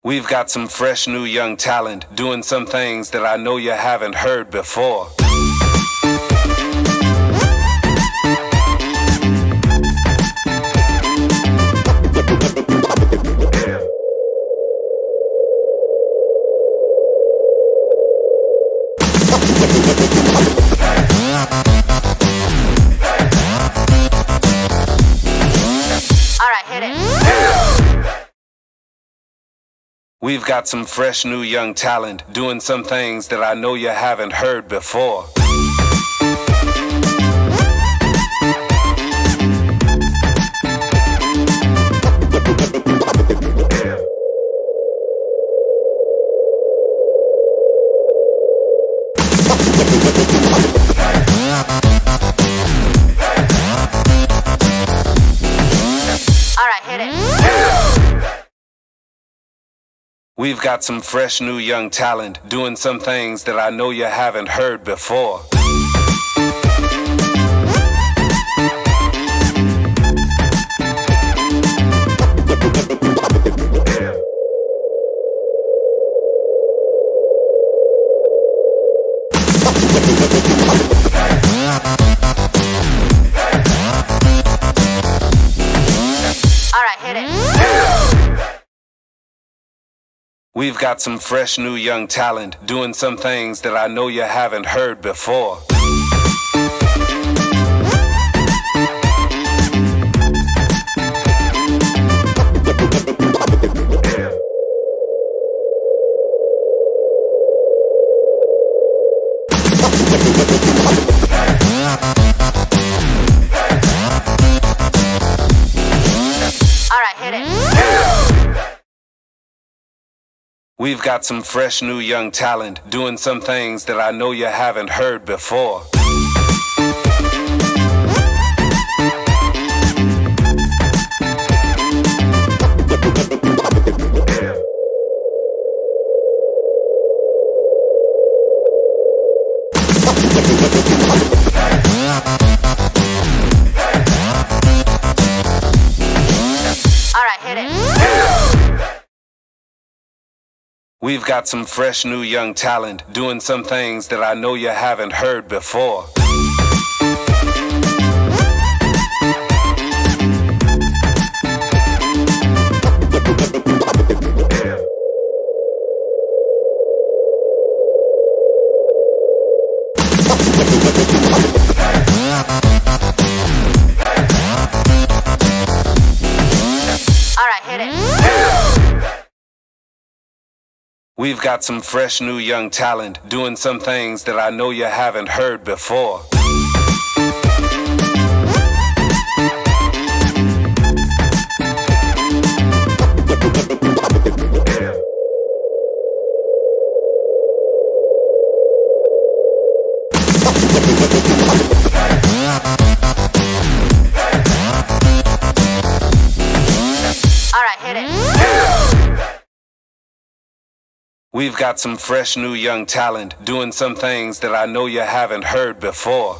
We've got some fresh new young talent doing some things that I know you haven't heard before. We've got some fresh new young talent doing some things that I know you haven't heard before. We've got some fresh new young talent doing some things that I know you haven't heard before. We've got some fresh new young talent doing some things that I know you haven't heard before. We've got some fresh new young talent doing some things that I know you haven't heard before. We've got some fresh new young talent doing some things that I know you haven't heard before. We've got some fresh new young talent doing some things that I know you haven't heard before. We've got some fresh new young talent doing some things that I know you haven't heard before.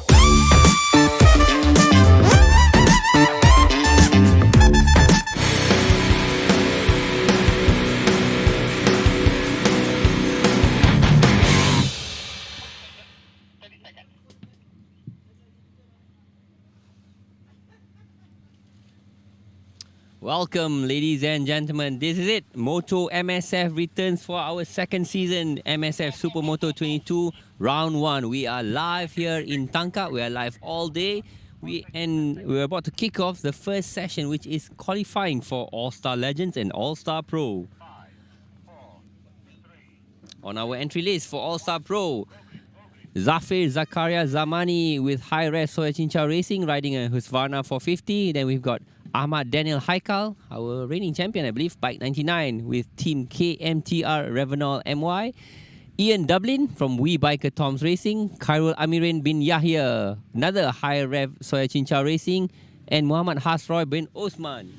Welcome, ladies and gentlemen. This is it. Moto MSF returns for our second season, Msf Supermoto 22, round 1. We are live here in Tangkak. We are live all day. We're about to kick off the first session, which is qualifying for All-Star Legends and All-Star Pro. On our entry list for All-Star Pro, Zafir Zakaria Zamani with high rev Soya Chinchao Racing riding a Husqvarna 450. Then we've got Ahmad Daniel Haikau, our reigning champion, I believe, Bike 99 with Team KMTR Revenol MY. Ian Dublin from We Biker Toms Racing. Khairul Amirin bin Yahya, another high rev Soya Chinchao Racing. And Muhammad Hasroy bin Osman.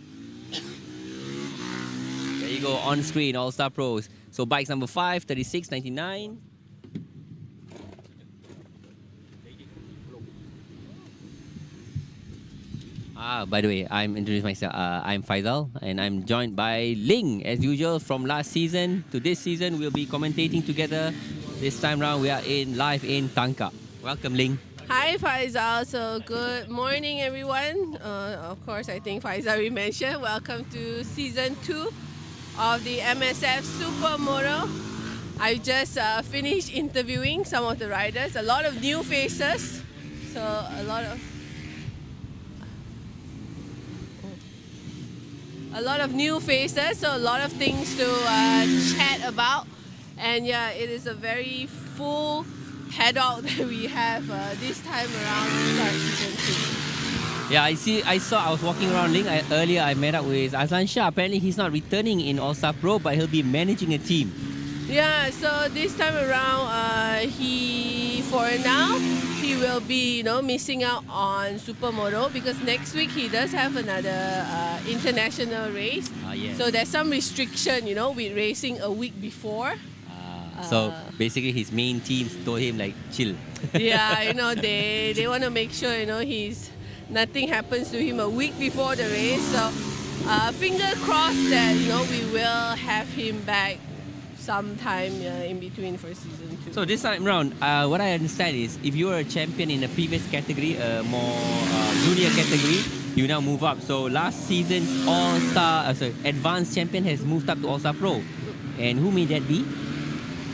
There you go, on screen, All-Star Pros. So bikes number 5, 36, 99. By the way, I'm introducing myself. I'm Faisal, and I'm joined by Ling, as usual, from last season to this season. We'll be commentating together. This time round, we are live in Tangkak. Welcome, Ling. Hi Faisal, so good morning everyone. Of course, I think Faisal we mentioned. Welcome to season 2 of the Msf Supermoto. I just finished interviewing some of the riders, a lot of new faces. So a lot of new faces, so a lot of things to chat about. And yeah, it is a very full paddock that we have this time around to start season 2. Yeah, I was walking around Ling. Earlier, I met up with Azlan Shah. Apparently, he's not returning in All-Star Pro, but he'll be managing a team. Yeah, so this time around, for now, he will be, missing out on Supermoto because next week he does have another international race. Yes. So there's some restriction, with racing a week before. So basically, his main teams told him like, chill. Yeah, they want to make sure, nothing happens to him a week before the race. So finger crossed that, we will have him back sometime in between for season 2. So this time around, what I understand is if you were a champion in a previous category, a more junior category, you now move up. So last season's advanced champion has moved up to All-Star Pro. And who may that be?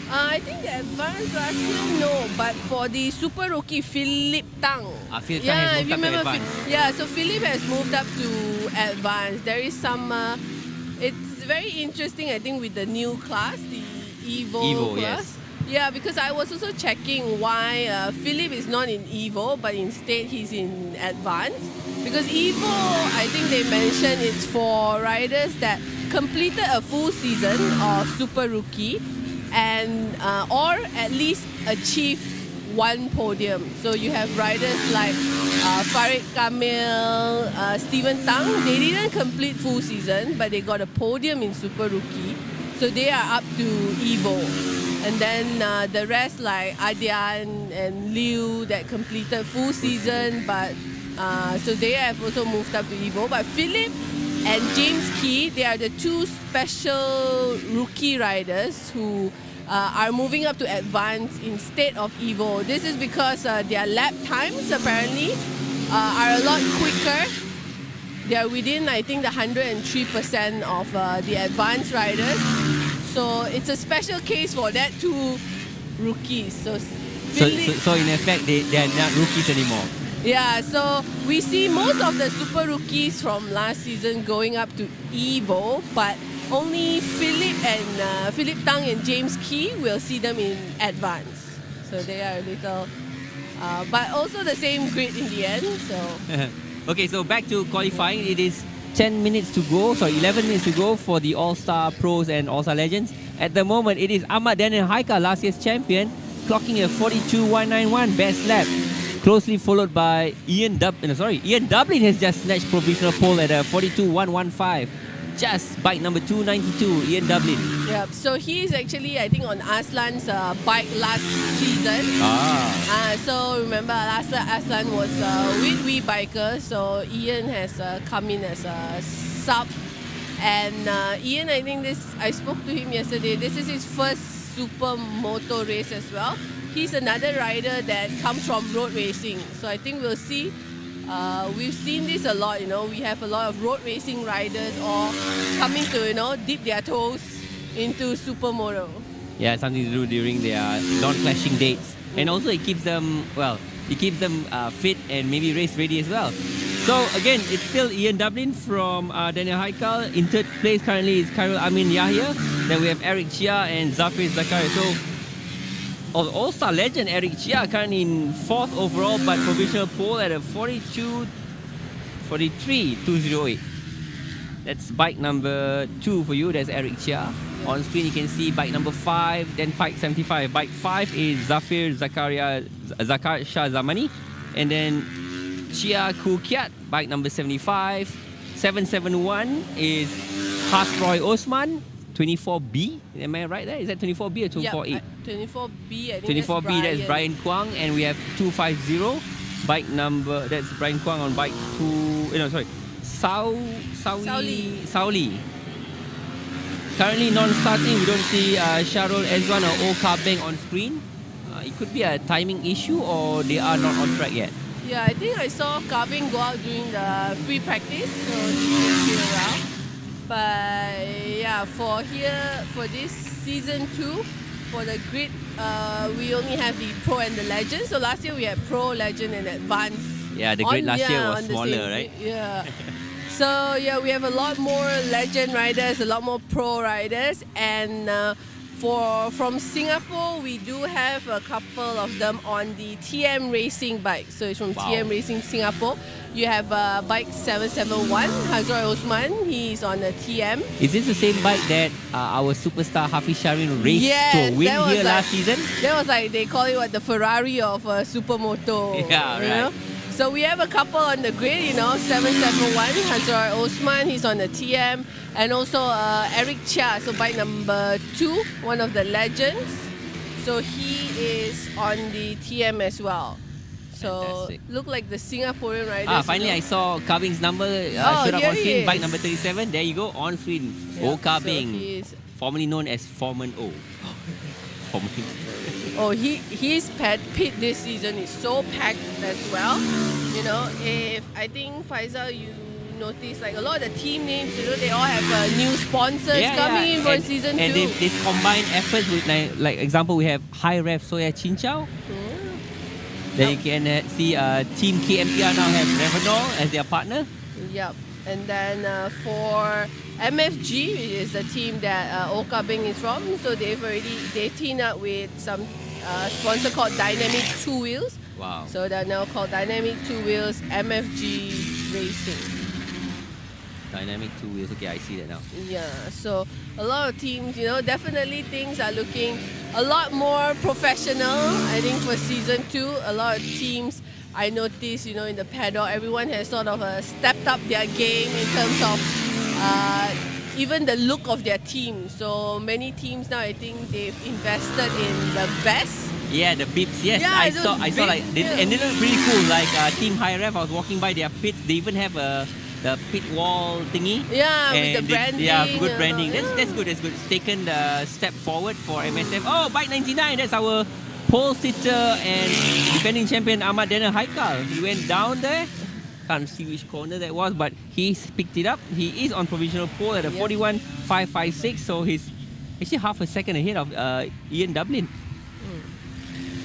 I think the advanced last year, no, but for the super rookie, Philip Tang. Philip Tang has moved up to advanced. So Philip has moved up to advanced. There is some, it's very interesting, I think, with the new class, the Evo class. Yes. Yeah, because I was also checking why Philip is not in Evo, but instead he's in advanced. Because Evo, I think they mentioned it's for riders that completed a full season of super rookie and or at least achieve one podium. So you have riders like Farid Camille, Steven Tang. They didn't complete full season, but they got a podium in Super Rookie. So they are up to Evo. And then the rest like Adian and Liu that completed full season, but so they have also moved up to Evo. But Philip and James Key, they are the two special rookie riders who are moving up to advanced instead of Evo. This is because their lap times apparently are a lot quicker. They are within, I think, the 103% of the advanced riders. So it's a special case for that two rookies. So in effect, they are not rookies anymore. Yeah, so we see most of the super rookies from last season going up to Evo, but only Philip Tang and James Key will see them in advance. So they are a little, but also the same grid in the end. So okay, so back to qualifying. It is 11 minutes to go for the All-Star Pros and All-Star Legends. At the moment, it is Ahmad Daniel Haikau, last year's champion, clocking a 42.191 best lap. Closely followed by Ian Dublin has just snatched provisional pole at a 42.115. Just bike number 292, Ian Dublin. Yep, so he is actually, I think, on Aslan's bike last season. So remember, Aslan was with We Biker, so Ian has come in as a sub. And Ian, I think I spoke to him yesterday, this is his first Supermoto race as well. He's another rider that comes from road racing. So I think we'll see. We've seen this a lot, we have a lot of road racing riders or coming to, dip their toes into Supermoto. Yeah, something to do during their non-clashing dates. And also it keeps them fit and maybe race ready as well. So again, it's still Ian Dublin from Daniel Haikau. In third place currently is Khairul Amin Yahya. Then we have Eric Chia and Zafir Zakaria. So All-Star legend Eric Chia currently in 4th overall, but provisional pole at a 43.208. That's bike number 2 for you. That's Eric Chia. On screen you can see bike number 5, then bike 75. Bike 5 is Zafir Zakar Shah Zamani, and then Chia Kukiat, bike number 75. 771 is Hasroy Osman. 24B, am I right there? Is that 24B or 248? Yep, 24B, I think 24B, that's Brian Kwang, and we have 250, bike number, that's Brian Kwang on bike Sauli. Currently non-starting. We don't see Sharul Ezwan or Oka Beng on screen. It could be a timing issue or they are not on track yet. Yeah, I think I saw Kabing go out during the free practice, so he will be around. But yeah, for this season 2, for the grid, we only have the Pro and the Legend. So last year we had Pro, Legend and Advanced. Yeah, the grid last year was smaller, right? Yeah. So yeah, we have a lot more Legend riders, a lot more Pro riders, and from Singapore, we do have a couple of them on the TM Racing bike. So it's from TM Racing Singapore. You have bike 771, Hazar Osman. He's on the TM. Is this the same bike that our superstar Hafiz Sharin raced to win here last season? That was like, they call it the Ferrari of Supermoto. Yeah, right. Know? So we have a couple on the grid, 771, Hazar Osman, he's on the TM. And also Eric Chia, so bike number 2, one of the legends. So he is on the TM as well. So Fantastic. Look like the Singaporean riders. Finally I saw Kabing's number showed up on screen, bike number 37. There you go, on screen. Yep, Kabing, so formerly known as Foreman O. His pit this season is so packed as well. If I think Faisal, you notice like a lot of the team names, they all have new sponsors coming in for season 2. And they've combined efforts with like example, we have High Ref Soya Chinchao. Then you can see Team KMPR now have Revenor as their partner. Yep. And then for MFG, which is the team that Oka Beng is from, so they've teamed up with some sponsor called Dynamic 2 Wheels. Wow. So they're now called Dynamic 2 Wheels MFG Racing. Dynamic 2 Wheels, okay, I see that now. Yeah, so a lot of teams, definitely things are looking a lot more professional. I think for season 2, a lot of teams, I noticed, in the paddock, everyone has sort of stepped up their game in terms of even the look of their team. So many teams now, I think they've invested in the vest. Yeah, the bibs. Yes, yeah, I saw like, and they look pretty cool. Like Team High Ref, I was walking by their pits. They even have the pit wall thingy. Yeah, with the branding. Yeah, good branding. That's good. That's good. It's taken the step forward for MSF. Oh, bike 99. That's our pole sitter and defending champion Ahmad Daniel Haikau. He went down there. Can't see which corner that was, but he's picked it up. He is on provisional pole at a 41.556, so he's actually half a second ahead of Ian Dublin.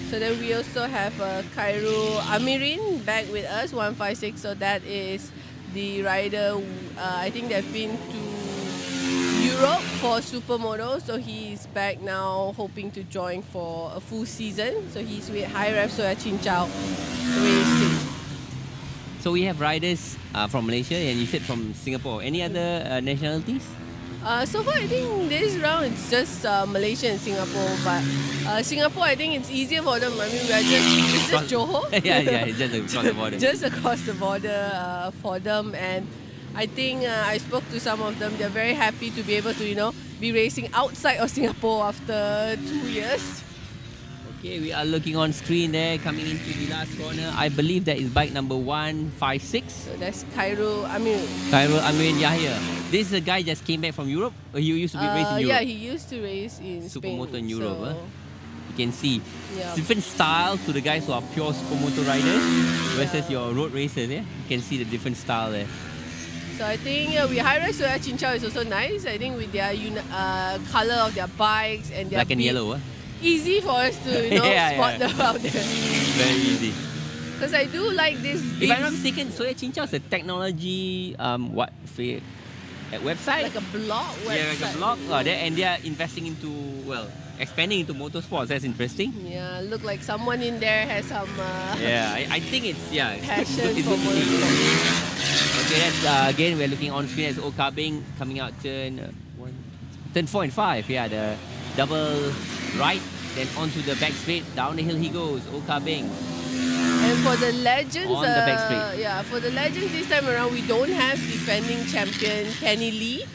So then we also have Kairu Amirin back with us, 156. So that is the rider, I think they've been to Europe for Supermoto. So he's back now, hoping to join for a full season. So he's with High Ref Soya Chinchao Racing. So we have riders from Malaysia and you said from Singapore. Any other nationalities? So far, I think this round it's just Malaysia and Singapore. But Singapore, I think it's easier for them. I mean, it's just Johor. yeah, it's just across the border. Just across the border for them. And I think I spoke to some of them. They're very happy to be able to, be racing outside of Singapore after 2 years. Okay, we are looking on screen there, coming into the last corner. I believe that is bike number 156. So that's Kairu Amirin Yahya. This is a guy just came back from Europe. He used to be racing in Europe. Yeah, he used to race in Supermoto in Spain, Europe. so You can see different style to the guys who are pure Supermoto riders versus your road racers. Yeah, you can see the different style there. So I think with High Ref Soya Chinchao is also nice. I think with their color of their bikes and their black and yellow. Easy for us to spot them out there. Very easy. Because I do like this. If I'm not mistaken, Soya Chinchao is a technology website, like a blog website. Yeah, like a blog. And they are investing into expanding into motorsports. That's interesting. Yeah, look like someone in there has some. I think it's passion it's for good motorsports. Okay, that's again we're looking on screen as Oka Beng coming out turn 4 and 5. Yeah, the double right, then onto the back straight, down the hill he goes, Oka Beng. And for the legends, on the back straight. For the legends this time around, we don't have defending champion Kenny Lee.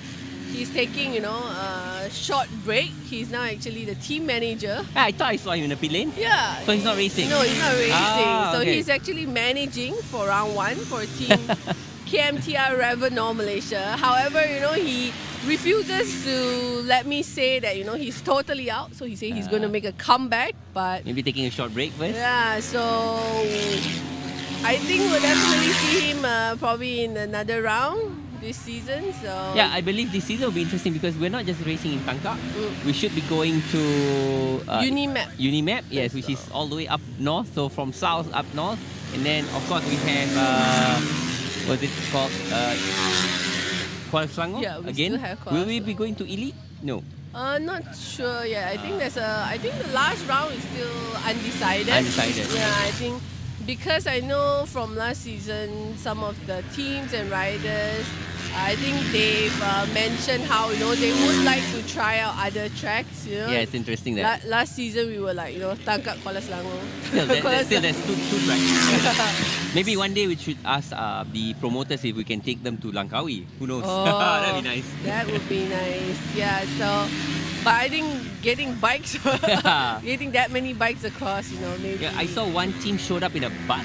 He's taking, a short break. He's now actually the team manager. I thought I saw him in the pit lane. Yeah. So he's not racing? No, he's not racing. So okay. he's actually managing for round 1 for team KMTR Revenor Malaysia. However, he refuses to let me say that, he's totally out. So he said he's going to make a comeback, but... Maybe taking a short break first? Yeah, so I think we'll definitely see him probably in another round this season. So yeah, I believe this season will be interesting because we're not just racing in Tangkak. We should be going to Unimap, yes, which is all the way up north. So from south up north, and then of course we have what's it called? Kuala Selangor. Yeah, we again. still have Kuala Will we be Selangor. going to Elite? No. Not sure yet. I think I think the last round is still undecided. Undecided. Yeah, I think because I know from last season some of the teams and riders, I think they've mentioned how they would like to try out other tracks. Yeah, it's interesting that. Last season we were like Tangkak Kuala Selangor. Still, there's two tracks. Maybe one day we should ask the promoters if we can take them to Langkawi. Who knows? Oh, that'd be nice. That would be nice. Yeah. So, but I think getting bikes, getting that many bikes across, maybe. Yeah, I saw one team showed up in a bus.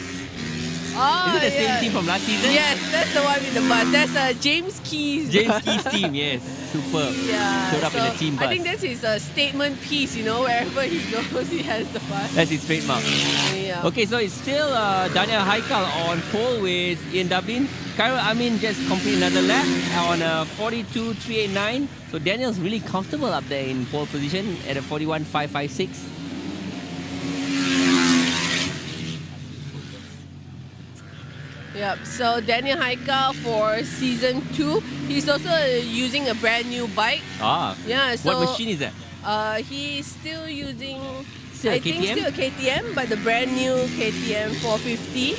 Oh, Is it the same team from last season? Yes, that's the one with the bus. That's James Key's. James Key's team, yes. Superb. Yeah. Showed up in a team bus. I think that's his statement piece, wherever he goes, he has the bus. That's his trademark. Yeah. Okay, so it's still Daniel Haikau on pole with Ian Dublin. Khairul Amin just completed another lap on a 42.389. So Daniel's really comfortable up there in pole position at a 41.556. Yep. So Daniel Haikau for season 2, he's also using a brand new bike. Ah. Yeah. So What machine is that? he's still using. Still a I think KTM? still a KTM, but the brand new KTM 450.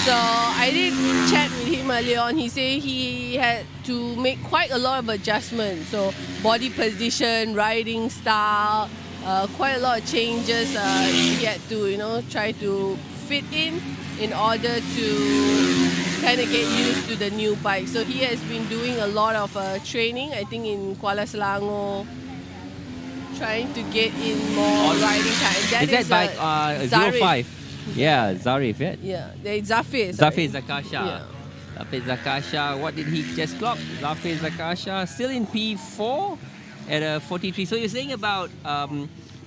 So I did chat with him earlier on. He said he had to make quite a lot of adjustments. So body position, riding style, quite a lot of changes. He had to try to fit in order to kind of get used to the new bike. So he has been doing a lot of training, I think in Kuala Selangor, trying to get in more riding time. Is that bike Zarif. 05? Yeah, Zarif, yeah? Yeah, Zafir. Zafir Zakasha. Yeah. Zafir Zakasha, what did he just clock? Zafir Zakasha still in P4 at a 43. So you're saying about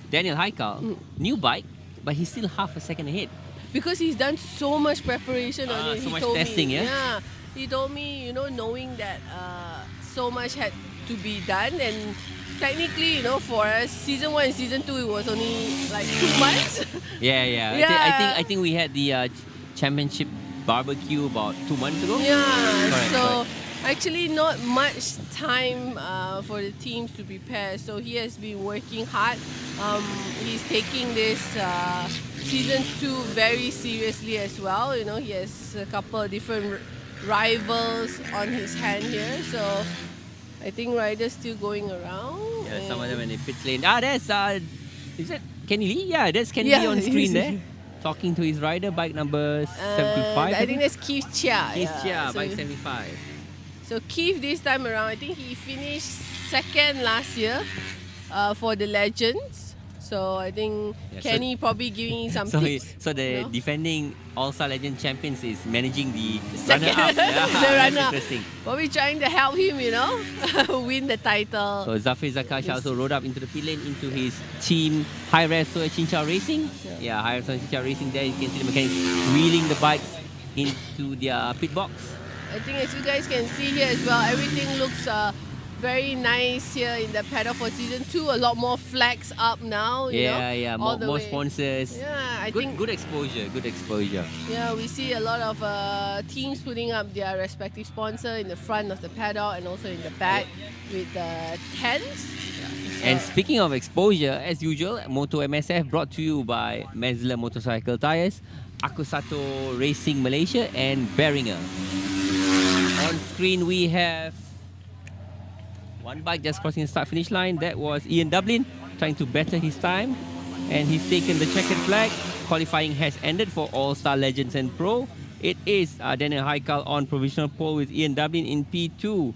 Daniel Haikau, new bike, but he's still half a second ahead. Because he's done so much preparation on it. So He much told testing, me, yeah? Yeah. He told me, knowing that so much had to be done, and technically, for us, season 1 and season 2, it was only like 2 months. Yeah. Yeah. I think we had the championship barbecue about 2 months ago. Yeah. Correct. Actually not much time for the teams to prepare. So he has been working hard. He's taking this season 2 very seriously as well. He has a couple of different rivals on his hand here. So I think riders still going around. Yeah, some of them in the pit lane. That's is that Kenny Lee? Yeah, that's Kenny Yeah, Lee on he's- screen there. Talking to his rider, bike number 75. I think that's Keith Chia. Keith Chia, So- bike 75. So Keith this time around, I think he finished second last year for the Legends. So I think Yeah, so- Kenny probably giving some So, tips. so the No? defending All-Star Legend champions is managing the Second. runner-up. Yeah, The that's runner-up. interesting. Probably trying to help him, win the title. So Zafir Zakasha also rode up into the pit lane into his team High-Res Chinchao Racing. Yeah, High-Res Chinchao Racing there. You can see the mechanics wheeling the bikes into their pit box. I think as you guys can see here as well, everything looks very nice here in the paddock for season 2. A lot more flags up now. Yeah, all the more way. sponsors. Yeah, I Good, think good exposure. Yeah, we see a lot of teams putting up their respective sponsor in the front of the paddock and also in the back with the tents. And speaking of exposure, as usual, Moto MSF brought to you by Mezler Motorcycle Tires, Akusato Racing Malaysia, and Behringer. On screen we have one bike just crossing the start-finish line. That was Ian Dublin trying to better his time, and he's taken the checkered flag. Qualifying has ended for All-Star Legends and Pro. It is Daniel Haikau on provisional pole with Ian Dublin in P2,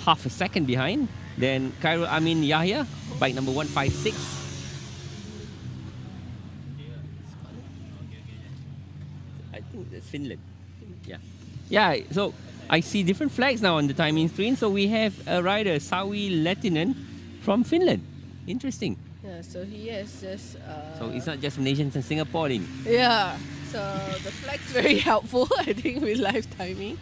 half a second behind. Then Khairul Amin Yahya, bike number 156. I think that's Finland. Yeah. Yeah, so I see different flags now on the timing screen. So we have a rider, Sauli Lehtinen from Finland. Interesting. Yeah, so he has just. So it's not just Malaysians and Singapore. Yeah, so the flag's very helpful, I think, with live timing.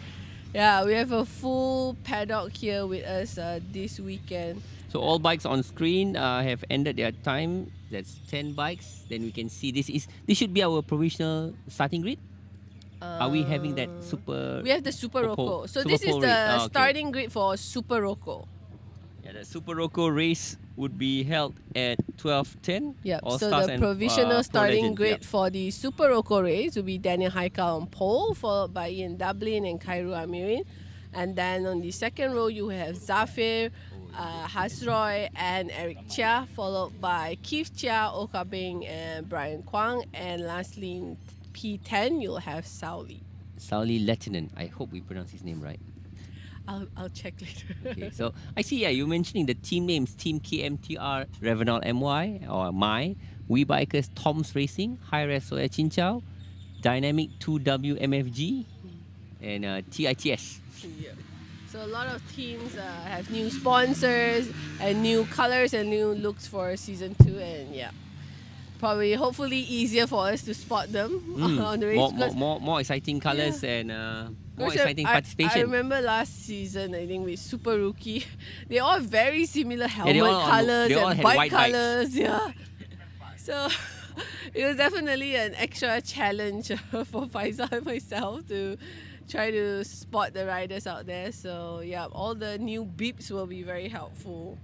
Yeah, we have a full paddock here with us this weekend. So all bikes on screen have ended their time. That's 10 bikes. Then we can see this should be our provisional starting grid. Are we having that super? We have the Super Rocco. So this is the starting grid for Super Rocco. Yeah, the Super Rocco race would be held at 12:10. Yeah. So the provisional starting grid for the Super Rocco race will be Daniel Haikau on pole, followed by Ian Dublin and Kairu Amirin. And then on the second row, you have Zafir, Hasroy, and Eric Chia, followed by Keith Chia, Oka Bing, and Brian Kwang. And lastly, in P10, you'll have Sauli. Sauli Lehtinen. I hope we pronounce his name right. I'll check later. Okay, so I see, you're mentioning the team names: Team KMTR, Revenal MY, or My, We Bikers, Tom's Racing, Hi-Res Soya Chinchao, Dynamic 2W MFG, and TITS. Yeah. So a lot of teams have new sponsors and new colors and new looks for season 2, and yeah, probably hopefully easier for us to spot them on the race. More exciting colors and more exciting participation. I remember last season, I think with Super Rookie, they all have very similar helmet colors and bike colors. Yeah. So it was definitely an extra challenge for Faisal and myself to try to spot the riders out there. So yeah, all the new beeps will be very helpful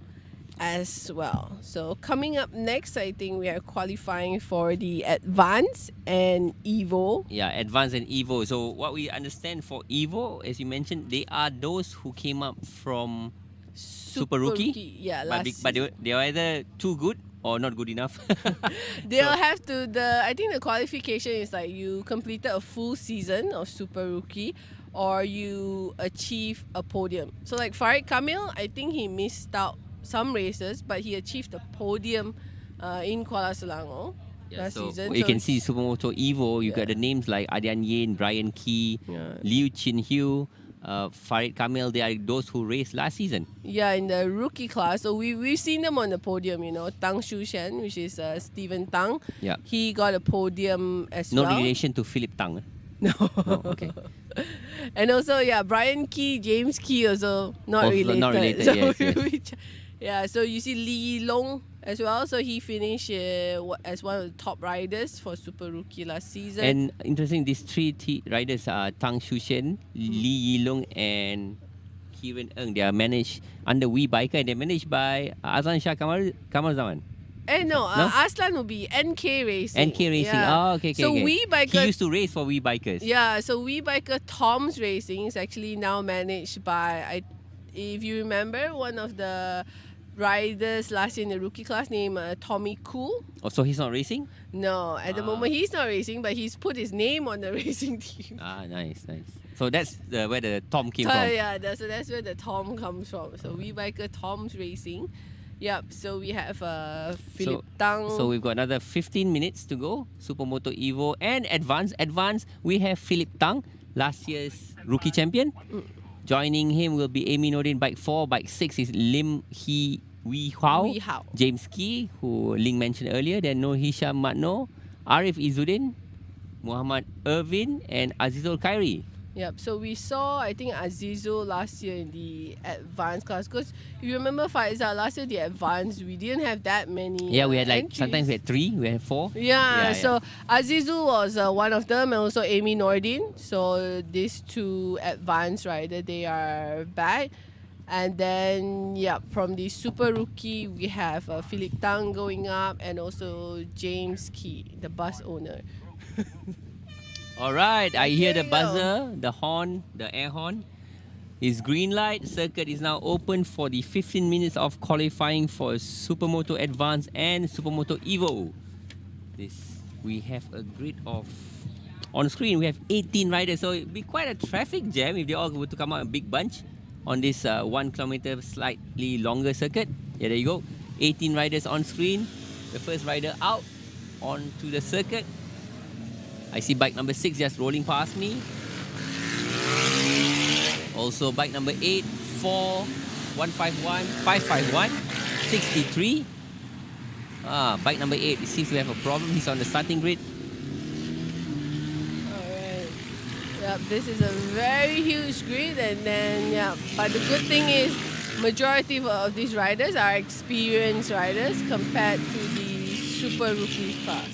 as well. So coming up next, I think we are qualifying for the Advance and Evo. Yeah, Advance and Evo. So what we understand for Evo, as you mentioned, they are those who came up from Super Rookie. Yeah, but they are either too good or not good enough. They'll have to, I think the qualification is like you completed a full season of Super Rookie or you achieve a podium. So like Farid Camille, I think he missed out some races, but he achieved a podium in Kuala Selangor last season. You can see Supermoto Evo, you got the names like Adian Yin, Brian Key, Liu Chin Hu, Farid Kamil. They are those who raced last season. Yeah, in the rookie class. So we've seen them on the podium, Tang Shushen, which is Stephen Tang. Yeah. He got a podium as well. No relation to Philip Tang. No. Oh, okay. And also, Brian Key, James Key also not related. Not related, so yes. Yeah, so you see Li Long as well. So he finished as one of the top riders for Super Rookie last season. And interesting, these three riders are Tang Shushen, Li Yilong, and Kieran Ng. They are managed under We Biker, and they're managed by Azlan Shah Kamal Zaman. No, Aslan will be NK Racing. NK Racing. Yeah. Oh, okay. So We Biker, he used to race for We Bikers. Yeah, so We Biker Tom's Racing is actually now managed by, if you remember, one of the riders last year in the rookie class named Tommy Cool. Oh, so he's not racing? No, at the moment he's not racing, but he's put his name on the racing team. Nice. So that's where the Tom came from. Yeah, that's where the Tom comes from. So We Biker Tom's Racing. Yep, so we have Philip Tang. So we've got another 15 minutes to go. Supermoto Evo and Advance. We have Philip Tang, last year's rookie champion. Joining him will be Amy Nordin, bike 4. Bike 6 is Lim Hee Wee Hao. James Key, who Ling mentioned earlier. Then Noor Hisham Matno, Arif Izzuddin, Muhammad Irvin, and Azizul Khairi. Yep, so we saw, I think, Azizul last year in the advanced class. Because if you remember, Faizal, last year the advanced, we didn't have that many. Yeah, we had sometimes we had 3, we had 4. Yeah, so Azizul was one of them, and also Amy Nordin. So these two advanced riders, they are back. And then, from the Super Rookie, we have Philip Tang going up, and also James Key, the bus owner. All right, I hear the buzzer, the horn, the air horn. It's green light. Circuit is now open for the 15 minutes of qualifying for Supermoto Advance and Supermoto Evo. We have a grid of, on screen we have 18 riders, so it'll be quite a traffic jam if they all were to come out a big bunch on this 1 kilometer slightly longer circuit. Yeah, there you go. 18 riders on screen. The first rider out onto the circuit. I see bike number 6 just rolling past me. Also bike number 8, 4, 151, 551, 63. Bike number 8, it seems to have a problem. He's on the starting grid. Alright. Yep, this is a very huge grid, and then but the good thing is majority of these riders are experienced riders compared to the super rookie class.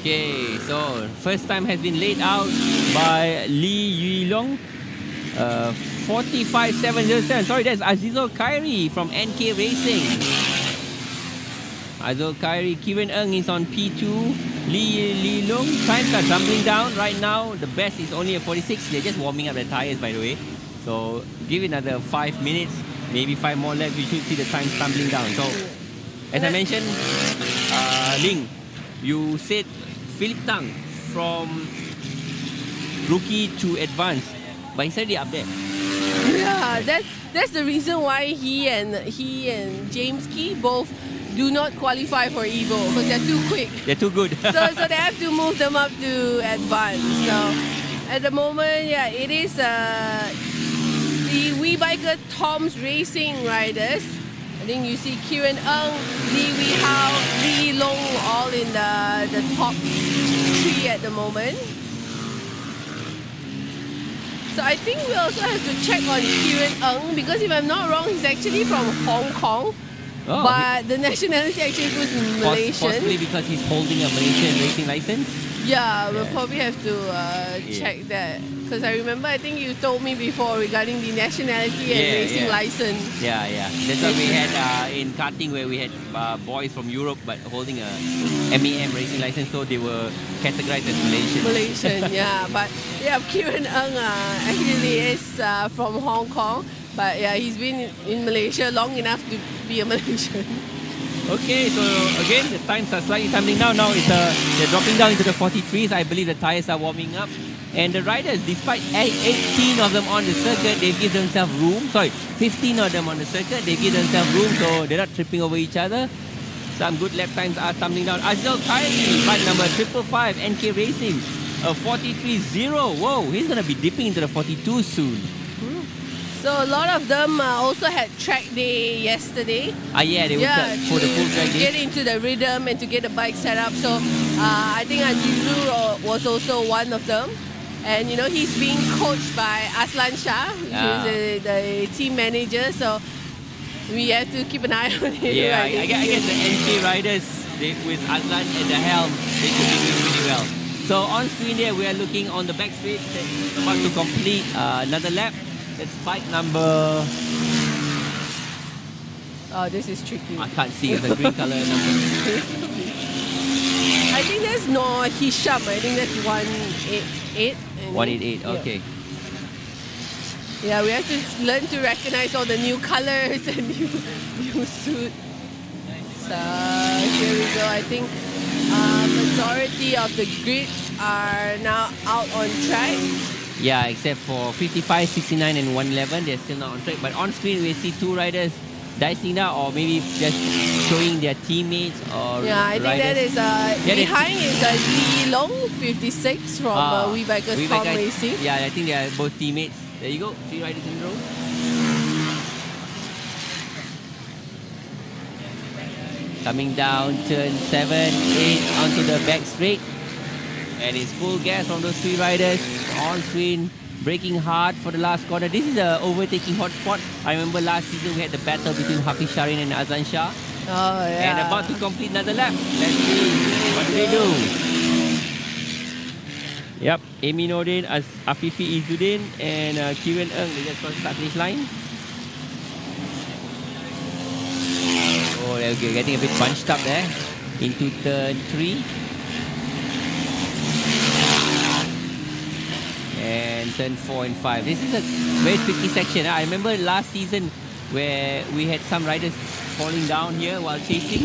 Okay, so first time has been laid out by Li Yulong. 45.707. Sorry, that's Azizul Khairi from NK Racing. Azizul Khairi, Kieran Ng is on P2. Li Long, times are tumbling down right now. The best is only a 46. They're just warming up their tires, by the way. So give it another 5 minutes, maybe 5 more laps. We should see the times tumbling down. So, as I mentioned, Ling, you said Philip Tang from rookie to advanced, but he's already up there. Yeah, that's the reason why he and James Key both do not qualify for Evo, because they're too quick. They're too good. so they have to move them up to advanced. So at the moment, it is the WeBiker Tom's Racing riders. I think you see Kieran Ng, Li Wei Hao, Li Long all in the top 3 at the moment. So I think we also have to check on Kieran Ng, because if I'm not wrong, he's actually from Hong Kong. But the nationality actually goes Malaysian. Possibly because he's holding a Malaysian racing license? Yeah, we'll probably have to check that. Because I remember, I think you told me before regarding the nationality and racing license. Yeah. That's what we had in karting, where we had boys from Europe but holding a MEM racing license, so they were categorized as Malaysian. Malaysian, yeah. But Kieran Ng actually is from Hong Kong. But he's been in Malaysia long enough to be a Malaysian. Okay, so again, the times are slightly tumbling down. Now they're dropping down into the 43s. I believe the tires are warming up. And the riders, despite 18 of them on the circuit, they give themselves room. 15 of them on the circuit, they give themselves room, so they're not tripping over each other. Some good lap times are tumbling down. Azizul Khairi, bike number 555, NK Racing, a 43.0. Whoa, he's going to be dipping into the 42 soon. So a lot of them also had track day yesterday. They were for the full track day. To get into the rhythm and to get the bike set up. So I think Azizul was also one of them. And he's being coached by Aslan Shah, which is the team manager. So we have to keep an eye on him. Yeah, I guess the NK riders with Aslan at the helm, they should be doing really well. So on screen there, we are looking on the back straight, about to complete another lap. That's bike number... Oh, this is tricky. I can't see the green color number. I think that's not Hisham. I think that's 188. 188, okay. Yeah, we have to learn to recognize all the new colors and new suit. So here we go. I think majority of the grid are now out on track. Yeah, except for 55, 69 and 111, they're still not on track. But on screen, we see 2 riders dicing now, or maybe just showing their teammates or I think riders. that is behind is Li Long, 56 from WeBikers Tom Racing. Yeah, I think they are both teammates. There you go, 3 riders in a row. Coming down, turn 7, 8 onto the back straight. And it's full gas from those 3 riders. On screen, braking hard for the last corner. This is the overtaking hotspot. I remember last season we had the battle between Hafiz Sharin and Azlan Shah. Oh, yeah. And about to complete another lap. Let's see what do they do. Yep, Amy Nordin, Afifi Izzuddin, and Kieran Ng. They just crossed the finish line. Oh, they're getting a bit bunched up there. Into turn 3. And turn 4 and 5. This is a very tricky section. I remember last season where we had some riders falling down here while chasing.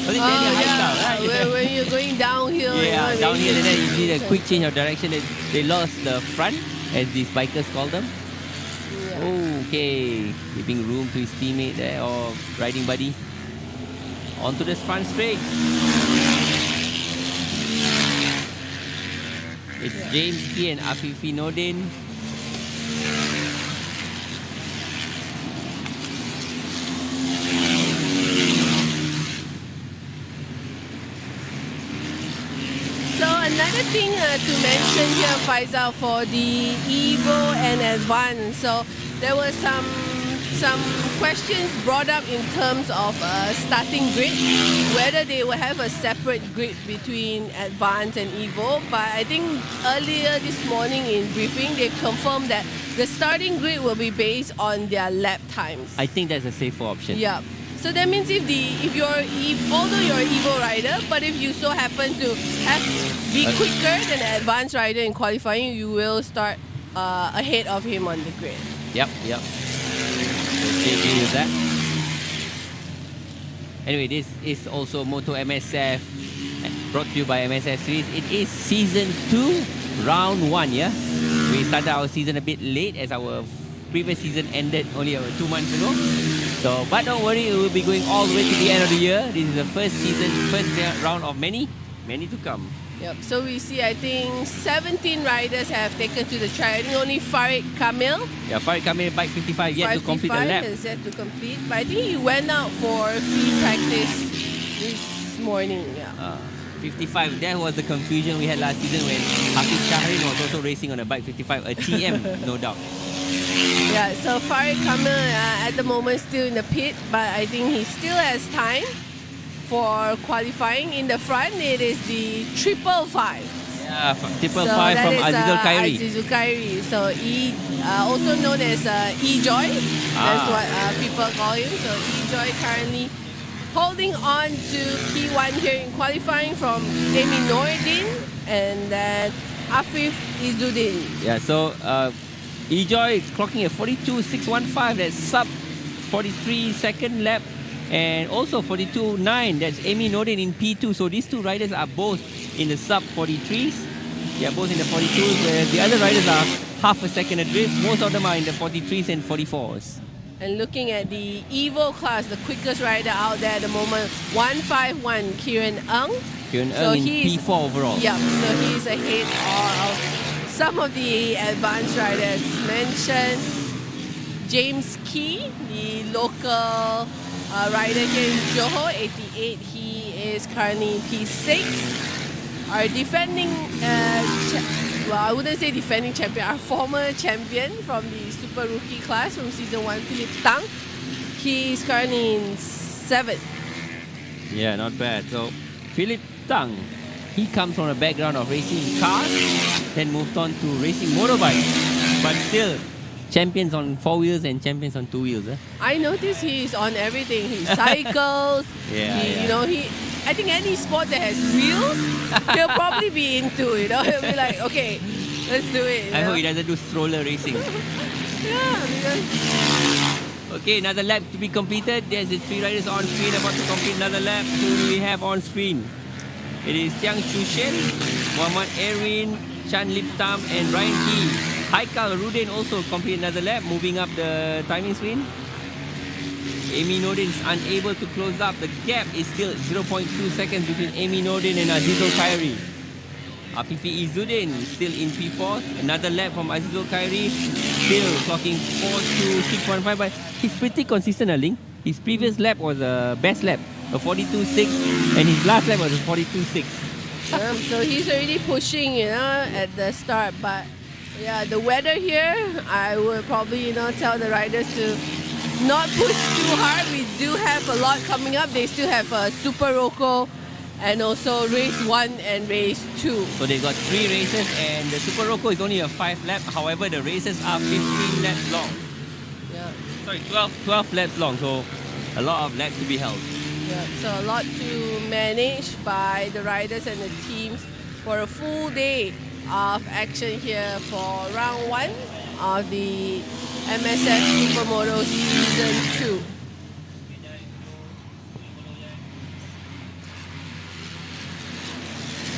Was it Daniel Haikau, right? When you're going downhill. Yeah, downhill, and then you need a quick change of direction. They lost the front, as these bikers call them. Yeah. Okay, giving room to his teammate there, or riding buddy. Onto this front straight. It's James Key and Afifi Nordin. So another thing to mention here, Faisal, for the Evo and Advance. So there were some questions brought up in terms of starting grid, whether they will have a separate grid between Advance and Evo. But I think earlier this morning in briefing, they confirmed that the starting grid will be based on their lap times. I think that's a safer option. Yeah. So that means although you're an Evo rider, but if you so happen to be quicker than an Advanced rider in qualifying, you will start ahead of him on the grid. Yep. Agree with that. Anyway, this is also Moto MSF, brought to you by MSF Series. It is Season 2, Round 1, yeah? We started our season a bit late as our previous season ended only 2 months ago. So, but don't worry, it will be going all the way to the end of the year. This is the first round of many to come. Yep. So we see, I think 17 riders have taken to the track. I think only Farid Camille. Yeah, Farid Camille, bike 55, yet to complete the lap. Has yet to complete. But I think he went out for free practice this morning. Yeah. 55, that was the confusion we had last season when Hafiz Shahrin was also racing on a bike 55, a TM, no doubt. Yeah, so Farid Camille at the moment still in the pit, but I think he still has time for qualifying. In the front, it is the 555. Yeah, 555 from Azizul Khairi. Azizul Khairi. So also known as E-Joy. That's what people call him. So E-Joy currently holding on to P1 here in qualifying from Amy Noordin and then Afif Izzuddin. Yeah, so E-Joy clocking at 42.615, that's sub 43 second lap, and also 42.9, that's Amy Noordin in P2. So these two riders are both in the sub 43s. They are both in the 42s, whereas the other riders are half a second adrift. Most of them are in the 43s and 44s. And looking at the Evo class, the quickest rider out there at the moment, 151, Kieran Ng. Kieran Ng in P4 overall. Yeah, so he's ahead of some of the advanced riders mentioned. James Key, the local rider here in Johor, 88, he is currently in P6. Our defending, I wouldn't say defending champion, our former champion from the Super Rookie class from Season 1, Philip Tang, he is currently in 7th. Yeah, not bad. So, Philip Tang, he comes from a background of racing cars, then moved on to racing motorbikes, but still champions on 4 wheels and champions on 2 wheels. I noticed he's on everything. He cycles. You know, I think any sport that has wheels, he'll probably be into. You know, he'll be like, okay, let's do it. I hope he doesn't do stroller racing. Because okay, another lap to be completed. There's the 3 riders on screen about to complete another lap. Who do we have on screen? It is Tiang Chushen, Muhammad Erwin, Chan Lip Tam, and Ryan Key. Haikau Rudin also complete another lap, moving up the timing screen. Amy Noordin is unable to close up. The gap is still 0.2 seconds between Amy Noordin and Azizul Khairi. Afifi Izzuddin still in P4. Another lap from Azizul Khairi, still clocking 4.2615, but he's pretty consistent, Link. His previous lap was a best lap, a 42.6, and his last lap was a 42.6. So he's already pushing, you know, at the start. But yeah, the weather here, I would probably, tell the riders to not push too hard. We do have a lot coming up. They still have Super Rocco and also race 1 and race 2. So they got 3 races, and the Super Rocco is only a 5 lap. However, the races are 15 laps long. Yeah. Sorry, 12 laps long. So a lot of laps to be held. Yeah, so a lot to manage by the riders and the teams for a full day of action here for round 1 of the Msf Supermoto Season 2.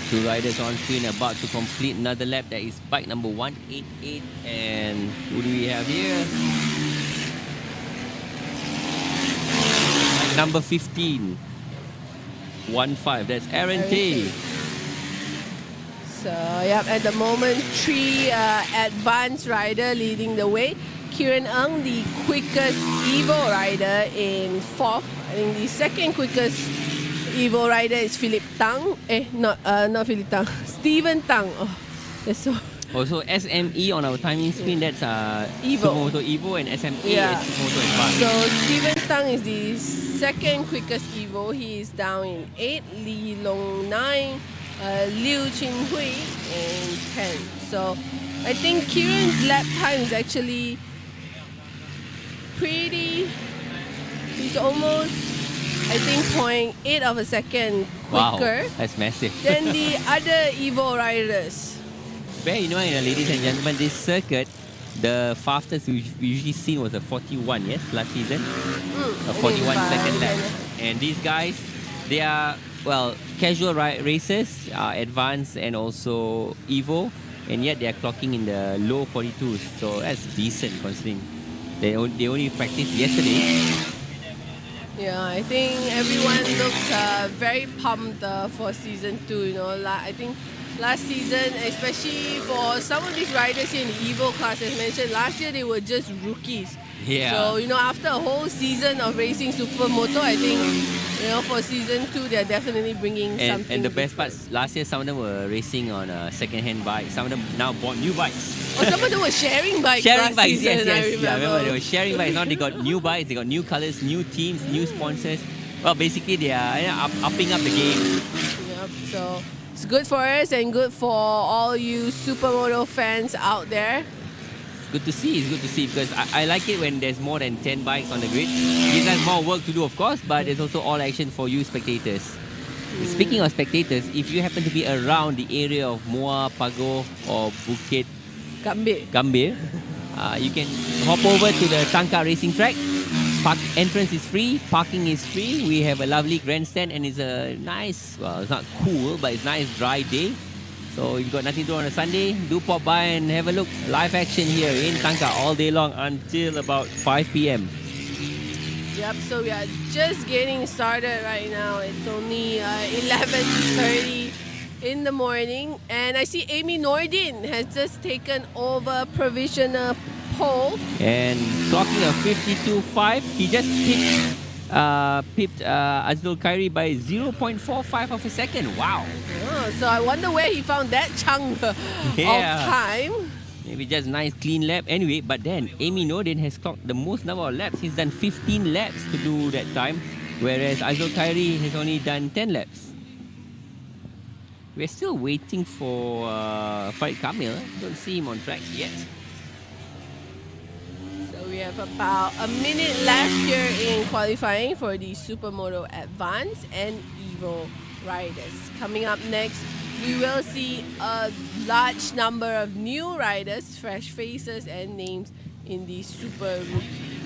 Two riders on screen about to complete another lap. That is bike number 188. And who do we have here? Bike number 15. 1-5. That's Aaron Tay. So, yep, at the moment, three advanced rider leading the way. Kieran Ng, the quickest Evo rider in fourth. I think the second quickest Evo rider is Philip Tang. Not Philip Tang. Stephen Tang. Oh, that's so... Also, SME on our timing screen, that's Evo. Supermoto Evo, and SME Yeah. is Supermoto Advanced. So Stephen Tang is the second quickest Evo. He is down in 8. Lee Long 9. Liu Qinghui in 10. So I think Kieran's lap time is actually pretty... He's almost, I think, 0.8 of a second quicker Wow, that's massive. than the other Evo riders. Bear in mind, ladies and gentlemen, this circuit, the fastest we usually seen was a 41, yes, last season. A 41 second lap. And these guys, they are, well, casual racers, advanced and also Evo, and yet they are clocking in the low 42s. So that's decent considering they only practiced yesterday. Yeah, I think everyone looks very pumped for season 2. You know, I think last season, especially for some of these riders here in the Evo class, as mentioned, last year they were just rookies. Yeah. So, you know, after a whole season of racing Supermoto, I think, you know, for season 2, they're definitely bringing something. And the best different. part, last year some of them were racing on second-hand bikes. Some of them now bought new bikes. Or some of them were sharing bikes Sharing last bikes, season, yes. I Yeah, remember. remember they were sharing bikes. Now they got new bikes, they got new colors, new teams, new sponsors. Well, basically they are upping up the game. Yep, so it's good for us and good for all you Supermoto fans out there. It's good to see because I like it when there's more than 10 bikes on the grid. Gives us more work to do, of course, but there's also all action for you spectators. Speaking of spectators, if you happen to be around the area of Muar, Pagoh or Bukit Gambir, you can hop over to the Tangkak racing track. Entrance is free, parking is free. We have a lovely grandstand and it's a nice, well, it's not cool, but it's nice dry day. So if you've got nothing to do on a Sunday, do pop by and have a look. Live action here in Tangkak all day long until about 5 p.m. Yep, so we are just getting started right now. It's only 11:30 in the morning. And I see Amy Nordin has just taken over provisional pole. And clocking a 52.5, he just pipped Azul Khairi by 0.45 of a second. Wow. Oh, so I wonder where he found that chunk of time. Maybe just nice clean lap. Anyway, but then Amy Nordin has clocked the most number of laps. He's done 15 laps to do that time, whereas Azul Khairi has only done 10 laps. We're still waiting for Farid Camille. Don't see him on track yet. We have about a minute left here in qualifying for the Supermoto Advance and Evo riders. Coming up next, we will see a large number of new riders, fresh faces and names in the Super Rookie.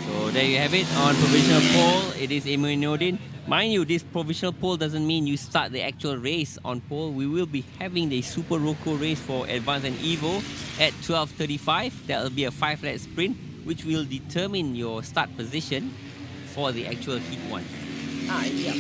So there you have it on provisional pole. It is Amy Nordin. Mind you, this provisional pole doesn't mean you start the actual race on pole. We will be having the Super Rocco race for Advance and Evo at 12:35. That will be a 5-lap sprint, which will determine your start position for the actual Heat 1. Yeah.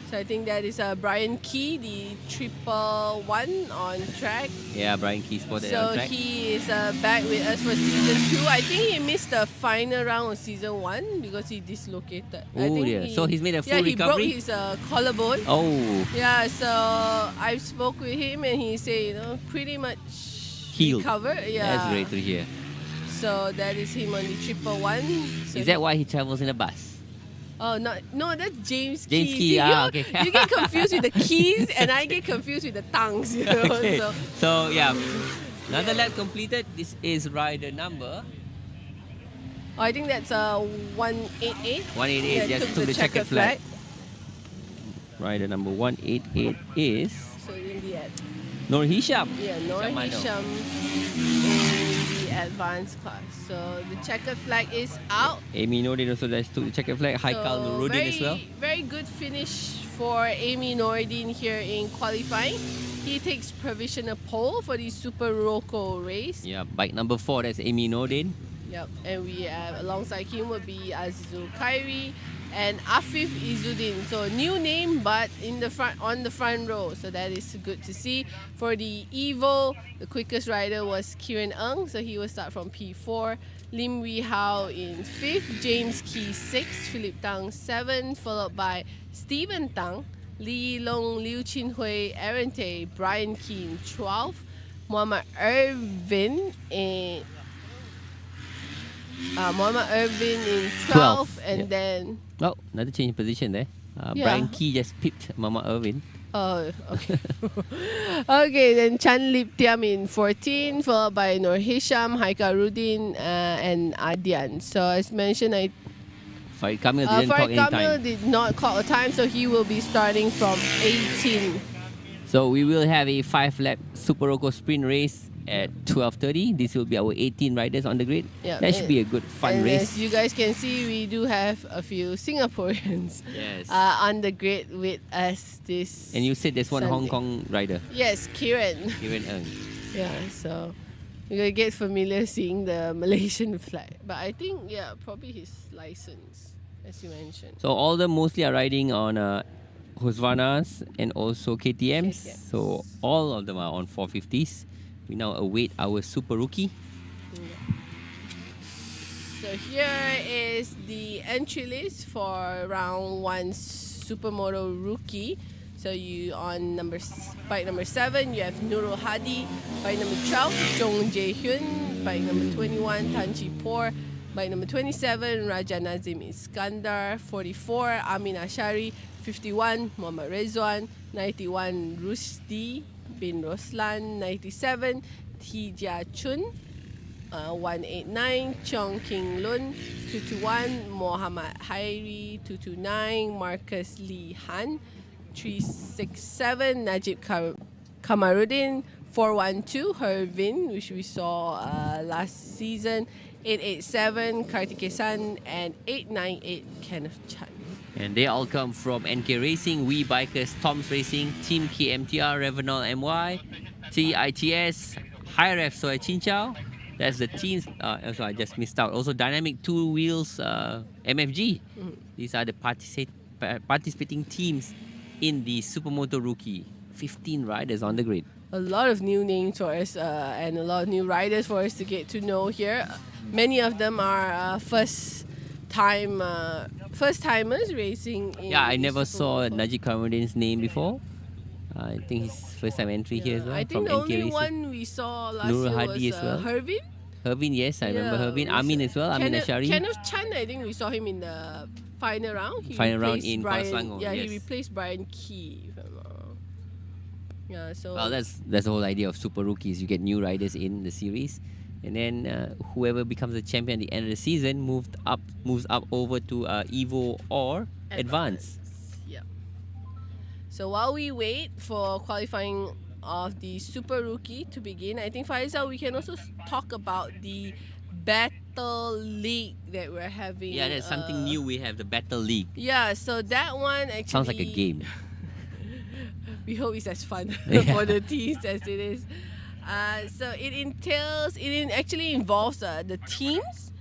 So I think that is Brian Key, the 111 on track. Yeah, Brian Key spotted on So track. he is back with us for season 2. I think he missed the final round of season 1 because he dislocated. I Oh think dear. So he's made a full he recovery? broke his collarbone. Oh, Yeah, so I spoke with him and he said, you know, pretty much healed. recovered. Yeah. That's great to hear. So that is him on the 111. So Is that why he travels in a bus? Oh, no, that's James James Key. Key, See, okay. you get confused with the keys and I get confused with the tongues. You know? Okay. So, So yeah, another lap completed. This is rider number I think that's 188. 188. Yeah, Just took the checkered flag. Rider number 188 is So in the end, Nur Hisham. yeah, Noor Shamano. Hisham in the advanced class. So the checkered flag is out. Amy Nordin also just took the checkered flag. Haikau So Nurudin as well. very good finish for Amy Nordin here in qualifying. He takes provisional pole for the Super Rocco race. Yeah, bike number 4, that's Amy Nordin. Yep, and we have alongside him will be Azizul Khairi and Afif Izzuddin. So new name, but in the front on the front row. So that is good to see. For the Evo, the quickest rider was Kieran Ng, so he will start from P4. Lim Wee Hao in 5th, James Key 6th, Philip Tang 7th, followed by Stephen Tang, Lee Long, Liu Chin Hui, Aaron Tay, Brian Keane 12th, Muhammad Irvin in 12th, and Yep. then Oh, another change in position there. Yeah. Brian Key just pipped Mama Irvin. oh, okay. Okay, then Chan Lip Tiam in 14, followed by Nur Hisham, Haikau Rudin, and Adian. So as mentioned, Farid Kamil didn't clock Farid any Kamil time. did not clock a time, so he will be starting from 18. So we will have a 5-lap Super Rocco sprint race at 12:30. This will be our 18 riders on the grid. Yeah, That should be a good fun and race. as you guys can see, we do have a few Singaporeans Yes. on the grid with us this. And you said there's one Hong Sunday. Kong rider, Yes, Kieran. Kieran Ng. Yeah, so you're gonna get familiar seeing the Malaysian flag. But I think, yeah, probably his license, as you mentioned. So all of them mostly are riding on Husqvarnas and also KTMs. KTMs. So all of them are on 450s. We now await our Super Rookie. So here is the entry list for round 1 Supermoto Rookie. So you on bike number 7, you have Nurul Hadi. Bike number 12, Jong Jae Hyun. Bike number 21, Tan Chi Por. Bike number 27, Raja Nazim Iskandar. 44, Amin Ashari. 51, Muhammad Rezwan. 91, Rusdi bin Roslan. 97, Tijia Chun. 189, Chong King Lun. 221, Mohammad Hairi. 229, Marcus Lee Han. 367, Najib Kamaruddin. 412, Hervin, which we saw last season. 887, Kartikesan, and 898, Kenneth Chan. And they all come from NK Racing, We Bikers, Tom's Racing, Team KMTR, Revenol MY, TITS, High Ref Soy Chinchao. That's the teams. Also, I just missed out. Also, Dynamic Two Wheels MFG. These are the participating teams in the Supermoto Rookie. 15 riders on the grid. A lot of new names for us and a lot of new riders for us to get to know here. Many of them are first timers racing in Yeah, I the never saw Supermoto. Najib Kamuddin's name before. I think his first time entry here as well. I from think the NK only Racing. one we saw last Nurul year Hadi was as well. Hervin. Hervin, yes, I remember Hervin. Amin as well, Amin Ashari. Kenneth Chan, I think we saw him in the final round. He Final round replaced in Brian, Kuala Selangor, Yeah, yes. he replaced Brian Key, if I'm not wrong. Yeah, so Well, that's the whole idea of Super Rookies. You get new riders in the series, and then whoever becomes the champion at the end of the season moves up over to Evo or Advance. Yeah. So while we wait for qualifying of the Super Rookie to begin, I think Faisal, we can also talk about the Battle League that we're having. Yeah, that's something new. We have the Battle League. Yeah, so that one actually Sounds like a game. We hope it's as fun Yeah. for the teams as it is. So it actually involves the teams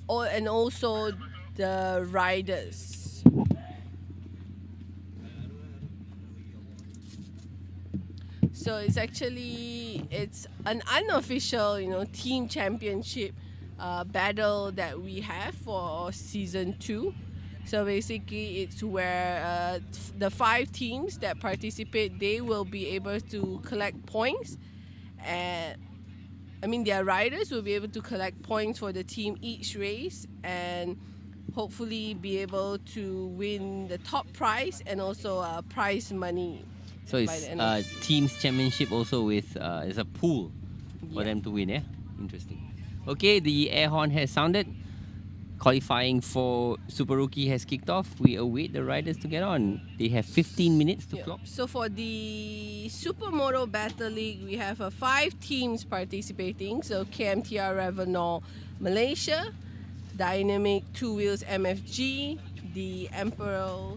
and also the riders. So it's an unofficial, team championship battle that we have for season 2. So basically, it's where the 5 teams that participate, they will be able to collect points. And their riders will be able to collect points for the team each race and hopefully be able to win the top prize and also prize money. So by it's the end of the teams championship also with it's a pool for them to win. Yeah, interesting. Okay, the air horn has sounded. Qualifying for Super Rookie has kicked off. We await the riders to get on. They have 15 minutes to clock. So for the Supermoto Battle League, we have 5 teams participating. So KMTR Revenol Malaysia, Dynamic Two Wheels MFG, the Emperors,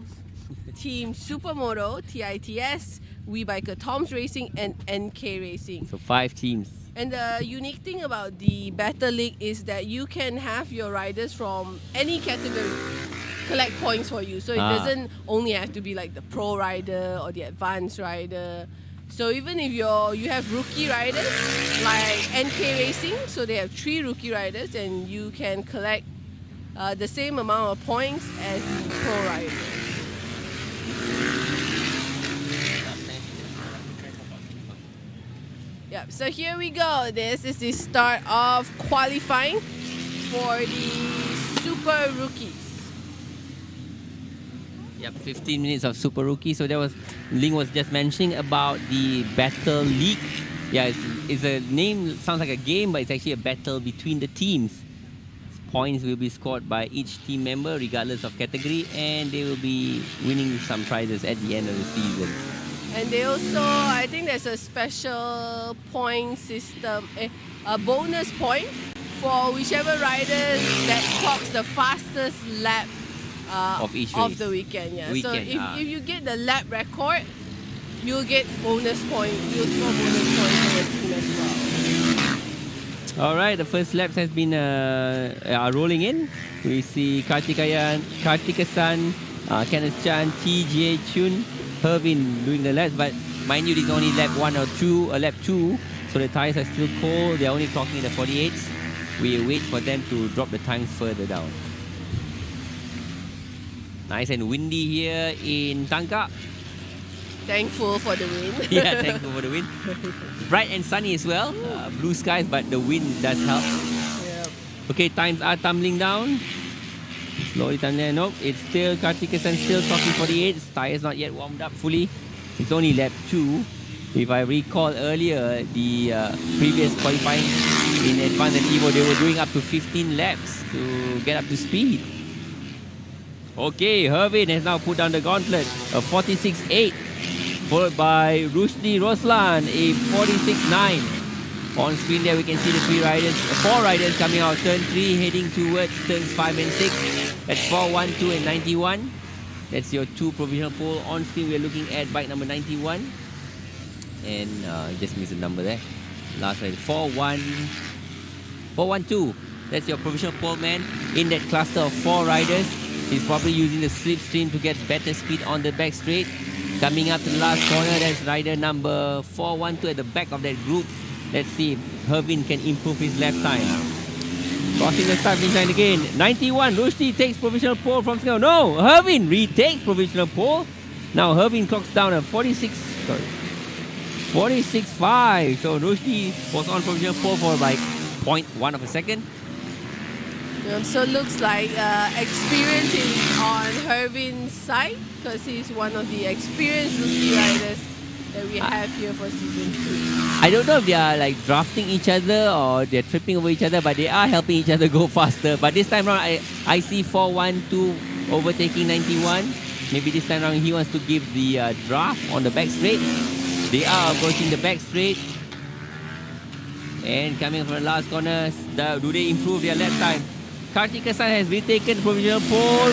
Team Supermoto, TITS, WeBiker Tom's Racing, and NK Racing. So 5 teams. And the unique thing about the Battle League is that you can have your riders from any category collect points for you. So it doesn't only have to be like the pro rider or the advanced rider. So even if you have rookie riders like NK Racing, so they have 3 rookie riders, and you can collect the same amount of points as the pro rider. Yep, so here we go. This is the start of qualifying for the Super Rookies. Yep, 15 minutes of Super Rookie. So that was, Ling was just mentioning about the Battle League. Yeah, it's a name, sounds like a game, but it's actually a battle between the teams. Points will be scored by each team member regardless of category, and they will be winning some prizes at the end of the season. And they also, I think there's a special point system, a bonus point for whichever riders that clocks the fastest lap of each of race. the weekend. Yeah. So Weekend, if you get the lap record, you'll get bonus point. You'll score bonus points for your team as well. All right, the first laps has been rolling in. We see Kartikasan, Kenneth Chan, TJ Chun, Hervin doing the laps, but mind you, this is only lap 1 or 2, lap 2, so the tires are still cold. They're only clocking in the 48s. We wait for them to drop the times further down. Nice and windy here in Tangkak. Thankful for the win. Yeah, thankful for the win. Bright and sunny as well. Blue skies, but the wind does help. Yep. Okay, times are tumbling down. Slowly tumbling down. Nope, it's still Kartikasan still talking 48. Tires not yet warmed up fully. It's only lap 2. If I recall earlier, the previous qualifying in Advanced and Evo, they were doing up to 15 laps to get up to speed. Okay, Hervin has now put down the gauntlet. A 46.8. Followed by Rushdie Roslan, a 46.9. On screen there we can see the 4 riders coming out turn 3, heading towards turns 5 and 6. That's 4, 1, 2 and 91. That's your 2 provisional pole. On screen we're looking at bike number 91. And just missed a number there. Last rider, 412. That's your provisional pole man in that cluster of 4 riders. He's probably using the slipstream to get better speed on the back straight. Coming up to the last corner, that's rider number 412 at the back of that group. Let's see if Hervin can improve his lap time. Crossing the start finish line again. 91, Rushdie takes provisional pole from Singapore. No, Hervin retakes provisional pole. Now Hervin clocks down a 46.5. So Rushdie was on provisional pole for like 0.1 of a second. So it looks like experience is on Hervin's side, because he's one of the experienced rookie riders that we have here for season 2. I don't know if they are like drafting each other or they're tripping over each other, but they are helping each other go faster. But this time around, I see 412 overtaking 91. Maybe this time around he wants to give the draft on the back straight. They are approaching the back straight. And coming from the last corner, do they improve their lap time? Kartikasan has retaken provisional pole.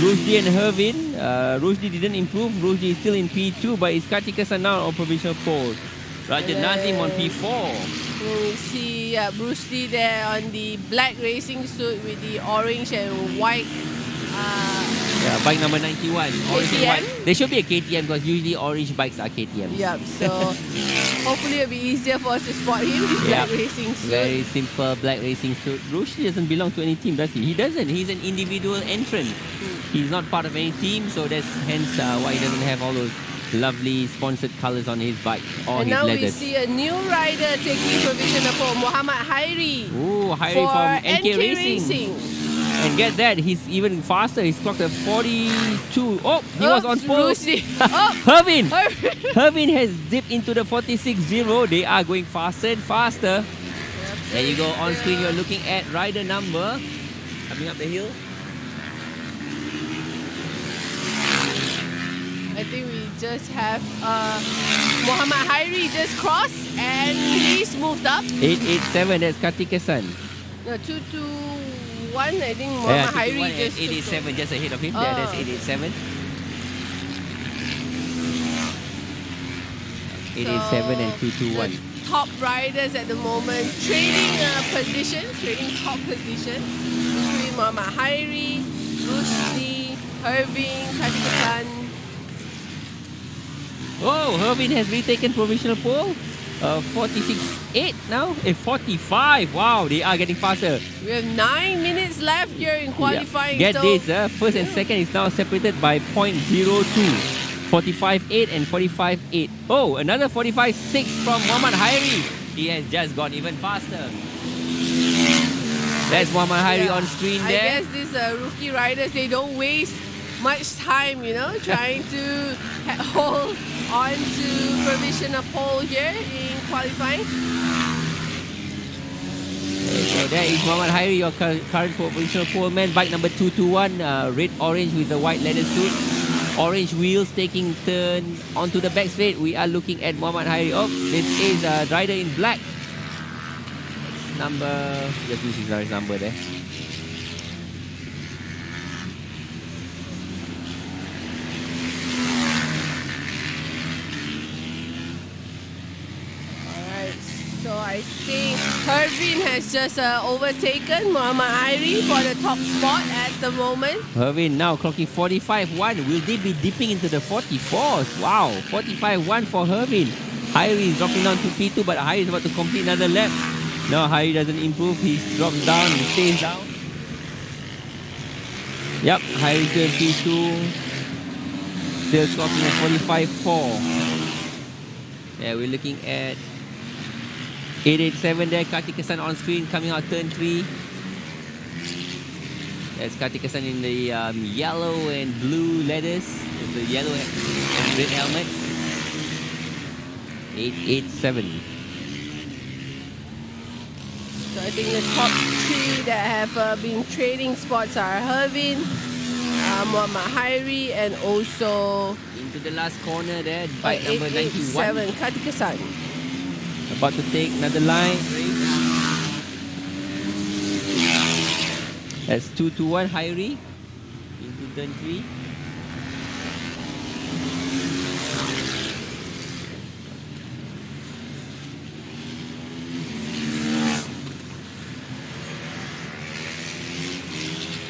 Rushdie and Hervin. Rushdie didn't improve. Rushdie is still in P2, but it's Kartikasan now on provisional pole. Raja Nazim on P4. We see Rushdie there on the black racing suit with the orange and white. Bike number 91. Orange and white. There should be a KTM because usually orange bikes are KTM. Yep, so hopefully it'll be easier for us to spot him. His black racing suit. Very simple black racing suit. Rushdie doesn't belong to any team, does he? He doesn't. He's an individual entrant. He's not part of any team, so that's hence why he doesn't have all those lovely sponsored colors on his bike or and his now leathers. We see a new rider taking provisional for Muhammad Hairi. Ooh, Hairi from NK Racing. And get that, he's even faster. He's clocked at 42. Oh, he was on pole. Hervin! Hervin has dipped into the 46.0. They are going faster and faster. There you go. On screen, you're looking at rider number coming up the hill. I think we just have Muhammad Hairi just crossed and he's moved up. 887, that's Kartikasan. No, 221, I think Muhammad Hairi just 887 just ahead of him. Yeah, that's 887. 887 and 221. The top riders at the moment trading position, trading top position between Muhammad Hairi, Rushdie, Irving, Katikan. Oh, Hervin has retaken provisional pole. 46.8 now. 45. Wow, they are getting faster. We have 9 minutes left here in qualifying. Get so this, first and second is now separated by 0.02. 45.8 and 45.8. Oh, another 45.6 from Muhammad Hairi. He has just gone even faster. That's Muhammad Hairi on screen I there. guess these rookie riders, they don't waste much time, trying to hold on to provisional pole here in qualifying. So there is Muhammad Hairi, your current provisional pole man. Bike number 221, red-orange with the white leather suit. Orange wheels taking turn onto the back straight. We are looking at Muhammad Hairi. Oh, this is a rider in black. Number, just use his number there. So I think Hervin has just overtaken Muhammad Hairi for the top spot at the moment. Hervin now clocking 45.1. Will they be dipping into the 44s? Wow, 45.1 for Hervin. Hairi is dropping down to P2, but Hairi is about to complete another lap. No, Hairi doesn't improve. He drops down, he stays down. Yep, Hairi still in P2. Still clocking at 45.4. Yeah, we're looking at 887 there, Kartikesan on screen, coming out turn 3. There's Kartikesan in the yellow and blue leathers, with the yellow and red helmet. 887. So I think the top 3 that have been trading spots are Hervin, Muhammad Hairi, and also Into the last corner there, bike number 91. 887, Kartikesan. About to take another line. That's 221 Hairi into turn 3.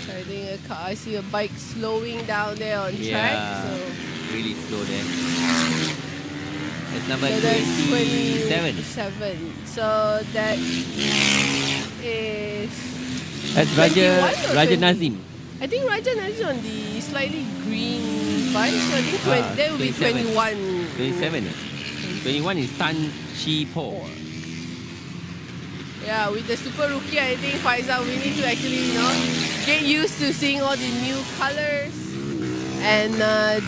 So I think I see a bike slowing down there on track. Yeah, So really slow there. That's number so that's 27. 27. So that is That's 21 or Raja 20? Nazim. I think Raja Nazim on the slightly green bike. So I think that will be 27. 21. 27. 21 is Tan Chi Po. Yeah, with the super rookie, I think Faisal, we need to actually, get used to seeing all the new colors and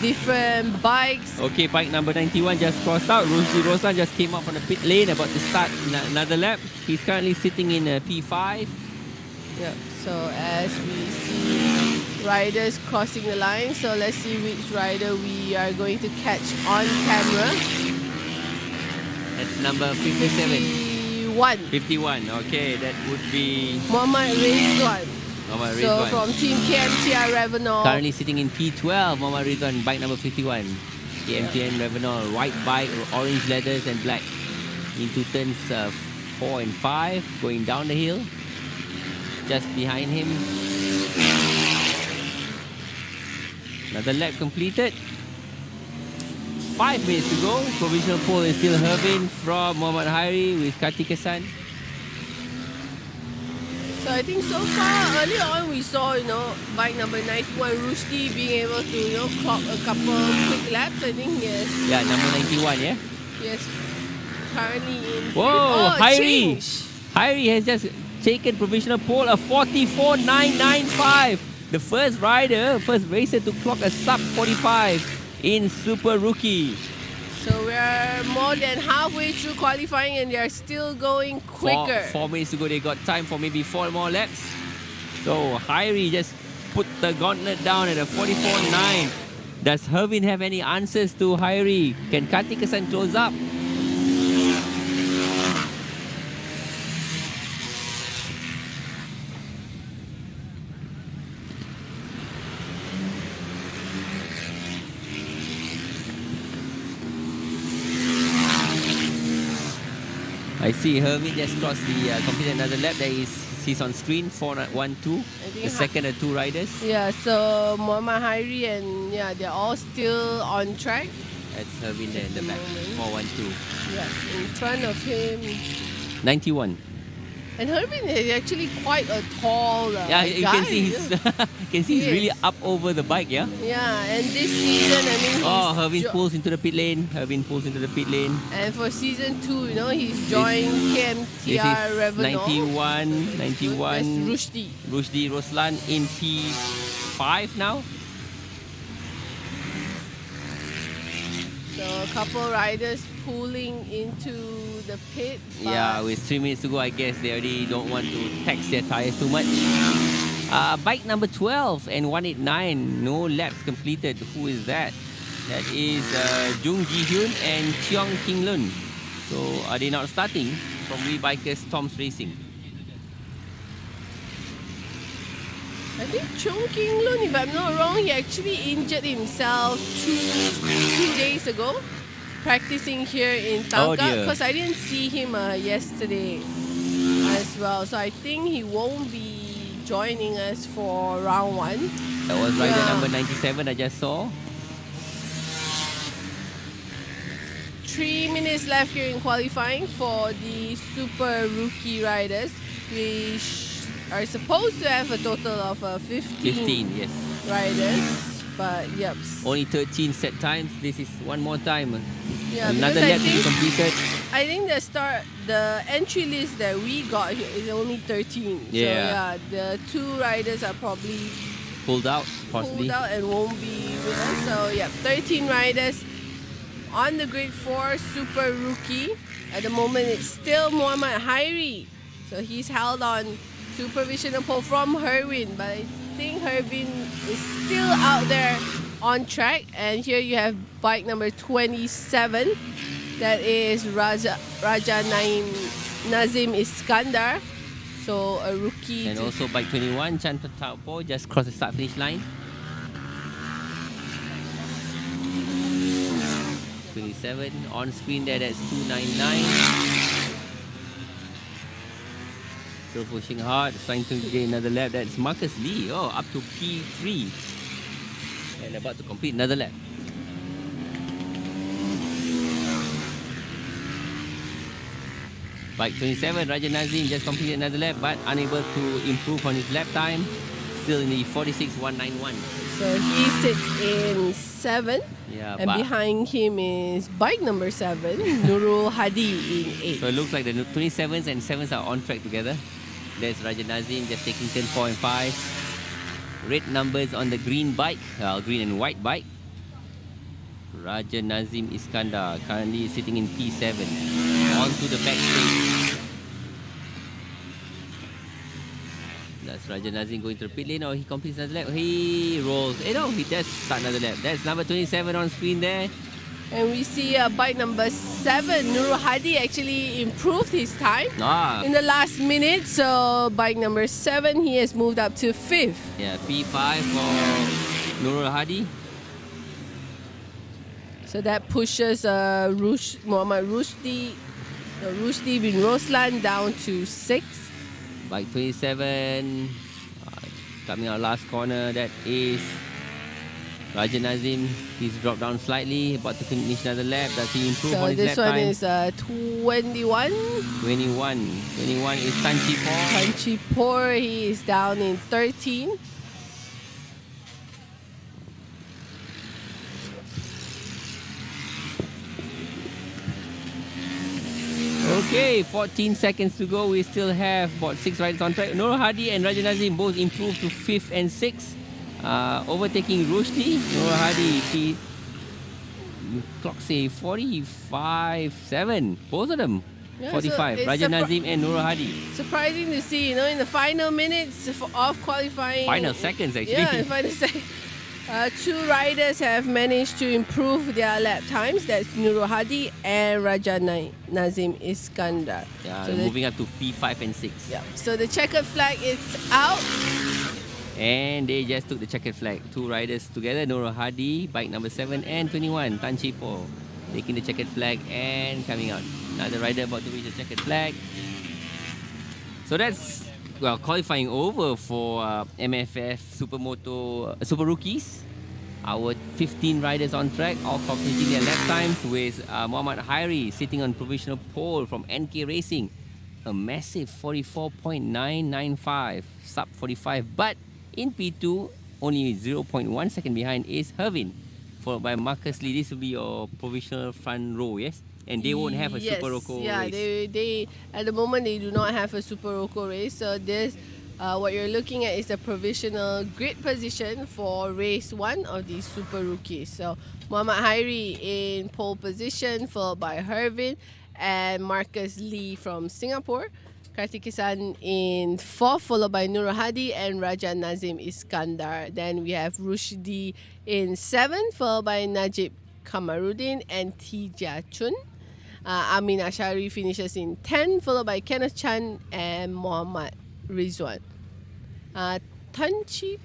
different bikes. Okay, bike number 91 just crossed out. Rushdie Roslan just came up from the pit lane, about to start another lap. He's currently sitting in P5. Yeah. So as we see riders crossing the line, so let's see which rider we are going to catch on camera. That's number 57. 51. Okay, that would be Muhammad Rizwan. Muhammad So Rizwan. from Team KMTR Revenol. Currently sitting in P12, Muhammad Rizwan, bike number 51. KMTN Revenol, white bike, orange leathers and black. Into turns 4 and 5, going down the hill. Just behind him. Another lap completed. 5 minutes to go. Provisional pole is still Hervin from Muhammad Hairi with Kartikesan. So I think so far, earlier on we saw, bike number 91, Rushdie being able to, clock a couple quick laps. I think yes. Yeah, number 91, yeah? Yes. Currently in... Whoa, Hairi! change. Hairi has just taken provisional pole, a 44.995. The first racer to clock a sub 45 in Super Rookie. So we're more than halfway through qualifying and they're still going quicker. 4 minutes to go, they got time for maybe 4 more laps. So Hairi just put the gauntlet down at a 44.9. Does Hervin have any answers to Hairi? Can Kartikesan close up? I see Hermit just crossed the completed another lap. There is he's on screen 4-1-2. The second are two riders. Yeah, so Muhammad Hairi and they're all still on track. That's Hermit there in the back. 4-1-2. Yeah, in front of him. 91. And Hervin is actually quite a tall yeah, you guy. Can see he's really up over the bike, yeah? Yeah, and this season, I mean... Hervin pulls into the pit lane. And for season 2, he's joined KMTR Revenant. 91. That's Rushdie Roslan in P5 now. So a couple riders pulling into the pit. Yeah, with 3 minutes to go, I guess they already don't want to tax their tires too much. Bike number 12 and 189, no laps completed. Who is that? That is Jung Ji-hyun and Cheong King Lun. So are they not starting from WeBikers Tom's Racing? I think Cheong King Lun, if I'm not wrong, he actually injured himself two days ago, practicing here in Tangkak, because I didn't see him yesterday as well. So I think he won't be joining us for round 1. That was rider number 97 I just saw. 3 minutes left here in qualifying for the super rookie riders. We are supposed to have a total of 15 yes. riders, but yep. Only 13 set times. This is one more time. Yeah, another lap to be completed. I think the entry list that we got here is only 13. Yeah. So the 2 riders are probably pulled out, possibly. Pulled out and won't be with us. So 13 riders on the grid for super rookie. At the moment, it's still Muhammad Hairi. So he's held on to provisional pole from Herwin, but I think Herwin is still out there on track. And here you have bike number 27. That is Raja Nazim Iskandar. So a rookie. And also bike 21, Chan Tapo just crossed the start finish line. 27 on screen there, that's 299. Still pushing hard, trying to get another lap. That's Marcus Lee, up to P3. And about to complete another lap. Bike 27, Raja Nazim just completed another lap, but unable to improve on his lap time. Still in the 46.191. So he sits in 7. Yeah, and behind him is bike number 7, Nurul Hadi in 8. So it looks like the 27s and 7s are on track together. There's Raja Nazim just taking turn 4 and 5. Red numbers on the green bike, green and white bike. Raja Nazim Iskandar currently sitting in P7. On to the back straight. That's Raja Nazim going to the pit lane, or he completes another lap. He rolls. No, he does start another lap. That's number 27 on screen there. And we see bike number 7, Nurul Hadi, actually improved his time in the last minute. So bike number 7, he has moved up to 5th. Yeah, P5 for Nurul Hadi. So that pushes Muhammad Rushdie bin Roslan down to 6th. Bike 27, coming out last corner, that is Raja Nazim. He's dropped down slightly, about to finish another lap. Does he improve on his lap time? So this one is 21. 21 is Tan Chi Po. Tan Chi Po, he is down in 13. Okay, 14 seconds to go. We still have about 6 riders on track. Nurul Hadi and Raja Nazim both improved to 5th and 6th. Overtaking Rushdie. Nurul Hadi, clock say 45.7. Both of them. Yeah, 45. so Raja Nazim and Nurul Hadi. Surprising to see, in the final minutes of qualifying. Final seconds, actually. Yeah, in final seconds. 2 riders have managed to improve their lap times. That's Nurul Hadi and Raja Nazim Iskandar. Yeah, so moving up to P5 and 6. Yeah. So the checkered flag is out. And they just took the checkered flag. 2 riders together, Nurul Hadi, bike number 7 and 21, Tan Chi Po, taking the checkered flag and coming out. Another rider about to reach the checkered flag. So that's, well, qualifying over for MFF Supermoto Super Rookies. Our 15 riders on track, all completing their lap times, with Muhammad Hairi sitting on provisional pole from NK Racing. A massive 44.995, sub 45. But in P2, only 0.1 second behind is Hervin, followed by Marcus Lee. This will be your provisional front row, yes? And they won't have a Super Rocco race. They at the moment they do not have a Super Rocco race. So this, what you're looking at is the provisional grid position for race 1 of the Super Rookies. So Muhammad Hairi in pole position, followed by Hervin and Marcus Lee from Singapore. Kartikesan in 4th, followed by Nur Hadi and Raja Nazim Iskandar. Then we have Rushdi in 7th, followed by Najib Kamaruddin and Tija Chun. Amin Ashari finishes in 10th, followed by Kenneth Chan and Muhammad Rizwan. Tanchi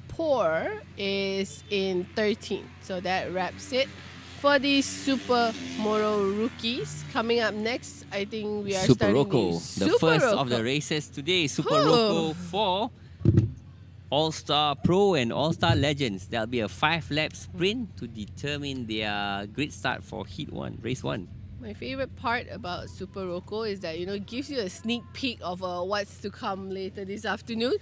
Por is in 13th. So that wraps it for the Supermoto rookies. Coming up next, I think we are Super starting Rocco, with the Super first Rocco. of the races today. Super Rocco for All-Star Pro and All-Star Legends. There'll be a 5-lap sprint to determine their grid start for Heat 1, Race 1. My favorite part about Super Rocco is that, it gives you a sneak peek of what's to come later this afternoon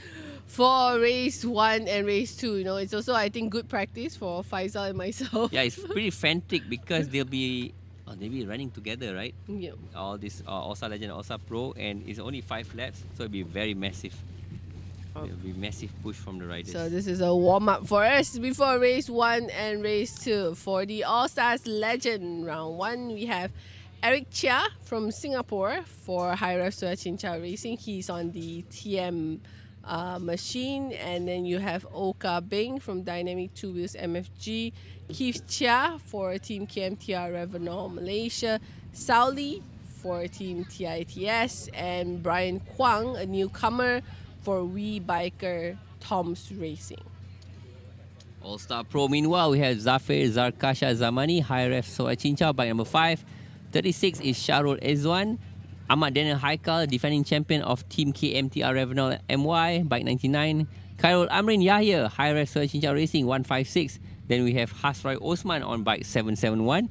for race 1 and race 2. It's also, I think, good practice for Faisal and myself. Yeah, it's pretty frantic because they'll be running together, right? Yeah. All this All-Star Legend, All-Star Pro, and it's only 5 laps, so it'll be very massive. It'll be massive push from the riders. So this is a warm-up for us before race 1 and race 2. For the All-Stars Legend round 1, we have Eric Chia from Singapore for High Ref Chincha Racing. He's on the TM machine. And then you have Oka Bing from Dynamic 2 Wheels MFG. Keith Chia for Team KMTR Revenor Malaysia. Sauli for Team TITS. And Brian Kwang, a newcomer, for We Biker Tom's Racing. All-Star Pro, meanwhile, we have Zafir Zarkasha Zamani, High Ref Soa Chincha, bike number 5. 36 is Sharul Ezwan. Ahmad Daniel Haikal, defending champion of Team KMTR Revenol MY, bike 99. Khairul Amrin Yahya, High Ref Soa Chincha Racing, 156. Then we have Hasroy Osman on bike 771.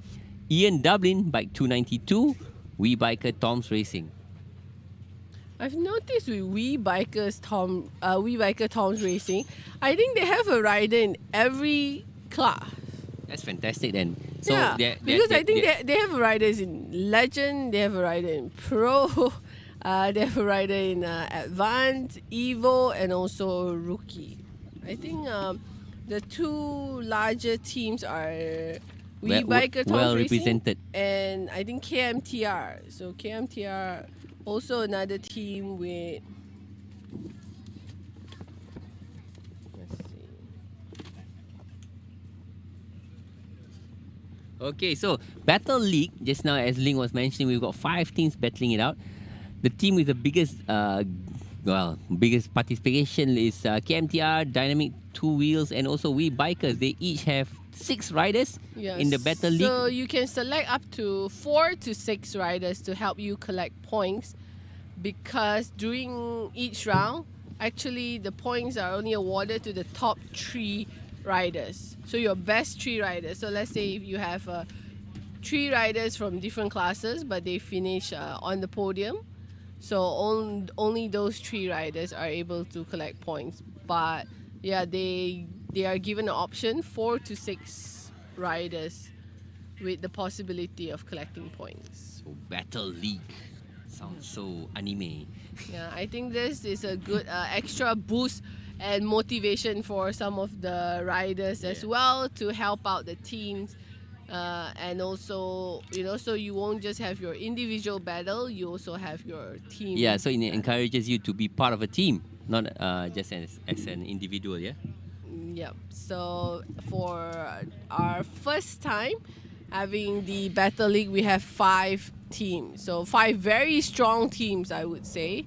Ian Dublin, bike 292. We Biker Tom's Racing. I've noticed with We Biker Tom's Racing, I think they have a rider in every class. That's fantastic then. So yeah, because I think they have riders in Legend, they have a rider in Pro, they have a rider in Advanced, Evo, and also Rookie. I think the 2 larger teams are We Biker Tom's well Racing represented, and I think KMTR. So KMTR, also another team with, let's see. Okay, so Battle League, just now as Ling was mentioning, we've got 5 teams battling it out. The team with the biggest participation is KMTR, Dynamic 2 Wheels, and also We Bikers. They each have 6 riders in the Battle League. So you can select up to 4 to 6 riders to help you collect points, because during each round, actually the points are only awarded to the top 3 riders. So your best 3 riders. So let's say if you have 3 riders from different classes, but they finish on the podium, so only those 3 riders are able to collect points. But yeah, they are given an option 4 to 6 riders with the possibility of collecting points. So Battle League sounds so anime. Yeah, I think this is a good extra boost and motivation for some of the riders as well, to help out the teams, and also, so you won't just have your individual battle, you also have your team. Yeah, so it encourages you to be part of a team, not just as an individual, yeah? Yep. So for our first time having the Battle League, we have 5 teams. So 5 very strong teams, I would say.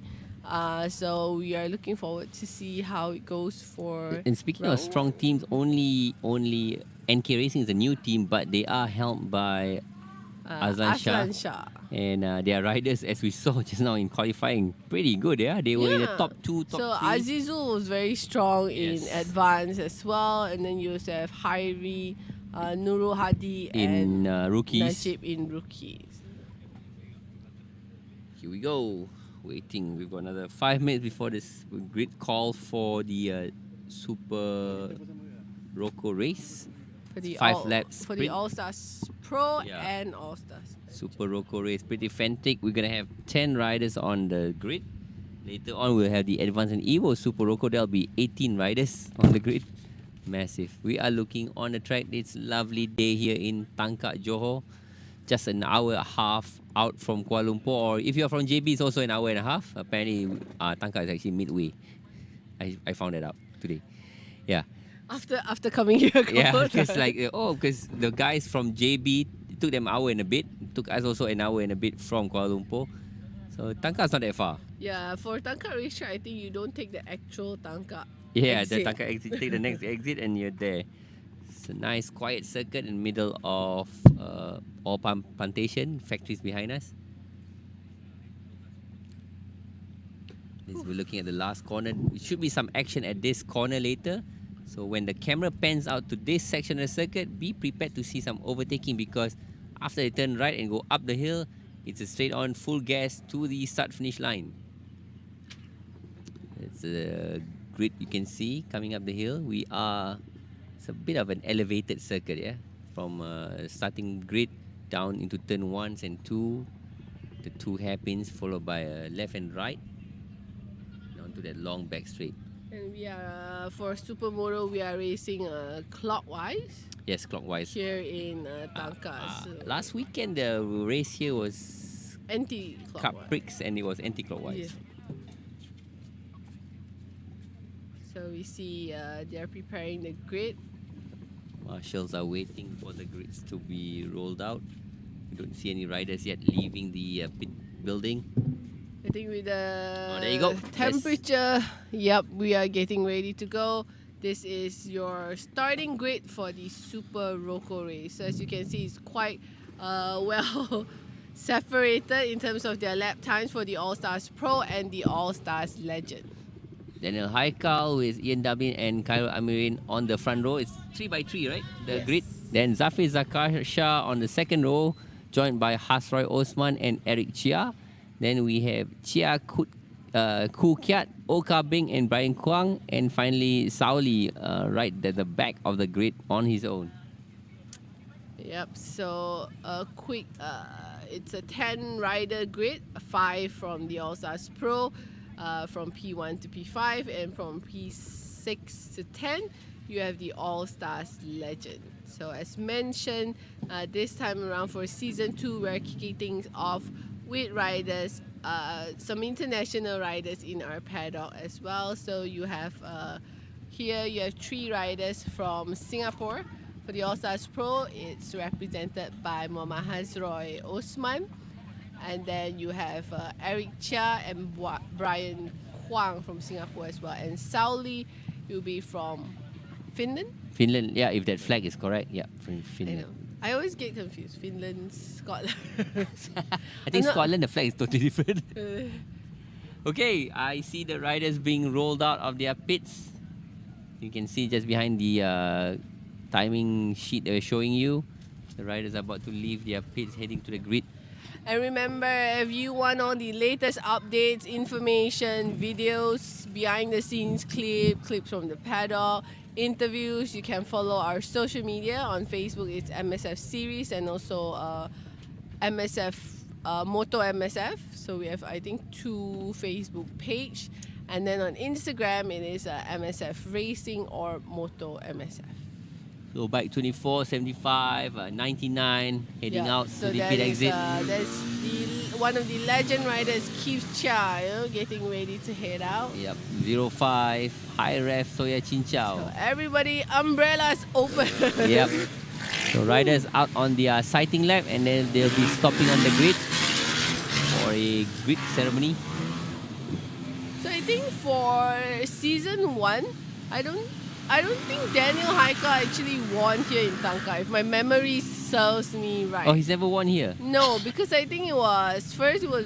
So we are looking forward to see how it goes for. And speaking of strong teams, only NK Racing is a new team, but they are helmed by Aslan Shah. And their riders, as we saw just now in qualifying, pretty good. Yeah, they were in the top 2, top 3. Azizul was very strong in Yes. advance as well, and then you also have Hairi, Nurul Hadi, In and rookies. Najib in rookies. Here we go. Waiting. We've got another 5 minutes before this grid call for the Super Rocco race. For the 5 laps for the sprint. All Stars Pro Yeah. and All Stars. Super Rocco race, pretty frantic. We're gonna have 10 riders on the grid. Later on, we'll have the Advanced and Evo Super Rocco. There'll be 18 riders on the grid. Massive. We are looking on the track. It's lovely day here in Tangkak, Johor. Just an hour and a half out from Kuala Lumpur. Or if you're from JB, it's also an hour and a half. Apparently, Tangkak is actually midway. I found that out today. Yeah. After coming here, Yeah, because because the guys from JB, it took them an hour and a bit. It took us also an hour and a bit from Kuala Lumpur. So Tangkak's not that far. Yeah, for Tangkak racetrack, I think you don't take the actual Tangkak. Yeah, exit. the Tangkak exit, take the next exit and you're there. It's a nice quiet circuit in the middle of all plantation, factories behind us. We're looking at the last corner. There should be some action at this corner later. So when the camera pans out to this section of the circuit, be prepared to see some overtaking because after they turn right and go up the hill, it's a straight on full gas to the start finish line. It's a grid you can see coming up the hill. It's a bit of an elevated circuit, yeah? From starting grid down into turn 1 and 2, the 2 hairpins followed by a left and right, down to that long back straight. And we are for Supermoto, we are racing clockwise Yes, clockwise. here in Tangkak. So Last weekend, the race here was anti-clockwise. Caprix and it was anti-clockwise. Yeah. So we see they are preparing the grid. Marshals are waiting for the grids to be rolled out. We don't see any riders yet leaving the pit building. I think with the there you go. temperature, yep, we are getting ready to go. This is your starting grid for the Super Rocco race. So as you can see, it's quite well separated in terms of their lap times for the All Stars Pro and the All Stars Legend. Daniel Haikau with Ian Dublin and Kyle Amirin on the front row. It's 3x3, right? The Yes. grid. Then Zafir Zakaria on the second row, joined by Hasroy Osman and Eric Chia. Then we have Chia Ku Kiat, Oka Bing and Brian Kwang. And finally, Sauli right at the back of the grid on his own. Yep, so a quick, it's a 10 rider grid, 5 from the All Stars Pro, from P1 to P5, and from P6 to 10, you have the All Stars Legend. So as mentioned, this time around for Season 2, we're kicking things off with riders, some international riders in our paddock as well. So you have, here you have 3 riders from Singapore. For the All Stars Pro, it's represented by Muhammad Hasroy Osman. And then you have Eric Chia and Brian Kwang from Singapore as well. And Sauli will be from Finland. Finland, yeah, if that flag is correct, yeah, from I Finland. know. I always get confused. Finland, Scotland. I think I'm not- Scotland, the flag is totally different. Okay, I see the riders being rolled out of their pits. You can see just behind the timing sheet they were showing you. The riders are about to leave their pits, heading to the grid. And remember, if you want all the latest updates, information, videos, behind the scenes clips from the paddock, interviews, you can follow our social media. On Facebook, it's MSF Series, and also MSF Moto MSF. So we have, I think, 2 Facebook page. And then on Instagram, it is MSF Racing or Moto MSF. So bike 24, 75, 99, heading out so to the that pit is, exit. that's one of the legend riders, Keith Chia, getting ready to head out. Yep, 05, high ref Soya Chinchao. So everybody, umbrellas open. Yep. So riders out on their sighting lap, and then they'll be stopping on the grid for a grid ceremony. So I think for season 1, I don't I don't think Daniel Haikau actually won here in Tangkak, if my memory serves me right. Oh, he's never won here. No, because I think it was first it was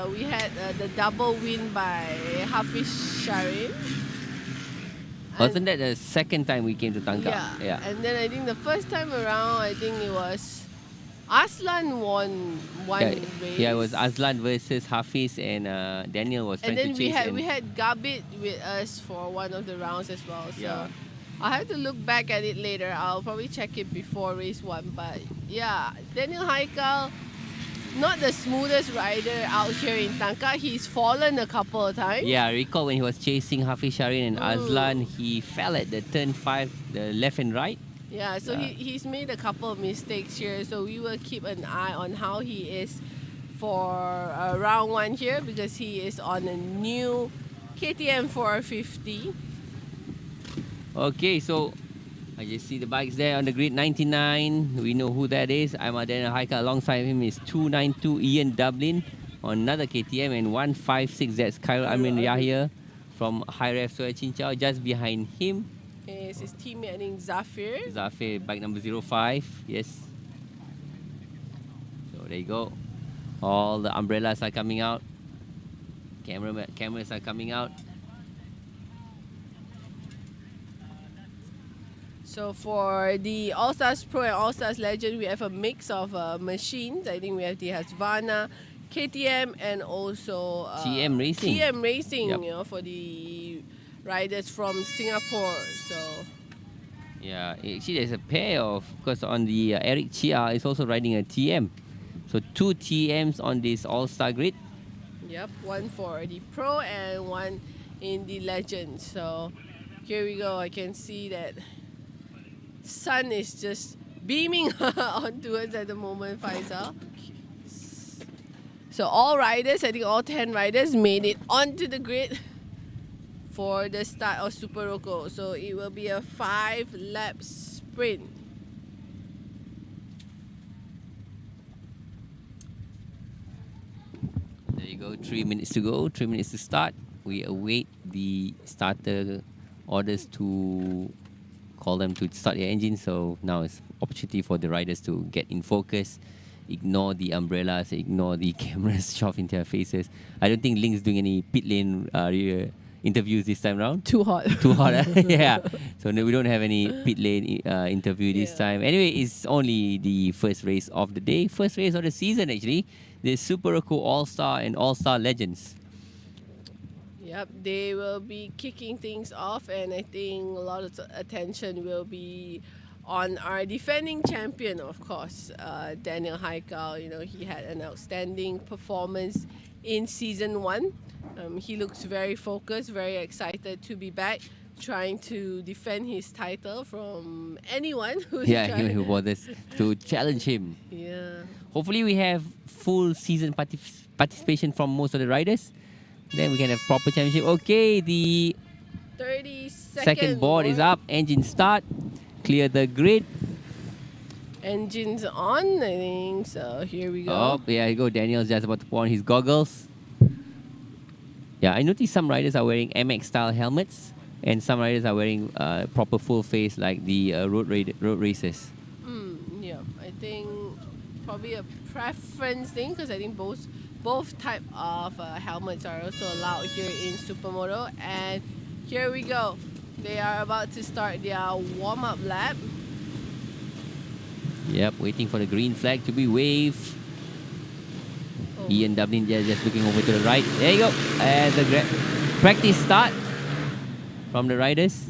we had the double win by Hafiz Sharin. Wasn't that the second time we came to Tangkak? Yeah. And then I think the first time around, I think it was Aslan won one race. Yeah, it was Aslan versus Hafiz, and Daniel was trying and then to chase. we had Gabit with us for one of the rounds as well. So Yeah. I'll have to look back at it later. I'll probably check it before race one. But yeah, Daniel Haikau, not the smoothest rider out here in Tangkak. He's fallen a couple of times. Yeah, I recall when he was chasing Hafiz Sharin and Aslan, he fell at the turn 5, the left and right. Yeah, so he's made a couple of mistakes here. So we will keep an eye on how he is for round 1 here, because he is on a new KTM 450. Okay, so I just see the bikes there on the grid. 99, we know who that is. I'm Daniel Haikau. Alongside him is 292 Ian Dublin on another KTM, and 156, that's Khairul Amin Yahya from High Ref Soya Chinchao. Just behind him Is his teammate, I think, Zafir. Zafir, bike number 05. Yes. So there you go. All the umbrellas are coming out. Cameras are coming out. So for the All Stars Pro and All Stars Legend, we have a mix of machines. I think we have the Husqvarna, KTM, and also TM Racing. TM Racing, Yep. you know, for the riders from Singapore. So Yeah, actually there's a pair of, because on the Eric Chia is also riding a TM. So 2 TMs on this All-Star grid. yep, one for the Pro and one in the Legend. So here we go. I can see that sun is just beaming onto us at the moment, Faisal. So all riders, I think all 10 riders made it onto the grid for the start of Super Rocco. So it will be a 5-lap sprint. There you go, 3 minutes to go, 3 minutes to start. We await the starter orders to call them to start their engine. So now it's opportunity for the riders to get in focus, ignore the umbrellas, ignore the cameras shoved into their faces. I don't think Link's doing any pit lane interviews this time around. Too hot. Too hot, yeah. So no, we don't have any pit lane interview this time. Anyway, it's only the first race of the day, first race of the season actually. The Super Rocco All-Star and All-Star Legends. Yep, they will be kicking things off, and I think a lot of attention will be on our defending champion, of course, Daniel Haikau. You know, he had an outstanding performance in season 1. He looks very focused, very excited to be back, trying to defend his title from anyone who's Anyone who bothers to challenge him. Yeah. Hopefully we have full season participation from most of the riders. Then we can have proper championship. Okay, the 30-second board is up. Engine start. Clear the grid. Engines on, I think. So here we go. Oh, yeah, here you go. Daniel's just about to put on his goggles. Yeah, I noticed some riders are wearing MX-style helmets, and some riders are wearing proper full face like the road racers. Yeah, I think probably a preference thing, because I think both type of helmets are also allowed here in Supermoto. And here we go. They are about to start their warm-up lap. Yep, waiting for the green flag to be waved. Oh. Ian Dublin just looking over to the right. There you go. And the practice start from the riders.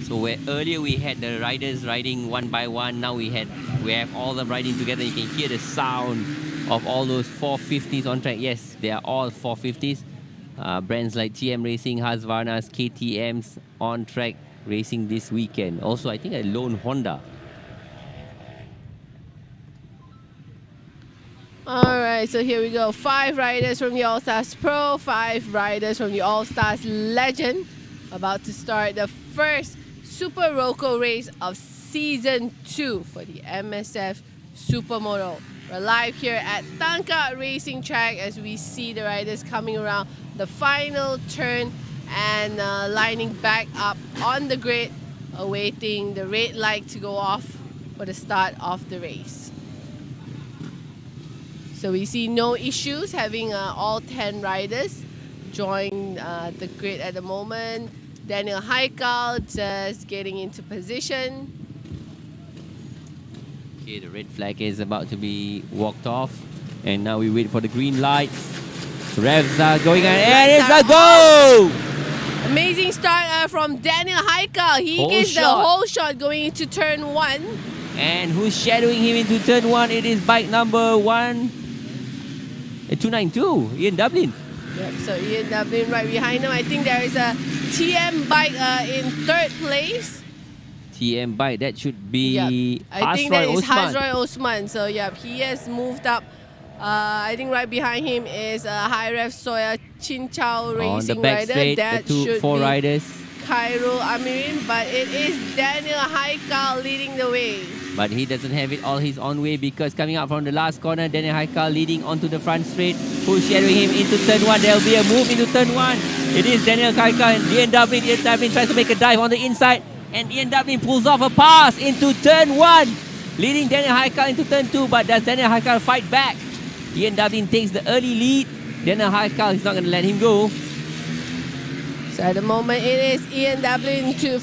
So where earlier we had the riders riding one by one, now we have all of them riding together. You can hear the sound of all those 450s on track. Yes, they are all 450s. Brands like TM Racing, Husqvarna's, KTM's on track racing this weekend. Also, I think a lone Honda. Alright, so here we go. 5 riders from the All-Stars Pro, 5 riders from the All-Stars Legend. About to start the first Super Rocco race of Season 2 for the Msf Supermoto. We're live here at Tangkak Racing Track as we see the riders coming around the final turn and lining back up on the grid, awaiting the red light to go off for the start of the race. So we see no issues having all 10 riders join the grid at the moment. Daniel Haikau just getting into position. Okay, the red flag is about to be walked off, and now we wait for the green lights. Revs are going on, and it's a go! Amazing start from Daniel Haikau. He gets the whole shot going into turn 1. And who's shadowing him into turn 1? It is bike number 292, Ian Dublin. Yep, so Ian Dublin right behind him. I think there is a TM bike in third place. TM bike, that should be I think that is Hazroy Osman. So yep, he has moved up. I think right behind him is High Ref Soya Chinchao Racing on the back rider. straight, That the should four be riders. Khairul Amirin, but it is Daniel Haikau leading the way. But he doesn't have it all his own way, because coming out from the last corner, Daniel Haikau leading onto the front straight. Who's shadowing him into turn 1? There will be a move into turn 1. It is Daniel Haikau and Ian Dublin. Ian Dublin tries to make a dive on the inside, and Ian Dublin pulls off a pass into turn 1, leading Daniel Haikau into turn 2. But does Daniel Haikau fight back? Ian Dublin takes the early lead. Daniel Haikau is not going to let him go. So at the moment, it is Ian Dublin to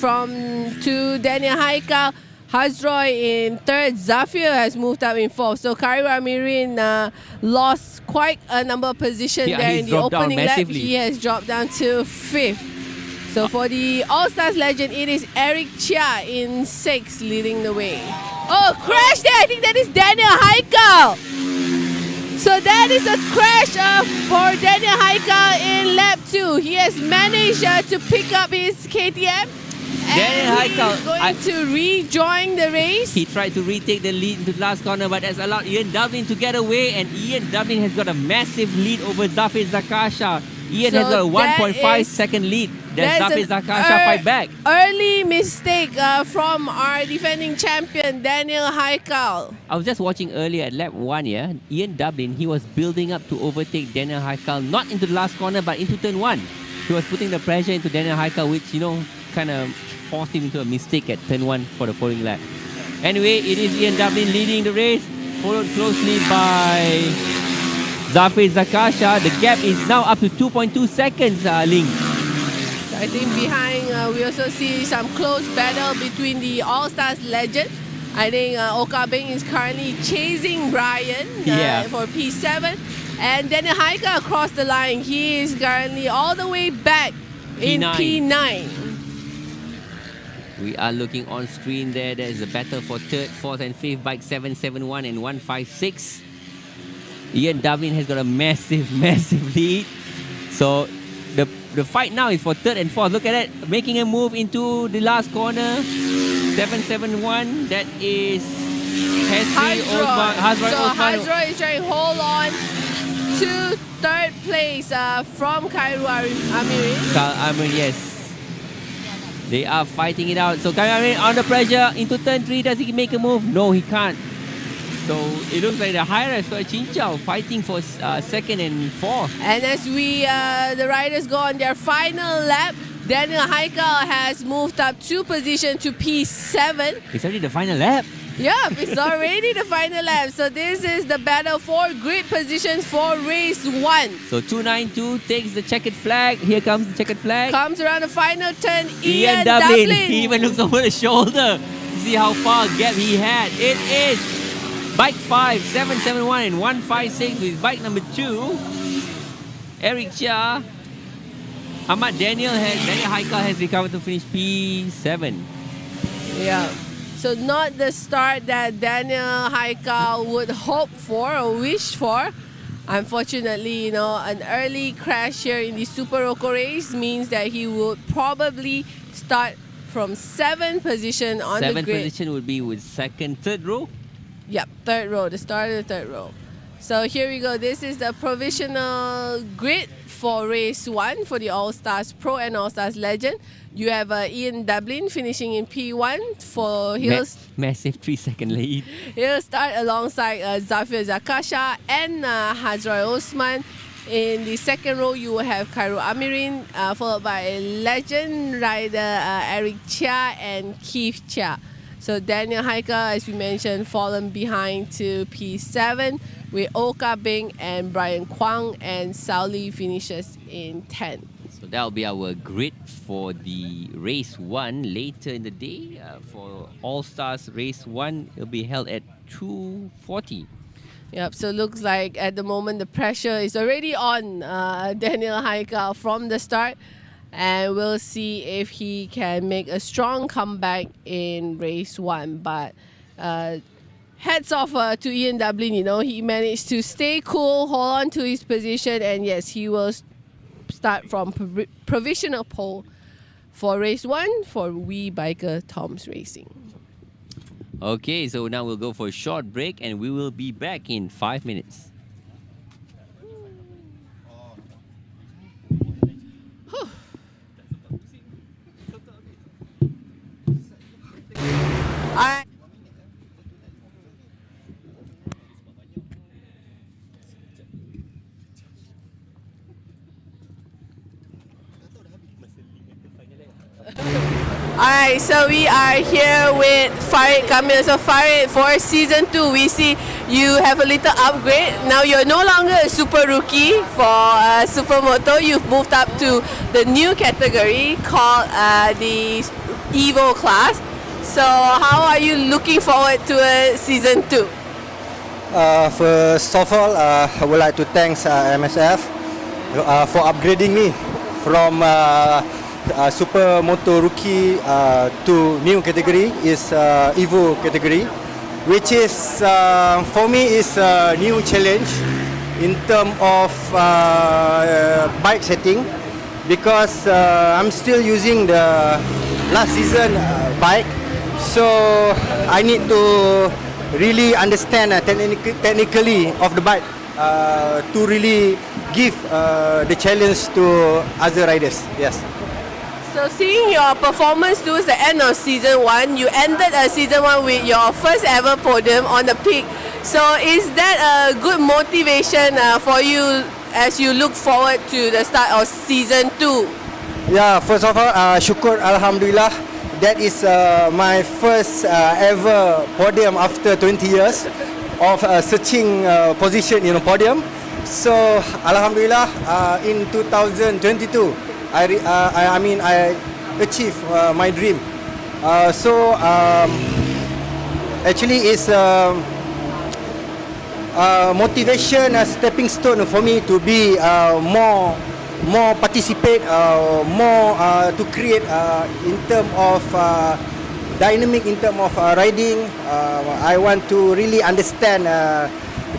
Daniel Haikau. Hazroy in third. Zafir has moved up in fourth. So Khairul Amirin lost quite a number of positions there in the opening lap. He has dropped down to fifth. So for the All-Stars legend, it is Eric Chia in sixth leading the way. Oh, crash there! I think that is Daniel Haikau. So that is a crash for Daniel Haikau in lap 2. He has managed to pick up his KTM. Daniel Haikau is going to rejoin the race. He tried to retake the lead into the last corner, but that's allowed Ian Dublin to get away, and Ian Dublin has got a massive lead over Zafir Zakasha. Ian has got a 1.5 second lead. Does Zafir Zakasha fight back? Early mistake from our defending champion, Daniel Haikau. I was just watching earlier at lap 1 here. Ian Dublin, he was building up to overtake Daniel Haikau, not into the last corner, but into turn 1. He was putting the pressure into Daniel Haikau, which, kind of forced him into a mistake at turn 1 for the following lap. Anyway, it is Ian Dublin leading the race, followed closely by Zafir Zakasha. The gap is now up to 2.2 seconds, Ling. So I think behind, we also see some close battle between the All-Stars legend. I think Okabeng is currently chasing Brian for P7. And Daniel Haikau across the line. He is currently all the way back in P9. We are looking on screen there. There is a battle for third, fourth, and fifth. Bike 771 and 156. Ian Dublin has got a massive, massive lead. So the fight now is for third and fourth. Look at it, making a move into the last corner. 771. That is Hazroy. Hazroy Hazroy is trying to hold on to third place from Khairul Amirin. Yes. They are fighting it out. So Khairul Amirin under pressure into turn 3. Does he make a move? No, he can't. So it looks like the high rest for Chinchao fighting for second and fourth. And as the riders go on their final lap, Daniel Haikau has moved up 2 positions to P7. It's already the final lap. Yeah, it's already the final lap. So this is the battle for grid positions for race 1. So 292 takes the checkered flag. Here comes the checkered flag. Comes around the final turn. Ian Dublin. He even looks over the shoulder to see how far gap he had. It is bike 5, 771 and 156 with bike number 2. Eric Chia. Daniel Haikau has recovered to finish P7. Yeah. So not the start that Daniel Haikau would hope for or wish for. Unfortunately, an early crash here in the Super Rocco race means that he would probably start from 7th position on the grid. 7th position would be with third row? Yep, third row, the start of the third row. So here we go. This is the provisional grid for race 1 for the All-Stars Pro and All-Stars Legend. You have Ian Dublin finishing in P1 for massive 3-second lead. He'll start alongside Zafir Zakasha and Hazroy Osman. In the second row, you will have Cairo Amirin, followed by legend rider Eric Chia and Keith Chia. So Daniel Haikau, as we mentioned, fallen behind to P7 with Oka Bing and Brian Kwang, and Sauli finishes in 10. So that'll be our grid for the race 1 later in the day. For All-Stars race 1, it'll be held at 2:40. Yep, so looks like at the moment the pressure is already on Daniel Haikau from the start, and we'll see if he can make a strong comeback in race 1. But hats off to Ian Dublin, you know, he managed to stay cool, hold on to his position, and yes, he will start from provisional pole for race 1 for We Biker Toms Racing. Okay, so now we'll go for a short break and we will be back in 5 minutes. Alright. Alright, so we are here with Farid Camille. So Farid, for season 2, we see you have a little upgrade. Now you're no longer a super rookie for Supermoto. You've moved up to the new category called the Evo class. So how are you looking forward to season 2? First of all, I would like to thank MSF for upgrading me from Supermoto rookie to new category is Evo category, which is for me is a new challenge in terms of bike setting, because I'm still using the last season bike, so I need to really understand technically of the bike to really give the challenge to other riders. Yes. So seeing your performance towards the end of season 1, you ended season 1 with your first ever podium on the peak. So is that a good motivation for you as you look forward to the start of season 2? Yeah, first of all, syukur Alhamdulillah. That is my first ever podium after 20 years of searching position in a podium. So Alhamdulillah, in 2022, I achieved my dream. Actually, it's motivation, a stepping stone for me to be more participate, more to create in terms of dynamic, in terms of riding. I want to really understand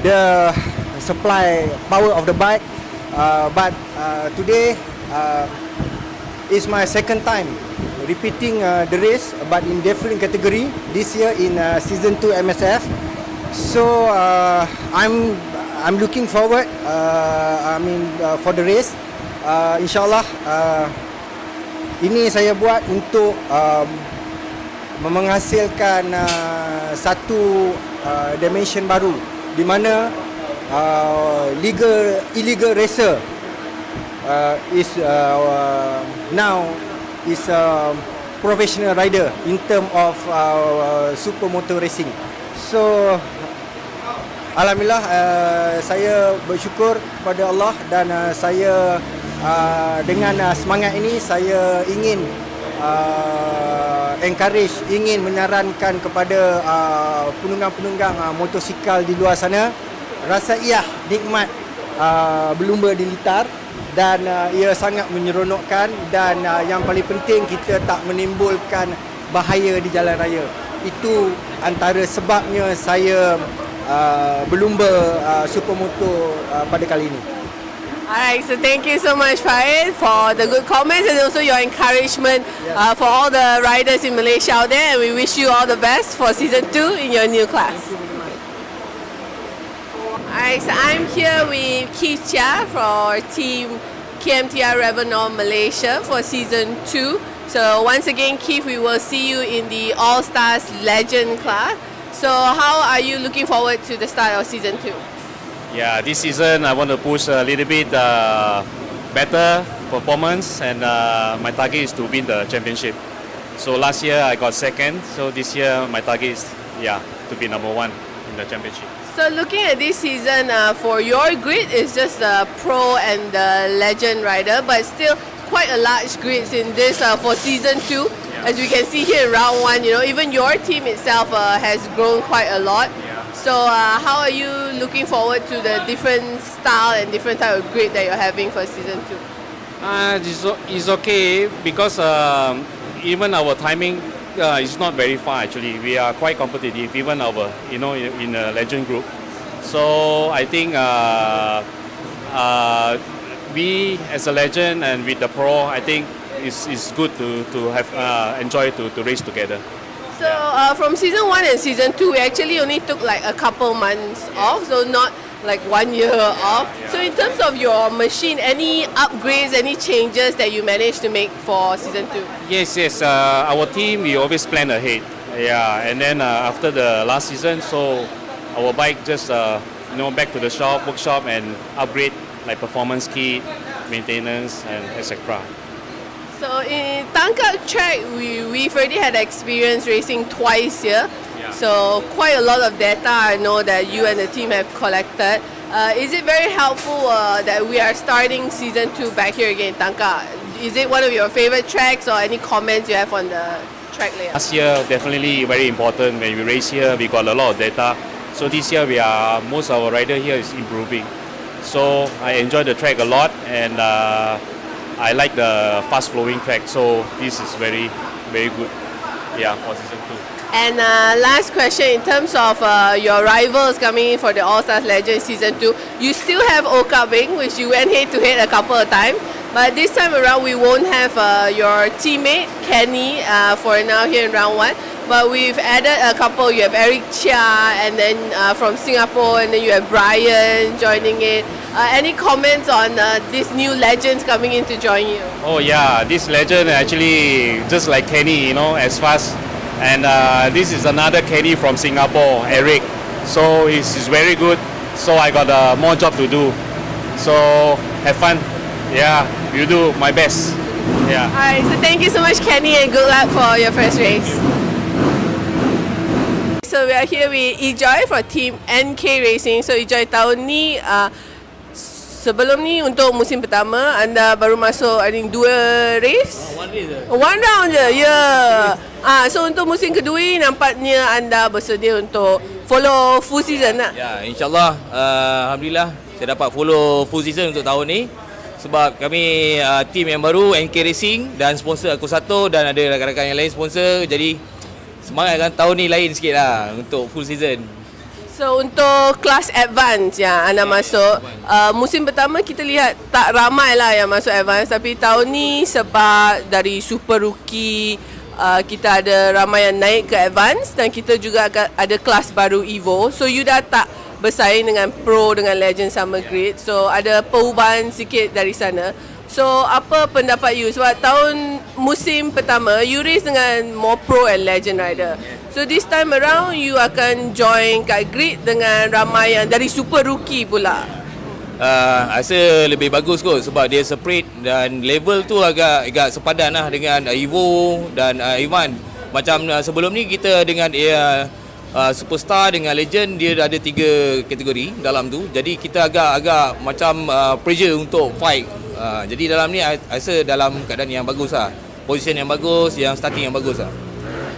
the supply power of the bike. But today is my second time repeating the race, but in different category this year in season 2 MSF. So I'm looking forward. For the race. InsyaAllah ini saya buat untuk menghasilkan satu dimension baru, di mana illegal racer is now is a professional rider in term of supermoto racing. So alhamdulillah, saya bersyukur kepada Allah, dan saya dengan semangat ini saya ingin encourage, ingin menyarankan kepada penunggang-penunggang motosikal di luar sana, rasa ia nikmat berlumba di litar, dan ia sangat menyeronokkan, dan yang paling penting kita tak menimbulkan bahaya di jalan raya. Itu antara sebabnya saya berlumba supermoto pada kali ini. Alright, so thank you so much, Farid, for the good comments and also your encouragement for all the riders in Malaysia out there, and we wish you all the best for season 2 in your new class. Alright, so I'm here with Keith Chia for Team KMTR Revenor Malaysia for season 2. So once again, Keith, we will see you in the All Stars Legend class. So how are you looking forward to the start of season 2? Yeah, this season I want to push a little bit better performance, and my target is to win the championship. So last year I got second, so this year my target is to be number 1 in the championship. So looking at this season, for your grid, it's just the pro and the legend rider, but still quite a large grids in this for season 2. Yeah. As we can see here in round 1, you know, even your team itself has grown quite a lot. Yeah. So how are you looking forward to the different style and different type of grid that you're having for season 2? It's okay because even our timing is not very far actually. We are quite competitive, even our, in a legend group. So I think we as a legend and with the pro, I think it's good to have enjoy to race together. So from season 1 and season 2, we actually only took like a couple months off, so not like 1 year off. So in terms of your machine, any upgrades, any changes that you managed to make for season 2? Yes. Our team, we always plan ahead. Yeah, and then after the last season, so our bike just back to the workshop and upgrade like performance kit, maintenance, and etc. So in Tangkak track, we've already had experience racing twice here. Yeah. So quite a lot of data I know that you and the team have collected. Is it very helpful that we are starting season 2 back here again in Tangkak? Is it one of your favorite tracks, or any comments you have on the track layout? Last year definitely very important. When we race here, we got a lot of data. So this year most of our rider here is improving. So I enjoy the track a lot, and I like the fast flowing track. So this is very, very good. Yeah, for season 2. And last question, in terms of your rivals coming in for the All Stars Legends season 2, you still have Oka Bing, which you went head to head a couple of times. But this time around, we won't have your teammate Kenny for now here in round 1. But we've added a couple. You have Eric Chia, and then from Singapore, and then you have Brian joining in. Any comments on these new legends coming in to join you? Oh yeah, this legend actually just like Kenny, as fast. And this is another Kenny from Singapore, Eric. So he's very good. So I got more job to do. So have fun. Yeah, you do my best. Yeah. Alright, so thank you so much, Kenny, and good luck for your first race. So we are here with Ejoy for team NK Racing. So Ejoy, tahun ni sebelum ni untuk musim pertama anda baru masuk I think 2 race. One round je. Ya. So untuk musim kedua ni nampaknya anda bersedia untuk follow full season lah. Ya, insyaAllah alhamdulillah saya dapat follow full season untuk tahun ni. Sebab kami team yang baru NK Racing dan sponsor aku satu dan ada rakan-rakan yang lain sponsor, jadi semangat kan tahun ni lain sikit lah untuk full season. So untuk kelas advance yang anda masuk, musim pertama kita lihat tak ramai lah yang masuk advance, tapi tahun ni sebab dari super rookie kita ada ramai yang naik ke advance, dan kita juga ada kelas baru Evo. So you dah tak bersaing dengan pro, dengan legend sama grid. So ada perubahan sikit dari sana. So apa pendapat you? Sebab tahun musim pertama you race dengan more pro and legend rider. So this time around you akan join kat grid dengan ramai yang dari super rookie pula. Rasa lebih bagus kot sebab dia separate dan level tu agak sepadan lah dengan Evo dan Ivan. Macam sebelum ni kita dengan superstar dengan legend, dia ada 3 kategori dalam tu. Jadi kita agak macam pressure untuk fight. Jadi dalam ni rasa dalam keadaan yang bagus lah. Position yang bagus, yang starting yang bagus lah.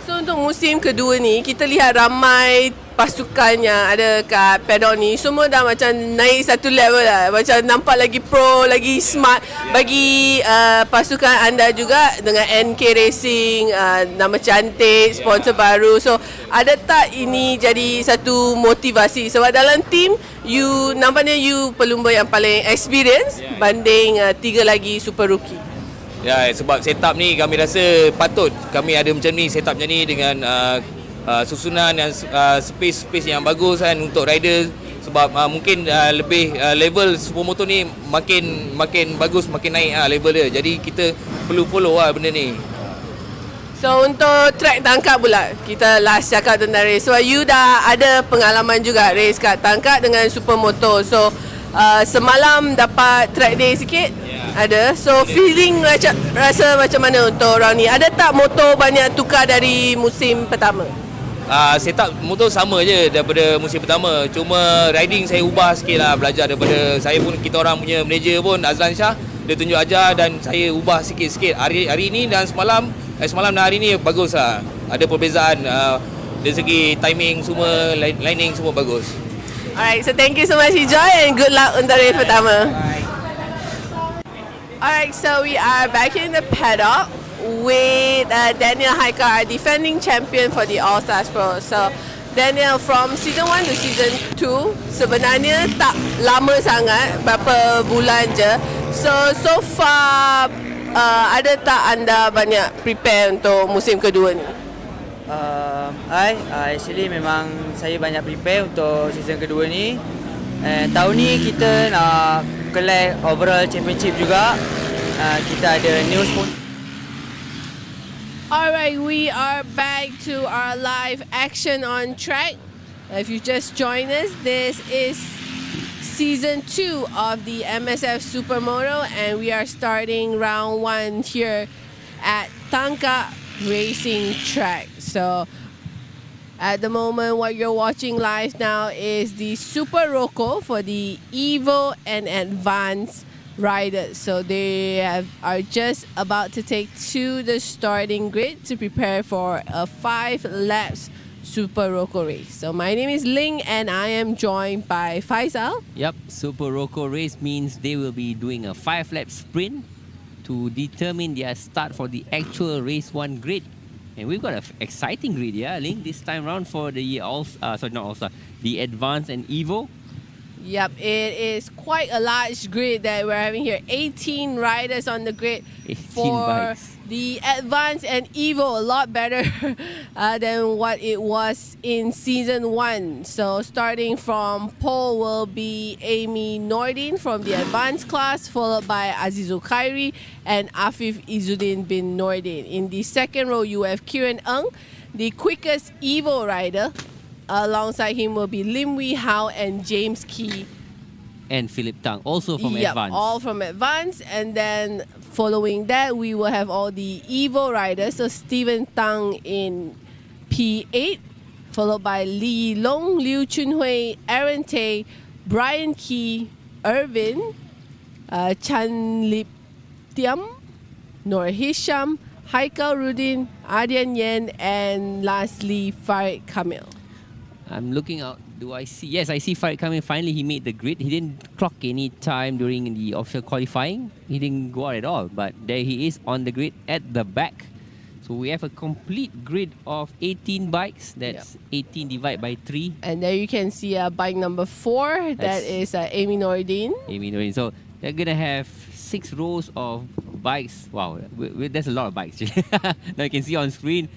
So untuk musim kedua ni kita lihat ramai pasukan yang ada kat paddock ni semua dah macam naik satu level lah. Macam nampak lagi pro, lagi smart. Bagi pasukan anda juga dengan NK Racing, nama cantik, sponsor baru. So ada tak ini jadi satu motivasi? Sebab dalam team you nampaknya you pelumba yang paling experience banding 3 lagi super rookie. Ya, sebab setup ni kami rasa patut kami ada macam ni, setup macam ni dengan susunan dan space yang bagus kan untuk rider sebab mungkin lebih level Supermoto ni makin bagus, makin naik level dia. Jadi kita perlu follow benda ni. So untuk track tangkap pula, kita last cakap tentang race. So you dah ada pengalaman juga race kat tangkap dengan Supermoto. So semalam dapat track day sikit? Ada. So feeling rasa macam mana untuk round ni? Ada tak motor banyak tukar dari musim pertama? Setup motor sama je daripada musim pertama. Cuma riding saya ubah sikit lah, belajar daripada saya pun, kita orang punya manager pun Azlan Shah, dia tunjuk ajar dan saya ubah sikit-sikit hari ni dan semalam dan hari ni bagus lah. Ada perbezaan dari segi timing semua, lining semua bagus. Alright, so thank you so much Joy and good luck untuk race pertama. Alright, so we are back in the paddock with Daniel Haikau, our defending champion for the All Stars Pro. So Daniel, from season 1 to season 2 sebenarnya tak lama sangat, berapa bulan je. So far ada tak anda banyak prepare untuk musim kedua ni? Actually memang saya banyak prepare untuk season kedua ni. Tahun ni kita nak collect overall championship juga. Kita ada new sponsor. Alright, we are back to our live action on track. If you just joined us, this is season 2 of the Msf Supermoto, and we are starting round 1 here at Tangkak Racing Track. So at the moment, what you're watching live now is the Super Rocco for the Evo and Advanced riders. So they are just about to take to the starting grid to prepare for a 5 laps Super Rocco race. So my name is Ling and I am joined by Faisal. Yep, Super Rocco race means they will be doing a 5-lap sprint to determine their start for the actual race 1 grid. And we've got an exciting grid, yeah, Ling, this time round for the the Advanced and Evo. Yep, it is quite a large grid that we're having here. 18 riders on the grid 18 for bikes. the Advanced and Evo. A lot better than what it was in season 1. So starting from pole will be Amy Nordin from the Advanced class, followed by Azizul Khairi and Afif Izzuddin bin Nordin. In the second row, you have Kieran Ng, the quickest Evo rider. Alongside him will be Lim Wee Hao and James Key. And Philip Tang, also from Yep, Advanced. all from Advanced. And then following that, we will have all the Evo riders. So Stephen Tang in P8, followed by Li Long, Liu Chunhui, Aaron Tay, Brian Key, Irvin, Chan Lip Tiam, Noor Hisham, Haikau Rudin, Ardian Yen, and lastly Farid Camille. I'm looking out. Do I see? Yes, I see Farid coming. Finally, he made the grid. He didn't clock any time during the official qualifying. He didn't go out at all. But there he is on the grid at the back. So we have a complete grid of 18 bikes. That's 18 divided by 3. And there you can see bike number 4. That is Amy Nordin. Amy Nordin. So they're going to have 6 rows of bikes. Wow, that's a lot of bikes. Now you can see on screen.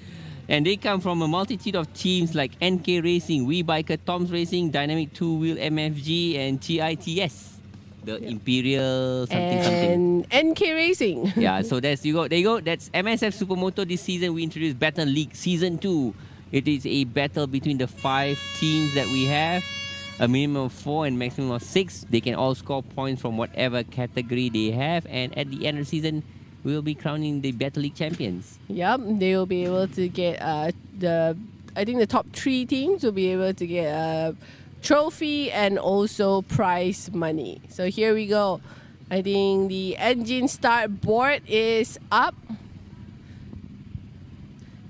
And they come from a multitude of teams like NK Racing, WeBiker, Tom's Racing, Dynamic 2-Wheel, MFG, and TITS, the Imperial something. And NK Racing. Yeah, so there you go. That's MSF Supermoto. This season we introduced Battle League Season 2. It is a battle between the 5 teams that we have. A minimum of 4 and maximum of 6. They can all score points from whatever category they have. And at the end of the season, we will be crowning the Battle League champions. Yep, they will be able to get I think the top 3 teams will be able to get a trophy and also prize money. So here we go. I think the engine start board is up.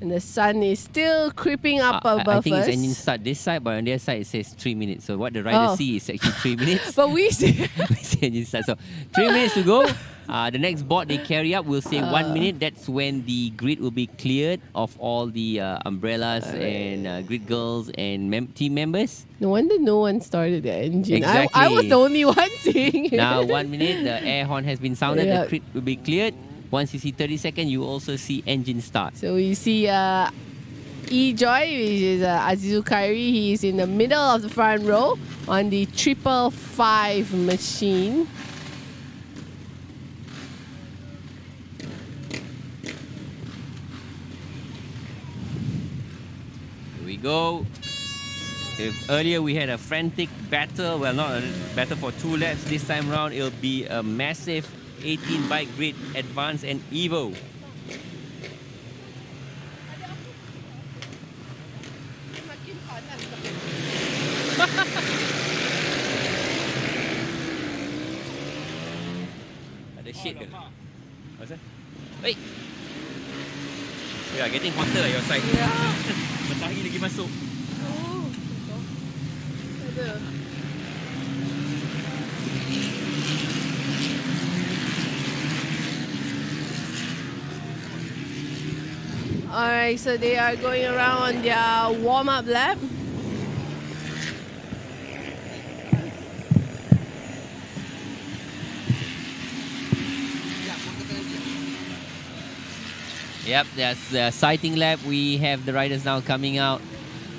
And the sun is still creeping up above us. I think it's engine start this side, but on the other side it says 3 minutes. So what the rider see is actually 3 minutes. But we see we see engine start. So 3 minutes to go. The next board they carry up will say 1 minute. That's when the grid will be cleared of all the umbrellas and grid girls and team members. No wonder no one started the engine. Exactly. I was the only one seeing it. Now 1 minute, the air horn has been sounded. Yep. The grid will be cleared. Once you see 30 seconds, you also see engine start. So we see E-Joy, which is Azizul Khairi. He is in the middle of the front row. on the 555 machine. Here we go. If earlier we had a frantic battle, well, not a battle for 2 laps. This time around, it'll be a massive 18 bike grid, Advance and Evo. Ada shade ke? What's that? Hey! We are getting hotter at your side. Matahari lagi masuk. Alright, so they are going around on their warm-up lap. Yep, that's the sighting lap. We have the riders now coming out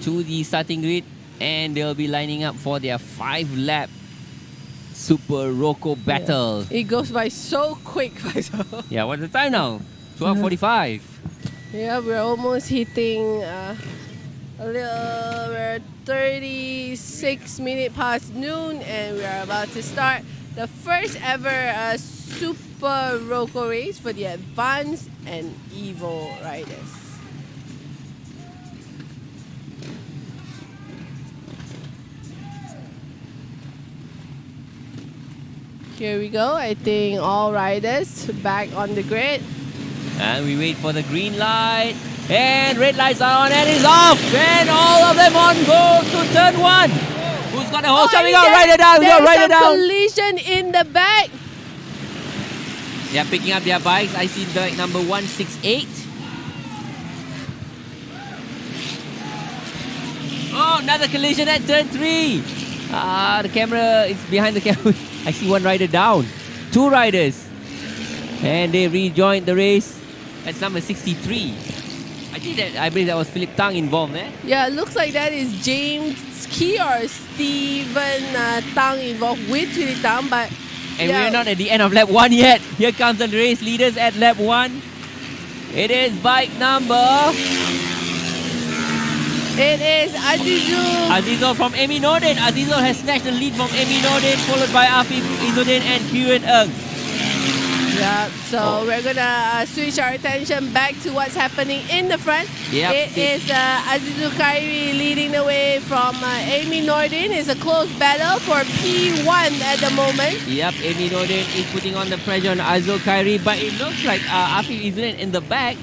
to the starting grid, and they'll be lining up for their 5-lap Super Rocco battle. It goes by so quick. Yeah, what's the time now? 12:45. Yeah, we're almost hitting we're 36 minutes past noon, and we are about to start the first ever Super Rocco race for the Advance and Evo riders. Here we go. I think all riders back on the grid. And we wait for the green light. And red lights are on and it's off. And all of them on go to turn 1. Who's got the whole shot? We got rider down. We got rider down. Collision in the back. They are picking up their bikes. I see bike number 168. Oh, another collision at turn 3. The camera is behind the camera. I see one rider down. 2 riders. And they rejoined the race. That's number 63. I believe that was Philip Tang involved there. Yeah, it looks like that is James Key or Stephen Tang involved with Philip Tang, but and we're not at the end of lap 1 yet. Here comes the race leaders at lap 1. It is bike number... It is Azizul. Azizul from Emi Nordin. Azizul has snatched the lead from Emi Nordin, followed by Afif Izzuddin and Kieran Ng. Yeah, so we're gonna switch our attention back to what's happening in the front. Yep, It is Azizul Khairi leading the way from Emi Nordin. It's a close battle for P1 at the moment. Yep, Emi Nordin is putting on the pressure on Azizul Khairi, but it looks like Afif Izzuddin in the back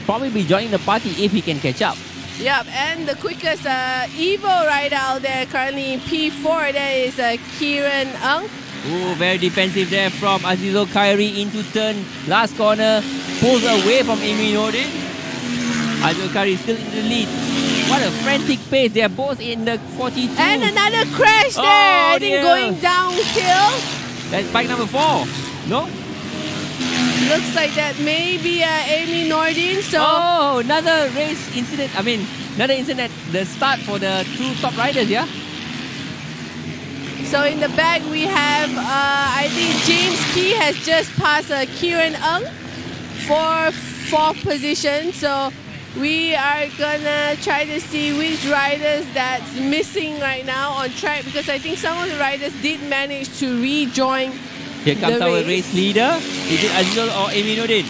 probably be joining the party if he can catch up. Yep, and the quickest Evo rider out there currently in P4, that is Kieran Ng. Ooh, very defensive there from Azizul Khairi into turn. Last corner, pulls away from Emi Nordin. Azizul Khairi still in the lead. What a frantic pace. They're both in the 42. And another crash there. I think going downhill. That's bike number 4. No? Looks like that may be Emi Nordin. So another race incident. Another incident at the start for the 2 top riders, yeah? So in the back we have, I think James Key has just passed Kieran Ng for 4th position. So we are gonna try to see which riders that's missing right now on track, because I think some of the riders did manage to rejoin. Here comes our race leader. Is it Azizul or Emi Nordin?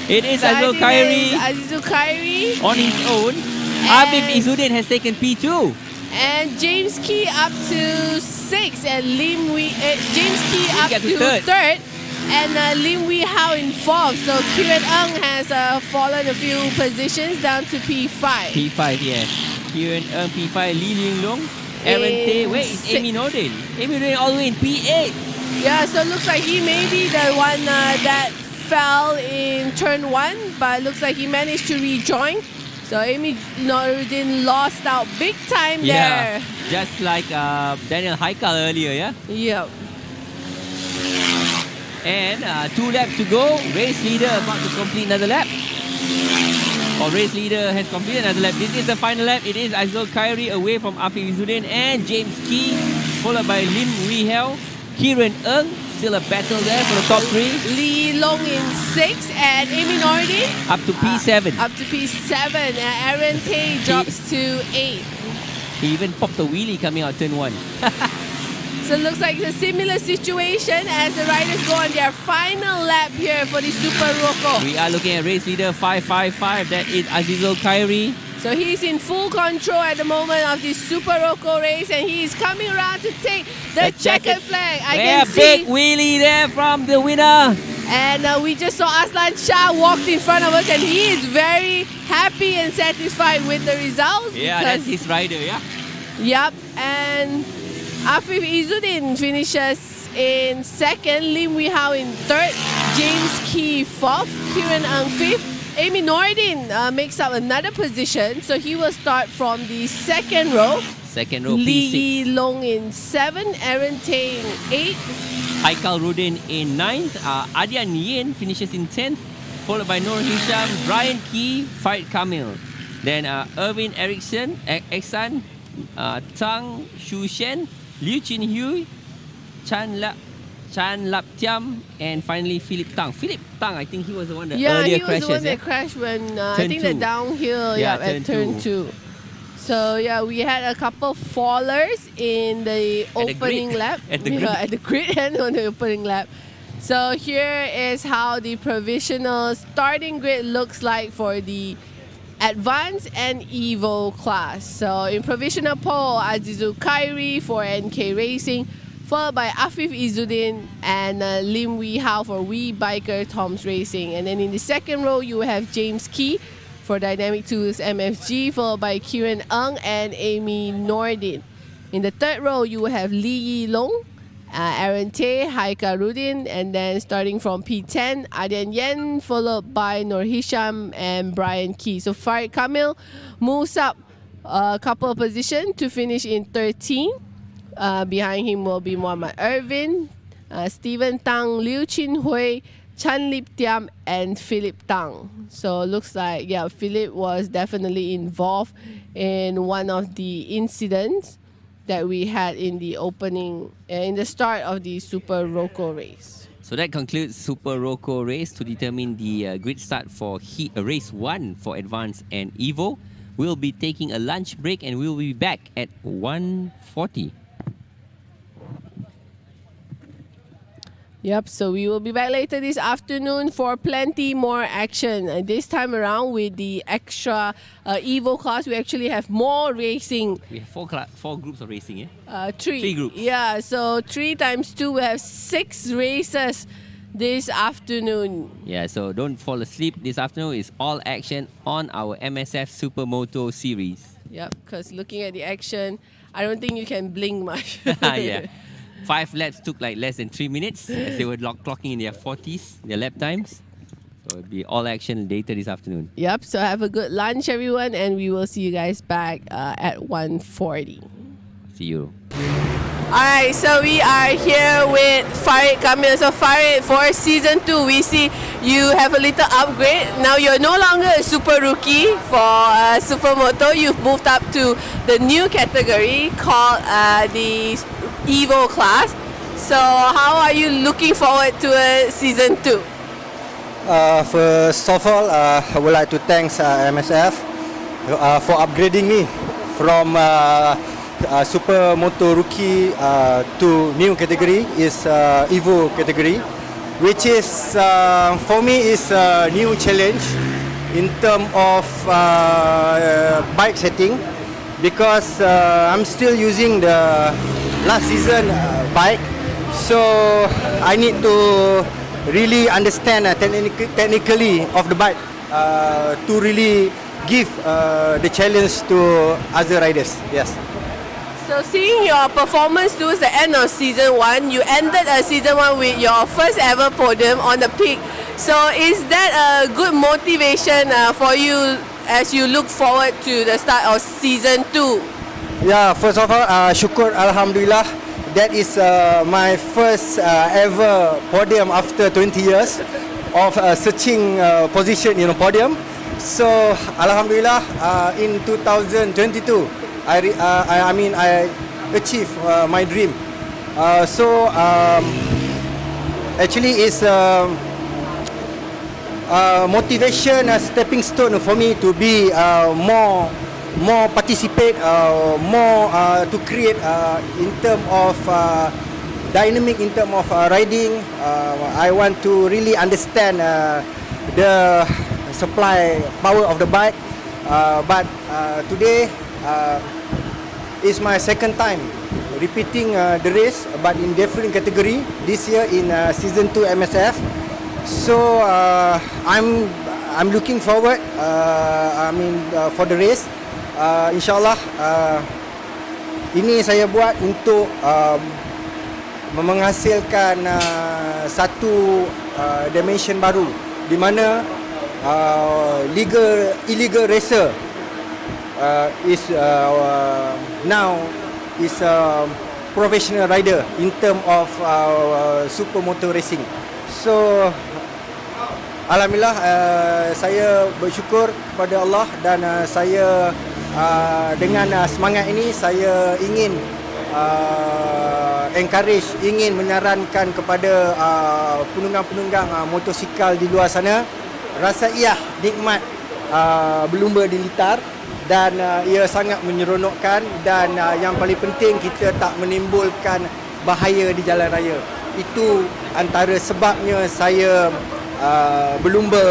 It is Azizul Khairi. Azizul Khairi on his own. Afif Izzuddin has taken P2. And James Key up to 6th, and James Key up to 3rd, and Lim Wee Hao in 4th. So Kieran Ng has fallen a few positions down to P5. P5, yes. Kieran Ng P5, Lee Ling Long, Aaron Tay. Where is Emi Nordin? Emi Nordin all the way in P8. Yeah, so it looks like he may be the one that fell in turn 1, but looks like he managed to rejoin. So Emi Nordin lost out big time there. Yeah, just like Daniel Haikau earlier, yeah? Yep. And 2 laps to go. Race leader about to complete another lap. Our race leader has completed another lap. This is the final lap. It is Azul Khairi away from Afif Izzuddin and James Key, followed by Lim Wee Heo, Kieran Ng. Still a battle there for the top 3. Lee Long in 6 and Amy Nordin Up to P7. up to P7. Aaron Tay drops to 8. He even popped a wheelie coming out turn 1. So it looks like a similar situation as the riders go on their final lap here for the Super Rocco. We are looking at race leader 555. That is Azizul Khairi. So he's in full control at the moment of the Super Rocco race, and he is coming around to take the checkered flag. I can see. Big wheelie there from the winner. And we just saw Aslan Shah walked in front of us, and he is very happy and satisfied with the results. Yeah, that's his rider, yeah. Yep, and Afif Izzuddin finishes in 2nd, Lim Wee Hao in 3rd, James Key 4th, Kieran Ng 5th. Amy Nordin makes up another position, so he will start from the 2nd row. Second row, Lee P6. Long in 7, Aaron Tay in 8. Haikau Rudin in 9th. Adian Yin finishes in 10th, followed by Nur Hisham, Brian Key, Farid Kamil. Then Irvin Eriksson, Eksan, Tang Shu Shen, Liu Chin Hui, Chan Lap Tiam, and finally Philip Tang. Philip Tang, I think he was the one that earlier he was crashes. the one that crashed when I think the 2. downhill at turn 2. So yeah, we had a couple fallers in the opening grid. lap. At the grid. At the grid and on the opening lap. So here is how the provisional starting grid looks like for the Advanced and Evo class. So in provisional pole, Azizul Khairi for NK Racing, followed by Afif Izzuddin and Lim Wee Hao for Wee Biker Toms Racing. And then in the 2nd row, you have James Key for Dynamic Tools MFG, followed by Kieran Ng and Amy Nordin. In the 3rd row, you have Lee Yi Long, Aaron Tay, Haikau Rudin, and then starting from P10, Adian Yen, followed by Nur Hisham and Brian Key. So Farid Kamil moves up a couple of positions to finish in 13. Behind him will be Muhammad Irvin, Stephen Tang, Liu Chin Hui, Chan Lip Tiam, and Philip Tang. So looks like, yeah, Philip was definitely involved in one of the incidents that we had in the opening, in the start of the Super Rocco race. So that concludes Super Rocco race to determine the grid start for race 1 for Advanced and Evo. We'll be taking a lunch break and we'll be back at 1:40. Yep, so we will be back later this afternoon for plenty more action. And this time around with the extra Evo class, we actually have more racing. We have four groups of racing, yeah? 3. 3 groups. Yeah, so 3 times 2, we have 6 races this afternoon. Yeah, so don't fall asleep this afternoon. It's all action on our Msf Supermoto series. Yep, because looking at the action, I don't think you can blink much. Yeah. 5 laps took like less than 3 minutes as they were clocking in their 40s, their lap times. So it'll be all action later this afternoon. Yep, so have a good lunch, everyone, and we will see you guys back at 1:40. See you. Alright, so we are here with Farid Kamil. So Farid, for season 2, we see you have a little upgrade. Now you're no longer a super rookie for Supermoto. You've moved up to the new category called the Evo class. So how are you looking forward to season 2? First of all, I would like to thank MSF for upgrading me from Supermoto rookie to new category is Evo category, which is for me is a new challenge in terms of bike setting, because I'm still using the last season bike, so I need to really understand technically of the bike to really give the challenge to other riders. Yes. So seeing your performance towards the end of season 1, you ended season 1 with your first ever podium on the peak. So is that a good motivation for you as you look forward to the start of season 2? Yeah, first of all, syukur Alhamdulillah. That is my first ever podium after 20 years of searching position in a podium. So alhamdulillah, in 2022, I achieved my dream. Actually, it's motivation, a stepping stone for me to be more participate, more to create in term of dynamic, in term of riding. I want to really understand the supply power of the bike. But today is my second time repeating the race, but in different category. This year in season 2 MSF. So I'm looking forward. For the race. InsyaAllah ini saya buat untuk menghasilkan satu dimension baru di mana illegal racer is now is a professional rider in term of supermoto racing. So alhamdulillah, saya bersyukur kepada Allah dan saya dengan semangat ini saya ingin encourage, ingin menyarankan kepada penunggang-penunggang motosikal di luar sana, rasa ia nikmat berlumba di litar dan ia sangat menyeronokkan dan yang paling penting kita tak menimbulkan bahaya di jalan raya. Itu antara sebabnya saya berlumba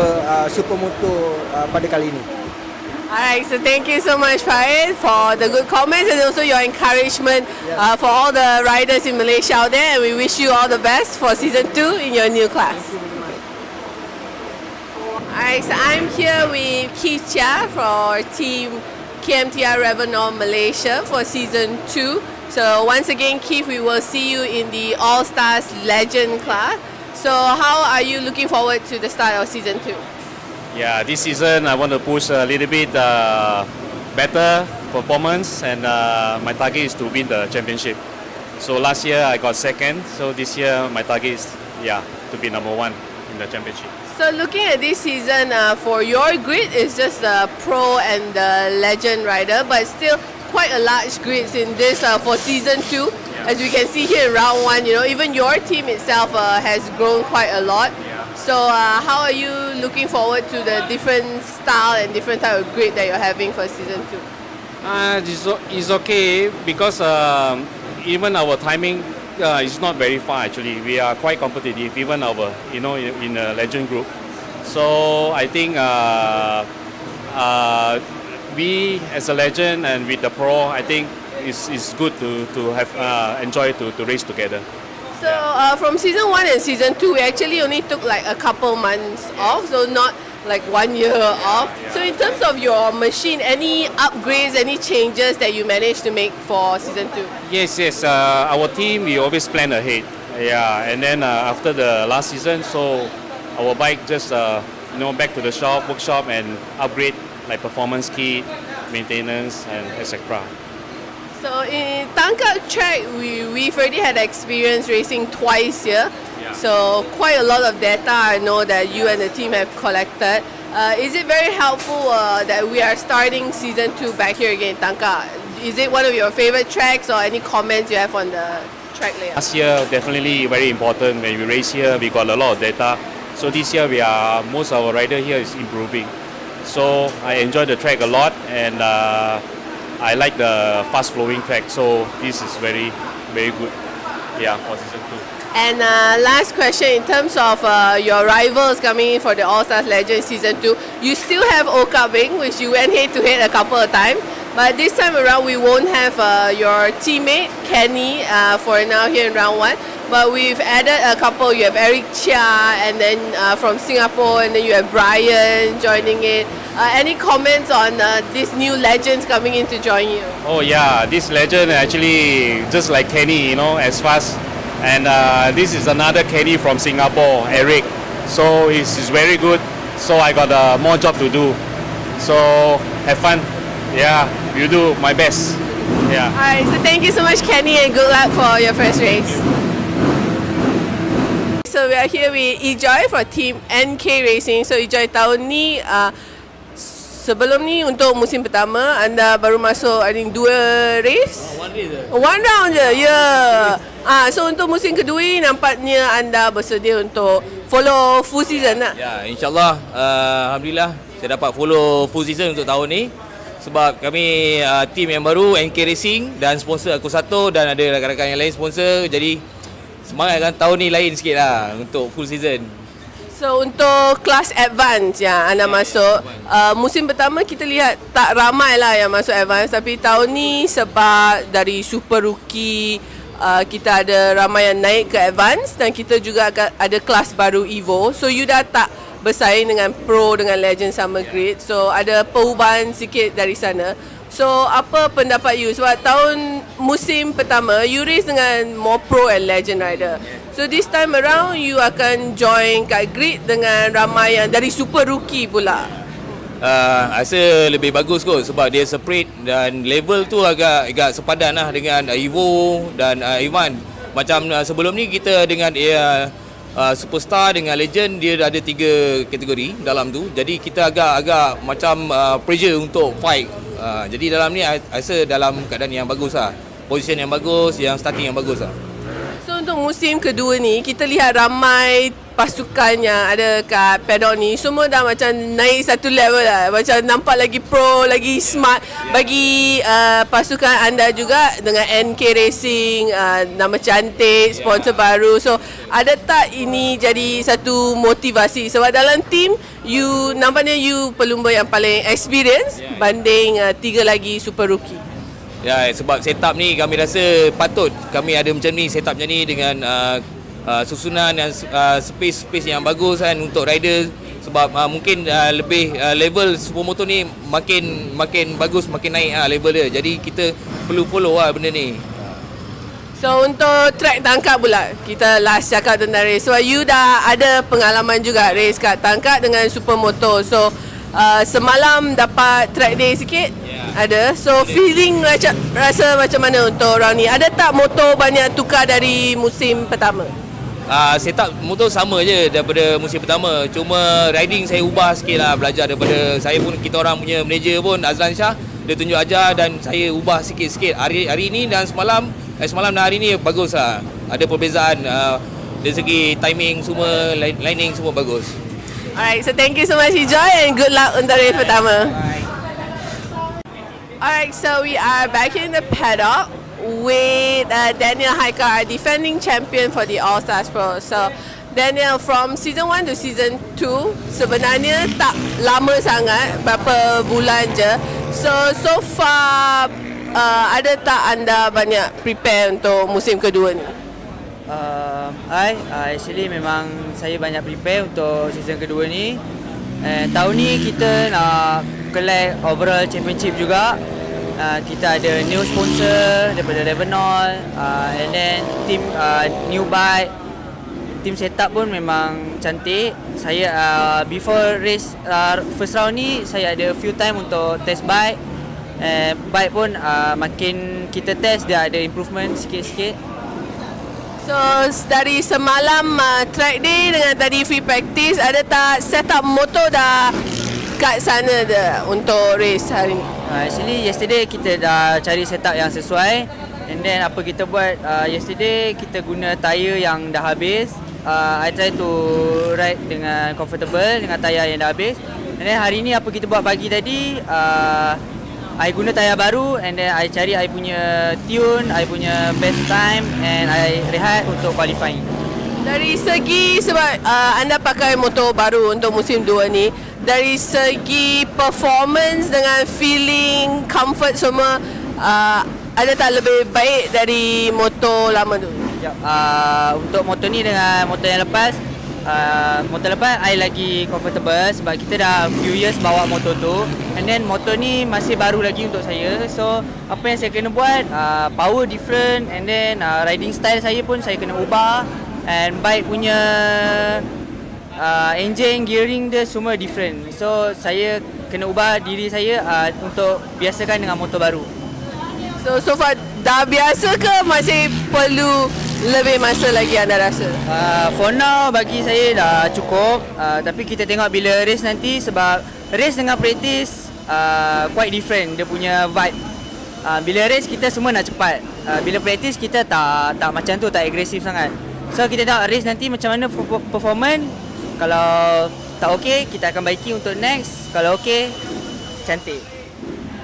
supermoto pada kali ini. Alright, so thank you so much, Farid, for the good comments and also your encouragement for all the riders in Malaysia out there. And we wish you all the best for season 2 in your new class. Alright, so I'm here with Keith Chia for Team KMTR Revenor Malaysia for season 2. So once again, Keith, we will see you in the All Stars Legend class. So how are you looking forward to the start of season 2? Yeah, this season I want to push a little bit better performance, and my target is to win the championship. So last year I got second, so this year my target is to be number 1 in the championship. So looking at this season, for your grid, it's just the pro and the legend rider, but still quite a large grid in this for season 2. As we can see here in round 1, even your team itself has grown quite a lot. So how are you looking forward to the different style and different type of grid that you're having for season 2? It's okay because even our timing is not very far actually. We are quite competitive, even our in a legend group. So I think we as a legend and with the pro, I think it's good to have enjoy to race together. So from season 1 and season 2, we actually only took like a couple months off, so not like 1 year off. So in terms of your machine, any upgrades, any changes that you managed to make for season 2? Yes. Our team, we always plan ahead. Yeah, and then after the last season, so our bike just back to the workshop and upgrade like performance kit, maintenance, and etc. So in Tangkak track, we've already had experience racing twice here. Yeah. So quite a lot of data I know that you and the team have collected. Is it very helpful that we are starting season 2 back here again in Tangkak? Is it one of your favorite tracks or any comments you have on the track layout? Last year definitely very important. When we race here, we got a lot of data. So this year most of our rider here is improving. So I enjoy the track a lot, and I like the fast flowing track, so this is very, very good for season 2. And last question, in terms of your rivals coming in for the All Stars Legends season 2, you still have Okabing, which you went head to head a couple of times, but this time around we won't have your teammate Kenny for now here in round 1, but we've added a couple. You have Eric Chia, and then from Singapore, and then you have Brian joining it. Any comments on these new legends coming in to join you? Oh yeah, this legend actually just like Kenny, as fast. And this is another Kenny from Singapore, Eric. So he's very good. So I got more job to do. So have fun. Yeah, you do my best. Yeah. Alright, so thank you so much, Kenny, and good luck for your first race. So we are here with Ejoy for Team NK Racing. So Ejoy, tahun ni sebelum ni untuk musim pertama anda baru masuk I think 2 race. One round je. Ya. Yeah. So untuk musim kedua ni nampaknya anda bersedia untuk follow full season lah. Ya, insyaAllah alhamdulillah saya dapat follow full season untuk tahun ni. Sebab kami tim yang baru, NK Racing dan sponsor aku satu dan ada rakan-rakan yang lain sponsor. Jadi semangat kan tahun ni lain sikit lah untuk full season. So untuk kelas advance yang anda masuk, musim pertama kita lihat tak ramai lah yang masuk advance. Tapi tahun ni sebab dari super rookie, kita ada ramai yang naik ke advance dan kita juga ada kelas baru Evo. So you dah tak bersaing dengan pro, dengan legend sama grid. So ada perubahan sikit dari sana. So apa pendapat you? Sebab tahun musim pertama you race dengan more pro and legend rider. So this time around you akan join kat grid dengan ramai yang dari super rookie pula. Rasa lebih bagus kot sebab dia separate dan level tu agak sepadan lah dengan Evo dan Ivan. Macam sebelum ni kita dengan superstar dengan legend, dia ada 3 kategori dalam tu. Jadi kita agak macam pressure untuk fight. Jadi dalam ni rasa dalam keadaan yang bagus lah. Position yang bagus, yang starting yang bagus lah. So untuk musim kedua ni kita lihat ramai pasukan yang ada kat paddock ni semua dah macam naik satu level lah. Macam nampak lagi pro, lagi smart. Bagi pasukan anda juga dengan NK Racing, nama cantik, sponsor baru. So ada tak ini jadi satu motivasi? Sebab dalam team you nampaknya you pelumba yang paling experience banding 3 lagi super rookie. Ya, sebab setup ni kami rasa patut kami ada macam ni, setup macam ni dengan susunan dan space yang bagus kan untuk rider. Sebab mungkin lebih level Supermoto ni makin bagus, makin naik level dia. Jadi kita perlu follow benda ni. So untuk track tangkak pula, kita last cakap tentang race. So you dah ada pengalaman juga race kat tangkak dengan Supermoto. So semalam dapat track day sikit. Ada. So feeling rasa macam mana untuk round ni? Ada tak motor banyak tukar dari musim pertama? Setup motor sama je daripada musim pertama. Cuma riding saya ubah sikit lah, belajar daripada saya pun, kita orang punya manager pun Azlan Shah, dia tunjuk ajar dan saya ubah sikit-sikit hari ni dan semalam dan hari ni bagus lah. Ada perbezaan dari segi timing semua, lining semua bagus. Alright, so thank you so much Joy and good luck untuk race pertama. Alright, so we are back in the paddock with Daniel Haikau, our defending champion for the All Stars Pro. So Daniel, from season 1 to season 2 sebenarnya tak lama sangat, berapa bulan je. So far ada tak anda banyak prepare untuk musim kedua ni? Actually memang saya banyak prepare untuk season kedua ni. Tahun ni kita nak collect overall championship juga. Kita ada new sponsor daripada Revenol, and then team new bike, team setup pun memang cantik. Saya before race first round ni saya ada few time untuk test bike. Bike pun makin kita test dia ada improvement sikit-sikit. So dari semalam track day dengan tadi free practice, ada tak setup motor dah kat sana dah untuk race hari ni? Actually yesterday kita dah cari setup yang sesuai, and then apa kita buat yesterday kita guna tayar yang dah habis. I try to ride dengan comfortable dengan tayar yang dah habis, and then hari ni apa kita buat pagi tadi, I guna tayar baru, and then I cari I punya tune, I punya best time, and I rehat untuk qualifying. Dari segi sebab anda pakai motor baru untuk musim 2 ni, dari segi performance dengan feeling, comfort semua, ada tak lebih baik dari motor lama tu? Untuk motor ni dengan motor yang lepas, motor lepas I lagi comfortable sebab kita dah few years bawa motor tu, and then motor ni masih baru lagi untuk saya. So apa yang saya kena buat, power different, and then riding style saya pun saya kena ubah, and bike punya engine, gearing dia semua different. So saya kena ubah diri saya untuk biasakan dengan motor baru. So far dah biasa ke masih perlu lebih masa lagi anda rasa? For now bagi saya dah cukup, tapi kita tengok bila race nanti, sebab race dengan practice quite different dia punya vibe. Bila race kita semua nak cepat. Bila practice kita tak macam tu, tak agresif sangat. So kita tengok race nanti macam mana performance. Kalau tak okey, kita akan baiki untuk next. Kalau okey, cantik.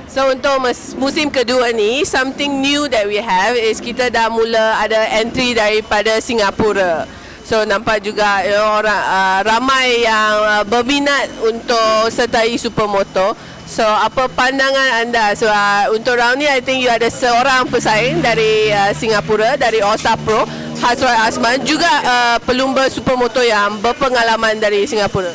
So untuk musim kedua ni, something new that we have is kita dah mula ada entry daripada Singapura. So nampak juga orang ramai yang berminat untuk sertai Supermoto. So apa pandangan anda? So untuk round ni I think you ada seorang pesaing dari Singapura, dari All Star Pro, Hazroy Asman, juga pelumba Supermoto yang berpengalaman dari Singapura.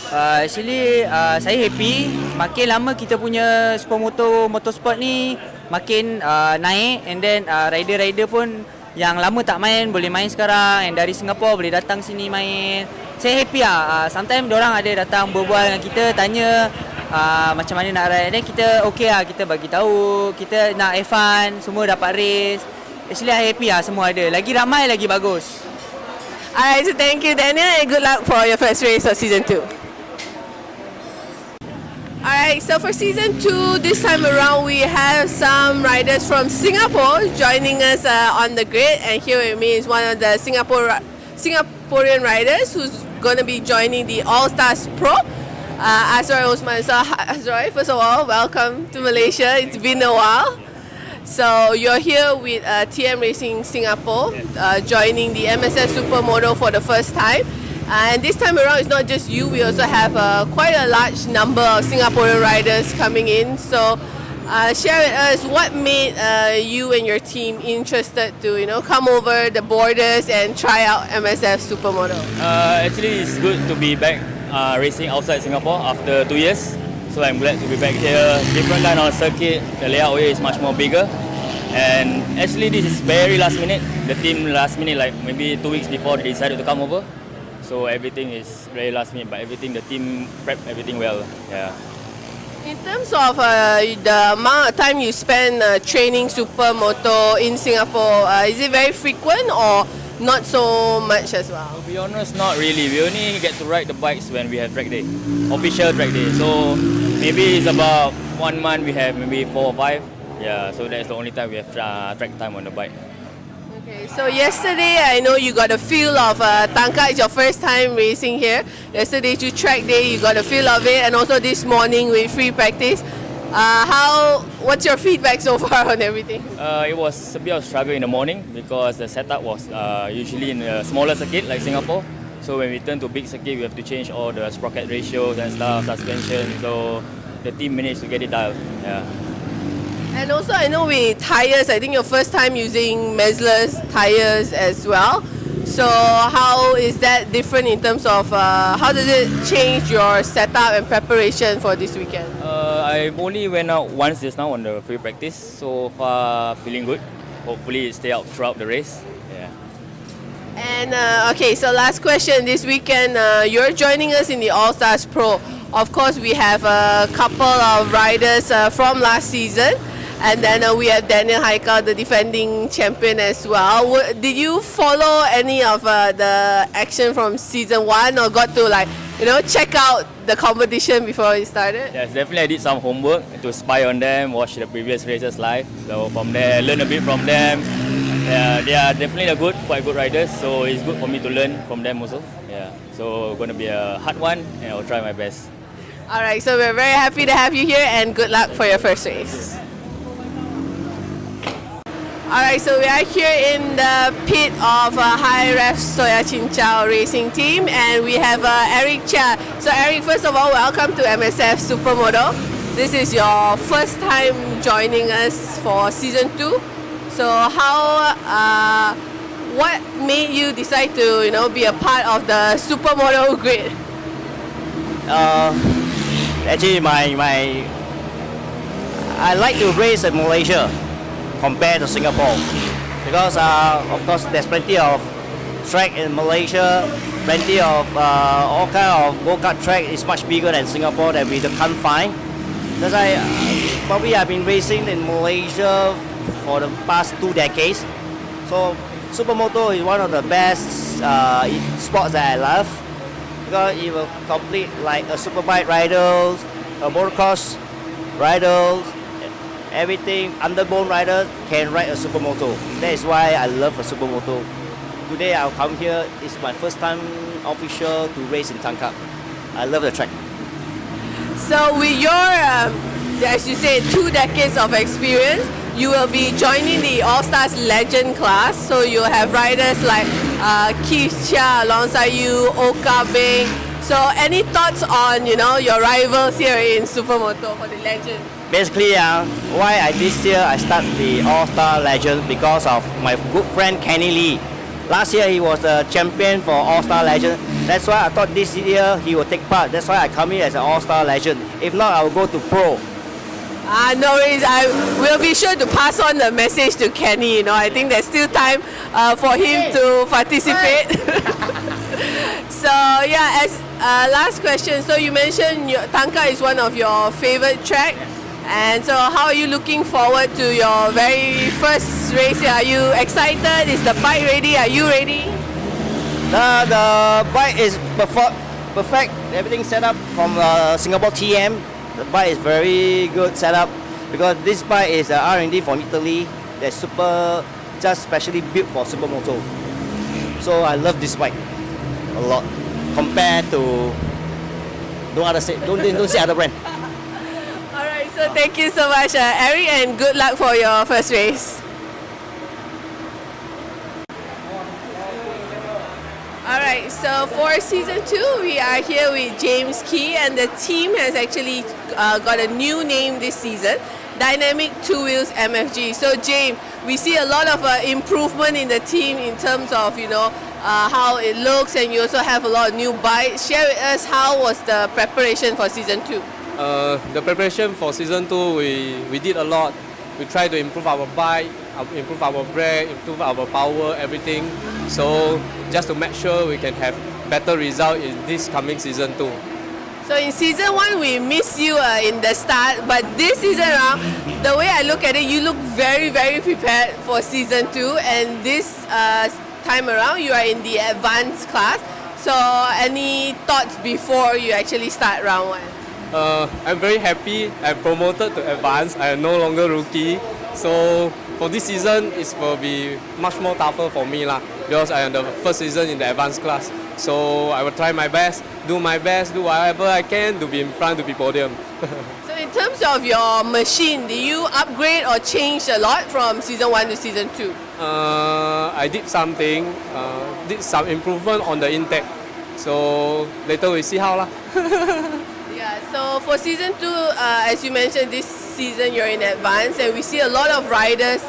Actually saya happy. Makin lama kita punya Supermoto motorsport ni makin naik, and then rider-rider pun yang lama tak main boleh main sekarang, and dari Singapura boleh datang sini main. Saya happy lah. Sometimes diorang ada datang berbual dengan kita, tanya macam mana nak ride, dan kita okay lah, kita bagi tahu kita nak have fun, semua dapat race. Actually I happy lah, semua ada. Lagi ramai lagi bagus. Alright, so thank you Daniel and good luck for your first race of season 2. Alright, so for season 2, this time around we have some riders from Singapore joining us on the grid, and here with me is one of the Singaporean riders who's going to be joining the All Stars Pro, Hazroy Osman. So Hazroy, first of all, welcome to Malaysia. It's been a while. So you're here with TM Racing Singapore, joining the Msf Supermoto for the first time. And this time around, it's not just you. We also have quite a large number of Singaporean riders coming in. So share with us what made you and your team interested to come over the borders and try out Msf Supermoto. Actually, it's good to be back racing outside Singapore after 2 years. So I'm glad to be back here. Different kind of circuit. The layout here is much more bigger. And actually, this is very last minute. The team last minute, like maybe 2 weeks before, they decided to come over. So everything is very last minute, but everything, the team prepped everything well. Yeah. In terms of the amount of time you spend training Supermoto in Singapore, is it very frequent or not so much as well? To be honest, not really. We only get to ride the bikes when we have track day, official track day. So maybe it's about 1 month we have maybe 4 or 5. Yeah, so that's the only time we have track time on the bike. Okay, so yesterday I know you got a feel of Tangkak. It's your first time racing here. Yesterday to track day, you got a feel of it, and also this morning with free practice. What's your feedback so far on everything? It was a bit of struggle in the morning because the setup was usually in a smaller circuit like Singapore. So when we turn to big circuit, we have to change all the sprocket ratios and stuff, suspension. So the team managed to get it dialed. Yeah. And also I know with tires, I think your first time using Mesler's tires as well. So how is that different in terms of how does it change your setup and preparation for this weekend? I only went out once just now on the free practice. So far feeling good. Hopefully it stay out throughout the race. Yeah. And okay, so last question. This weekend you're joining us in the All Stars Pro. Of course we have a couple of riders from last season. And then we have Daniel Haikau, the defending champion as well. Did you follow any of the action from season 1 or got to check out the competition before it started? Yes, definitely I did some homework to spy on them, watch the previous races live. So from there, learn a bit from them. Yeah, they are definitely quite good riders. So it's good for me to learn from them also. Yeah, so going to be a hard one and I'll try my best. All right, so we're very happy to have you here and good luck for your first race. Alright, so we are here in the pit of High Ref Soya Chinchao Racing Team, and we have Eric Chia. So Eric, first of all, welcome to Msf Supermoto. This is your first time joining us for season 2. So what made you decide to be a part of the Supermoto grid? Actually, I like to race in Malaysia compared to Singapore because of course there's plenty of track in Malaysia, plenty of all kind of go-kart track is much bigger than Singapore that we can't find. Because I've been racing in Malaysia for the past 2 decades, so Supermoto is one of the best sports that I love because it will complete like a superbike riders, a motocross riders, everything, underbone riders can ride a Supermoto. That is why I love a Supermoto. Today I'll come here, it's my first time official to race in Tangkak. I love the track. So with your, as you say, 2 decades of experience, you will be joining the All-Stars Legend class. So you'll have riders like Keith Chia alongside you, Oka Bing. So any thoughts on, your rivals here in Supermoto for the Legends? Basically, why this year I start the All-Star Legend because of my good friend Kenny Lee. Last year he was a champion for All-Star Legend. That's why I thought this year he will take part. That's why I come here as an All-Star Legend. If not, I will go to Pro. No worries. I will be sure to pass on the message to Kenny. I think there's still time for him to participate. So yeah, as last question. So you mentioned Tangkak is one of your favorite tracks. And so how are you looking forward to your very first race here? Are you excited? Is the bike ready? Are you ready? The bike is perfect. Everything set up from Singapore TM. The bike is very good setup because this bike is R&D from Italy. That's just specially built for Supermoto. So I love this bike a lot compared to don't say other brand. Alright, so thank you so much, Eric, and good luck for your first race. Alright, so for season 2, we are here with James Key, and the team has actually got a new name this season, Dynamic Two Wheels MFG. So James, we see a lot of improvement in the team in terms of, how it looks, and you also have a lot of new bikes. Share with us, how was the preparation for season 2? The preparation for season 2, we did a lot. We tried to improve our bike, improve our brake, improve our power, everything. So just to make sure we can have better result in this coming season 2. So in season 1, we missed you in the start, but this season around, the way I look at it, you look very, very prepared for season 2, and this time around, you are in the advanced class. So any thoughts before you actually start round 1? I'm very happy. I'm promoted to advanced. I am no longer rookie. So for this season, it will be much more tougher for me because I am the first season in the advanced class. So I will try my best, do whatever I can to be in front, to be podium. So in terms of your machine, did you upgrade or change a lot from season 1 to season 2? I did something, did some improvement on the intake. So later we see how . Yeah, so for season 2, as you mentioned, this season you're in advance, and we see a lot of riders,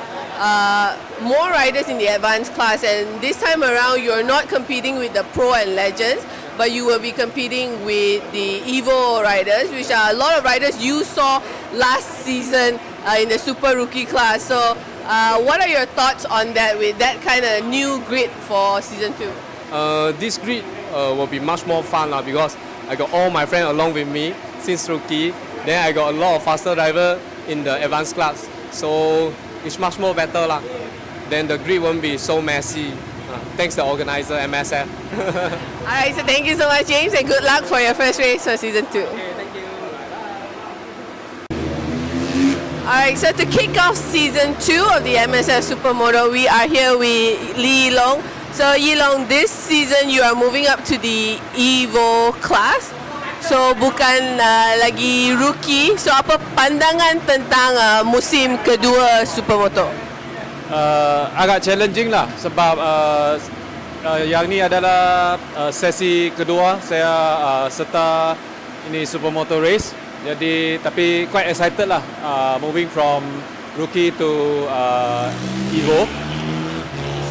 more riders in the advanced class, and this time around you're not competing with the Pro and Legends, but you will be competing with the Evo riders, which are a lot of riders you saw last season in the Super Rookie class. So what are your thoughts on that with that kind of new grid for season 2? This grid will be much more fun because I got all my friends along with me since rookie. Then I got a lot of faster driver in the advanced class. So it's much more better. Then the grid won't be so messy. Thanks to the organizer, Msf. Alright, so thank you so much, James, and good luck for your first race for season 2. Okay, thank you. Alright, so to kick off season 2 of the Msf Supermoto, we are here with Lee Long. So Yilong, this season you are moving up to the Evo class. So bukan lagi rookie. So apa pandangan tentang musim kedua Supermoto? Agak challenging sebab yang ni adalah sesi kedua saya serta ini Supermoto race. Jadi tapi quite excited moving from rookie to Evo.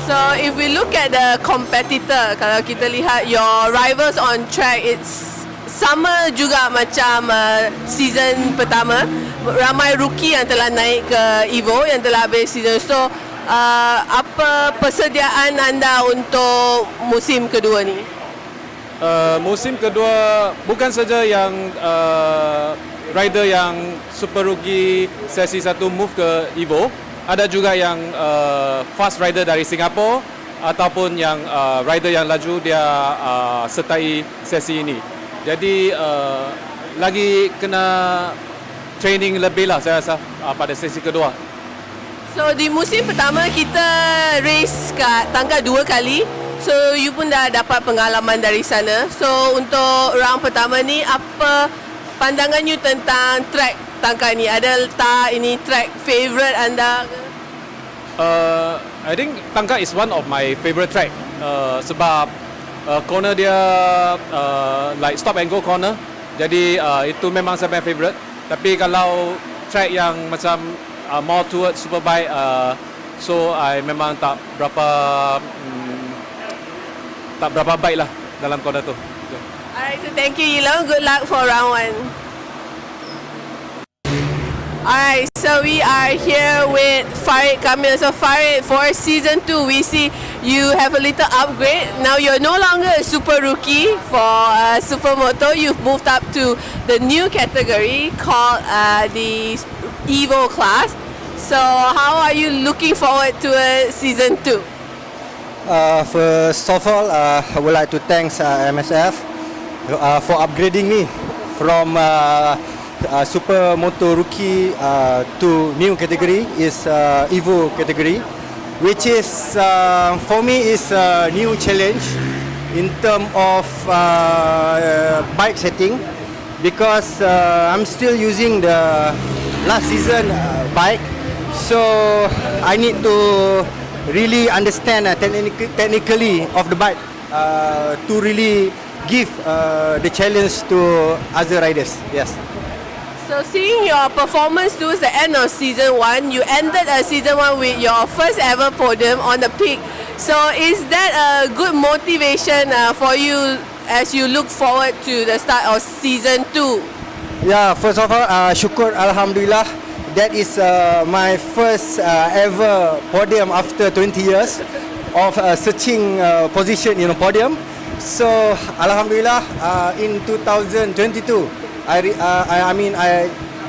So if we look at the competitor, kalau kita lihat your rivals on track, it's sama juga macam season pertama. Ramai rookie yang telah naik ke Evo, yang telah habis season. So apa persediaan anda untuk musim kedua ni? Musim kedua bukan saja yang rider yang super rookie sesi 1 move ke Evo. Ada juga yang fast rider dari Singapura ataupun yang rider yang laju dia sertai sesi ini. Jadi lagi kena training lebih lah saya rasa pada sesi kedua. So di musim pertama kita race kat Tangkak 2 kali. So you pun dah dapat pengalaman dari sana. So untuk round pertama ni, apa pandangan you tentang track Tangkak ni? Ada tak ini track favourite anda ke? I think Tangkak is one of my favourite track sebab corner dia like stop and go corner. Jadi itu memang saya punya favourite. Tapi kalau track yang macam more towards superbike, so I memang tak berapa baik lah dalam corner tu. Alright, so thank you Yilong. Good luck for round 1. Alright, so we are here with Farid Camille. So Farid, for season 2, we see you have a little upgrade. Now you're no longer a super rookie for Supermoto. You've moved up to the new category called the Evo class. So how are you looking forward to season 2? First of all, I would like to thank MSF for upgrading me from Supermoto rookie to new category is Evo category, which is for me is a new challenge in terms of bike setting, because I'm still using the last season bike, so I need to really understand technically of the bike to really give the challenge to other riders. Yes. So seeing your performance towards the end of season 1, you ended season 1 with your first ever podium on the peak. So is that a good motivation for you as you look forward to the start of season 2? Yeah, first of all, syukur Alhamdulillah. That is my first ever podium after 20 years of searching position in a podium. So Alhamdulillah, in 2022, I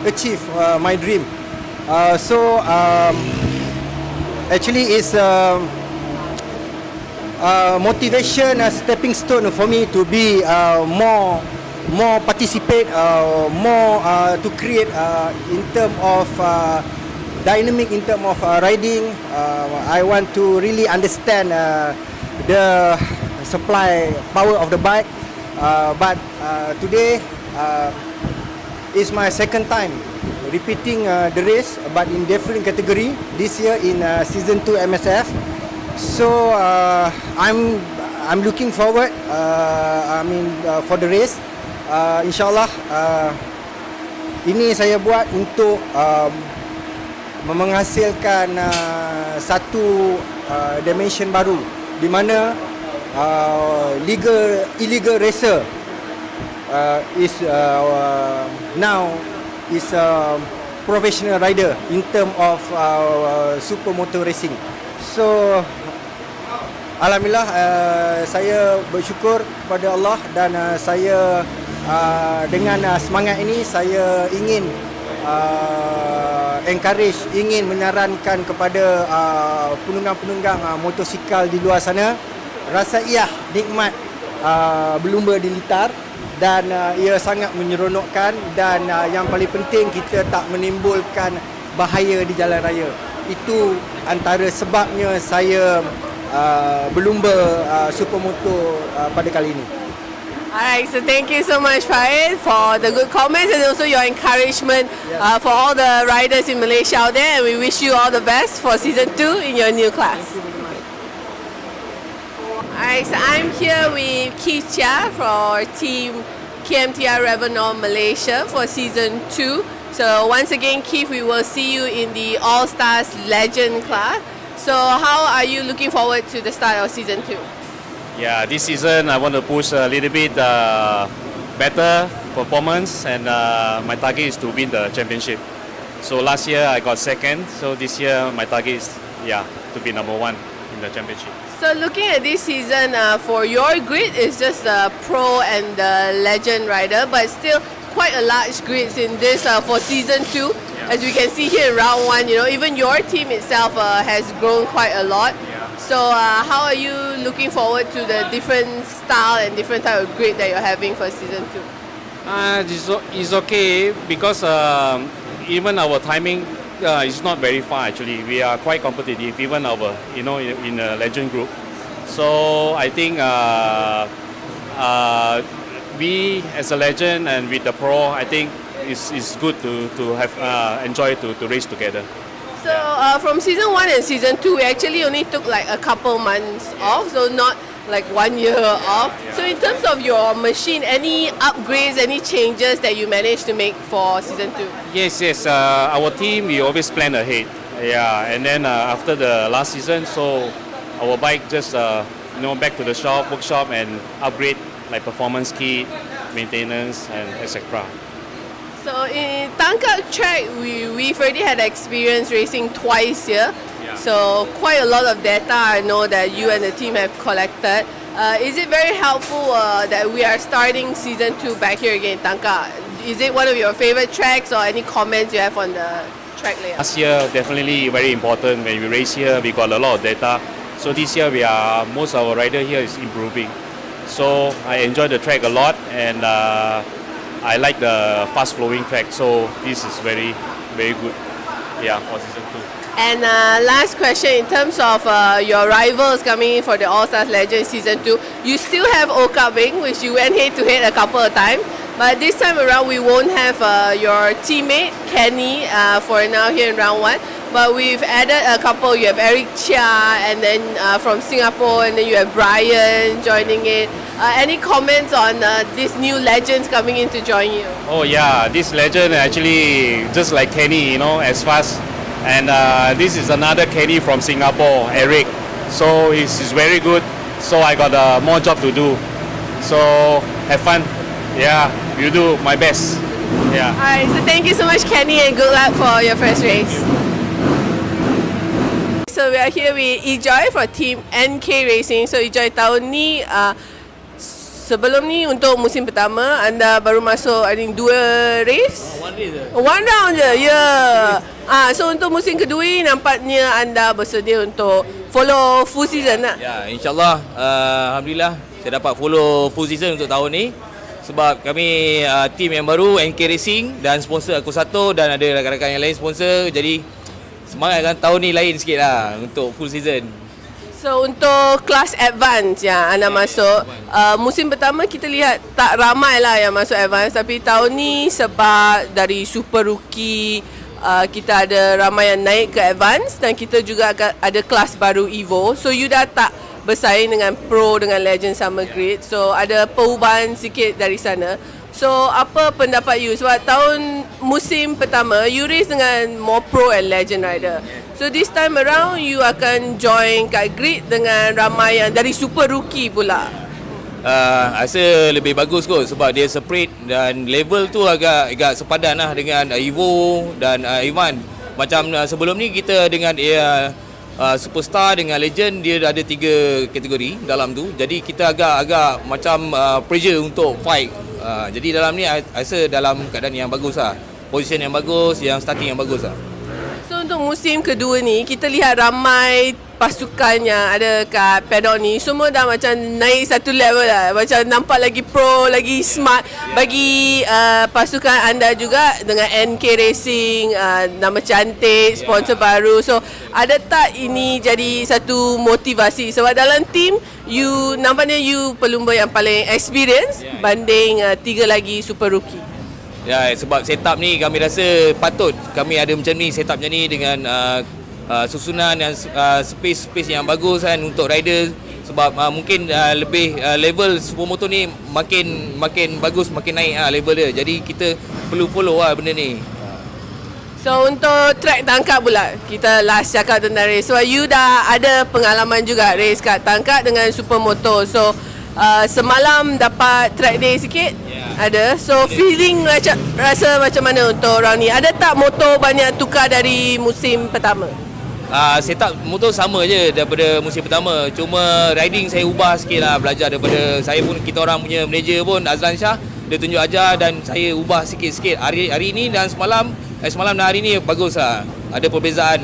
achieved my dream. Actually, it's motivation, a stepping stone for me to be more participate, more to create in terms of dynamic, in terms of riding. I want to really understand the supply power of the bike. But today is my second time repeating the race, but in different category this year in season 2 MSF. So I'm looking forward. For the race. InsyaAllah ini saya buat untuk menghasilkan satu dimension baru di mana illegal racer is now is a professional rider in term of supermoto racing. So Alhamdulillah, saya bersyukur kepada Allah dan saya dengan semangat ini saya ingin encourage, ingin menyarankan kepada penunggang-penunggang motosikal di luar sana, rasa nikmat berlumba di Litar, dan ia sangat menyeronokkan, dan yang paling penting kita tak menimbulkan bahaya di jalan raya. Itu antara sebabnya saya berlumba supermoto pada kali ini. Alright, so thank you so much Farid for the good comments and also your encouragement for all the riders in Malaysia out there, and we wish you all the best for season 2 in your new class. Alright, so I'm here with Keith Chia for team KMTR Revenor Malaysia for season 2. So once again Keith, we will see you in the All Stars Legend class. So how are you looking forward to the start of season 2? Yeah, this season I want to push a little bit better performance, and my target is to win the championship. So last year I got second, so this year my target is to be number 1 in the championship. So looking at this season, for your grid is just the pro and the legend rider, but still quite a large grids in this for season 2. Yeah. As we can see here in round 1, even your team itself has grown quite a lot. So how are you looking forward to the different style and different type of grid that you're having for season 2? It's okay because even our timing is not very far actually. We are quite competitive, even our in a legend group. So I think we as a legend and with the pro, I think it's good to have enjoy to race together. So from season 1 and season 2, we actually only took like a couple months off, so not like 1 year off. So in terms of your machine, any upgrades, any changes that you managed to make for season 2? Yes. Our team, we always plan ahead. Yeah, and then after the last season, so our bike just back to the workshop and upgrade like performance kit, maintenance, and etc. So in Tangkak track, we've already had experience racing twice here. Yeah. So quite a lot of data I know that you and the team have collected. Is it very helpful that we are starting season 2 back here again, Tangkak? Is it one of your favorite tracks or any comments you have on the track layout? Last year, definitely very important. When we race here, we got a lot of data. So this year, most of our rider here is improving. So I enjoy the track a lot, and I like the fast flowing track. So this is very, very good. Yeah, for season 2. And last question, in terms of your rivals coming in for the All-Stars Legend Season 2, you still have Oka Bing, which you went head-to-head a couple of times. But this time around, we won't have your teammate, Kenny, for now here in round 1. But we've added a couple. You have Eric Chia, and then from Singapore, and then you have Brian joining it. Any comments on these new legends coming in to join you? Oh yeah, this legend actually just like Kenny, as fast. And this is another Kenny from Singapore, Eric. So he's very good. So I got more job to do. So have fun. Yeah, you do my best. Yeah. All right. So thank you so much, Kenny, and good luck for your first race. So we are here with Ijoy for team NK Racing. So Ijoy, tahun ni sebelum ni untuk musim pertama anda baru masuk I think 2 race. One round je. Ya. So untuk musim kedua ni nampaknya anda bersedia untuk follow full season lah. Ya, insyaAllah alhamdulillah saya dapat follow full season untuk tahun ni. Sebab kami team yang baru NK Racing dan sponsor aku satu dan ada rakan-rakan yang lain sponsor. Jadi semangat kan tahun ni lain sikit lah untuk full season. So untuk kelas advance yang anda masuk, musim pertama kita lihat tak ramai lah yang masuk advance. Tapi tahun ni sebab dari super rookie, kita ada ramai yang naik ke advance dan kita juga ada kelas baru Evo. So you dah tak bersaing dengan pro, dengan legend sama grid. So ada perubahan sikit dari sana. So apa pendapat you? Sebab tahun musim pertama you race dengan more pro and legend rider. So this time around you akan join kat grid dengan ramai yang dari super rookie pula. Rasa lebih bagus kot sebab dia separate dan level tu agak sepadan lah dengan Evo dan Ivan. Macam sebelum ni kita dengan superstar dengan legend, dia ada 3 kategori dalam tu. Jadi kita agak macam pressure untuk fight. Jadi dalam ni rasa dalam keadaan yang bagus lah. Position yang bagus, yang starting yang bagus lah. So untuk musim kedua ni kita lihat ramai pasukan yang ada kat paddock ni semua dah macam naik satu level lah. Macam nampak lagi pro, lagi smart. Bagi pasukan anda juga dengan NK Racing, nama cantik, sponsor baru. So ada tak ini jadi satu motivasi? Sebab dalam team you nampaknya you pelumba yang paling experience banding 3 lagi super rookie. Ya, sebab setup ni kami rasa patut kami ada macam ni, setup macam ni dengan susunan dan space yang bagus kan untuk rider. Sebab mungkin lebih level Supermoto ni makin bagus, makin naik level dia. Jadi kita perlu follow benda ni. So untuk track Tangkak pula, kita last cakap tentang race. So you dah ada pengalaman juga race kat Tangkak dengan Supermoto. So semalam dapat track day sikit. Ada. So feeling rasa macam mana untuk round ni? Ada tak motor banyak tukar dari musim pertama? Setup motor sama je daripada musim pertama. Cuma riding saya ubah sikit lah, belajar daripada saya pun, kita orang punya manager pun Azlan Shah, dia tunjuk ajar dan saya ubah sikit-sikit hari ni dan semalam dan hari ni bagus lah. Ada perbezaan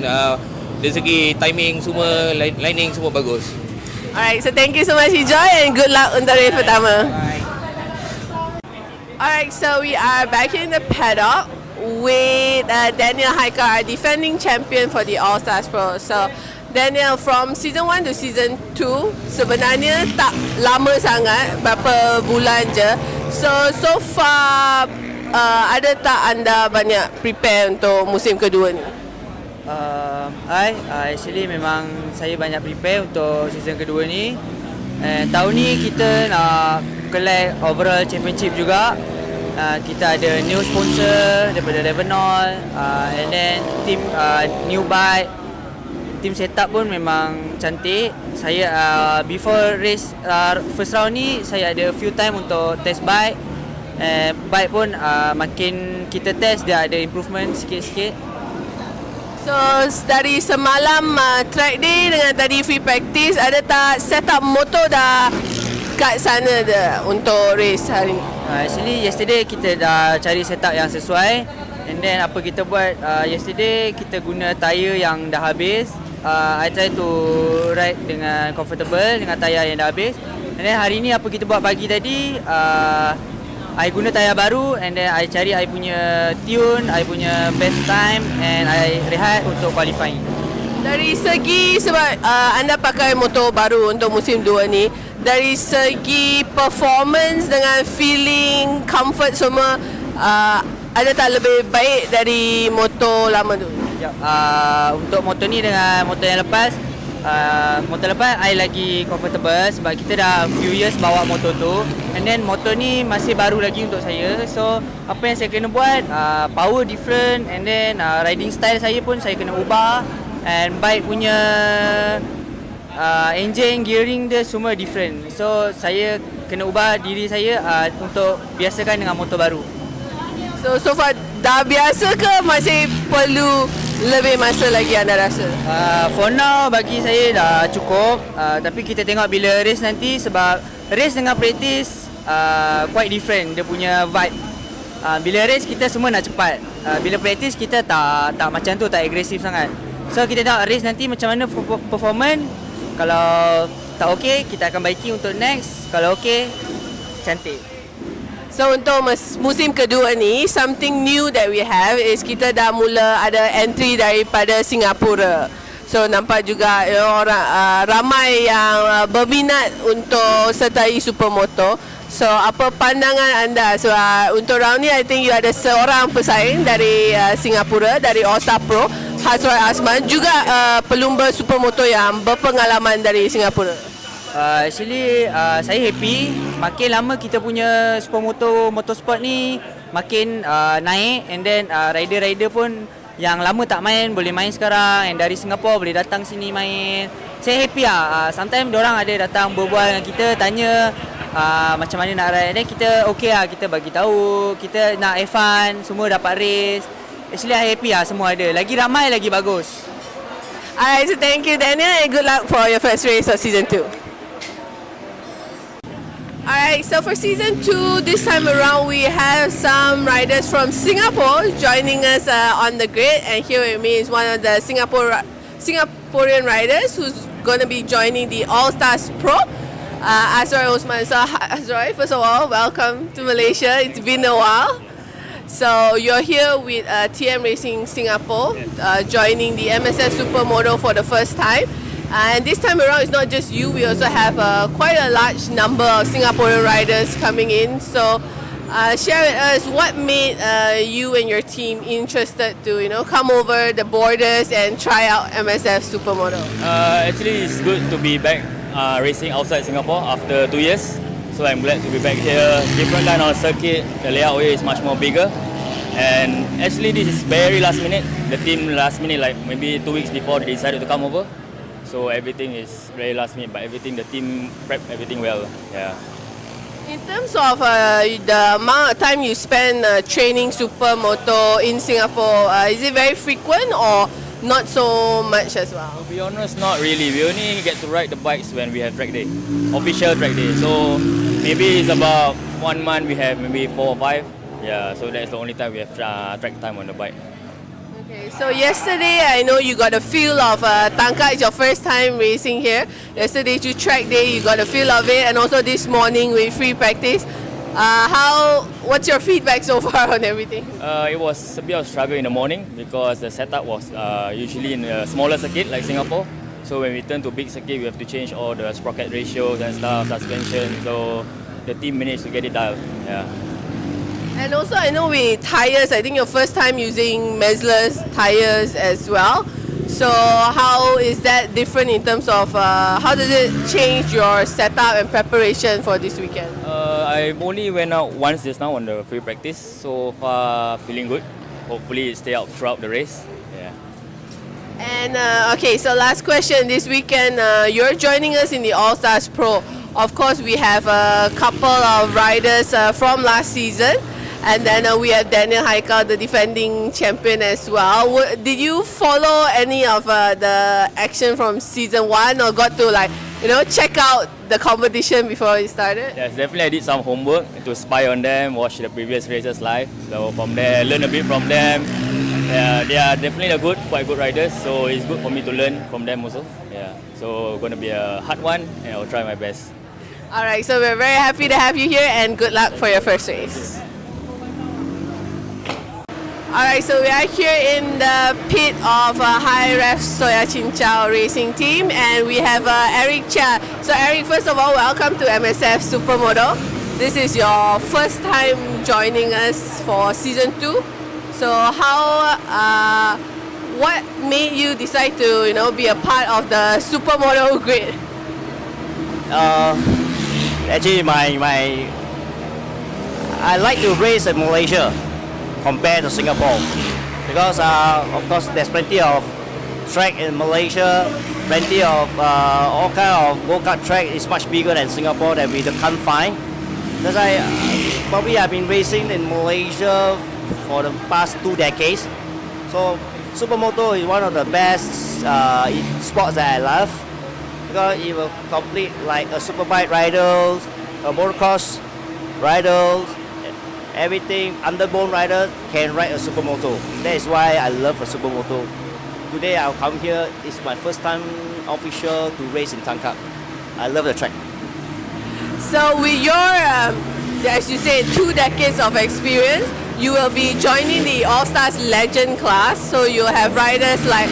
dari segi timing semua, lining semua bagus. Alright, so thank you so much Ijoy and good luck untuk race pertama. Alright, so we are back in the paddock with Daniel Haikau, our defending champion for the All Stars Pro. So Daniel, from season 1 to season 2 sebenarnya tak lama sangat, berapa bulan je. So far ada tak anda banyak prepare untuk musim kedua ni? Actually memang saya banyak prepare untuk season kedua ni. Tahun ni kita nak collect overall championship juga. Kita ada new sponsor daripada Revenol, and then team new bike, team setup pun memang cantik. Saya before race first round ni saya ada few time untuk test bike. Bike pun makin kita test dia ada improvement sikit-sikit. So dari semalam track day dengan tadi free practice, ada tak setup motor dah kat sana dah untuk race hari ni? Actually yesterday kita dah cari setup yang sesuai, and then apa kita buat yesterday kita guna tayar yang dah habis. I try to ride dengan comfortable dengan tayar yang dah habis. And then hari ni apa kita buat pagi tadi, I guna tayar baru, and then I cari I punya tune, I punya best time, and I rehat untuk qualifying. Dari segi sebab anda pakai motor baru untuk musim 2 ni, dari segi performance dengan feeling, comfort semua, ada tak lebih baik dari motor lama tu? Untuk motor ni dengan motor yang lepas, motor lepas I lagi comfortable sebab kita dah few years bawa motor tu, and then motor ni masih baru lagi untuk saya. So apa yang saya kena buat, power different, and then riding style saya pun saya kena ubah, and bike punya engine, gearing dia semua different. So saya kena ubah diri saya untuk biasakan dengan motor baru. So far dah biasa ke masih perlu lebih masa lagi anda rasa? For now bagi saya dah cukup, tapi kita tengok bila race nanti, sebab race dengan practice quite different dia punya vibe. Bila race kita semua nak cepat, bila practice kita tak macam tu, tak agresif sangat. So kita tengok race nanti macam mana performance. Kalau tak okey, kita akan baiki untuk next. Kalau okey, cantik. So untuk musim kedua ni, something new that we have is kita dah mula ada entry daripada Singapura. So nampak juga orang ramai yang berminat untuk sertai Supermoto. So apa pandangan anda? So untuk round ni, I think you ada seorang pesaing dari Singapura, dari All Star Pro, Hazroy Asman, juga pelumba Supermoto yang berpengalaman dari Singapura. Actually saya happy, makin lama kita punya Supermoto motorsport ni makin naik, and then rider-rider pun yang lama tak main boleh main sekarang, and dari Singapura boleh datang sini main. Saya happy sometimes diorang ada datang berbual dengan kita, tanya macam mana nak ride, dan kita okay kita bagi tahu kita nak have fun, semua dapat race. Actually I happy semua ada, lagi ramai lagi bagus. Alright, so thank you Daniel, and good luck for your first race of season 2. Alright, so for season 2, this time around we have some riders from Singapore joining us on the grid, and here with me is one of the Singaporean riders who's going to be joining the All Stars Pro, Hazroy Osman. So Hazroy, first of all, welcome to Malaysia. It's been a while. So you're here with TM Racing Singapore, joining the Msf Supermoto for the first time. And this time around, it's not just you. We also have quite a large number of Singaporean riders coming in. So share with us what made you and your team interested to come over the borders and try out Msf Supermoto. Actually, it's good to be back racing outside Singapore after 2 years. So I'm glad to be back here. Different kind of circuit. The layout is much more bigger. And actually, this is very last minute. The team last minute, like maybe 2 weeks before, they decided to come over. So everything is very last minute, but everything, the team prep everything well. Yeah. In terms of the amount of time you spend training Supermoto in Singapore, is it very frequent or not so much as well? To be honest, not really. We only get to ride the bikes when we have track day, official track day. So maybe it's about 1 month we have maybe 4 or 5. Yeah, so that's the only time we have track time on the bike. Okay, so yesterday I know you got a feel of Tangkak. It's your first time racing here. Yesterday to track day, you got a feel of it, and also this morning with free practice. What's your feedback so far on everything? It was a bit of struggle in the morning because the setup was usually in a smaller circuit like Singapore. So when we turn to big circuit, we have to change all the sprocket ratios and stuff, suspension. So the team managed to get it dialed. Yeah. And also, I know with tires, I think your first time using Msf's tires as well. So how is that different in terms of how does it change your setup and preparation for this weekend? I only went out once just now on the free practice. So far, feeling good. Hopefully, it stay out throughout the race. Yeah. And okay, so last question. This weekend, you're joining us in the All Stars Pro. Of course, we have a couple of riders from last season. And then we have Daniel Haikau, the defending champion as well. Did you follow any of the action from season 1 or got to check out the competition before it started? Yes, definitely I did some homework to spy on them, watch the previous races live. So from there, learn a bit from them. They are definitely quite good riders. So it's good for me to learn from them also. Yeah. So going to be a hard one and I'll try my best. All right, so we're very happy to have you here and good luck for your first race. Alright, so we are here in the pit of High Ref Soya Chinchao racing team and we have Eric Chia. So Eric, first of all, welcome to Msf Supermoto. This is your first time joining us for season 2. So what made you decide to be a part of the Supermoto grid? Actually, I like to race in Malaysia compared to Singapore because of course there's plenty of track in Malaysia, plenty of all kind of go-kart track is much bigger than Singapore that we can't find. That's why probably I've been racing in Malaysia for the past 2 decades. So Supermoto is one of the best sports that I love because it will complete like a superbike riders, a motocross riders, everything underbone rider can ride a Supermoto. That is why I love a Supermoto. Today I'll come here. It's my first time official to race in Tangkak. I love the track. So with your, as you say, 2 decades of experience, you will be joining the All Stars Legend class. So you'll have riders like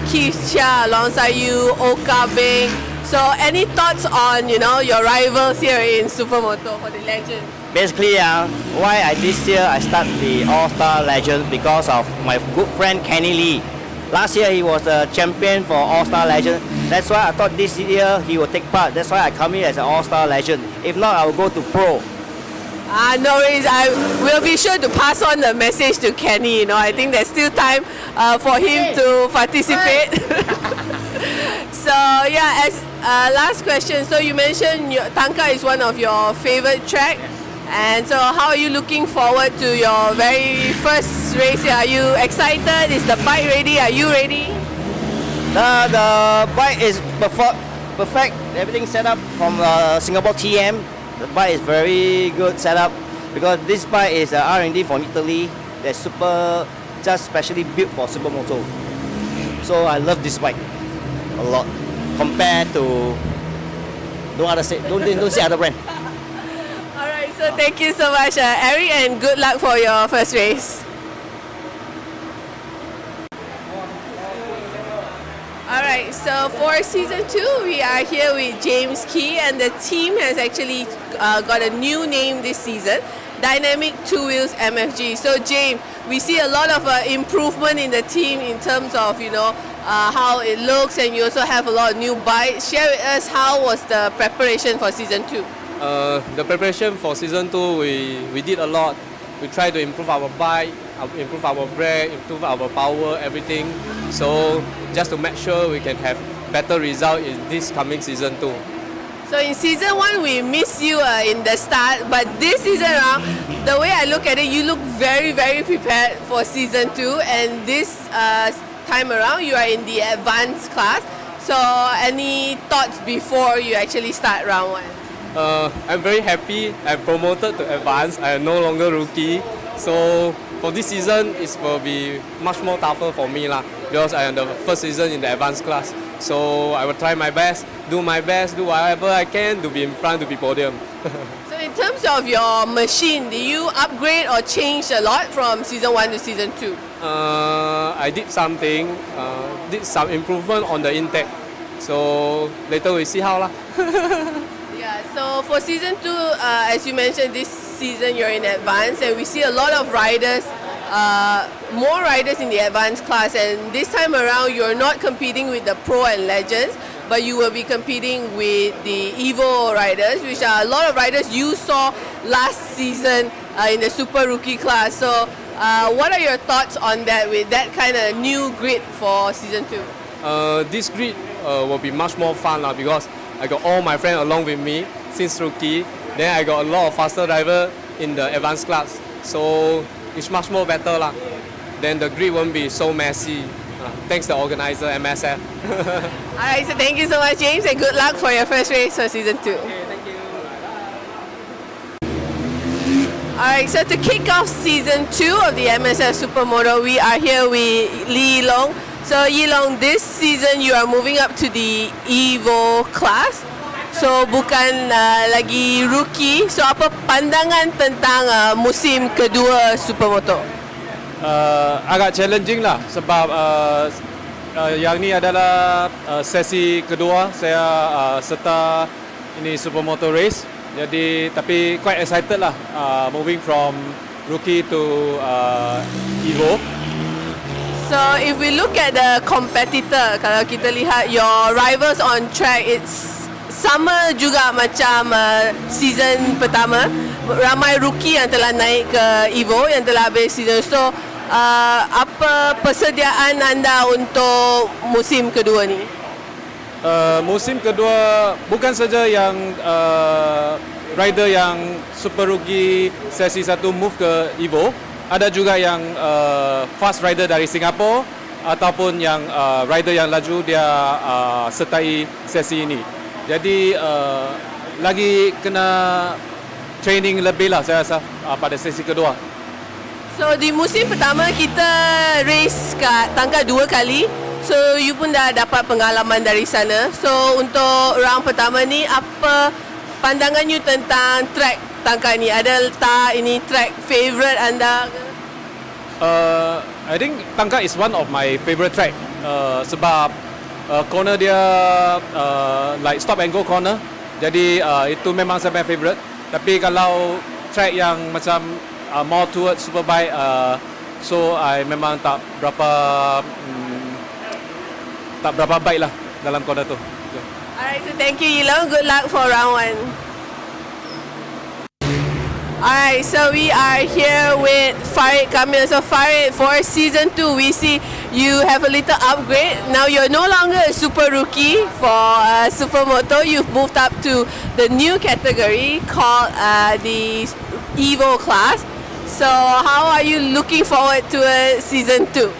Keith Chia alongside you, Oka Bing. So any thoughts on your rivals here in Supermoto for the Legend? Basically, why this year I start the All-Star Legend because of my good friend Kenny Lee. Last year he was a champion for All-Star Legend. That's why I thought this year he will take part. That's why I come here as an All-Star Legend. If not, I will go to Pro. No worries. I will be sure to pass on the message to Kenny. I think there's still time for him to participate. So yeah, as last question. So you mentioned Tangkak is one of your favorite tracks. And so how are you looking forward to your very first race here? Are you excited? Is the bike ready? Are you ready? The bike is perfect. Everything set up from Singapore TM. The bike is very good setup because this bike is R&D from Italy. That's just specially built for Supermoto. So I love this bike a lot compared to don't say other brand. So thank you so much, Eric, and good luck for your first race. Alright, so for season 2, we are here with James Key, and the team has actually got a new name this season, Dynamic 2 Wheels MFG. So James, we see a lot of improvement in the team in terms of how it looks, and you also have a lot of new bikes. Share with us how was the preparation for season 2. The preparation for season 2, we did a lot. We tried to improve our bike, improve our brake, improve our power, everything. So just to make sure we can have better result in this coming season 2. So in season 1, we missed you in the start, but this season around, the way I look at it, you look very, very prepared for season 2. And this time around, you are in the advanced class. So any thoughts before you actually start round 1? I'm very happy. I'm promoted to advanced. I am no longer rookie. So for this season, it will be much more tougher for me because I am the first season in the advanced class. So I will try my best, do whatever I can to be in front, to be podium. So in terms of your machine, do you upgrade or change a lot from season 1 to season 2? I did something, did some improvement on the intake. So later we see how lah. Yeah, so for season 2, as you mentioned, this season you're in advance and we see a lot of riders, more riders in the advanced class, and this time around you're not competing with the pro and legends, but you will be competing with the Evo riders, which are a lot of riders you saw last season in the Super Rookie class. So what are your thoughts on that with that kind of new grid for season 2? This grid will be much more fun lah, because I got all my friends along with me since rookie. Then I got a lot of faster driver in the advanced class. So it's much more better lah. Then the grid won't be so messy. Thanks to the organizer, Msf. Alright, so thank you so much, James, and good luck for your first race for season 2. Okay, thank you. Alright, so to kick off season 2 of the Msf Supermoto, we are here with Lee Long. So Yi Long, this season you are moving up to the Evo class. So bukan lagi rookie. So apa pandangan tentang musim kedua Supermoto? Agak challenging lah sebab yang ni adalah sesi kedua saya serta ini Supermoto race. Jadi tapi quite excited lah moving from rookie to Evo. So if we look at the competitor, kalau kita lihat your rivals on track, it's sama juga macam season pertama. Ramai rookie yang telah naik ke Evo, yang telah habis season. So apa persediaan anda untuk musim kedua ni? Musim kedua bukan saja yang rider yang Super Rookie sesi 1 move ke Evo, ada juga yang fast rider dari Singapura ataupun yang rider yang laju dia sertai sesi ini. Jadi lagi kena training lebih lah saya rasa pada sesi kedua. So di musim pertama kita race kat Tangkak 2 kali. So you pun dah dapat pengalaman dari sana. So untuk round pertama ni, apa pandangan you tentang track Tangkak ni? Ada tak ini track favourite anda ke? I think Tangkak is one of my favourite track sebab corner dia like stop and go corner. Jadi itu memang saya punya favourite. Tapi kalau track yang macam more towards superbike, so I memang tak berapa baik lah dalam corner tu. Alright, so thank you Yilong. Good luck for round 1. Alright, so we are here with Farid Camille. So Farid, for season 2, we see you have a little upgrade. Now you're no longer a super rookie for Supermoto. You've moved up to the new category called the Evo class. So how are you looking forward to season 2?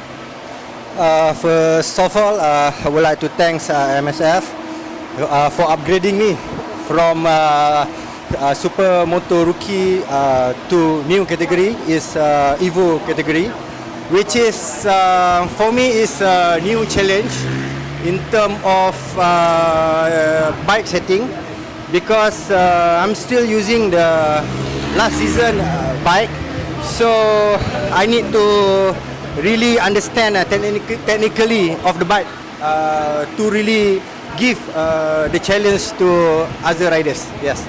First of all, I would like to thank MSF for upgrading me from Supermoto rookie to new category is Evo category, which is for me is a new challenge in terms of bike setting, because I'm still using the last season bike, so I need to really understand technically of the bike to really give the challenge to other riders. Yes.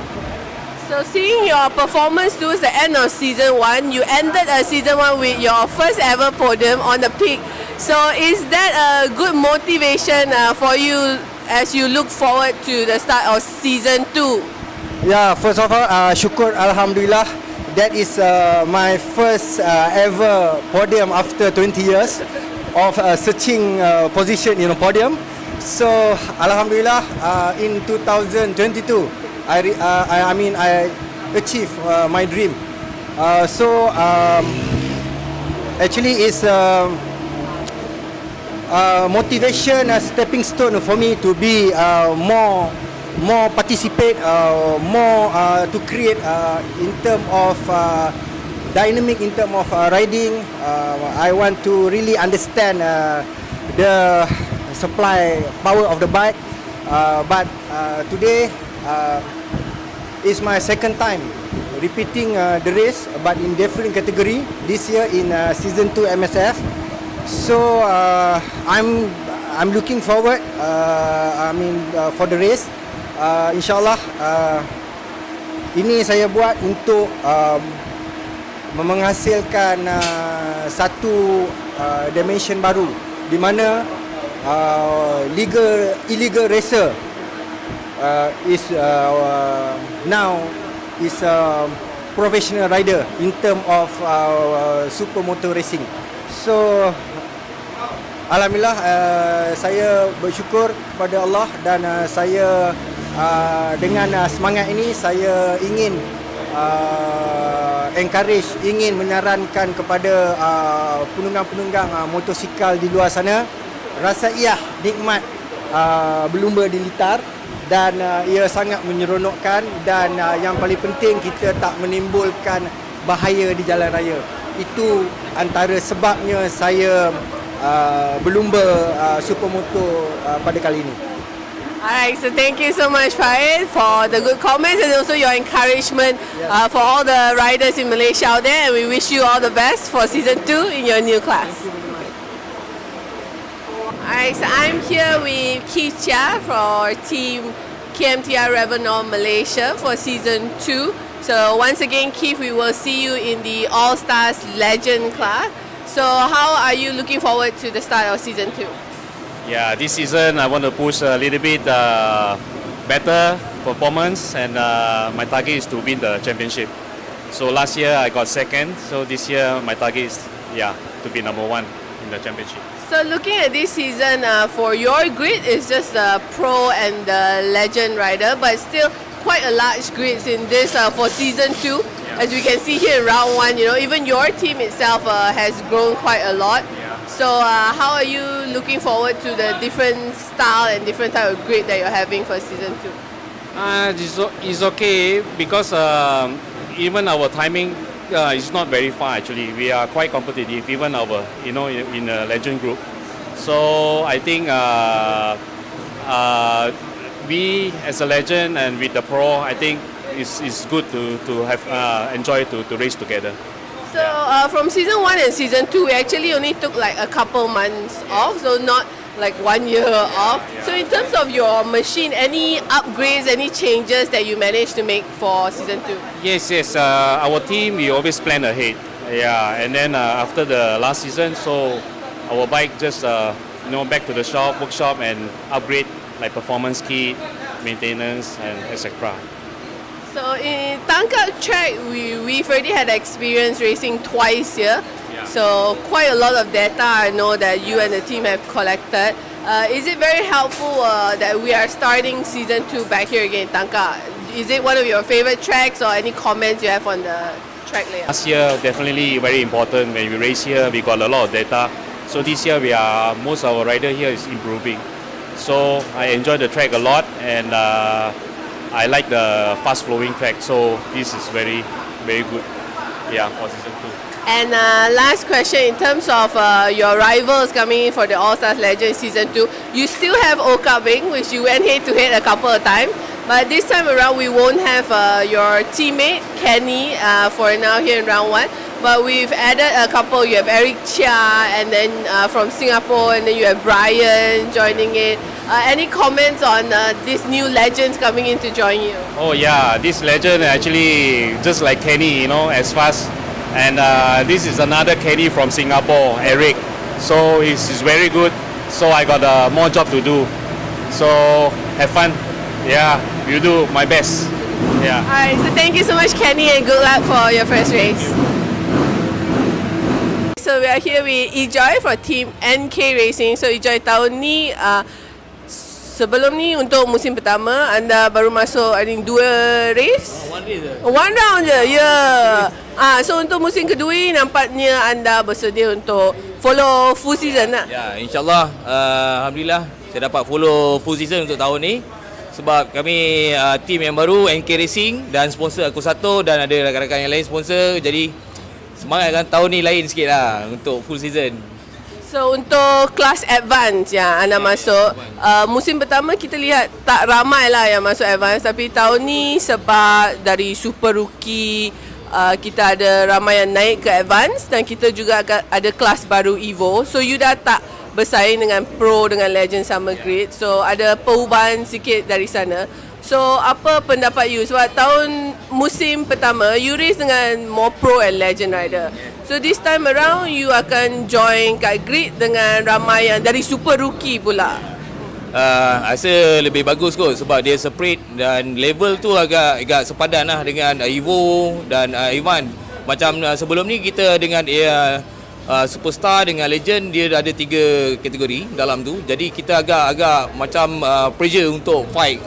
So seeing your performance towards the end of season 1, you ended season 1 with your first ever podium on the peak. So is that a good motivation for you as you look forward to the start of season 2? Yeah, first of all, syukur Alhamdulillah. That is my first ever podium after 20 years of searching position in a podium. So Alhamdulillah, in 2022, I achieved my dream. So actually it's motivation, a stepping stone for me to be more participate, more to create in terms of dynamic, in terms of riding. I want to really understand the supply power of the bike. But today is my second time repeating the race, but in different category this year in season 2 MSF. So I'm looking forward. For the race. InsyaAllah ini saya buat untuk menghasilkan satu dimension baru di mana illegal racer is now is a professional rider in term of supermoto racing. So alhamdulillah, saya bersyukur kepada Allah dan saya dengan semangat ini saya ingin encourage, ingin menyarankan kepada penunggang-penunggang motosikal di luar sana, rasa nikmat berlumba di litar dan ia sangat menyeronokkan dan yang paling penting kita tak menimbulkan bahaya di jalan raya. Itu antara sebabnya saya berlumba supermoto pada kali ini. Alright, so thank you so much, Farid, for the good comments and also your encouragement for all the riders in Malaysia out there. And we wish you all the best for season 2 in your new class. Alright, so I'm here with Keith Chia for Team KMTR Revenor Malaysia for season 2. So once again, Keith, we will see you in the All Stars Legend class. So how are you looking forward to the start of season 2? Yeah, this season I want to push a little bit better performance, and my target is to win the championship. So last year I got second, so this year my target is to be number 1 in the championship. So looking at this season, for your grid, it's just the pro and the legend rider, but still quite a large grids in this for season 2. Yeah. As we can see here in round 1, even your team itself has grown quite a lot. So how are you looking forward to the different style and different type of grid that you're having for season 2? It's okay because even our timing is not very far actually. We are quite competitive, even our in a legend group. So I think we as a legend and with the pro, I think it's good to have enjoy to race together. So from season 1 and season 2, we actually only took like a couple months off, so not like 1 year off. So in terms of your machine, any upgrades, any changes that you managed to make for season 2? Yes. Our team, we always plan ahead. Yeah, and then after the last season, so our bike just back to the workshop and upgrade like performance kit, maintenance, and etc. So in Tangkak track, we've already had experience racing twice here. Yeah. So quite a lot of data I know that you and the team have collected. Is it very helpful that we are starting season 2 back here again in Tangkak? Is it one of your favorite tracks or any comments you have on the track layout? Last year definitely very important. When we race here, we got a lot of data. So this year most of our rider here is improving. So I enjoy the track a lot, and I like the fast flowing track, so this is very, very good for season 2. And last question, in terms of your rivals coming in for the All Stars Legends season 2, you still have Oka Bing, which you went head to head a couple of times, but this time around we won't have your teammate Kenny for now here in round 1, but we've added a couple. You have Eric Chia, and then from Singapore, and then you have Brian joining in. Any comments on these new legends coming in to join you? Oh yeah, this legend actually just like Kenny, as fast. And this is another Kenny from Singapore, Eric. So he's very good. So I got more job to do. So have fun. Yeah, you do my best. Yeah. Alright, so thank you so much, Kenny, and good luck for your first race. So we are here with Ejoy for Team NK Racing. So Ejoy, tahun ni sebelum ni untuk musim pertama anda baru masuk I think 2 race? One round je. Yeah. So untuk musim kedua ni nampaknya anda bersedia untuk follow full season lah. Ya, insyaAllah alhamdulillah saya dapat follow full season untuk tahun ni sebab kami team yang baru NK Racing dan sponsor aku satu dan ada rakan-rakan yang lain sponsor, jadi semangat kan tahun ni lain sikit lah untuk full season. So untuk kelas advance yang anda masuk, musim pertama kita lihat tak ramai lah yang masuk advance, tapi tahun ni sebab dari Super Rookie kita ada ramai yang naik ke advance dan kita juga ada kelas baru Evo. So you dah tak bersaing dengan Pro dengan Legend sama grade. So ada perubahan sikit dari sana. So apa pendapat you? Sebab tahun musim pertama you race dengan more Pro and Legend rider. So this time around you akan join kat grid dengan ramai yang dari Super Rookie pula. Rasa lebih bagus kot sebab dia separate dan level tu agak sepadan lah dengan Evo dan Ivan. Macam sebelum ni kita dengan Superstar dengan Legend, dia ada 3 kategori dalam tu. Jadi kita agak macam pressure untuk fight.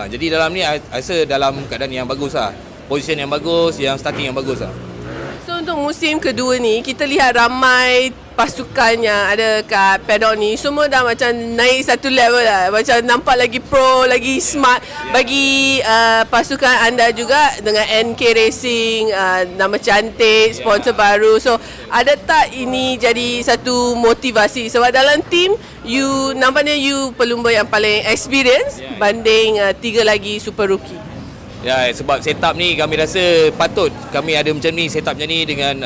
Jadi dalam ni rasa dalam keadaan yang bagus lah. Position yang bagus, yang starting yang bagus lah. So untuk musim kedua ni kita lihat ramai pasukan yang ada kat paddock ni semua dah macam naik satu level lah. Macam nampak lagi pro, lagi smart. Bagi pasukan anda juga dengan NK Racing, nama cantik, sponsor baru. So ada tak ini jadi satu motivasi? Sebab dalam team you nampaknya you pelumba yang paling experience banding 3 lagi Super Rookie. Ya, sebab setup ni kami rasa patut kami ada macam ni, setup macam ni dengan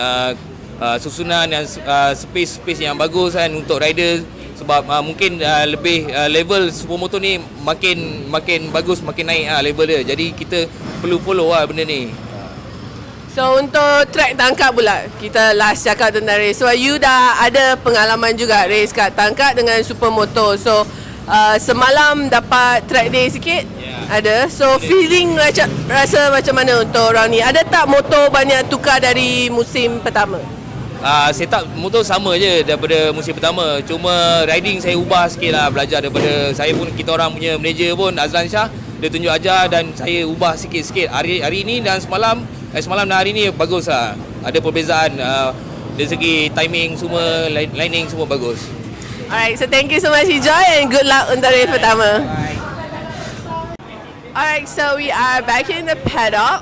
susunan dan space yang bagus kan untuk rider. Sebab mungkin lebih level Supermoto ni makin bagus, makin naik level dia. Jadi kita perlu follow benda ni. So untuk track tangkap pula, kita last cakap tentang race. So you dah ada pengalaman juga race kat tangkap dengan Supermoto. So semalam dapat track day sikit. Ada. So feeling rasa macam mana untuk round ni? Ada tak motor banyak tukar dari musim pertama? Setup motor sama je daripada musim pertama. Cuma riding saya ubah sikit lah, belajar daripada saya pun, kita orang punya manager pun Azlan Shah, dia tunjuk ajar dan saya ubah sikit-sikit hari ni dan semalam dan hari ni bagus lah. Ada perbezaan dari segi timing semua, lining semua bagus. Alright, so thank you so much Joy and good luck untuk race pertama. Alright, so we are back in the paddock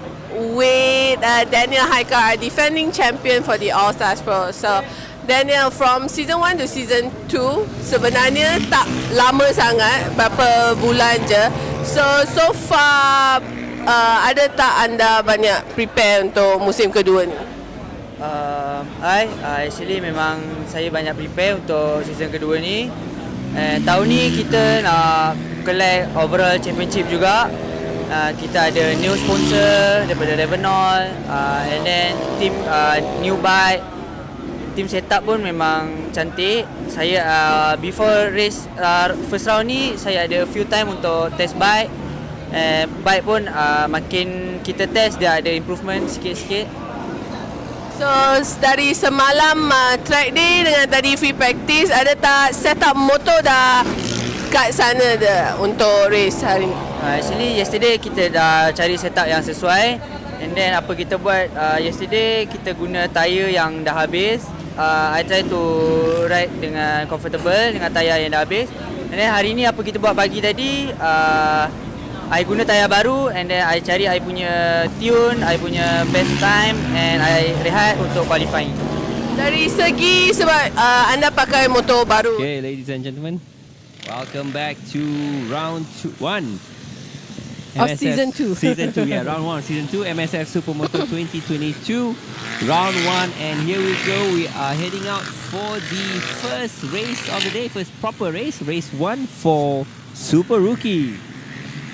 with Daniel Haikau, our defending champion for the All Stars Pro. So Daniel, from season 1 to season 2 sebenarnya tak lama sangat, berapa bulan je. So far ada tak anda banyak prepare untuk musim kedua ni? Actually memang saya banyak prepare untuk season kedua ni. Tahun ni kita nak collect overall championship juga. Kita ada new sponsor daripada Revenol, and then team new bike, team setup pun memang cantik. Saya before race first round ni saya ada few time untuk test bike. Bike pun makin kita test dia ada improvement sikit-sikit. So dari semalam track day dengan tadi free practice, ada tak setup motor dah kat sana dah untuk race hari ni? Actually yesterday kita dah cari setup yang sesuai, and then apa kita buat yesterday kita guna tayar yang dah habis. I try to ride dengan comfortable dengan tayar yang dah habis, and then hari ni apa kita buat pagi tadi, I guna tayar baru, and then I cari I punya tune, I punya best time, and I rehat untuk qualifying. Dari segi sebab anda pakai motor baru. Okay, ladies and gentlemen, welcome back to round 1 of season 2. Season 2, yeah, round 1, season 2, MSF Supermoto 2022, round 1, and here we go. We are heading out for the first race of the day, first proper race 1 for Super Rookie.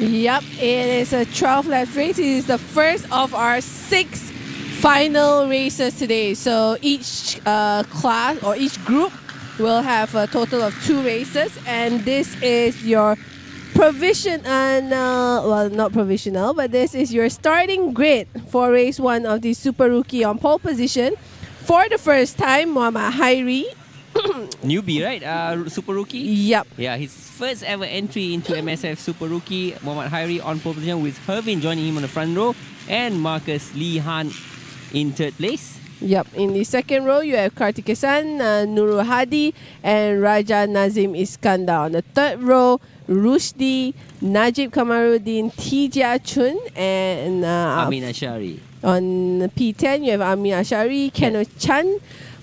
Yep, it is a 12 lap race. It is the first of our 6 final races today. So each class or each group will have a total of 2 races, and this is your not provisional, but this is your starting grid for race 1 of the Super Rookie. On pole position for the first time, Muhammad Hairi. Newbie, right? Super Rookie? Yep. Yeah, his first ever entry into MSF Super Rookie. Muhammad Hairi on pole position with Hervin joining him on the front row, and Marcus Lee Han in third place. Yep, in the second row you have Kartikesan, Nurul Hadi, and Raja Nazim Iskandar. On the third row, Rushdi, Najib Kamaruddin, Tijia Chun, and Amin Ashari. On P10 you have Amin Ashari, Keno Chan,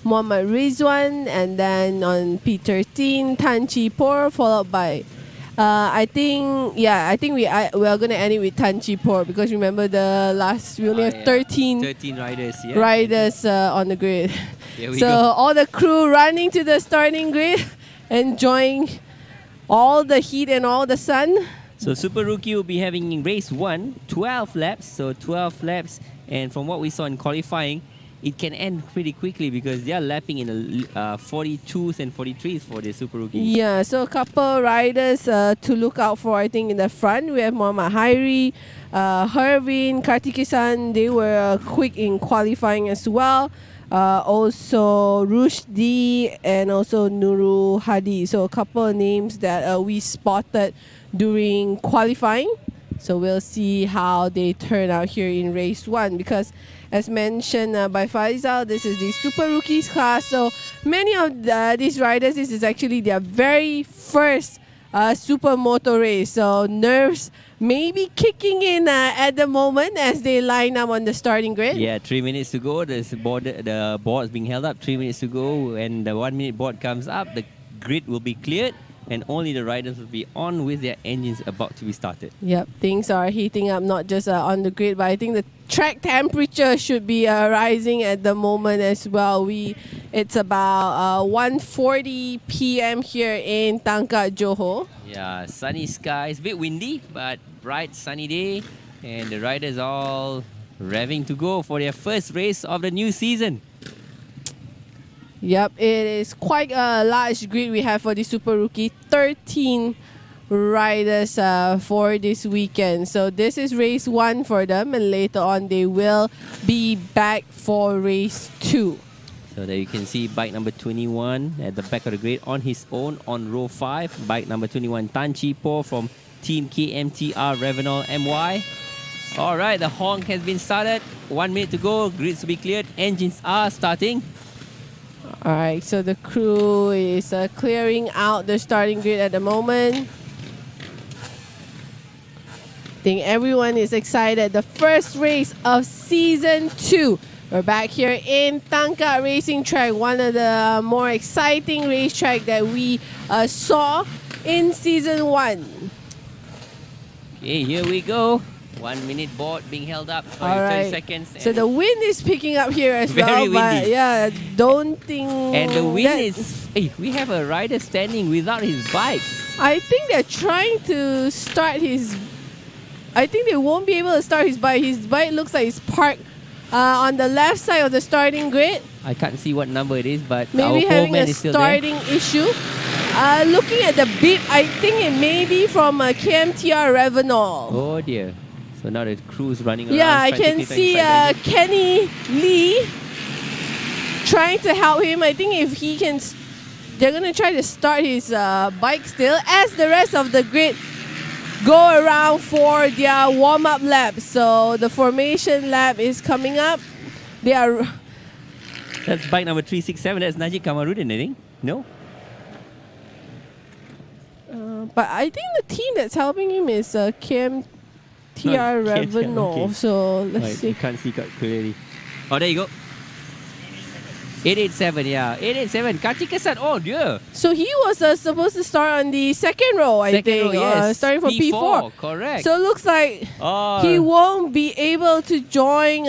Muhammad Rizwan, and then on P13, Tan Chi Por, followed by I think we are gonna end it with Tan Chi Por, because remember the last we only have 13 riders. Yeah. riders on the grid. Here we So go. all the crew running to the starting grid, enjoying all the heat and all the sun. So Super Rookie will be having in race 1, 12 laps. So 12 laps, and from what we saw in qualifying, it can end pretty quickly because they are lapping in the 42s and 43s for the Super Rookie. Yeah, so a couple riders to look out for, I think, in the front. We have Muhammad Hairi, Hervin, Kartikeyan. They were quick in qualifying as well. Also Rushdi and also Nurul Hadi. So a couple of names that we spotted during qualifying. So we'll see how they turn out here in race 1, because as mentioned by Faisal, this is the Super Rookies class. So many of these riders, this is actually their very first Supermoto race. So nerves may be kicking in at the moment as they line up on the starting grid. Yeah, 3 minutes to go. The board's being held up. 3 minutes to go. When the 1 minute board comes up, the grid will be cleared, and only the riders will be on with their engines about to be started. Yep, things are heating up, not just on the grid, but I think the track temperature should be rising at the moment as well. It's about 1:40 p.m. here in Tangkak, Johor. Yeah, sunny skies, a bit windy, but bright sunny day, and the riders all revving to go for their first race of the new season. Yep, it is quite a large grid we have for the Super Rookie. 13 riders for this weekend. So this is race 1 for them, and later on they will be back for race 2. So there you can see bike number 21 at the back of the grid on his own on row 5. Bike number 21, Tan Chi Po from Team KMTR Revenol MY. All right, the honk has been started. 1 minute to go. Grids to be cleared. Engines are starting. All right, so the crew is clearing out the starting grid at the moment. I think everyone is excited. The first race of season 2. We're back here in Tangkak Racing Track, one of the more exciting racetrack that we saw in season 1. Okay, here we go. 1 minute board being held up for All 30 right. seconds. So the wind is picking up here as Very well. But windy. yeah, don't think. And the wind that- is... Hey, we have a rider standing without his bike. I think they're trying to start his. I think they won't be able to start his bike. His bike looks like it's parked on the left side of the starting grid. I can't see what number it is, but Maybe our having poleman a is still there. starting issue. Looking at the bib, I think it may be from KMTR Revenol. Oh dear. So now the crew's running around. Yeah, I frantically can trying to see start the engine. Kenny Lee trying to help him. I think if he can, they're going to try to start his bike still as the rest of the grid go around for their warm-up lap. So the formation lap is coming up. They are... That's bike number 367. That's Najib Kamarudin, I think. No? But I think the team that's helping him is KMTR Revenol. okay. So let's Right, see. you can't see clearly. Oh, there you go. 887, yeah. 887. Kartikeyan. Oh, dear. So he was supposed to start on the second row, I Second think. row, yes. Starting from P4. Correct. So it looks like Oh. he won't be able to join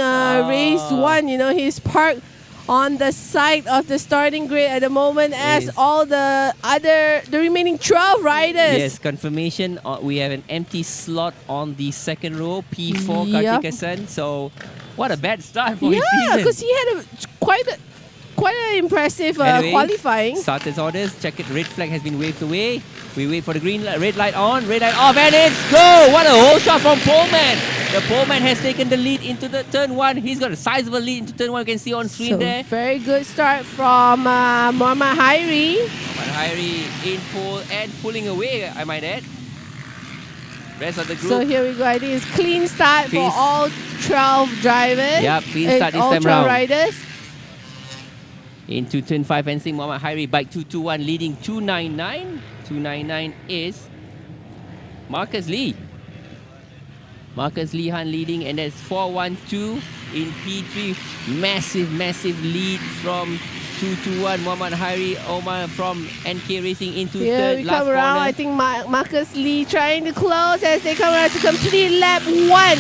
race 1. You know, he's parked on the side of the starting grid at the moment as Yes. all the remaining 12 riders. Yes, confirmation. We have an empty slot on the second row, P4 Yup. Kartikeyan. So, what a bad start for his Yeah, season. because he had quite an impressive Anyway, qualifying. Starters orders. Check it. Red flag has been waved away. We wait for the green light, red light on, red light off, and it's go! What a whole shot from Poleman. The Poleman has taken the lead into the turn 1. He's got a sizable lead into turn 1. You can see on screen So there. very good start from Muhammad Hairi. But Hairi in pole and pulling away, I might add. Rest of the group. So here we go. I think it's clean start Clean. for all 12 drivers. Yep, clean and start this all time 12 round. riders. Into turn 5 and Muhammad Hairi, bike 221 leading 299. 299 is Marcus Lee. Marcus Lee Han leading, and that's 412 in P3. Massive lead from 221. Muhammad Hairi Omar from NK Racing into Here third. we Last come around. corner. I think Marcus Lee trying to close as they come around to complete lap 1.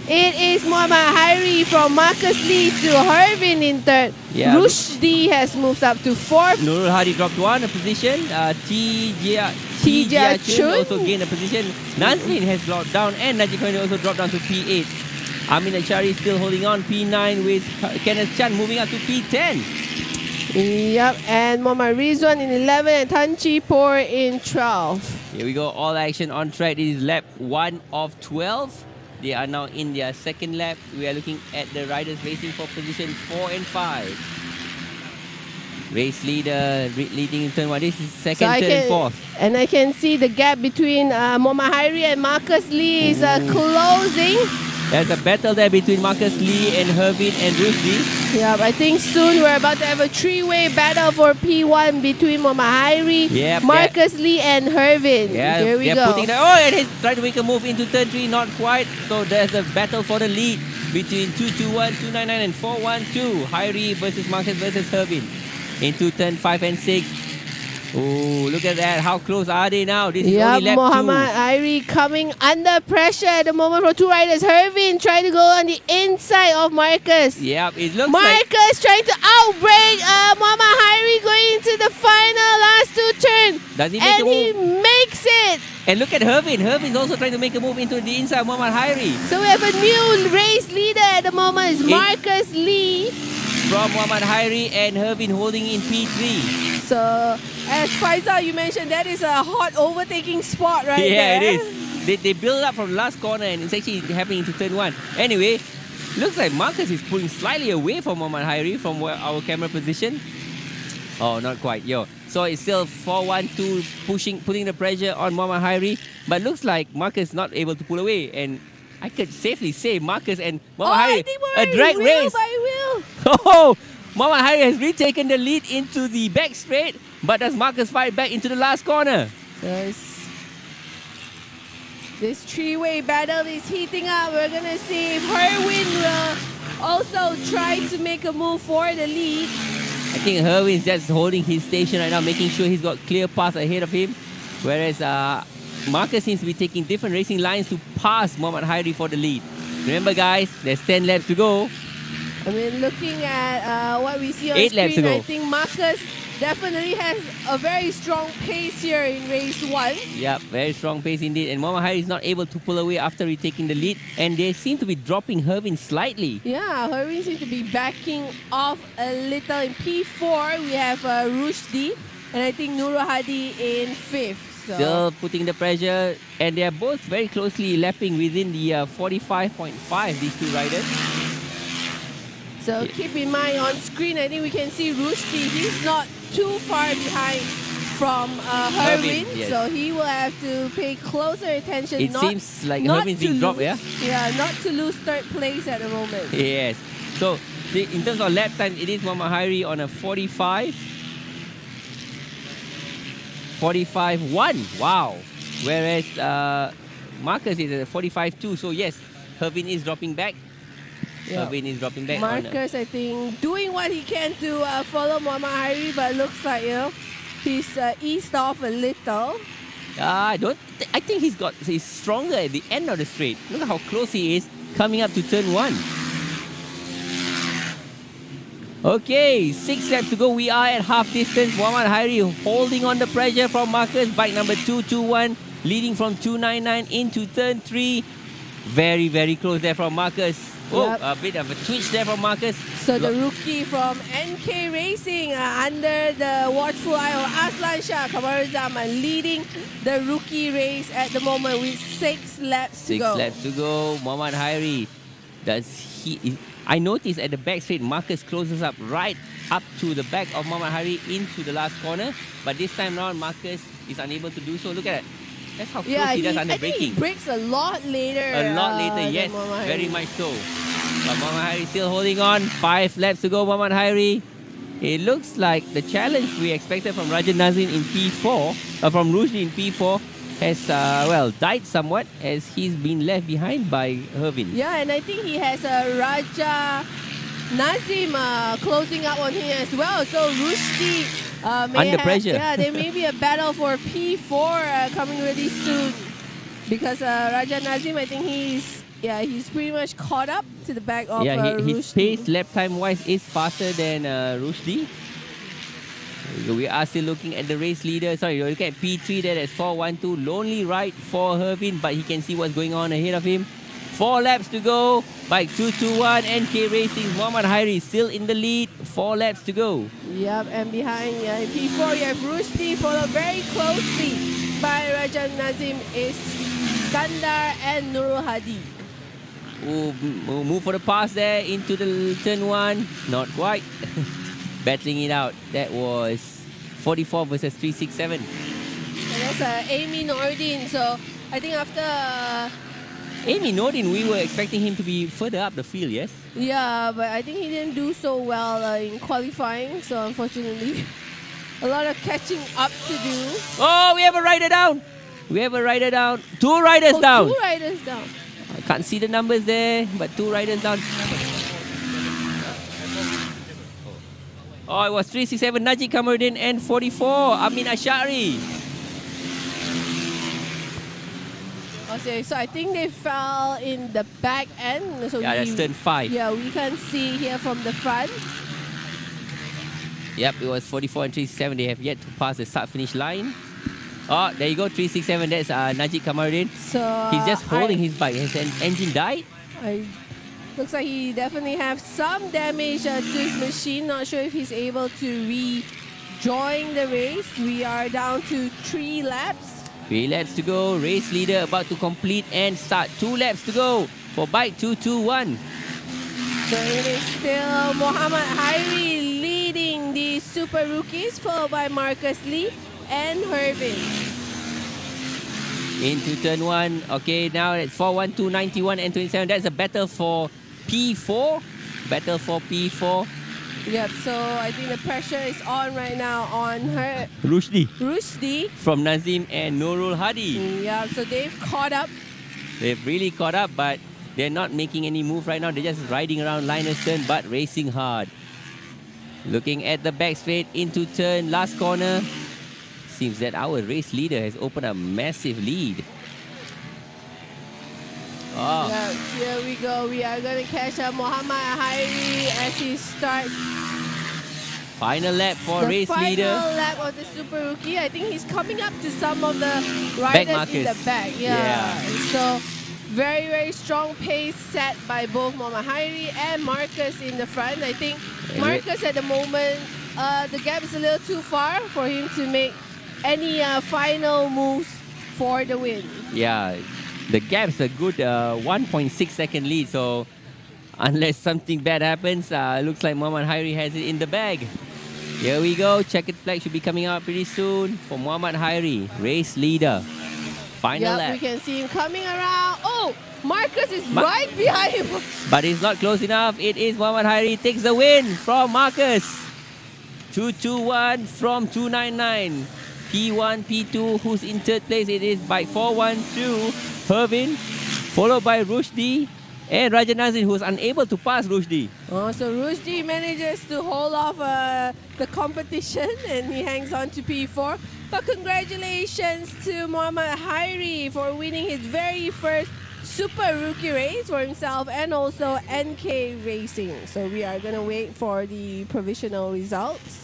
It is Muhammad Hairi from Marcus Lee to Hervin in third. Yeah. Rushdie has moved up to fourth. Nurul Hadi dropped one, a position. T Jia Chun also gained a position. Nazrin has dropped down, and Najib Khairi also dropped down to P8. Amin Achari still holding on, P9 with Kenneth Chan moving up to P10. Yep, and Muhammad Rizwan in 11 and Tan Chi Por in 12. Here we go, all action on track. This is lap 1 of 12. They are now in their second lap. We are looking at the riders racing for position 4 and 5. Race leader leading in turn 1. This is second, third, and fourth. And I can see the gap between Muhammad Hairi and Marcus Lee is closing. There's a battle there between Marcus Lee and Hervin and Rushdie. Yeah, I think soon we're about to have a three-way battle for P1 between Muhammad Hairi, Marcus Lee, and Hervin. Yeah, here we go. Putting and he's trying to make a move into turn 3, not quite. So there's a battle for the lead between 221, 299, and 412. Hairi versus Marcus versus Hervin into turn 5 and 6. Oh, look at that. How close are they now? This is only lap 2. Muhammad Hairi coming under pressure at the moment for two riders. Hervin trying to go on the inside of Marcus. Yep, it looks Marcus trying to outbrake Muhammad Hairi going into the final last two turns. Does he make a move? And he makes it. And look at Hervin. Hervin's also trying to make a move into the inside of Muhammad Hairi. So we have a new race leader at the moment. It's Marcus Lee. From Muhammad Hairi and Hervin holding in P3. So, as Faisal, you mentioned, that is a hot overtaking spot right there. Yeah, it is. They build up from the last corner and it's actually happening into turn 1. Anyway, looks like Marcus is pulling slightly away from Muhammad Hairi from our camera position. Oh, not quite. So it's still 4-1-2 putting the pressure on Muhammad Hairi. But looks like Marcus is not able to pull away. And I could safely say Marcus and Muhammad Hairi, a drag race. Oh, Muhammad Hairi has retaken the lead into the back straight, but does Marcus fight back into the last corner? This three-way battle is heating up. We're going to see if Hervin will also try to make a move for the lead. I think Hervin's just holding his station right now, making sure he's got clear paths ahead of him. Whereas Marcus seems to be taking different racing lines to pass Muhammad Hairi for the lead. Remember guys, there's 10 laps to go. I mean, looking at what we see on 8 laps to screen, go. I think Marcus definitely has a very strong pace here in race 1. Yep, very strong pace indeed. And Muhammad Hairi is not able to pull away after retaking the lead. And they seem to be dropping Hervin slightly. Yeah, Hervin seems to be backing off a little. In P4, we have Rushdie. And I think Nurul Hadi in 5th. So. Still putting the pressure. And they are both very closely lapping within the 45.5, these two riders. So keep in mind on screen, I think we can see Rushdie. He's not too far behind from Hervin, yes. so he will have to pay closer attention. It seems like Hervin's being dropped, yeah? Yeah, not to lose third place at the moment. Yes. So in terms of lap time, it is Muhammad Hairi on a 45.1. Wow. Whereas Marcus is at a 45.2. So yes, Hervin is dropping back. Hervin is dropping back. Marcus, I think, doing what he can to follow Muhammad Hairi, but looks like, he's eased off a little. I think he's stronger at the end of the straight. Look at how close he is coming up to turn 1. Okay, 6 laps to go. We are at half distance. Muhammad Hairi holding on the pressure from Marcus. Bike number 221 leading from 299 into turn 3. Very, very close there from Marcus. Oh, a bit of a twitch there from Marcus. So the rookie from NK Racing under the watchful eye of Aslan Shah Kamaruzaman leading the rookie race at the moment with 6 laps to go. 6 laps to go. Muhammad Hairi, I noticed at the back straight, Marcus closes up right up to the back of Muhammad Hairi into the last corner. But this time around, Marcus is unable to do so. Look at it. That's how close he does under braking. He brakes a lot later. A lot later, yes. Very much so. But Muhammad Hairi still holding on. 5 laps to go, Muhammad Hairi. It looks like the challenge we expected from Rajan Nazrin in P4, from Rushdie in P4, has, died somewhat as he's been left behind by Hervin. Yeah, and I think he has a Raja Nazim closing up on him as well. So Rushdie Under pressure. Yeah, there may be a battle for P4 coming really soon. Because Raja Nazim, I think he's pretty much caught up to the back of his Rushdie. pace lap time wise is faster than Rushdie. We are still looking at the race leader. Sorry, look at P3 there. That's 4-1-2. Lonely ride for Hervin, but he can see what's going on ahead of him. 4 laps to go. Bike 221. NK Racing. Muhammad Hairi still in the lead. 4 laps to go. Yep, and behind P4 you have Rushdie, followed very closely by Raja Nazim is Kandar and Nurul Hadi. Move for the pass there into the turn 1. Not quite. Battling it out. That was 44 versus 367. And that's Amy Nordin. So I think after... Amy Nordin, we were expecting him to be further up the field, yes? Yeah, but I think he didn't do so well in qualifying. So unfortunately, a lot of catching up to do. Oh, we have a rider down. 2 riders down. 2 riders down. I can't see the numbers there, but 2 riders down. Oh, it was 367 Najib Kamarudin and 44 Amin Ashari. Okay, so I think they fell in the back end. So That's turn 5. Yeah, we can see here from the front. Yep, it was 44 and 367. They have yet to pass the start-finish line. Oh, there you go, 367. That's Najib Kamarudin. So he's just holding his bike. Has an engine died? Looks like he definitely has some damage to his machine. Not sure if he's able to rejoin the race. We are down to 3 laps. 3 laps to go. Race leader about to complete and start. 2 laps to go for bike 221. So it is still Muhammad Hairi leading the Super Rookies, followed by Marcus Lee and Hervin. Into turn 1. Okay, now it's 4-1-2, 91 and 27. That's a battle for P4. Yep, so I think the pressure is on right now on her. Rushdie from Nazim and Nurul Hadi. Yeah, so they've caught up. They've really caught up, but they're not making any move right now. They're just riding around Linus turn, but racing hard. Looking at the back straight into turn, last corner. Seems that our race leader has opened a massive lead. Oh. Yeah, here we go. We are going to catch up Muhammad Hairi as he starts. Final lap for race leader. The final lap of the Super Rookie. I think he's coming up to some of the riders in the back. Yeah. So very, very strong pace set by both Muhammad Hairi and Marcus in the front. I think Marcus at the moment, the gap is a little too far for him to make any final moves for the win. Yeah, the gap's a good 1.6 second lead. So unless something bad happens, looks like Muhammad Hairi has it in the bag. Here we go. Checkered flag should be coming out pretty soon for Muhammad Hairi, race leader. Final lap. We can see him coming around. Oh, Marcus is right behind him. But it's not close enough. It is Muhammad Hairi takes the win from Marcus. 221 from 299. P1, P2, who's in third place? It is by 412, Hervin, followed by Rushdie and Raja Nazim, who's unable to pass Rushdie. Oh, so Rushdie manages to hold off the competition and he hangs on to P4. But congratulations to Muhammad Hairi for winning his very first Super Rookie race for himself and also NK Racing. So we are going to wait for the provisional results.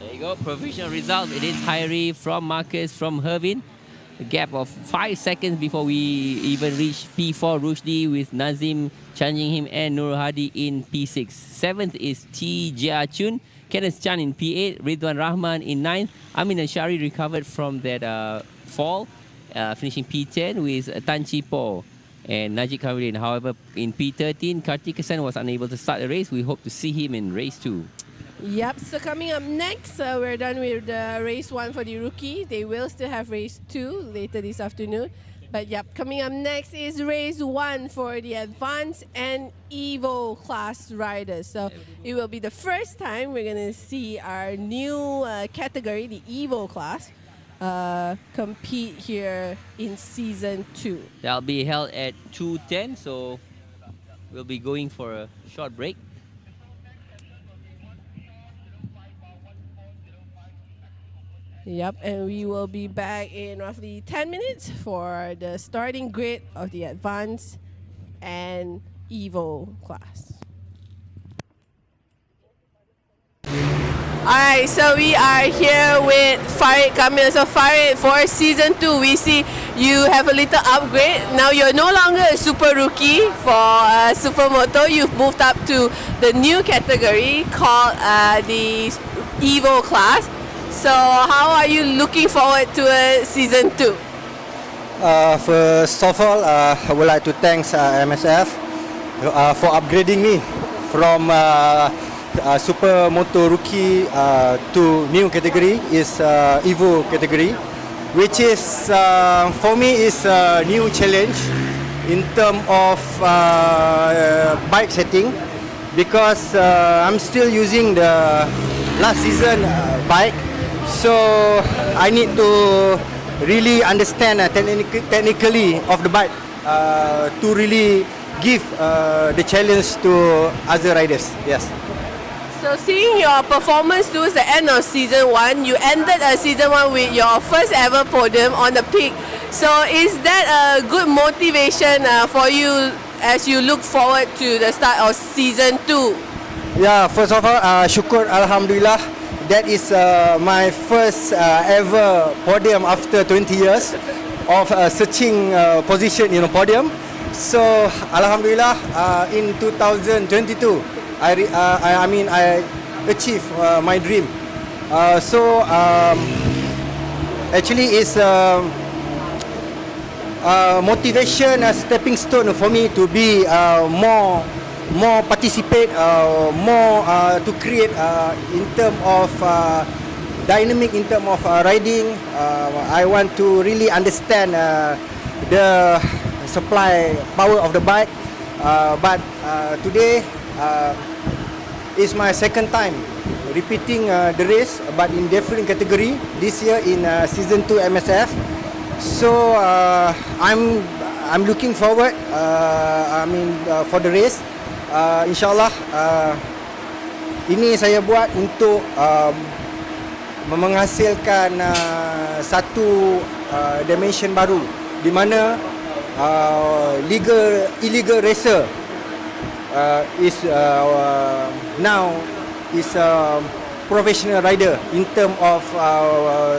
There you go, provisional results. It is Hairi from Marcus from Hervin. A gap of 5 seconds before we even reach P4 Rushdie with Nazim challenging him and Nur Hadi in P6. 7th is T. Jia Chun. Kenneth Chan in P8. Ridwan Rahman in 9th. Amin Ashari recovered from that fall, finishing P10 with Tan Chi Po and Najib Kamarudin. However, in P13, Kartik Hasan was unable to start the race. We hope to see him in race 2. Yep, so coming up next, we're done with race 1 for the rookie. They will still have race 2 later this afternoon. But yep, coming up next is race 1 for the advanced and Evo class riders. So it will be the first time we're going to see our new category, the Evo class. compete here in season 2. That'll be held at 2:10, so we'll be going for a short break. Yep, and we will be back in roughly 10 minutes for the starting grid of the Advanced and Evo class. Alright, so we are here with Farid Camille. So Farid, for season 2, we see you have a little upgrade. Now you're no longer a super rookie for Supermoto. You've moved up to the new category called the Evo class. So how are you looking forward to season 2? First of all, I would like to thank MSF for upgrading me from Supermoto rookie to new category is Evo category, which is for me is a new challenge in terms of bike setting, because I'm still using the last season bike, so I need to really understand technically of the bike to really give the challenge to other riders. Yes. So seeing your performance towards the end of season 1, you ended season 1 with your first ever podium on the peak. So is that a good motivation for you as you look forward to the start of season 2? Yeah, first of all, syukur Alhamdulillah. That is my first ever podium after 20 years of searching position in a podium. So Alhamdulillah, in 2022, I achieved my dream. Actually, it's motivation, a stepping stone for me to be more participate, more to create in terms of dynamic, in terms of riding. I want to really understand the supply power of the bike. But today is my second time repeating the race, but in different category this year in season 2 MSF. So I'm looking forward. For the race. InsyaAllah ini saya buat untuk menghasilkan satu dimension baru di mana illegal racer is now is a professional rider in term of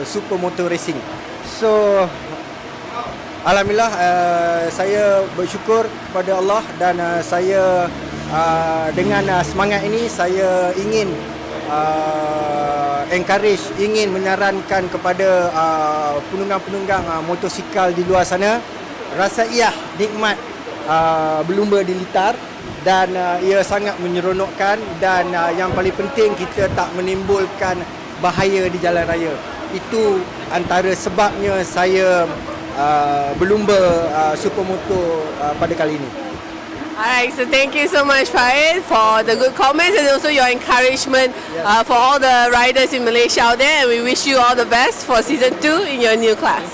supermoto racing. So Alhamdulillah, saya bersyukur kepada Allah dan saya dengan semangat ini saya ingin encourage, ingin menyarankan kepada penunggang-penunggang motosikal di luar sana, rasa ia nikmat berlumba di litar dan ia sangat menyeronokkan, dan yang paling penting kita tak menimbulkan bahaya di jalan raya. Itu antara sebabnya saya berlumba supermoto pada kali ini. Alright, so thank you so much, Farid, for the good comments and also your encouragement for all the riders in Malaysia out there, and we wish you all the best for season 2 in your new class.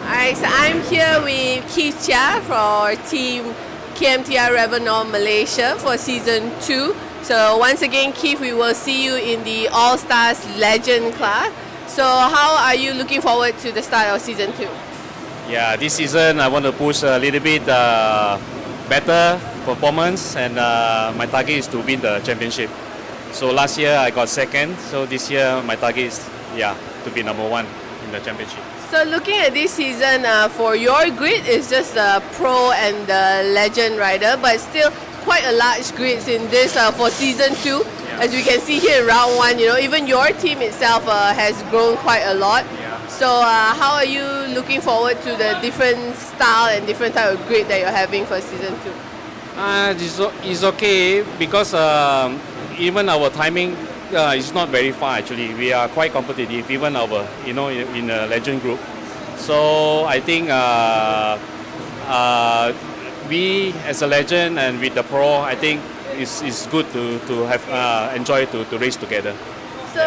Alright, so I'm here with Keith Chia for team KMTR Revenor Malaysia for season 2. So once again, Keith, we will see you in the All Stars Legend class. So how are you looking forward to the start of season 2? Yeah, this season I want to push a little bit better performance, and my target is to win the championship. So last year I got second, so this year my target is to be number 1 in the championship. So looking at this season, for your grid, it's just the pro and the legend rider, but still quite a large grid in this for season 2. As we can see here in round 1, even your team itself has grown quite a lot. So how are you looking forward to the different style and different type of grid that you're having for season 2? It's okay because even our timing is not very far actually. We are quite competitive, even our in a legend group. So I think we as a legend and with the pro, I think it's good to have enjoy to race together. So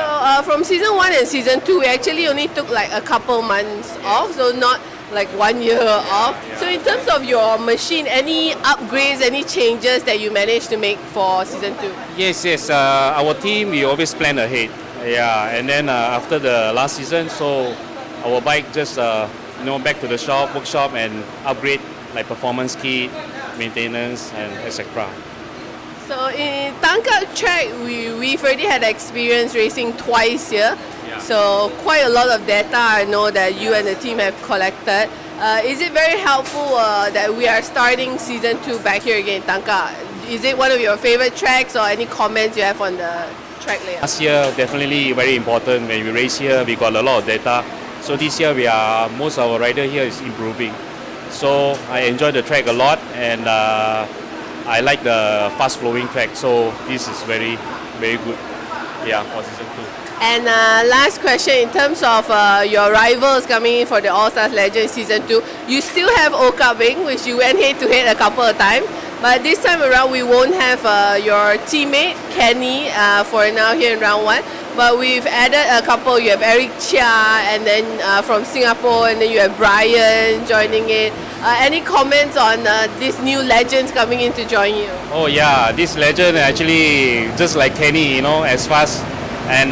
from season 1 and season 2, we actually only took like a couple months off, so not like 1 year off. So in terms of your machine, any upgrades, any changes that you managed to make for season 2? Yes. Our team, we always plan ahead. Yeah, and then after the last season, so our bike just back to the workshop and upgrade like performance kit, maintenance, and etc. So in Tangkak track, we've already had experience racing twice here. Yeah. So quite a lot of data I know that you and the team have collected. Is it very helpful that we are starting season 2 back here again in Tangkak? Is it one of your favorite tracks or any comments you have on the track layout? Last year, definitely very important. When we race here, we got a lot of data. So this year, most of our rider here is improving. So I enjoy the track a lot, and I like the fast flowing track. So this is very, very good. Yeah, for season 2. And last question, in terms of your rivals coming in for the All-Stars Legends Season 2, you still have Okabing, which you went head-to-head a couple of times. But this time around, we won't have your teammate, Kenny, for now here in round 1. But we've added a couple. You have Eric Chia, and then from Singapore, and then you have Brian joining it. Any comments on these new legends coming in to join you? Oh yeah, this legend actually just like Kenny, as fast. And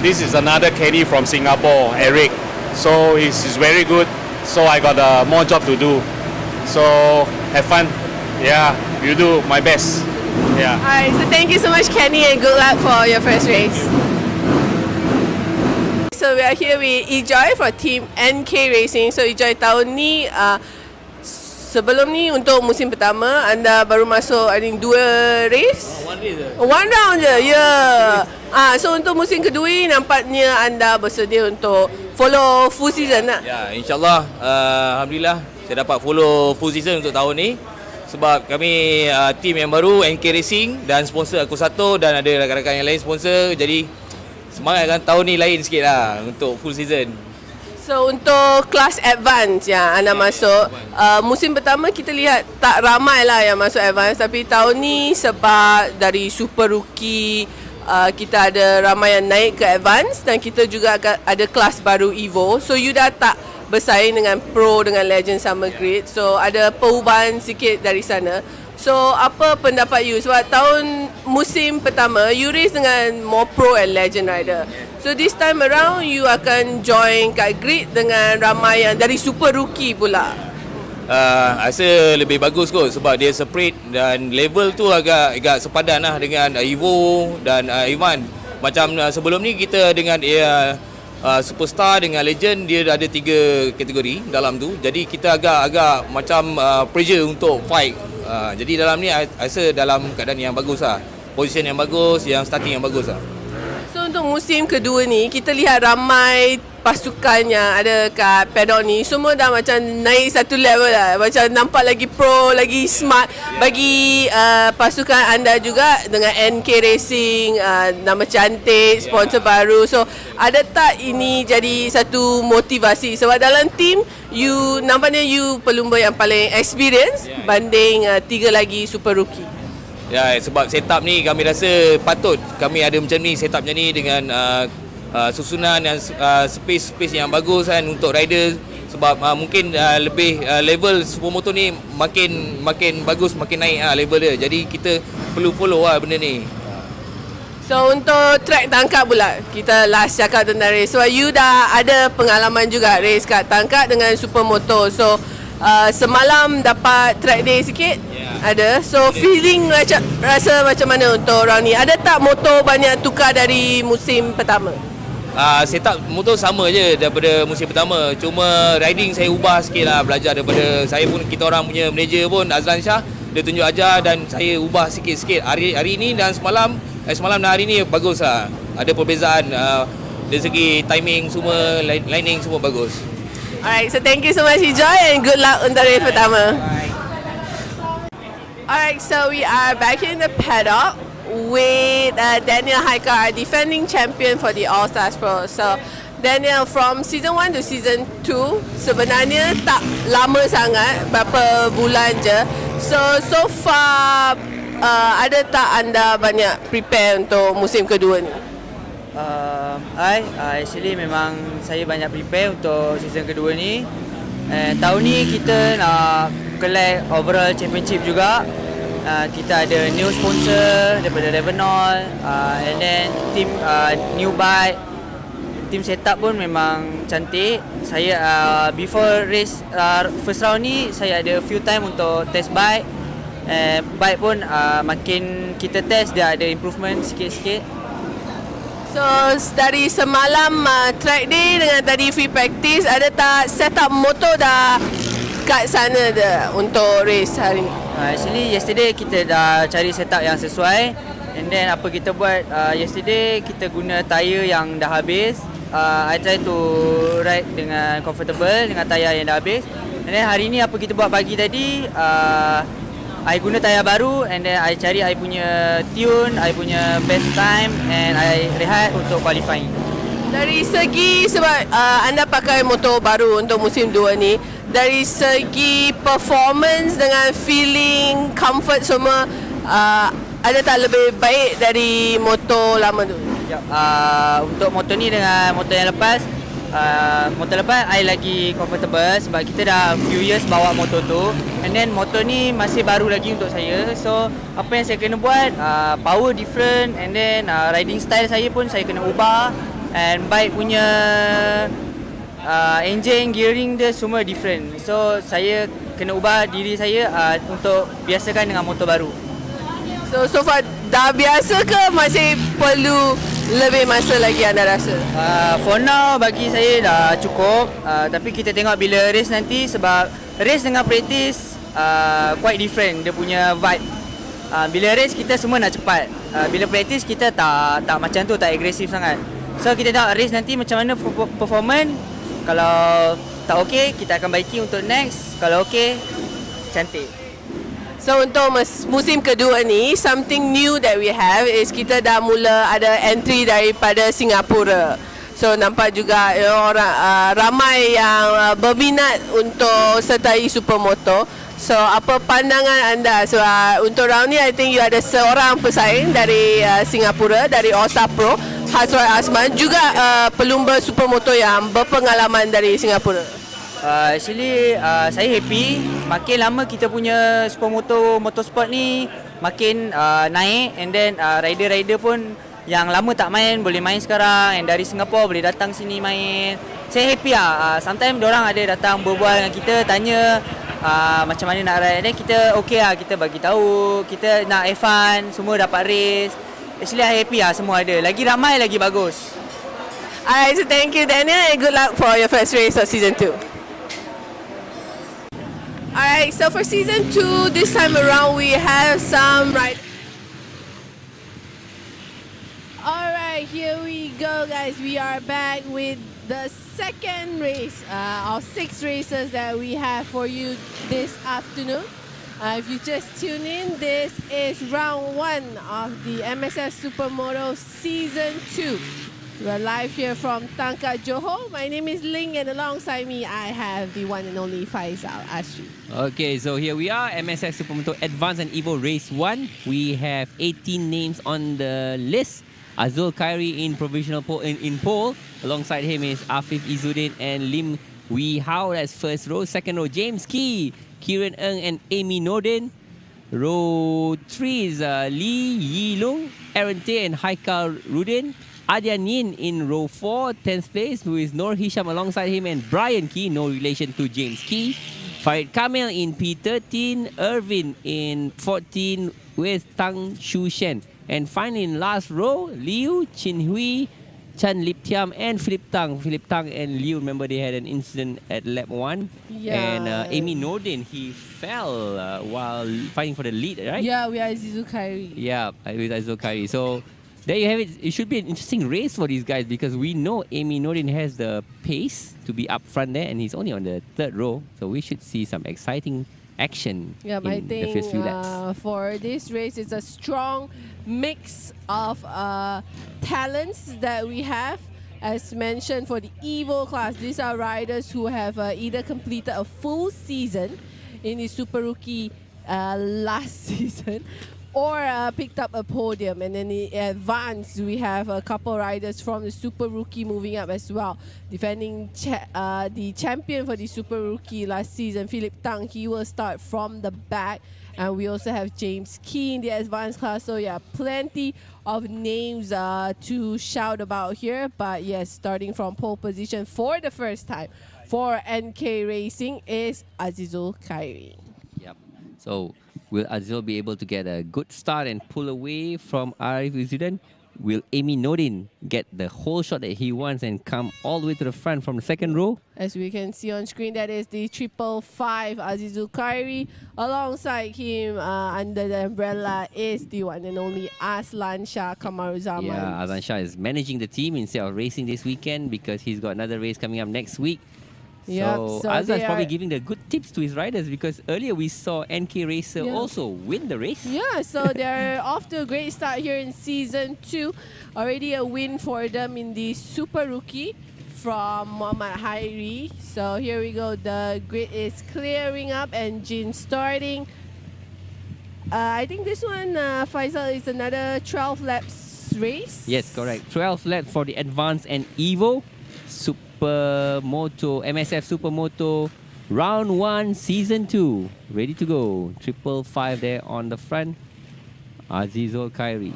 this is another Kenny from Singapore, Eric. So he's very good. So I got more job to do. So have fun. Yeah, you do my best. Yeah. Alright, so thank you so much, Kenny, and good luck for your first race. So we are here with Ijoy for Team NK Racing. So Ijoy, tahun ni sebelum ni untuk musim pertama anda baru masuk I think 2 race. One round je. Ya. So untuk musim kedua ni nampaknya anda bersedia untuk follow full season lah. Ya, insyaAllah alhamdulillah saya dapat follow full season untuk tahun ni. Sebab kami team yang baru NK Racing dan sponsor aku satu dan ada rakan-rakan yang lain sponsor, jadi semangat kan tahun ni lain sikit lah untuk full season. So untuk kelas advance yang anda masuk, musim pertama kita lihat tak ramai lah yang masuk advance, tapi tahun ni sebab dari super rookie kita ada ramai yang naik ke advance dan kita juga ada kelas baru Evo. So you dah tak bersaing dengan pro, dengan legend sama grid. So ada perubahan sikit dari sana. So apa pendapat you? Sebab tahun musim pertama you race dengan more pro and legend rider. So this time around you akan join kat grid dengan ramai yang dari super rookie pula. Rasa lebih bagus kot sebab dia separate dan level tu agak sepadan lah dengan Evo dan Ivan. Macam sebelum ni kita dengan superstar dengan legend, dia ada 3 kategori dalam tu. Jadi kita agak macam pressure untuk fight. Jadi dalam ni rasa dalam keadaan yang bagus lah. Position yang bagus, yang starting yang bagus lah. So untuk musim kedua ni kita lihat ramai pasukan yang ada kat paddock ni semua dah macam naik satu level lah. Macam nampak lagi pro, lagi smart. Bagi pasukan anda juga dengan NK Racing, nama cantik, sponsor baru. So ada tak ini jadi satu motivasi? Sebab dalam team you nampaknya you pelumba yang paling experience banding 3 lagi super rookie. Ya, sebab setup ni kami rasa patut kami ada macam ni, setup macam ni dengan susunan dan space yang bagus kan untuk rider. Sebab mungkin lebih level Supermoto ni makin bagus, makin naik level dia. Jadi kita perlu follow benda ni. So untuk track Tangkak pula, kita last cakap tentang race. So you dah ada pengalaman juga race kat Tangkak dengan Supermoto. So semalam dapat track day sikit. Ada. So feeling rasa macam mana untuk round ni? Ada tak motor banyak tukar dari musim pertama? Setup motor sama je daripada musim pertama. Cuma riding saya ubah sikit lah, belajar daripada saya pun, kita orang punya manager pun Azlan Shah, dia tunjuk ajar dan saya ubah sikit-sikit hari ni dan semalam dan hari ni bagus lah. Ada perbezaan dari segi timing semua, lining semua bagus. Alright, so thank you so much Ijoy and good luck untuk race pertama. Alright, so we are back in the paddock with Daniel Haikau, our defending champion for the All-Stars Pro. So Daniel, from season 1 to season 2 sebenarnya tak lama sangat, berapa bulan je. So far ada tak anda banyak prepare untuk musim kedua ni? Actually memang saya banyak prepare untuk season kedua ni. Tahun ni kita nak collect overall championship juga. Kita ada new sponsor daripada Revenol, and then team new bike, team setup pun memang cantik. Saya before race first round ni saya ada few time untuk test bike. Bike pun makin kita test dia ada improvement sikit-sikit. So dari semalam track day dengan tadi free practice, ada tak setup motor dah kat sana dah untuk race hari ni? Actually yesterday kita dah cari setup yang sesuai, and then apa kita buat yesterday kita guna tayar yang dah habis. I try to ride dengan comfortable dengan tayar yang dah habis. And then hari ni apa kita buat pagi tadi, I guna tayar baru, and then I cari I punya tune, I punya best time, and I rehat untuk qualifying. Dari segi sebab anda pakai motor baru untuk musim 2 ni, dari segi performance dengan feeling, comfort semua, ada tak lebih baik dari motor lama tu? Untuk motor ni dengan motor yang lepas, motor lepas I lagi comfortable sebab kita dah few years bawa motor tu, and then motor ni masih baru lagi untuk saya. So apa yang saya kena buat, power different, and then riding style saya pun saya kena ubah, and bike punya engine, gearing dia semua different. So saya kena ubah diri saya untuk biasakan dengan motor baru. So far dah biasa ke masih perlu lebih masa lagi anda rasa? For now bagi saya dah cukup, tapi kita tengok bila race nanti, sebab race dengan practice quite different dia punya vibe. Bila race kita semua nak cepat, bila practice kita tak macam tu, tak agresif sangat. So kita tengok race nanti macam mana performance. Kalau tak okey, kita akan baiki untuk next. Kalau okey, cantik. So untuk musim kedua ni, something new that we have is kita dah mula ada entry daripada Singapura. So nampak juga orang ramai yang berminat untuk sertai Supermoto. So apa pandangan anda? So untuk round ni I think you ada seorang pesaing dari Singapura, dari All Star Pro, Hasrat Asman, juga pelumba Supermoto yang berpengalaman dari Singapura. Actually saya happy. Makin lama kita punya Supermoto motorsport ni makin naik, and then rider-rider pun yang lama tak main boleh main sekarang, and dari Singapura boleh datang sini main. Saya happy lah. Sometimes diorang ada datang berbual dengan kita, tanya macam mana nak ride, dan kita okay lah, kita bagi tahu kita nak have fun, semua dapat race. Actually I happy lah, semua ada. Lagi ramai lagi bagus. Alright, so thank you Daniel, and good luck for your first race of season 2. Alright, so for season 2, this time around we have some Alright, here we go guys. We are back with the second race of 6 races that we have for you this afternoon. If you just tune in, this is round 1 of the Msf Supermoto season 2. We are live here from Tangkak, Johor. My name is Ling, and alongside me I have the one and only Faisal Ashri. Okay, so here we are, Msf Supermoto Advanced and Evo Race 1. We have 18 names on the list. Azul Khairi in provisional in pole. Alongside him is Afif Izzuddin and Lim Wee Hao. That's first row. Second row, James Key, Kieran Ng and Amy Norden. Row 3 is Lee Yi Lung, Aaron Tay and Haikau Rudin. Adian Yin in row 4, 10th place, who is Noor Hisham alongside him, and Brian Key, no relation to James Key. Farid Kamil in P13, Irvin in 14 with Tang Shu Shen. And finally in last row, Liu, Chin Hui, Chan Lip Tiam and Philip Tang. Philip Tang and Liu, remember they had an incident at lap 1. Yeah. And Amy Norden, he fell while fighting for the lead, right? Yeah, we are Azul Khairi. Yeah, with Azul Khairi. So there you have it. It should be an interesting race for these guys because we know Amy Norden has the pace to be up front there, and he's only on the 3rd row. So we should see some exciting action Yeah, in I the first few laps. think for this race, it's a strong mix of talents that we have. As mentioned, for the Evo class, these are riders who have either completed a full season in the Super Rookie last season, or picked up a podium. And then in advance, we have a couple riders from the Super Rookie moving up as well. Defending the champion for the Super Rookie last season, Philip Tang, he will start from the back. And we also have James Key in the advanced class. So yeah, plenty of names to shout about here. But yes, starting from pole position for the first time for NK Racing is Azizul Khairi. Yep. So will Azizul be able to get a good start and pull away from Arif Uzudin? Will Amy Nodin get the whole shot that he wants and come all the way to the front from the second row? As we can see on screen, that is the 555 Azizul Khairi. Alongside him, under the umbrella, is the one and only Aslan Shah Kamaruzaman. Yeah, Aslan Shah is managing the team instead of racing this weekend because he's got another race coming up next week. Yep, So Aslan's probably giving the good tips to his riders because earlier we saw NK Racer also win the race. Yeah, so they're off to a great start here in Season 2. Already a win for them in the Super Rookie from Muhammad Hairi. So here we go. The grid is clearing up and Jin starting. I think this one, Faisal, is another 12 laps race. Yes, correct. 12 laps for the Advanced and Evo. Supermoto, Msf Supermoto, round 1, season 2. Ready to go. 555 there on the front. Azizul Khairi.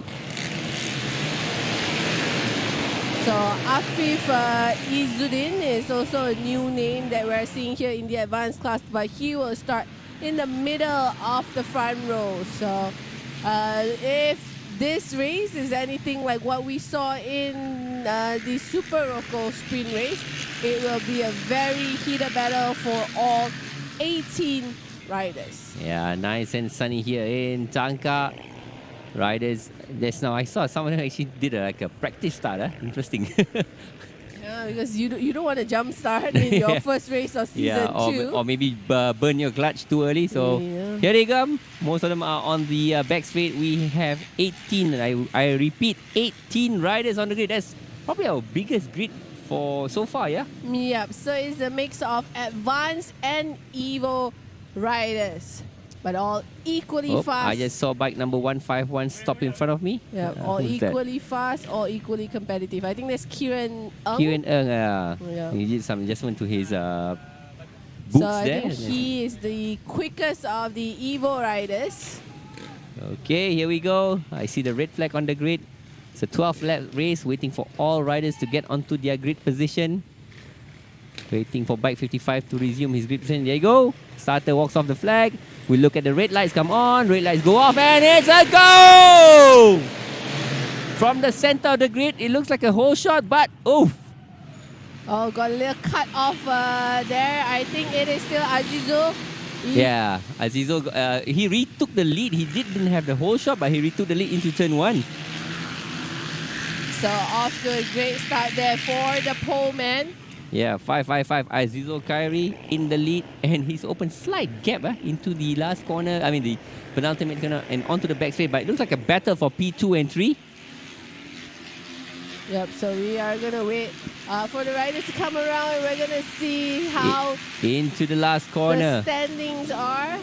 So Afif Izzuddin is also a new name that we're seeing here in the advanced class, but he will start in the middle of the front row. So if this race is anything like what we saw in the Super Rocco sprint race, it will be a very heated battle for all 18 riders. Yeah, nice and sunny here in Tangkak. Riders, just now I saw someone actually did like a practice start. Interesting. Yeah, because you don't want to jump start in your first race of season 2. Or maybe burn your clutch too early. So here they come. Most of them are on the back straight. We have 18. I repeat, 18 riders on the grid. That's probably our biggest grid for so far, yeah? Yep, so it's a mix of advanced and Evo riders, but all equally fast. I just saw bike number 151 stop in front of me. Yeah, all equally fast, all equally competitive. I think that's Kieran Ng. Kieran Ng, he did some adjustment to his boots so I there. think he is the quickest of the Evo riders. Okay, here we go. I see the red flag on the grid. It's a 12-lap race, waiting for all riders to get onto their grid position. Waiting for bike 55 to resume his grid position. There you go. Starter walks off the flag. We look at the red lights come on. Red lights go off and it's a go! From the center of the grid, it looks like a whole shot, but oof. Oh, got a little cut off there. I think it is still Azizul. Yeah, Azizul, he retook the lead. He didn't have the whole shot, but he retook the lead into turn 1. So off to a great start there for the pole man. Yeah, 555 Azizul Khairi in the lead, and he's opened slight gap into the last corner. I mean the penultimate corner and onto the back straight. But it looks like a battle for P2 and 3. Yep. So we are gonna wait for the riders to come around, and we're gonna see how into the last corner the standings are.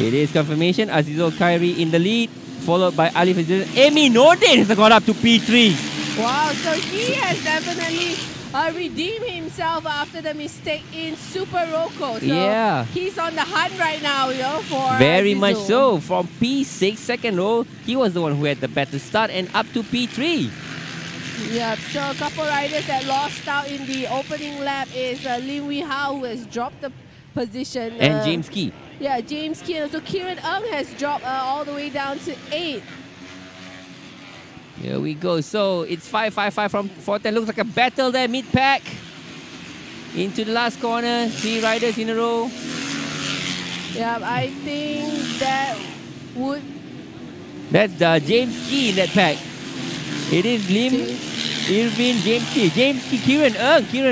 It is confirmation. Azizul Khairi in the lead, followed by Alif Azizul. Amy Nordin has gone up to P3. Wow, so he has definitely redeemed himself after the mistake in Super Rocco. So yeah, he's on the hunt right now, for very Azizul. much so. From P6, second row, he was the one who had the better start, and up to P3. Yep, so a couple riders that lost out in the opening lap is Lim Wee Hao, who has dropped the position. And James Key. Yeah, James Key. And also Kieran Ng has dropped all the way down to 8. Here we go. So it's 555 from 410. Looks like a battle there, mid-pack. Into the last corner. 3 riders in a row. Yeah, I think that would... That's James Key in that pack. It is Lim, Irvin, James Key. James Key, Kieran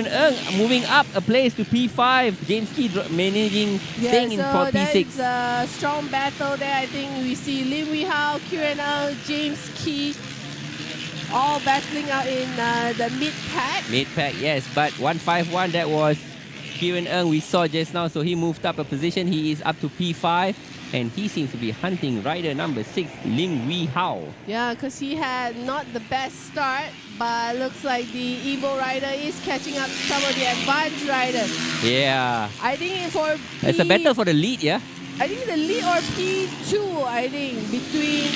Ng moving up a place to P5. James Key managing, staying in for P6. That's a strong battle there. I think we see Lim Wee Hao, Kieran Ng, James Key all battling out in the mid-pack. Mid-pack, yes. But 151, that was Kieran Ng we saw just now, so he moved up a position. He is up to P5, and he seems to be hunting rider number 6, Ling Wei Hao. Yeah, because he had not the best start, but looks like the Evo rider is catching up to some of the advanced riders. Yeah. I think for It's a battle for the lead, yeah? I think the lead or P2, I think, between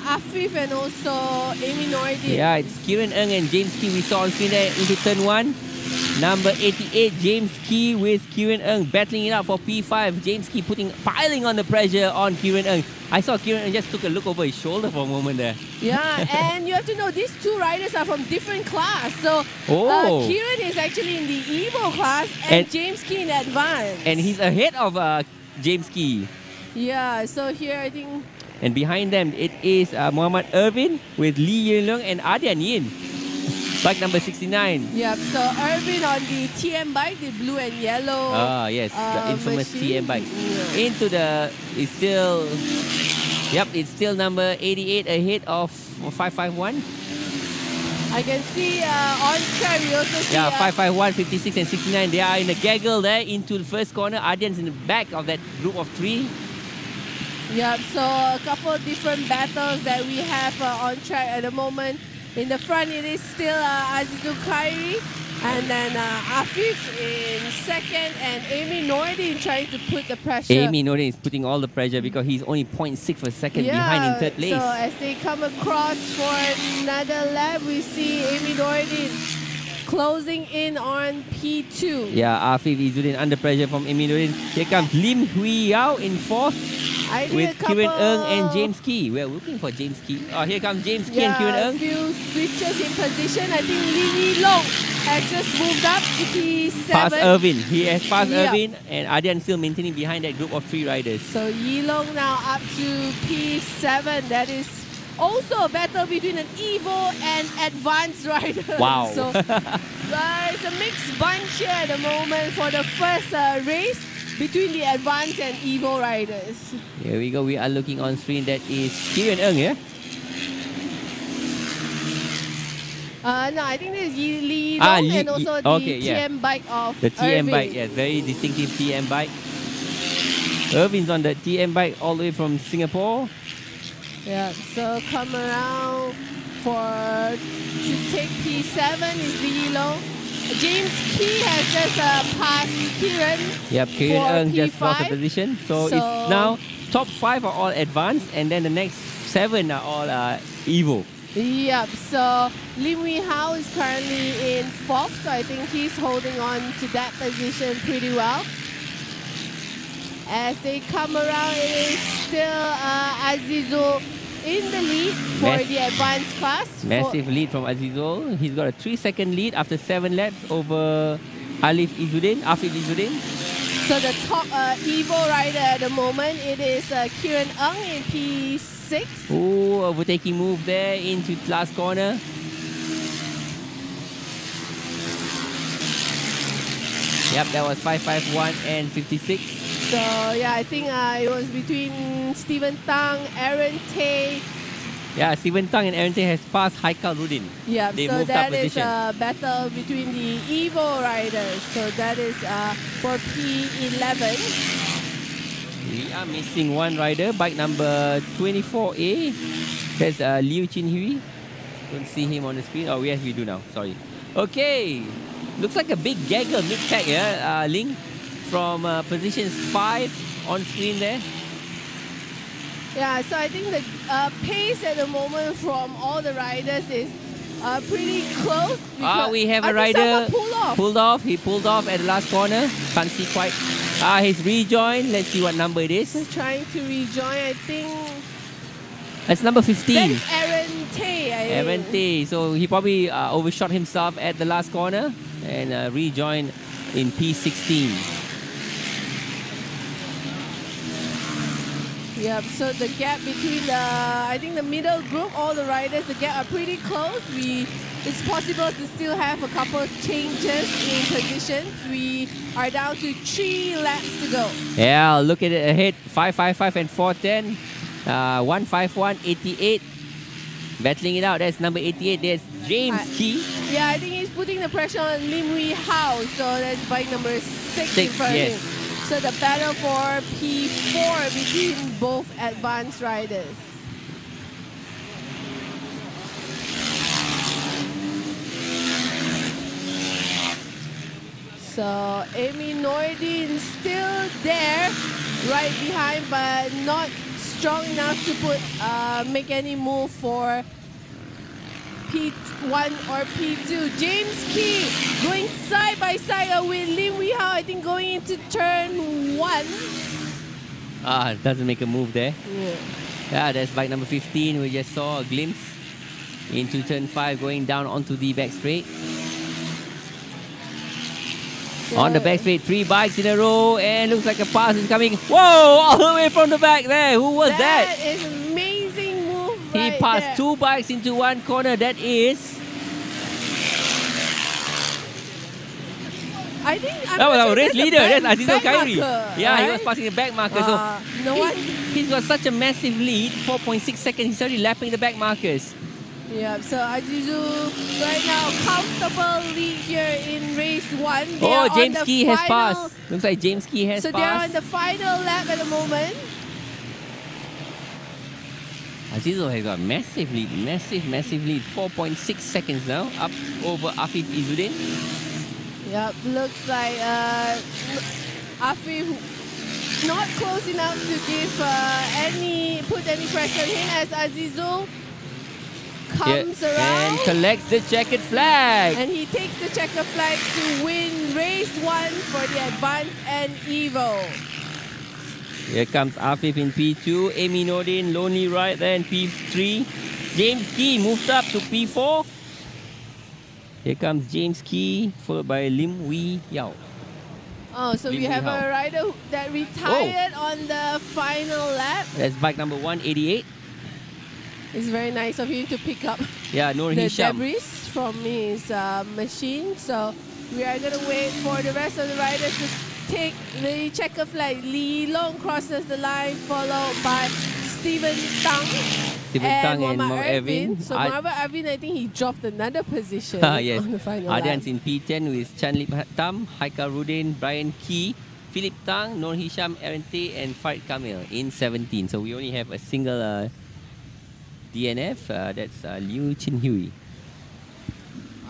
Afif and also Amy Nordin. Yeah, it's Kieran Ng and James Key we saw on screen there into turn 1. Number 88, James Key with Kieran Ng battling it out for P5. James Key piling on the pressure on Kieran Ng. I saw Kieran Ng just took a look over his shoulder for a moment there. Yeah, and you have to know these two riders are from different class. So Kieran is actually in the Evo class and James Key in advanced. And he's ahead of James Key. Yeah, so here I think... And behind them, it is Muhammad Irvin with Lee Yun-Leung and Adian Yin. Bike number 69. Yep, so Irvin on the TM bike, the blue and yellow. Yes, the infamous machine. TM bike. Yeah. Into the, it's still number 88 ahead of 551. I can see on track we also see... Yeah, 551, 56 and 69. They are in a gaggle there into the first corner. Adian's in the back of that group of 3. Yep, so a couple of different battles that we have on track at the moment. In the front, it is still Azizul Khairi, and then Afif in second, and Amy Nordin trying to put the pressure. Amy Nordin is putting all the pressure because he's only 0.6 for second behind in third place. So as they come across for another lap, we see Amy Nordin closing in on P2. Yeah, Afif Izzuddin under pressure from Amy Nordin. Here comes Lim Hui Yao in fourth. With Kieran Ng and James Key. We're looking for James Key. Oh, here comes James Key and Kieran Ng. A few switches in position. I think Lee Long has just moved up to P7. Past Irvin. He has passed Irvin, and Adian still maintaining behind that group of 3 riders. So Yi Long now up to P7. That is also a battle between an Evo and advanced rider. Wow. So it's a mixed bunch here at the moment for the first race between the advanced and Evo riders. Here we go. We are looking on screen. That is Kieran Ng, yeah? No, I think this is Lee Long and also the TM bike of the TM Irvin. bike, yes. Very distinctive TM bike. Irvin's on the TM bike all the way from Singapore. Yeah, so come around to take P7 is Lee Long. James Key has just passed Kieran. Yep, Kieran Ng just lost a P5. position. So it's now top 5 are all advanced, and then the next 7 are all Evo. Yep, so Lim Wei Hao is currently in 4th, so I think he's holding on to that position pretty well. As they come around, it is still Azizul in the lead for the advanced class. Massive lead from Azizul. He's got a 3-second lead after 7 laps over Afif Izzuddin. So the top Evo rider at the moment, it is Kieran Ng in P6. Oh, overtaking move there into last corner. Yep, that was 551 and 56. So yeah, I think it was between Stephen Tang, Aaron Tay. Yeah, Stephen Tang and Aaron Tay has passed Haikau Rudin. Yeah, they so moved that up is position. a battle between the Evo riders. So that is for P11. We are missing one rider, bike number 24A. That's Liu Chinhui. Don't see him on the screen. Oh, yes, we do now. Sorry. Okay. Looks like a big gaggle mid-pack, yeah, Ling, from positions 5 on screen there. Yeah, so I think the pace at the moment from all the riders is pretty close. We have a rider pulled off. He pulled off at the last corner. Can't see quite. He's rejoined. Let's see what number it is. He's trying to rejoin, I think. That's number 15. That is Aaron Tay. Aaron Tay. So he probably overshot himself at the last corner and rejoined in P16. Yep, so the gap between I think the middle group, all the riders, the gap are pretty close. It's possible to still have a couple of changes in positions. We are down to 3 laps to go. Yeah, look at it ahead. 555 and 410. 151, 88. Battling it out. That's number 88. There's James Key. Yeah, I think he's putting the pressure on Lim Wee Hao. So that's bike number 6 in front of him. So the battle for P4 between both advanced riders. So Amy Nordin still there, right behind, but not strong enough to make any move for P1 or P2. James Key going side by side with Lim Wee Hao, I think going into turn 1. Doesn't make a move there. Yeah. Yeah, that's bike number 15. We just saw a glimpse into turn 5 going down onto the back straight. Yeah. On the back straight, 3 bikes in a row, and looks like a pass is coming. Whoa, all the way from the back there. Who was that? That is amazing move. He passed 2 bikes into one corner. That is... I think our race leader. That's Azizul Khairi. Yeah, right? he was passing the back marker. So he's got such a massive lead, 4.6 seconds. He's already lapping the back markers. Yeah, so Azizul right now comfortable lead here in race 1. James Key has passed. Looks like James Key has passed. So they're on the final lap at the moment. Azizul has got massive lead, massive lead. 4.6 seconds now, up over Afif Izzuddin. Yep, looks like Afif not close enough to give put any pressure on him as Azizul comes around and collects the checkered flag. And he takes the checkered flag to win race 1 for the Advanced and Evo. Here comes Afif in P2, Amy Nordin, lonely right there in P3. James Key moved up to P4. Here comes James Key, followed by Lim Wee Hao. Oh, so we have a rider that retired on the final lap. That's bike number 188. It's very nice of him to pick up Nur the Hisham. debris from his machine. So we are going to wait for the rest of the riders to take the checker flag. Lee Long crosses the line, followed by Stephen Tang and Muhammad Ervin. So Muhammad Ervin, I think he dropped another position yes. on the final lap. Adrian's in P10 with Chanlip Tam, Haikau Rudin, Brian Key, Philip Tang, Nur Hisham, Arente, and Farid Kamil in 17. So we only have a single DNF, that's Liu Chin Hui.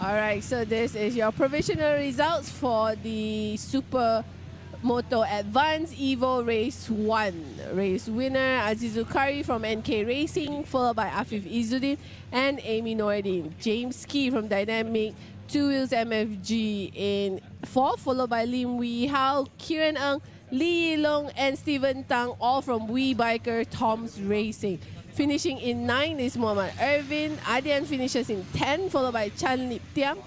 Alright, so this is your provisional results for the Supermoto Advanced Evo Race 1. Race winner Azizul Khairi from NK Racing, followed by Afif Izzuddin and Amy Nordin. James Key from Dynamic 2 Wheels MFG in 4th, followed by Lim Wee Hao, Kieran Ng, Lee Long, and Stephen Tang, all from Wee Biker Tom's Racing. Finishing in 9 is Muhammad Ervin. Adian finishes in 10, followed by Chan Lip Tiam,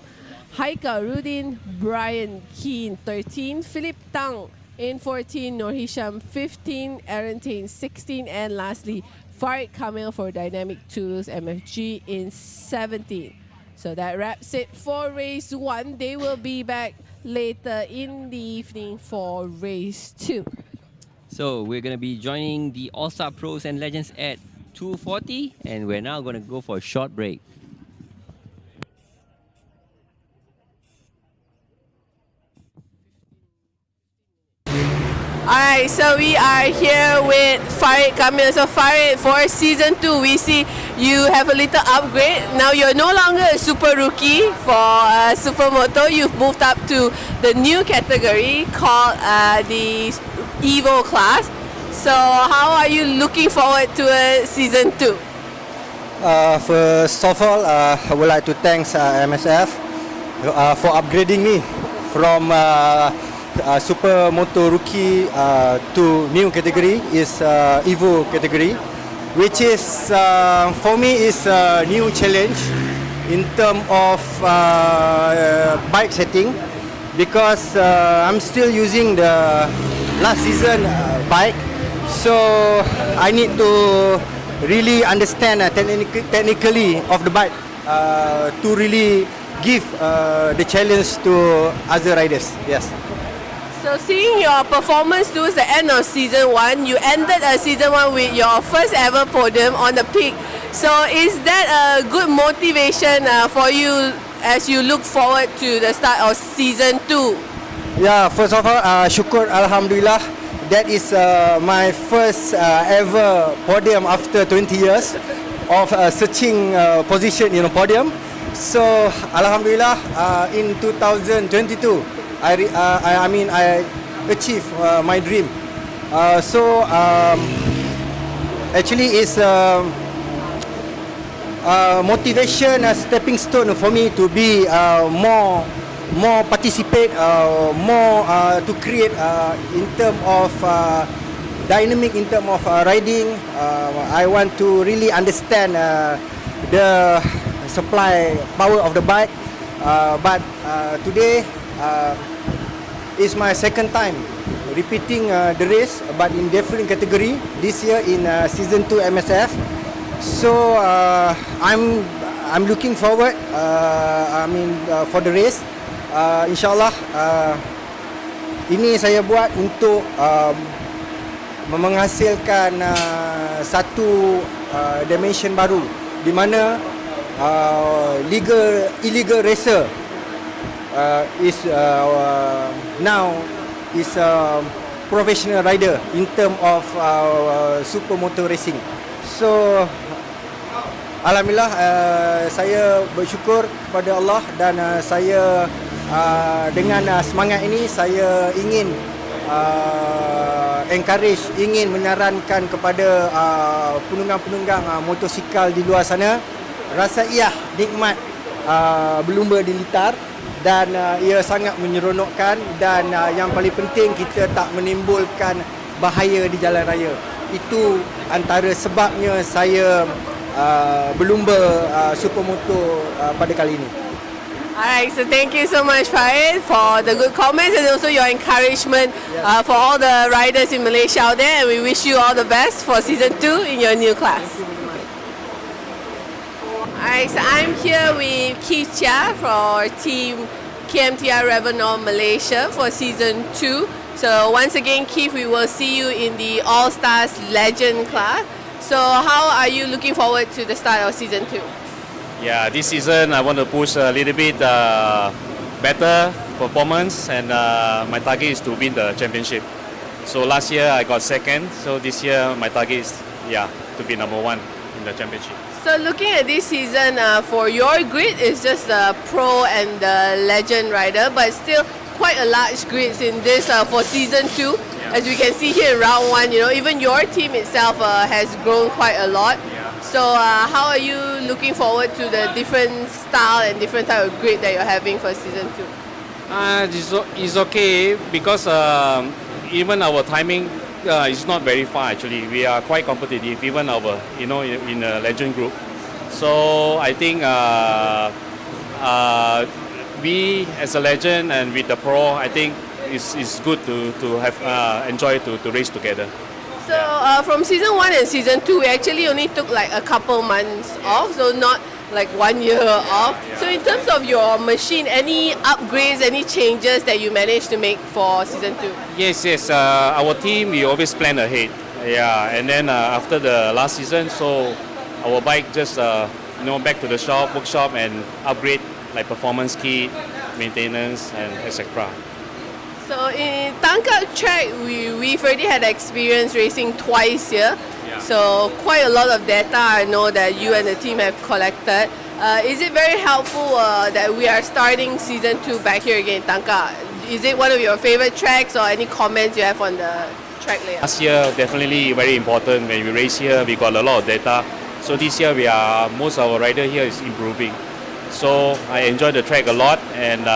Haikau Rudin, Brian Key in 13, Philip Tang in 14, Nur Hisham 15, Arente in 16, and lastly, Farid Kamil for Dynamic Tools MFG in 17. So that wraps it for race 1. They will be back later in the evening for race 2. So we're going to be joining the All-Star Pros and Legends at 2:40, and we're now going to go for a short break. Alright, so we are here with Farid Kamil. So Farid, for season 2, we see you have a little upgrade. Now you're no longer a super rookie for Supermoto. You've moved up to the new category called the Evo class. So how are you looking forward to season 2? First of all, I would like to thank MSF for upgrading me from Supermoto rookie to new category is Evo category, which is for me is a new challenge in terms of bike setting, because I'm still using the last season bike. So I need to really understand technically of the bike to really give the challenge to other riders. Yes. So seeing your performance towards the end of season 1, you ended season 1 with your first ever podium on the peak. So is that a good motivation for you as you look forward to the start of season 2? Yeah, first of all, syukur Alhamdulillah. That is my first ever podium after 20 years of searching position in a podium. So Alhamdulillah, in 2022, I achieved my dream. Actually, it's motivation, stepping stone for me to be more participate, more to create in term of dynamic, in term of riding. I want to really understand the supply power of the bike. But today is my second time repeating the race, but in different category. This year in season 2 MSF. So I'm looking forward. For the race. InsyaAllah ini saya buat untuk menghasilkan satu dimension baru di mana illegal racer is now is a professional rider in term of supermoto racing. So Alhamdulillah, saya bersyukur kepada Allah dan saya dengan semangat ini saya ingin encourage, ingin menyarankan kepada penunggang-penunggang motosikal di luar sana, rasa nikmat berlumba di Litar dan ia sangat menyeronokkan dan yang paling penting kita tak menimbulkan bahaya di jalan raya. Itu antara sebabnya saya berlumba supermoto pada kali ini. Alright, so thank you so much, Farid, for the good comments and also your encouragement for all the riders in Malaysia out there. And we wish you all the best for season 2 in your new class. Alright, so I'm here with Keith Chia for team KMTR Revenor Malaysia for season 2. So once again, Keith, we will see you in the All Stars Legend class. So how are you looking forward to the start of season 2? Yeah, this season I want to push a little bit better performance, and my target is to win the championship. So last year I got second, so this year my target is to be number 1 in the championship. So looking at this season, for your grid, it's just the pro and the legend rider, but still quite a large grid in this for season 2. Yeah. As we can see here in round 1, even your team itself has grown quite a lot. So how are you looking forward to the different style and different type of grid that you're having for season 2? It's okay because even our timing is not very far actually. We are quite competitive, even our in a legend group. So I think we as a legend and with the pro, I think it's good to have enjoy to race together. So from season 1 and season 2, we actually only took like a couple months off, so not like 1 year off. So in terms of your machine, any upgrades, any changes that you managed to make for season 2? Yes. Our team, we always plan ahead. Yeah, and then after the last season, so our bike just back to the workshop and upgrade like performance kit, maintenance, and etc. So in Tangkak track, we've already had experience racing twice here. Yeah. So quite a lot of data I know that you and the team have collected. Is it very helpful that we are starting season 2 back here again in Tangkak? Is it one of your favorite tracks or any comments you have on the track layout? Last year definitely very important. When we race here, we got a lot of data. So this year most of our rider here is improving. So I enjoy the track a lot, and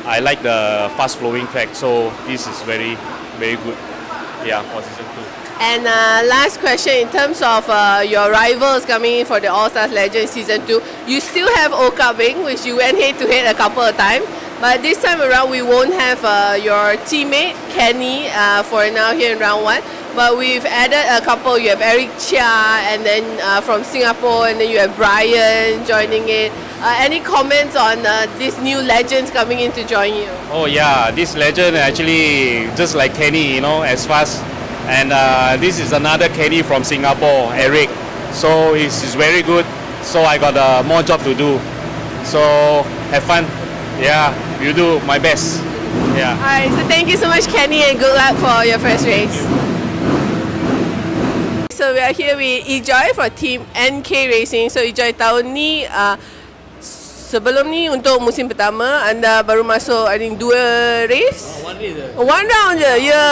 I like the fast flowing track, so this is very, very good for season 2. And last question, in terms of your rivals coming in for the All Stars Legend season 2, you still have Oka Bing, which you went head to head a couple of times, but this time around we won't have your teammate Kenny for now here in round 1, but we've added a couple. You have Eric Chia, and then from Singapore, and then you have Brian joining it. Any comments on these new legends coming in to join you? Oh yeah, this legend actually just like Kenny, as fast. And this is another Kenny from Singapore, Eric. So he's very good. So I got more job to do. So have fun. Yeah, you do my best. Yeah. Alright, so thank you so much, Kenny, and good luck for your first race. So we are here with Ejoy for Team NK Racing. So Ejoy, tahun ni sebelum ni untuk musim pertama anda baru masuk I think 2 race. One round je. Ya.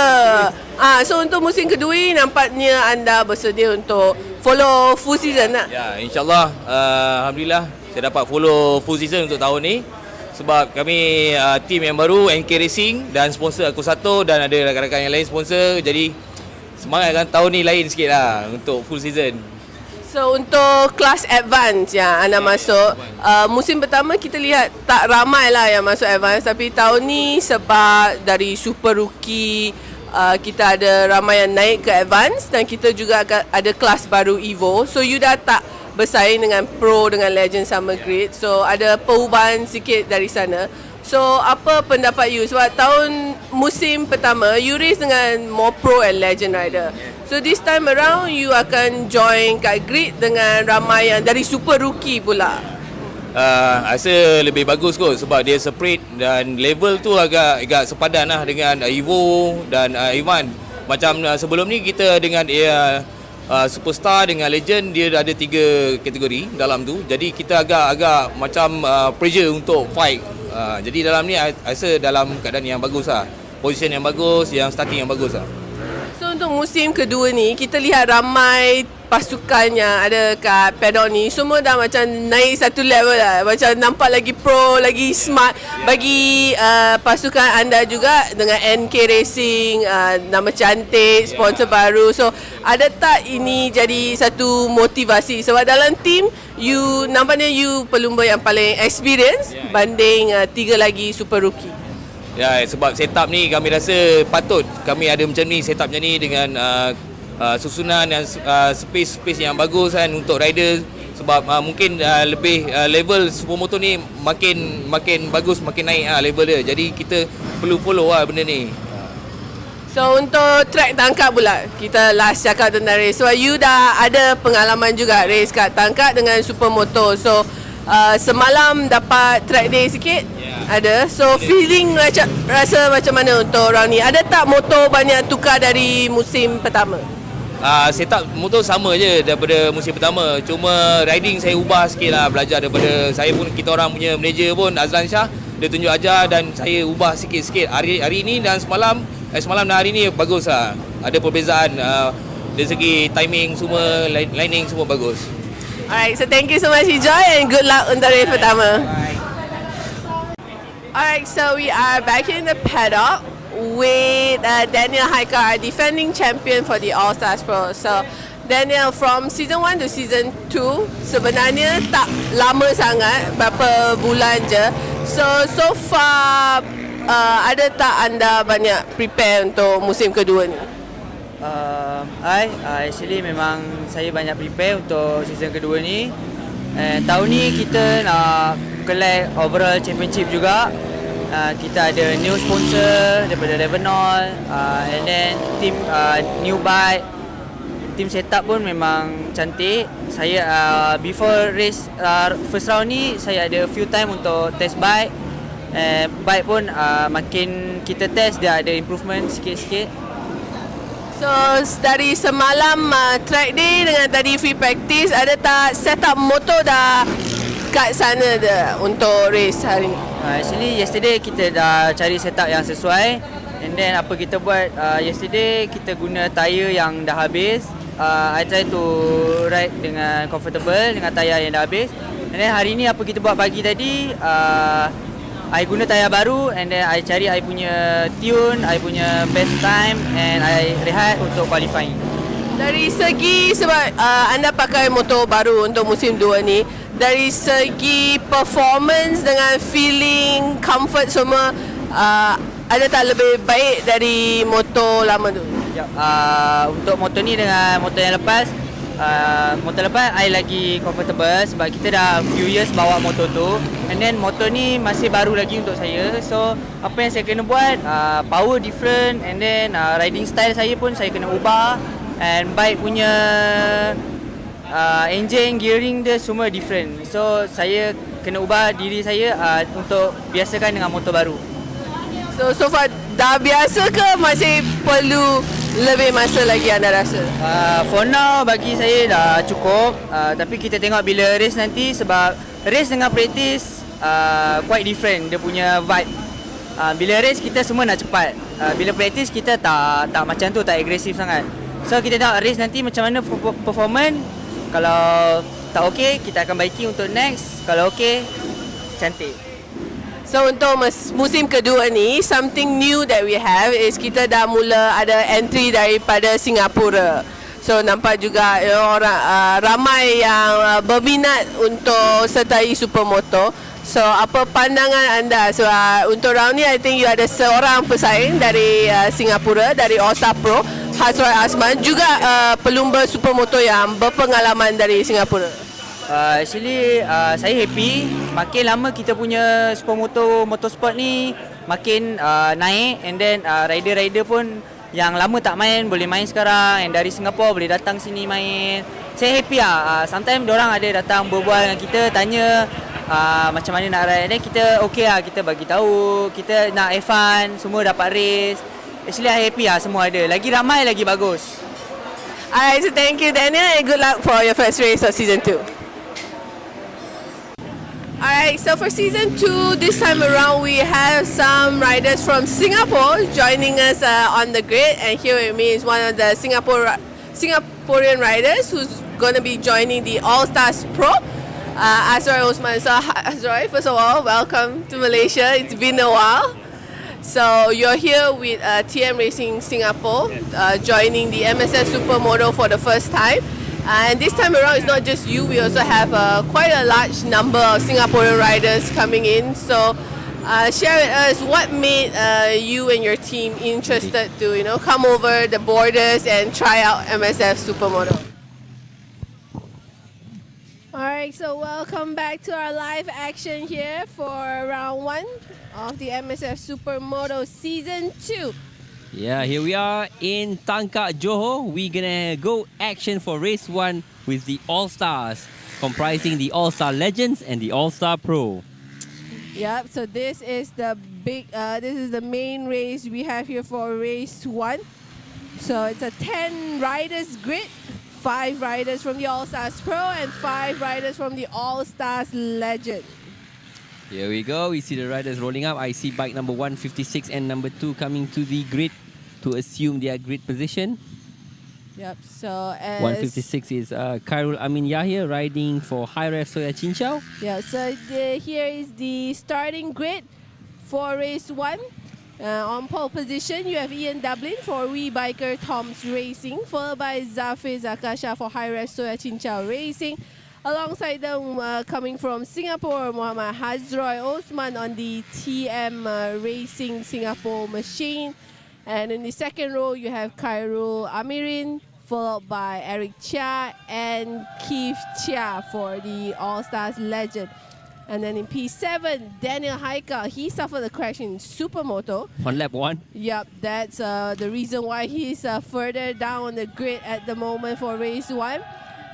So untuk musim kedua ni nampaknya anda bersedia untuk follow full season lah. Ya, insyaAllah, alhamdulillah saya dapat follow full season untuk tahun ni. Sebab kami tim yang baru, NK Racing, dan sponsor aku satu dan ada rakan-rakan yang lain sponsor. Jadi semangat kan tahun ni lain sikit lah untuk full season. So untuk kelas advance yang anda masuk, musim pertama kita lihat tak ramai lah yang masuk advance. Tapi tahun ni sebab dari super rookie, kita ada ramai yang naik ke advance. Dan kita juga ada kelas baru Evo. So you dah tak bersaing dengan pro, dengan legend sama grid. So ada perubahan sikit dari sana. So apa pendapat you? Sebab tahun musim pertama you race dengan more pro and legend rider. So this time around you akan join kat grid dengan ramai yang dari super rookie pula. Rasa lebih bagus kot sebab dia separate dan level tu agak sepadan lah dengan Evo dan Ivan. Macam sebelum ni kita dengan superstar dengan legend, dia ada 3 kategori dalam tu. Jadi kita agak macam pressure untuk fight. Jadi dalam ni rasa dalam keadaan yang bagus lah. Position yang bagus, yang starting yang bagus lah. So untuk musim kedua ni kita lihat ramai pasukan yang ada kat paddock ni semua dah macam naik satu level lah. Macam nampak lagi pro, lagi smart. Bagi pasukan anda juga dengan NK Racing, nama cantik, sponsor baru. So ada tak ini jadi satu motivasi? Sebab dalam team you nampaknya you pelumba yang paling experience banding 3 lagi super rookie. Ya, sebab setup ni kami rasa patut kami ada macam ni, setup macam ni dengan susunan dan space yang bagus kan untuk rider. Sebab mungkin lebih level Supermoto ni makin bagus, makin naik level dia. Jadi kita perlu follow lah benda ni. So untuk track tangkak pula, kita last cakap tentang race. So you dah ada pengalaman juga race kat tangkak dengan Supermoto. So semalam dapat track day sikit. Ada. So feeling rasa macam mana untuk round ni? Ada tak motor banyak tukar dari musim pertama? Setup motor sama je daripada musim pertama. Cuma riding saya ubah sikit lah, belajar daripada saya pun, kita orang punya manager pun Azlan Shah, dia tunjuk ajar dan saya ubah sikit-sikit hari ni dan semalam dan hari ni bagus lah. Ada perbezaan dari segi timing semua, lining semua bagus. Alright, so thank you so much Ejoy and good luck untuk race pertama. Alright, so we are back in the paddock with Daniel Haikau, our defending champion for the All Stars Pro. So Daniel, from season 1 to season 2 sebenarnya tak lama sangat, berapa bulan je. So far ada tak anda banyak prepare untuk musim kedua ni? Actually memang saya banyak prepare untuk season kedua ni. Tahun ni kita nak collect overall championship juga. Kita ada new sponsor daripada Revenol, and then team new bike, team setup pun memang cantik. Saya before race first round ni saya ada few time untuk test bike. Bike pun makin kita test dia ada improvement sikit-sikit. So dari semalam track day dengan tadi free practice, ada tak setup motor dah kat sana dah untuk race hari ni? Actually yesterday kita dah cari setup yang sesuai, and then apa kita buat yesterday kita guna tayar yang dah habis. I try to ride dengan comfortable dengan tayar yang dah habis, and then hari ni apa kita buat pagi tadi, I guna tayar baru, and then I cari I punya tune, I punya best time, and I rehat untuk qualifying. Dari segi sebab anda pakai motor baru untuk musim 2 ni, dari segi performance dengan feeling, comfort semua, ada tak lebih baik dari motor lama tu? Untuk motor ni dengan motor yang lepas, motor lepas I lagi comfortable sebab kita dah few years bawa motor tu, and then motor ni masih baru lagi untuk saya. So apa yang saya kena buat, power different, and then riding style saya pun saya kena ubah, and bike punya engine, gearing dia semua different. So saya kena ubah diri saya untuk biasakan dengan motor baru. So far dah biasa ke masih perlu lebih masa lagi anda rasa? For now bagi saya dah cukup, tapi kita tengok bila race nanti, sebab race dengan practice quite different dia punya vibe. Bila race kita semua nak cepat, bila practice kita tak macam tu, tak agresif sangat. So kita tengok race nanti macam mana performance. Kalau tak okey, kita akan baiki untuk next. Kalau okey, cantik. So untuk musim kedua ni, something new that we have is kita dah mula ada entry daripada Singapura. So nampak juga orang ramai yang berminat untuk sertai Supermoto. So apa pandangan anda? So untuk round ni, I think you ada seorang pesaing dari Singapura, dari All Star Pro, Hazroy Azman, juga pelumba Supermoto yang berpengalaman dari Singapura. Actually saya happy, makin lama kita punya Supermoto motorsport ni makin naik, and then rider-rider pun yang lama tak main boleh main sekarang, and dari Singapura boleh datang sini main. Saya happy sometimes diorang ada datang berbual dengan kita, tanya macam mana nak ride, dan kita okey kita bagi tahu kita nak have fun, semua dapat race. Actually I happy semua ada, lagi ramai lagi bagus. Alright, so thank you Daniel, and good luck for your first race of season 2. Alright, so for season 2, this time around we have some riders from Singapore joining us on the grid, and here with me is one of the Singaporean riders who's going to be joining the All Stars Pro, Hazroy Osman. So Hazroy, first of all, welcome to Malaysia. It's been a while. So you're here with TM Racing Singapore, joining the Msf Supermoto for the first time. And this time around, it's not just you. We also have quite a large number of Singaporean riders coming in. So share with us what made you and your team interested to come over the borders and try out Msf Supermoto. Alright, so welcome back to our live action here for round 1 of the Msf Supermoto Season 2. Yeah, here we are in Tangkak, Johor. We're gonna go action for race 1 with the All-Stars, comprising the All-Star Legends and the All-Star Pro. Yep, so this is the main race we have here for race 1. So it's a 10 riders grid, 5 riders from the All-Stars Pro and 5 riders from the All-Stars Legend. Here we go. We see the riders rolling up. I see bike number 156 and number 2 coming to the grid to assume their grid position. Yep, so as 156 is Khairul Amin Yahya riding for High Ref Soya Chinchao. Yeah, so here is the starting grid for race 1. On pole position, you have Ian Dublin for Wee Biker Toms Racing, followed by Zafir Zakasha for High Ref Soya Chinchao Racing. Alongside them, coming from Singapore, Muhammad Hazroy Osman on the TM Racing Singapore machine. And in the second row, you have Khairul Amirin, followed by Eric Chia and Keith Chia for the All-Stars Legend. And then in P7, Daniel Haikau, he suffered a crash in Supermoto. On lap 1. Yep, that's the reason why he's further down on the grid at the moment for race 1.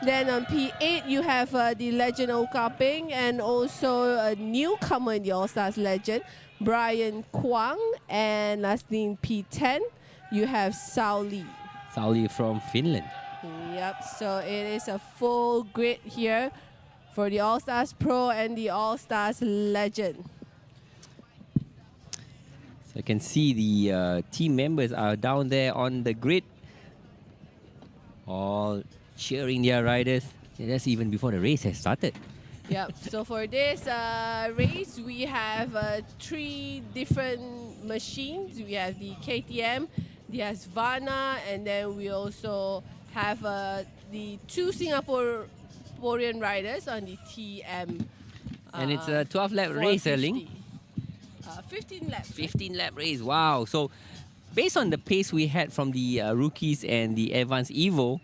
Then on P8, you have the Legend Okaping and also a newcomer in the All-Stars Legend, Brian Kwang. And lastly in P10, you have Sao Lee. Sao Lee from Finland. Yep, so it is a full grid here for the All-Stars Pro and the All-Stars Legend. So I can see the team members are down there on the grid, all cheering their riders. And that's even before the race has started. Yep, so for this race, we have 3 different machines. We have the KTM, the Asvana, and then we also have the 2 Singaporean riders on the TM. And it's a 12-lap race, Ling. 15 laps. 15-lap race, wow. So based on the pace we had from the rookies and the Advanced Evo,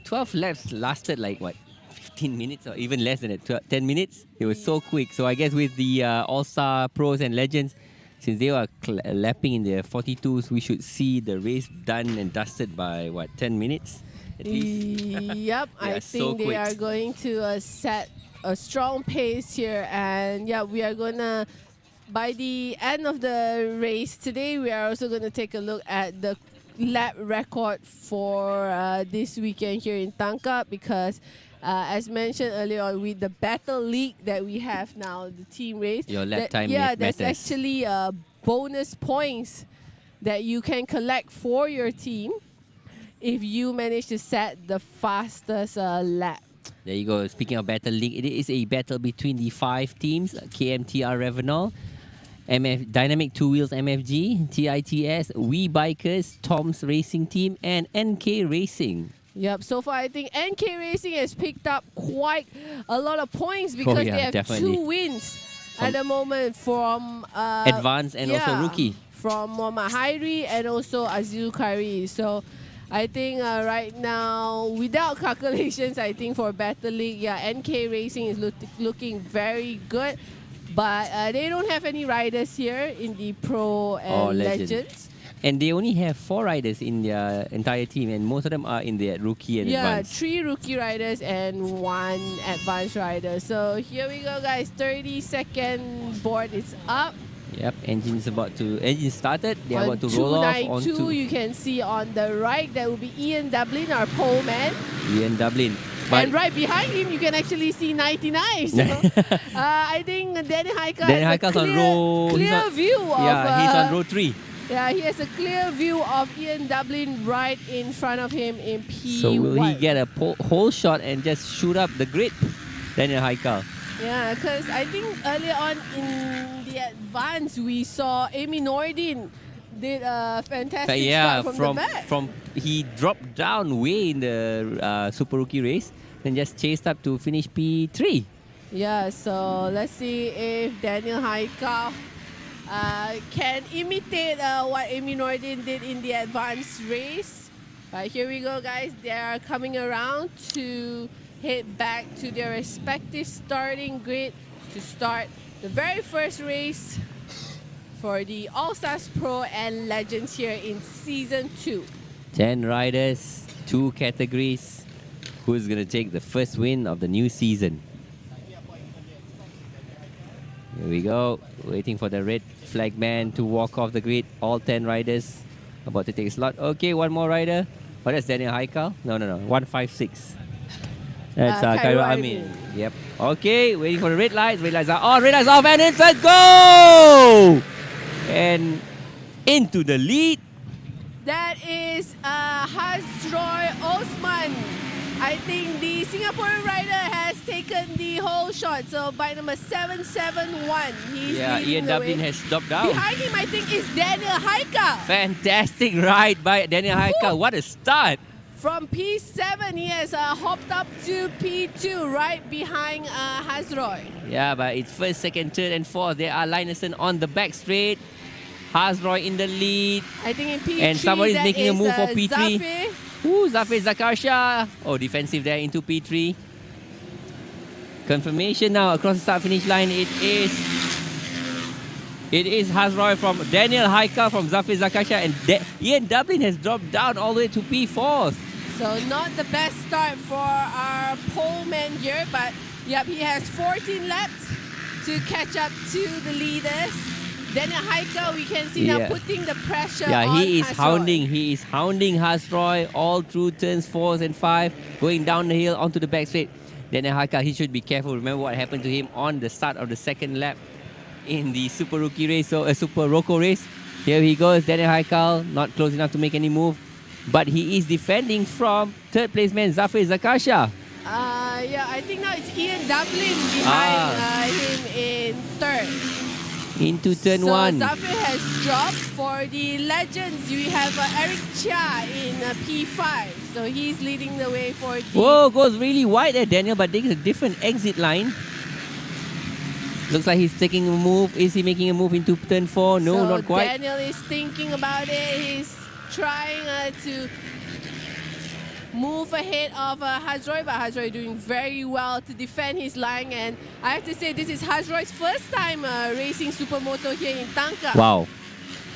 12 laps lasted like, what, 15 minutes or even less than that, 10 minutes? It was so quick. So I guess with the All-Star Pros and Legends, since they are lapping in their 42s, we should see the race done and dusted by, what, 10 minutes at least? Yep, I think they are going to set a strong pace here, and yeah, we are gonna, by the end of the race today, we are also gonna take a look at the lap record for this weekend here in Tangkak, because as mentioned earlier on, with the battle league that we have now, the team race, Your lap time there's matters. actually bonus points that you can collect for your team if you manage to set the fastest lap. There you go. Speaking of battle league, it is a battle between the 5 teams: KMTR Revenol, Dynamic Two Wheels MFG, TITS, We Bikers, Tom's Racing Team, and NK Racing. Yep, so far I think NK Racing has picked up quite a lot of points because they have definitely. 2 wins at the moment from Advanced and also Rookie. From Muhammad Hairi and also Azul Kari. So I think right now, without calculations, I think for Battle League, NK Racing is looking very good. But they don't have any riders here in the Pro and Legends. And they only have 4 riders in their entire team, and most of them are in the Rookie and Advanced. 3 Rookie riders and 1 Advanced rider. So here we go, guys. 30-second board is up. Yep, engine started. They are about to roll off on 292, you can see on the right, that will be Ian Dublin, our pole man. Ian Dublin. But And right behind him, you can actually see 99. So, I think Danny Haikau Haikau's on row. clear view of... he's on row 3. Yeah, he has a clear view of Ian Dublin right in front of him in P1. So will he get a whole shot and just shoot up the grid? Daniel Haikau. Yeah, because I think earlier on in the advance, we saw Amy Nordin did a fantastic start from the back. He dropped down way in the Super Rookie race, then just chased up to finish P3. Yeah, so let's see if Daniel Haikau can imitate what Amy Nordin did in the advanced race. But here we go, guys. They are coming around to head back to their respective starting grid to start the very first race for the All-Stars Pro and Legends here in Season 2. 10 riders, 2 categories. Who's going to take the first win of the new season? Here we go. Waiting for the red flag man to walk off the grid. All 10 riders about to take a slot. Okay, one more rider. Oh, that's Daniel Haikau. No. 156. That's Cairo Amin. Yep. Okay, waiting for the red lights. Red lights are on. Red lights off, and it's a go! And into the lead. That is Hazroy Osman. I think the Singaporean rider has taken the whole shot. So by number 771, he's leading Ian the Dublin way. has dropped down. Behind him, I think, is Daniel Haikau. Fantastic ride by Daniel Haikau. What a start. From P7, he has hopped up to P2, right behind Hazroy. Yeah, but it's first, second, third, and fourth. There are Linerson on the back straight. Hazroy in the lead. I think in P3, and somebody's that making a is, move for P3. Zafir. Ooh, Zafir Zakarsha. Oh, defensive there into P3. Confirmation now across the start-finish line. It is Hazroy from Daniel Haikau from Zafir Zakarsha, and Ian Dublin has dropped down all the way to P4. So not the best start for our pole man here, but yep, he has 14 laps to catch up to the leaders. Daniel Haikau, we can see now putting the pressure on he is Hazroy. He is hounding Hazroy all through turns 4 and 5, going down the hill onto the back straight. Daniel Haikau, he should be careful. Remember what happened to him on the start of the second lap in the Super Rookie race, so a Super Rocco race. Here he goes, Daniel Haikau, not close enough to make any move, but he is defending from third place man Zafir Zakarsha. Yeah, I think now it's Ian Dublin behind him in third. Into turn 1. So Zafir has dropped. For the Legends, we have Eric Chia in P5. So he's leading the way for the... Whoa, goes really wide there, Daniel, but takes a different exit line. Looks like he's taking a move. Is he making a move into turn 4? No, so not quite. Daniel is thinking about it. He's trying to move ahead of Hazroy, but Hazroy doing very well to defend his line. And I have to say, this is Hazroy's first time racing Supermoto here in Tangkak. Wow.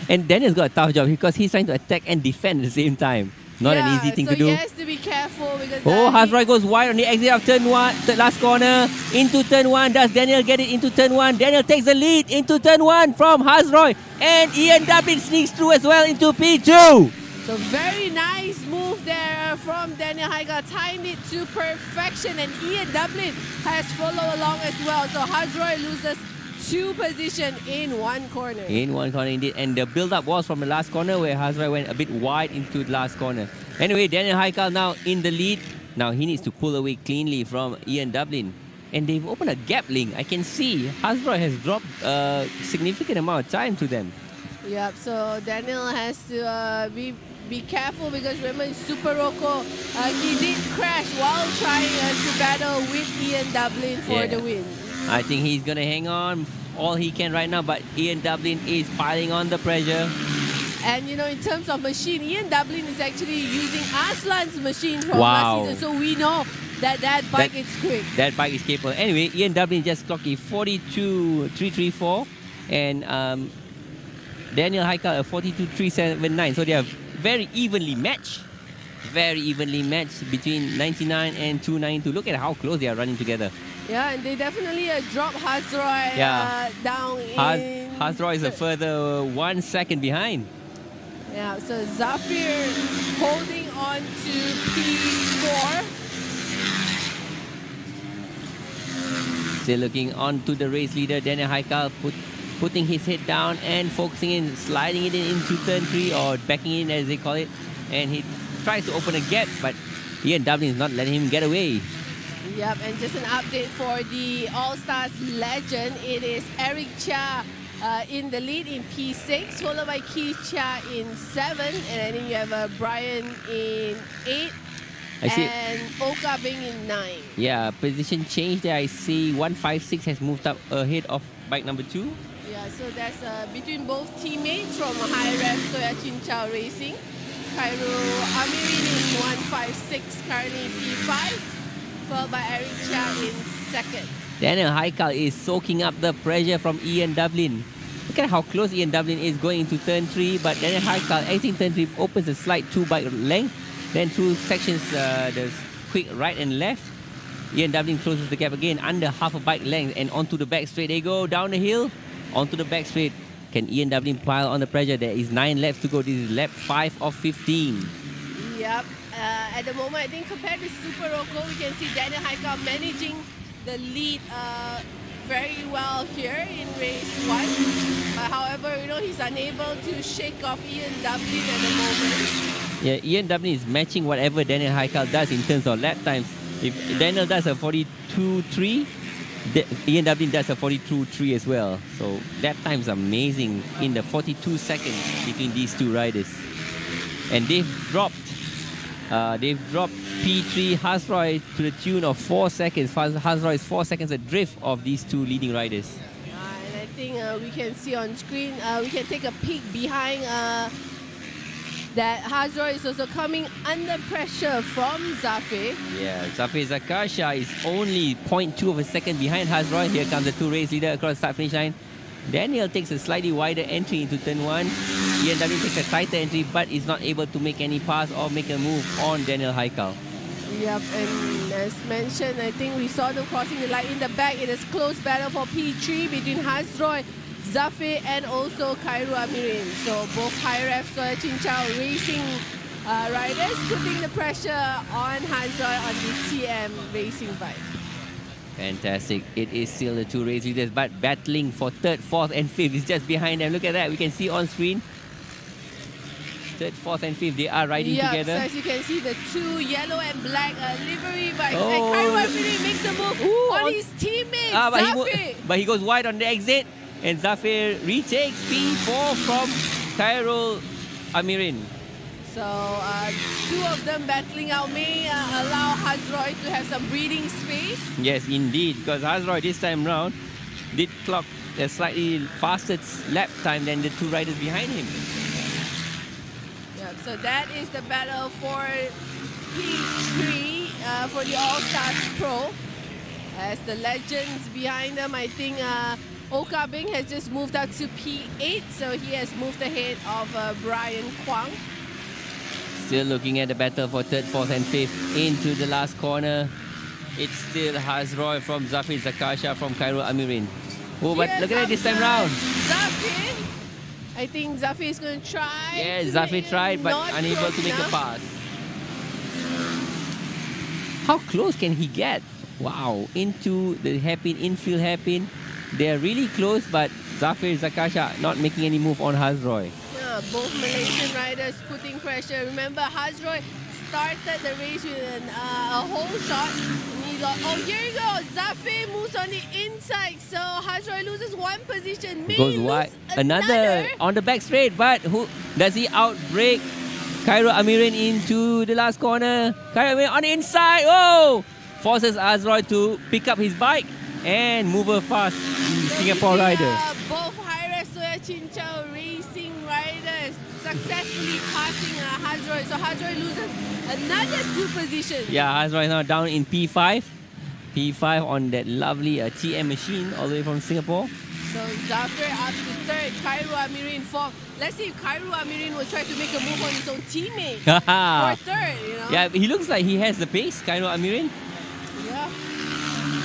And Daniel's got a tough job because he's trying to attack and defend at the same time. Not an easy thing to do. So he has to be careful because... Hazroy goes wide on the exit of turn 1, the last corner. Into turn 1, does Daniel get it into turn 1? Daniel takes the lead into turn 1 from Hazroy. And Ian Dublin sneaks through as well into P2. So very nice move there from Daniel Haikau. Timed it to perfection, and Ian Dublin has followed along as well. So Hazroy loses 2 position in 1 corner. In 1 corner indeed. And the build-up was from the last corner where Hazroy went a bit wide into the last corner. Anyway, Daniel Haikau now in the lead. Now he needs to pull away cleanly from Ian Dublin. And they've opened a gap link. I can see Hazroy has dropped a significant amount of time to them. Yep, so Daniel has to be careful because remember in Super Rocco, he did crash while trying to battle with Ian Dublin for the win. I think he's going to hang on all he can right now, but Ian Dublin is piling on the pressure. And you know, in terms of machine, Ian Dublin is actually using Aslan's machine from last season, so we know that bike is quick. That bike is capable. Anyway, Ian Dublin just clocked a 42.334 and Daniel Haikau a 42.379. So they are very evenly matched. Very evenly matched between 99 and 292. Look at how close they are running together. Yeah, and they definitely drop Hazroy down in... Hazroy is a further 1 second behind. Yeah, so Zafir holding on to P4. Still looking on to the race leader, Daniel Haikau, putting his head down and focusing in, sliding it into turn 3 or backing in as they call it. And he tries to open a gap, but Ian Dublin is not letting him get away. Yep, and just an update for the All-Stars legend. It is Eric Chia in the lead in P6, followed by Keith Chia in 7, and then you have Brian in 8, and Oka Bing in 9. Yeah, position change there. I see 156 has moved up ahead of bike number 2. Yeah, so that's between both teammates from High Ref Soya Chin Chow Racing. Cairo Amirin in 156, currently P5, followed by Eric Chia in 2nd. Daniel Haikau is soaking up the pressure from Ian Dublin. Look at how close Ian Dublin is going into turn 3, but Daniel Haikau exiting turn 3 opens a slight 2 bike length, then 2 sections, there's quick right and left. Ian Dublin closes the gap again under half a bike length and onto the back straight. They go down the hill, onto the back straight. Can Ian Dublin pile on the pressure? There is 9 laps to go. This is lap 5 of 15. Yep. At the moment, I think compared to Super Rocco, we can see Daniel Haikau managing the lead very well here in race 1. But however, you know, he's unable to shake off Ian Dublin at the moment. Yeah, Ian Dublin is matching whatever Daniel Haikau does in terms of lap times. If Daniel does a 42.3, Ian Dublin does a 42.3 as well. So that time's amazing in the 42 seconds between these two riders. And they've dropped P3 Hazroy to the tune of 4 seconds. Hazroy is 4 seconds adrift of these two leading riders. And I think we can see on screen, we can take a peek behind that Hazroy is also coming under pressure from Zafir. Yeah, Zafir Zakasha is only 0.2 of a second behind Hazroy. Here comes the 2 race leader across the start-finish line. Daniel takes a slightly wider entry into turn 1. Ian Dublin takes a tighter entry but is not able to make any pass or make a move on Daniel Haikau. Yep, and as mentioned, I think we saw them crossing the line in the back. It is close battle for P3 between Hazroy, Zafir and also Cairo Amirin. So both High Ref Soya Chin Chow Racing riders putting the pressure on Hazroy on the TM racing bike. Fantastic. It is still the 2 race leaders but battling for 3rd, 4th and 5th. It's just behind them. Look at that. We can see on screen 3rd, 4th and 5th. They are riding together. So as you can see, the 2 yellow and black livery bikes. And Cairo Amirin makes a move on his teammate, Zafir. But he goes wide on the exit. And Zafir retakes P4 from Cairo Amirin. So 2 of them battling out may allow Hazroy to have some breathing space. Yes, indeed, because Hazroy this time round did clock a slightly faster lap time than the 2 riders behind him. Yep, so that is the battle for P3 for the All-Stars Pro. As the legends behind them, I think Oka Bing has just moved up to P8, so he has moved ahead of Brian Kwang. Still looking at the battle for third, fourth, and fifth into the last corner. It's still Hazroy from Zafir Zakasha from Cairo Amirin. Oh, but look at it this time round. Zafir. I think Zafir is going to try. Yeah, Zafir tried, but unable to make a pass. How close can he get? Wow, into the hairpin, infield hairpin. They're really close, but Zafir Zakasha not making any move on Hazroy. Yeah, both Malaysian riders putting pressure. Remember, Hazroy started the race with a whole shot. Oh, here you go. Zafir moves on the inside. So Hazroy loses one position. Goes wide. Another on the back straight, but who does he outbreak Cairo Amirin into the last corner? Cairo Amirin on the inside. Oh! Forces Hazroy to pick up his bike and move her fast. Singapore rider. Both Hi-Res Soya Chinchao racing riders successfully passing Hazroy. So Hazroy loses another 2 positions. Yeah, Hazroy now down in P5. P5 on that lovely TM machine all the way from Singapore. So Zafir up to third, Cairo Amirin fourth. Let's see if Cairo Amirin will try to make a move on his own teammate for third, you know. Yeah, he looks like he has the pace, Cairo Amirin. Yeah.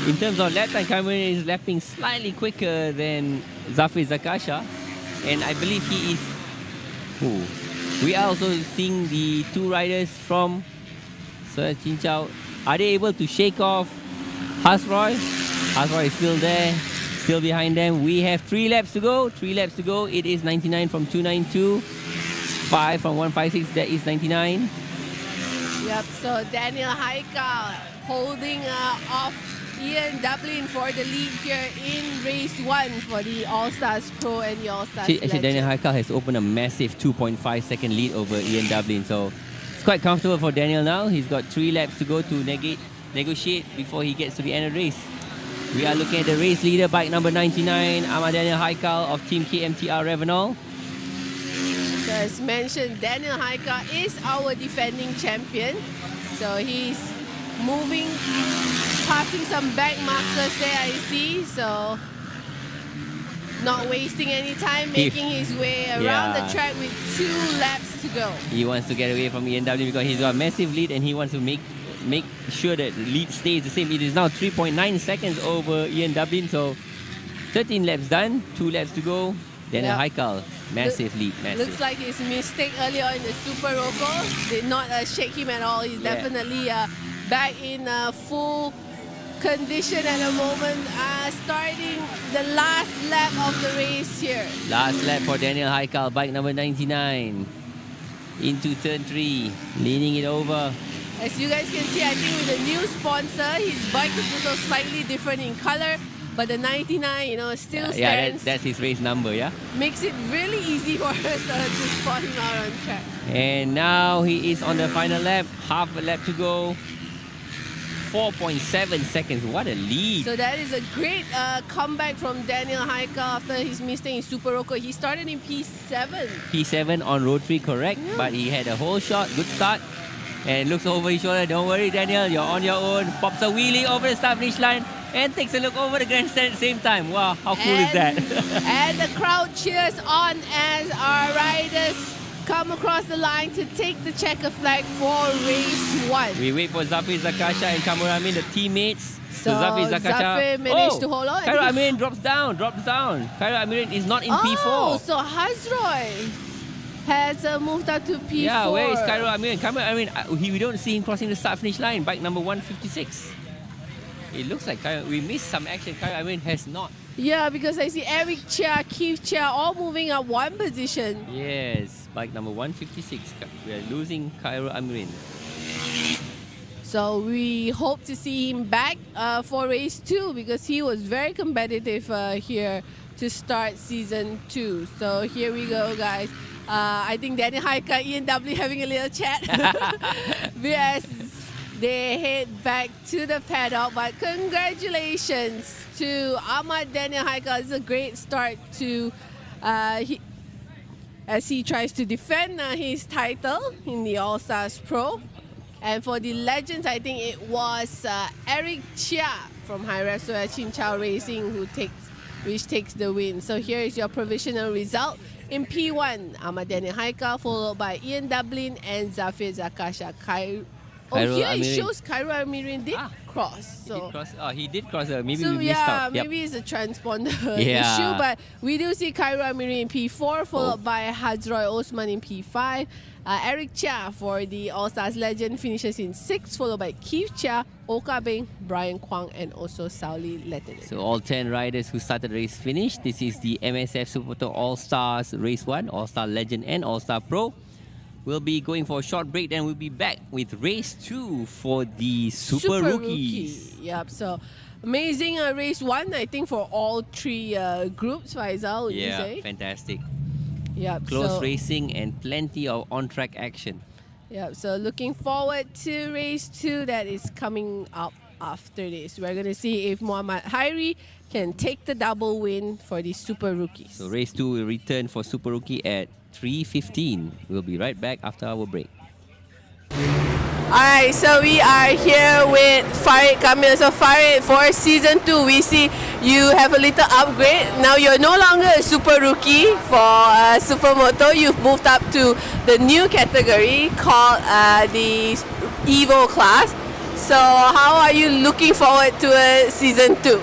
In terms of lap time, Cairo Amirin is lapping slightly quicker than Zafir Zakasha. And I believe he is... Ooh. We are also seeing the 2 riders from Soya Chinchao. Are they able to shake off Hazroy? Hazroy is still there, still behind them. We have 3 laps to go. 3 laps to go. It is 99 from 292. 5 from 156. That is 99. Yep, so Daniel Haikau holding off Ian Dublin for the lead here in race 1 for the All-Stars Pro and the All-Stars Actually, Daniel Haikau has opened a massive 2.5 second lead over Ian Dublin. So it's quite comfortable for Daniel now. He's got 3 laps to go to negotiate before he gets to the end of the race. We are looking at the race leader, bike number 99, Ahmad Daniel Haikal of Team KMTR Revenol. So as mentioned, Daniel Haikal is our defending champion. So he's moving, passing some back markers there, I see. So not wasting any time, making his way around the track with 2 laps to go. He wants to get away from Ian Dublin because he's got a massive lead and he wants to make sure that the lead stays the same. It is now 3.9 seconds over Ian Dublin, so 13 laps done, 2 laps to go. Daniel Haikal, massive lead, massive. Looks like his mistake earlier in the Super Rocco did not shake him at all. He's definitely back in full condition at the moment, starting the last lap of the race here. Last lap for Daniel Haikal, bike number 99. Into turn 3, leaning it over. As you guys can see, I think with the new sponsor, his bike is also slightly different in color, but the 99, you know, still stands. That's his race number, yeah? Makes it really easy for us to spot him out on track. And now he is on the final lap, half a lap to go. 4.7 seconds, what a lead. So that is a great comeback from Daniel Haikal after his mistake in Super Rocco. He started in P7. P7 on road 3, correct, but he had a whole shot, good start. And looks over his shoulder, don't worry Daniel, you're on your own. Pops a wheelie over the start finish line and takes a look over the grandstand at the same time. Wow, how cool is that? And the crowd cheers on as our riders come across the line to take the checker flag for race 1. We wait for Zafir Zakasha and Kamuramin, the teammates. So Zafir managed to hold on. Cairo Amirin drops down. Cairo Amirin is not in P4. So Hazroy has moved up to P4. Yeah, where is Cairo Amirin? Cairo Amirin, we don't see him crossing the start finish line. Bike number 156. It looks like we missed some action. Cairo Amirin has not. Yeah, because I see Eric Chia, Keith Chia all moving up 1 position. Yes, bike number 156. We are losing Cairo Amirin. So we hope to see him back for race 2 because he was very competitive here to start season 2. So here we go, guys. I think Daniel Haikal, Ian W having a little chat as they head back to the paddock. But congratulations to Ahmad Daniel Haikal. It's a great start to as he tries to defend his title in the All-Stars Pro. And for the legends, I think it was Eric Chia from Haikau Chinchao Racing which takes the win. So here is your provisional result. In P1, Ahmad Daniel Haikau, followed by Ian Dublin and Zafir Zakasha. Here it shows Cairo Amirin did cross. So He did cross. Maybe so we missed out. Yep. maybe it's a transponder Yeah. issue, but we do see Cairo Amirin in P4, followed by Hazroy Osman in P5. Eric Chia for the All-Stars legend finishes in 6th, followed by Keith Chia, Oka Beng, Brian Kwang, and also Sauli Lettinen. So all 10 riders who started race finished. This is the Msf Supermoto All-Stars Race 1, All-Star Legend and All-Star Pro. We'll be going for a short break, then we'll be back with race 2 for the Super Rookies. Yep, so amazing race 1, I think, for all 3 groups, Faisal, would you say? Fantastic. Yep, Close so, racing and plenty of on-track action. Yep, so looking forward to race 2 that is coming up after this. We're going to see if Muhammad Hairi can take the double win for the Super Rookies. So race 2 will return for Super Rookie at 3:15. We'll be right back after our break. Alright, so we are here with Farid Camille. So Farid, for season 2, we see you have a little upgrade. Now you're no longer a super rookie for Supermoto. You've moved up to the new category called the Evo class. So how are you looking forward to season 2?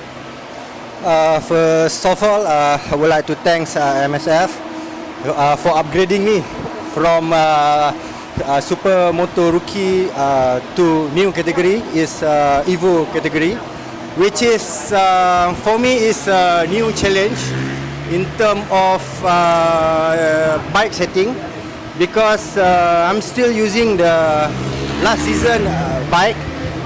First of all, I would like to thank MSF for upgrading me from Supermoto rookie to new category is Evo category, which is for me is a new challenge in terms of bike setting, because I'm still using the last season bike,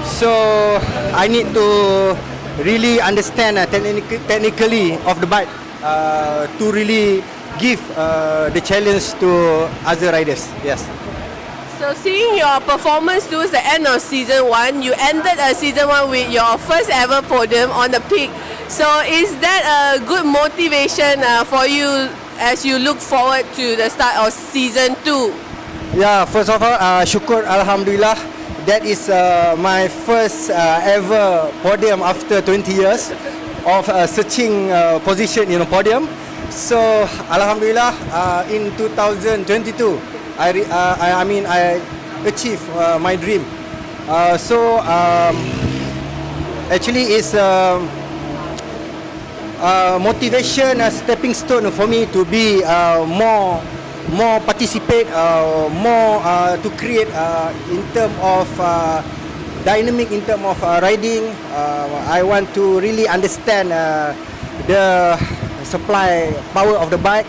so I need to really understand technically of the bike to really give the challenge to other riders. Yes. So seeing your performance towards the end of season 1, you ended season 1 with your first ever podium on the peak. So is that a good motivation for you as you look forward to the start of season 2? Yeah, first of all, syukur Alhamdulillah. That is my first ever podium after 20 years of searching position in a podium. So Alhamdulillah, in 2022, I achieved my dream. Actually, it's motivation, a stepping stone for me to be more participate, more to create in terms of dynamic, in terms of riding. I want to really understand the supply power of the bike.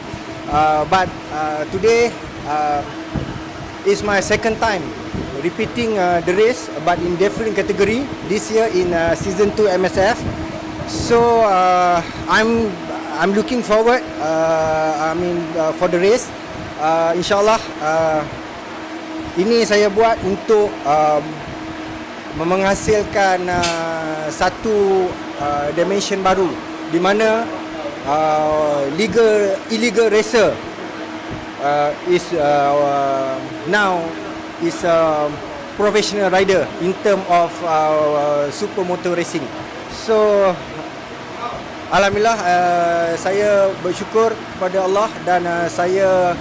But today is my second time repeating the race, but in different category this year in season 2 MSF. So I'm looking forward. For the race. InsyaAllah ini saya buat untuk menghasilkan satu dimension baru di mana illegal racer is now is a professional rider in term of supermoto racing. So Alhamdulillah, saya bersyukur kepada Allah dan saya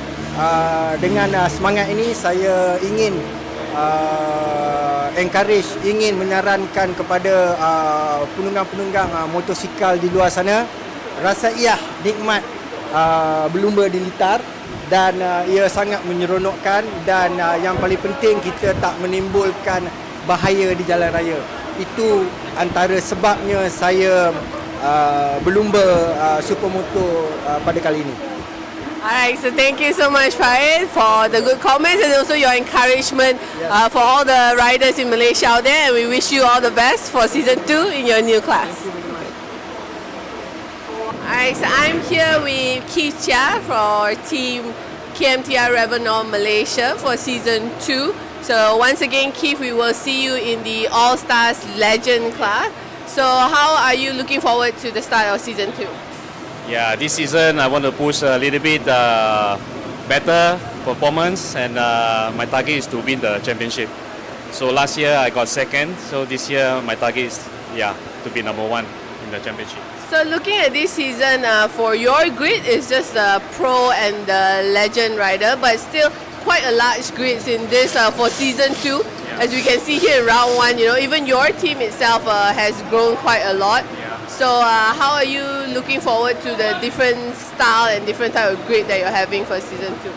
dengan semangat ini saya ingin encourage, ingin menyarankan kepada penunggang-penunggang motosikal di luar sana, rasa nikmat berlumba di litar, dan ia sangat menyeronokkan, dan yang paling penting kita tak menimbulkan bahaya di jalan raya. Itu antara sebabnya saya berlumba supermoto pada kali ini. Alright, so thank you so much, Farid, for the good comments and also your encouragement for all the riders in Malaysia out there. And we wish you all the best for season 2 in your new class. Alright, so I'm here with Keith Chia for Team KMTR Revenor Malaysia for season 2. So once again, Keith, we will see you in the All-Stars Legend class. So how are you looking forward to the start of season 2? Yeah, this season I want to push a little bit better performance, and my target is to win the championship. So last year I got second, so this year my target is to be number 1. in the championship. So looking at this season, for your grid, it's just the pro and the legend rider, but still quite a large grids in this for season 2. As we can see here in round 1, even your team itself has grown quite a lot. So how are you looking forward to the different style and different type of grid that you're having for season 2?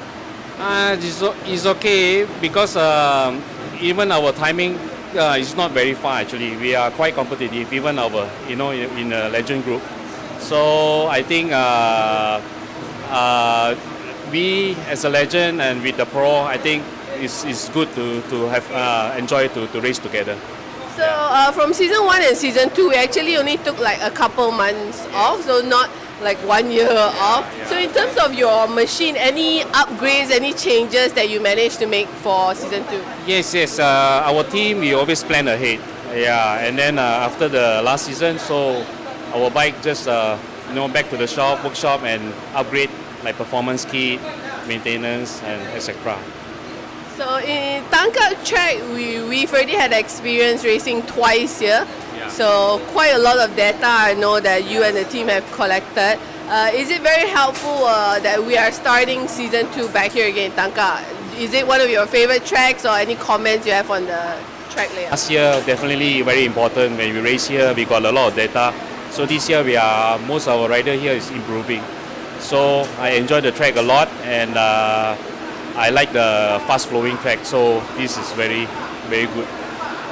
It's okay because even our timing is not very far actually. We are quite competitive, even our, in a legend group. So I think we as a legend and with the pro, I think it's good to have enjoy to race together. So from season 1 and season 2, we actually only took like a couple months off, so not like 1 year off. So in terms of your machine, any upgrades, any changes that you managed to make for season 2? Yes. Our team, we always plan ahead. Yeah, and then after the last season, so our bike just back to the workshop and upgrade like performance kit, maintenance, and etc. So in Tangkak track, we've already had experience racing twice here. So quite a lot of data I know that you and the team have collected. Is it very helpful that we are starting season 2 back here again in Tangkak? Is it one of your favorite tracks or any comments you have on the track layout? Last year definitely very important. When we race here, we got a lot of data. So this year most of our rider here is improving. So I enjoy the track a lot, and I like the fast flowing track. So this is very, very good.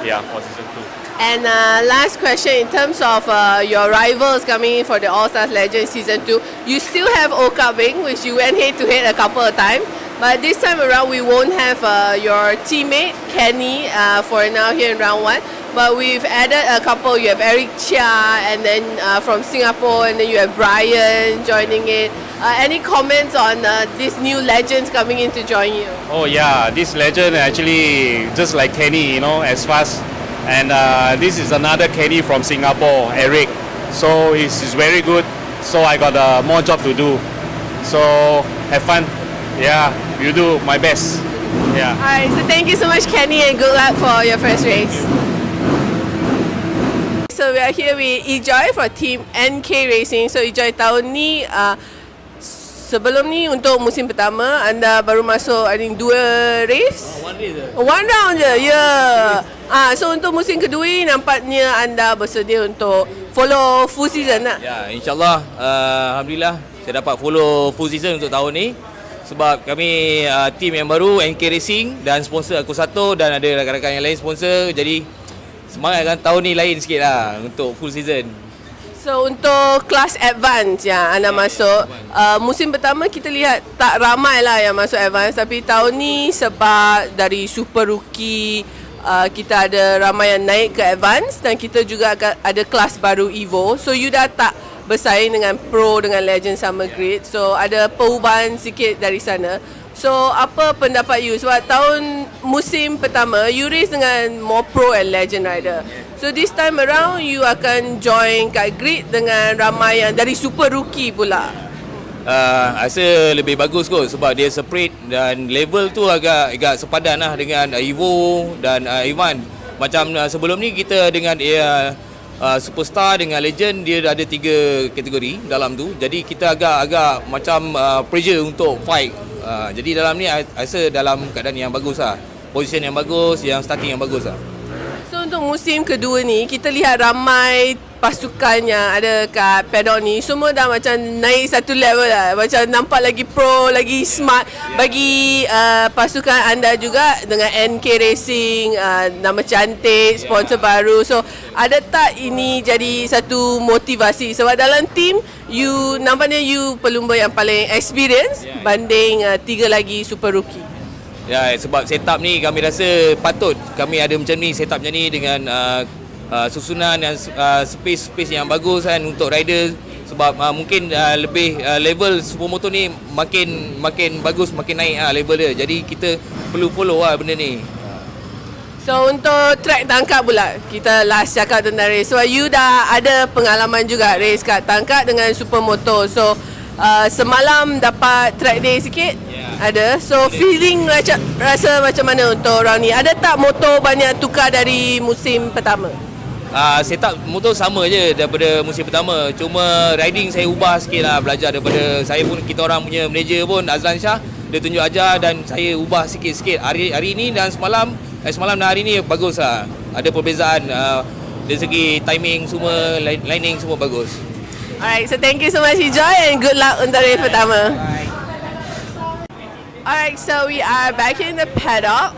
Yeah, for season 2. And last question, in terms of your rivals coming in for the All-Stars Legend Season 2, you still have Oka Bing, which you went head-to-head a couple of times. But this time around, we won't have your teammate, Kenny, for now here in round 1. But we've added a couple. You have Eric Chia, and then from Singapore, and then you have Brian joining in. Any comments on these new legends coming in to join you? Oh yeah, this legend actually just like Kenny, as fast. And this is another Kenny from Singapore, Eric. So he's very good. So I got more job to do. So have fun. Yeah, you do my best. Yeah. Alright, so thank you so much, Kenny, and good luck for your first race. So we are here with Ijoy for team NK Racing. So Ijoy, tahun ni sebelum ni untuk musim pertama anda baru masuk I think 2 race. One round je. Yeah. So untuk musim kedua ni nampaknya anda bersedia untuk follow full season lah. Ya, insyaAllah alhamdulillah saya dapat follow full season untuk tahun ni. Sebab kami team yang baru NK Racing dan sponsor aku satu dan ada rakan-rakan yang lain sponsor. Jadi semangat kan tahun ni lain sikit lah untuk full season. So untuk kelas advance yang anda masuk, musim pertama kita lihat tak ramai lah yang masuk advance. Tapi tahun ni sebab dari super rookie, kita ada ramai yang naik ke advance dan kita juga ada kelas baru Evo. So you dah tak bersaing dengan pro, dengan legend sama grid. So ada perubahan sikit dari sana. So apa pendapat you? Sebab tahun musim pertama you race dengan more pro and legend rider. So this time around you akan join kat grid dengan ramai yang dari super rookie pula. Rasa lebih bagus kot sebab dia separate dan level tu agak sepadan lah dengan Evo dan Ivan. Macam sebelum ni kita dengan superstar dengan legend, dia ada 3 kategori dalam tu. Jadi kita agak macam pressure untuk fight. Jadi dalam ni rasa dalam keadaan yang bagus lah. Position yang bagus, yang starting yang bagus lah. So untuk musim kedua ni kita lihat ramai pasukan yang ada kat paddock ni semua dah macam naik satu level lah. Macam nampak lagi pro, lagi smart. Bagi pasukan anda juga dengan NK Racing, nama cantik, sponsor baru. So ada tak ini jadi satu motivasi? Sebab dalam team you nampaknya you pelumba yang paling experience banding 3 lagi super rookie. Ya, sebab setup ni kami rasa patut kami ada macam ni, setup macam ni dengan susunan dan space yang bagus kan untuk rider. Sebab mungkin lebih level Supermoto ni makin bagus, makin naik level dia. Jadi kita perlu follow benda ni. So untuk track Tangkak pula, kita last cakap tentang race. So you dah ada pengalaman juga race kat Tangkak dengan Supermoto. So semalam dapat track day sikit? Ada. So feeling rasa macam mana untuk round ni? Ada tak motor banyak tukar dari musim pertama? setup motor sama je daripada musim pertama. Cuma riding saya ubah sikit lah, belajar daripada saya pun, kita orang punya manager pun Azlan Shah, dia tunjuk ajar dan saya ubah sikit-sikit. Hari ni dan semalam dan hari ni bagus lah. Ada perbezaan dari segi timing semua, lining semua bagus. Alright, so thank you so much Joy and good luck untuk race pertama. Alright, so we are back in the paddock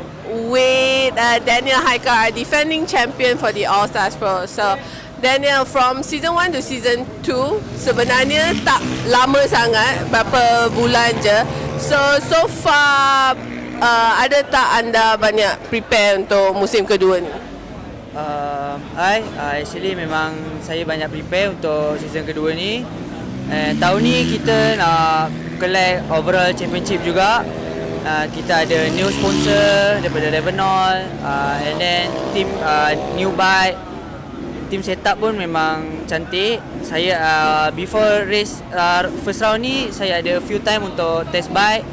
with Daniel Haikau, our defending champion for the All Stars Pro. So Daniel, from season 1 to season 2 sebenarnya tak lama sangat, berapa bulan je. So far ada tak anda banyak prepare untuk musim kedua ni? Actually memang saya banyak prepare untuk season kedua ni. Tahun ni kita nak collect overall championship juga. Kita ada new sponsor daripada Revenol, and then team new bike, team setup pun memang cantik. Saya before race first round ni saya ada few time untuk test bike.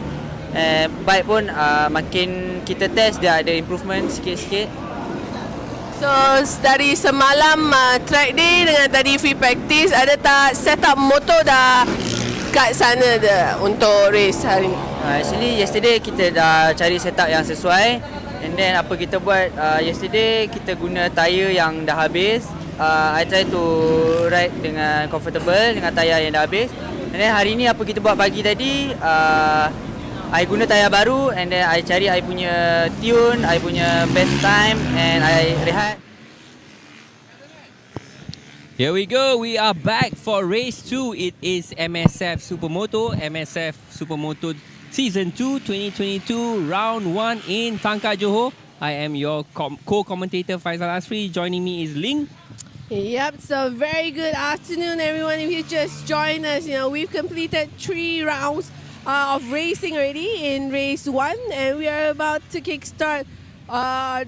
Bike pun makin kita test dia ada improvement sikit-sikit. So dari semalam track day dengan tadi free practice, ada tak setup motor dah kat sana dah untuk race hari ni? Actually yesterday kita dah cari setup yang sesuai, and then apa kita buat yesterday kita guna tayar yang dah habis. I try to ride dengan comfortable dengan tayar yang dah habis, and then hari ni apa kita buat pagi tadi, I guna tayar baru, and then I cari I punya tune, I punya best time, and I rehat. Here we go. We are back for race 2. It is Msf Supermoto Season 2 2022 Round 1 in Tangkak, Johor. I am your co-commentator Faisal Asri. Joining me is Ling. Yep, so very good afternoon everyone. If you just joined us, we've completed 3 rounds of racing already in race 1, and we are about to kickstart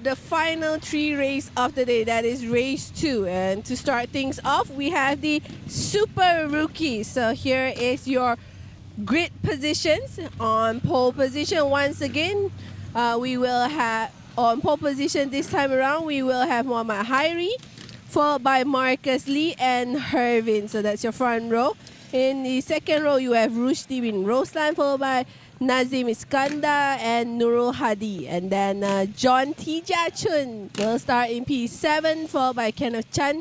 the final 3 race of the day, that is race 2. And to start things off, we have the Super Rookies. So here is your grid positions. On pole position, once again, we will have on pole position this time around, we will have Muhammad Hairi, followed by Marcus Lee and Hervin. So that's your front row. In the second row, you have Rushdie bin Roslan, followed by Nazim Iskandar and Nurul Hadi. And then John Tija Chun will start in P7, followed by Kenneth Chan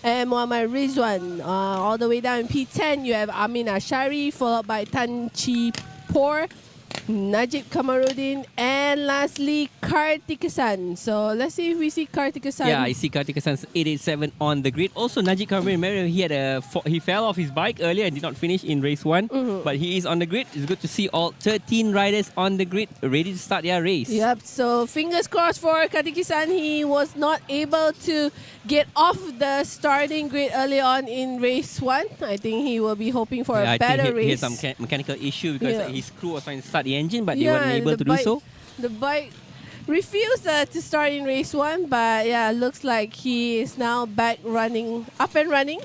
and Muhammad Rizwan. All the way down in P10, you have Amin Ashari, followed by Tan Chi Por, Najib Kamaruddin, and lastly Kartikesan. So let's see if we see Kartikesan. Yeah, I see Kartikesan's 887 on the grid. Also, Najib Kamaruddin, he fell off his bike earlier and did not finish in race 1, but he is on the grid. It's good to see all 13 riders on the grid ready to start their race. Yep, so fingers crossed for Kartikesan. He was not able to get off the starting grid early on in race 1. I think he will be hoping for a better race. He had some mechanical issue because his crew was trying to start the engine, but they weren't able to do so. The bike refused to start in race 1, but looks like he is now up and running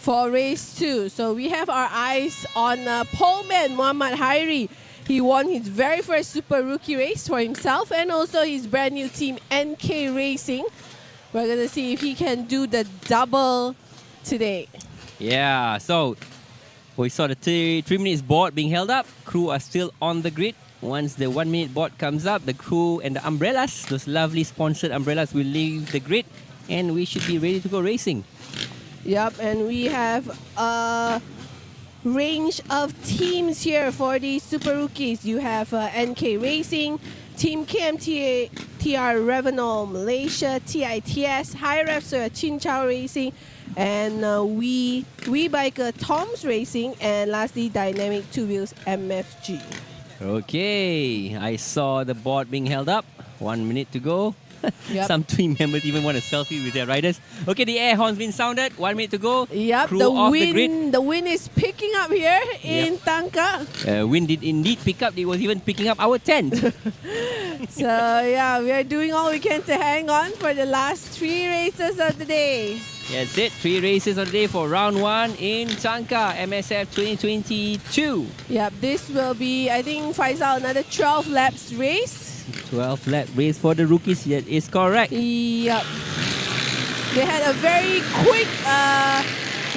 for race 2. So we have our eyes on poleman Muhammad Hairi. He won his very first Super Rookie race for himself and also his brand new team NK Racing. We're going to see if he can do the double today. Yeah, so we saw the 3 minutes board being held up. Crew are still on the grid. Once the 1 minute board comes up, the crew and the umbrellas, those lovely sponsored umbrellas, will leave the grid and we should be ready to go racing. Yep, and we have a range of teams here for the Super Rookies. You have NK Racing, Team KMTA, TR Revenol Malaysia, TITS, High Ref Chin Chow Racing, and We Biker Tom's Racing, and lastly Dynamic 2 Wheels MFG. Okay, I saw the board being held up. 1 minute to go. Yep. Some team members even want a selfie with their riders. Okay, the air horn's been sounded. 1 minute to go. Yep, Crew off the grid. The wind is picking up here in Tangkak. Wind did indeed pick up. It was even picking up our tent. So yeah, we are doing all we can to hang on for the last 3 races of the day. That's it. 3 races of the day for round 1 in Tangkak, Msf 2022. Yep, this will be, I think, Faisal, another 12 laps race. 12 lap race for the rookies. That is correct. Yep. They had a very quick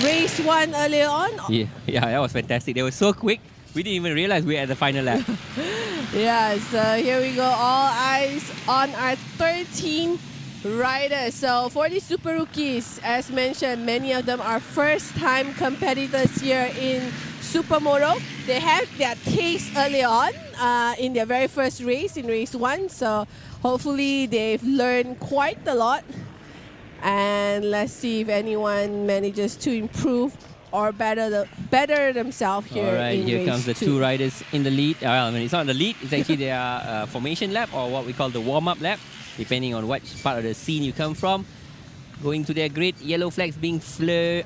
race one earlier on. Yeah, that was fantastic. They were so quick, we didn't even realize we were at the final lap. Yeah, so here we go. All eyes on our 13 riders. So for the Super Rookies, as mentioned, many of them are first-time competitors here in Supermoto. They had their taste early on in their very first race, in race one. So hopefully they've learned quite a lot. And let's see if anyone manages to improve or better themselves here. All right, in here race comes the two riders in the lead. Well, I mean, it's not the lead, it's actually their formation lap, or what we call the warm-up lap, depending on which part of the scene you come from. Going to their grid, yellow flags being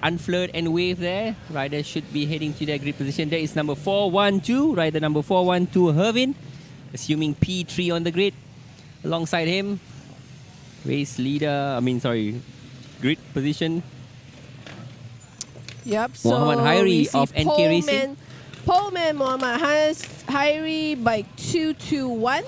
unflurred and waved there. Riders should be heading to their grid position. There is number 412, rider number 412, Hervin, assuming P3 on the grid. Alongside him, race leader, grid position. Yep, Muhammad so Hairi we see of NK Racing. Poleman Muhammad Hairi by 221.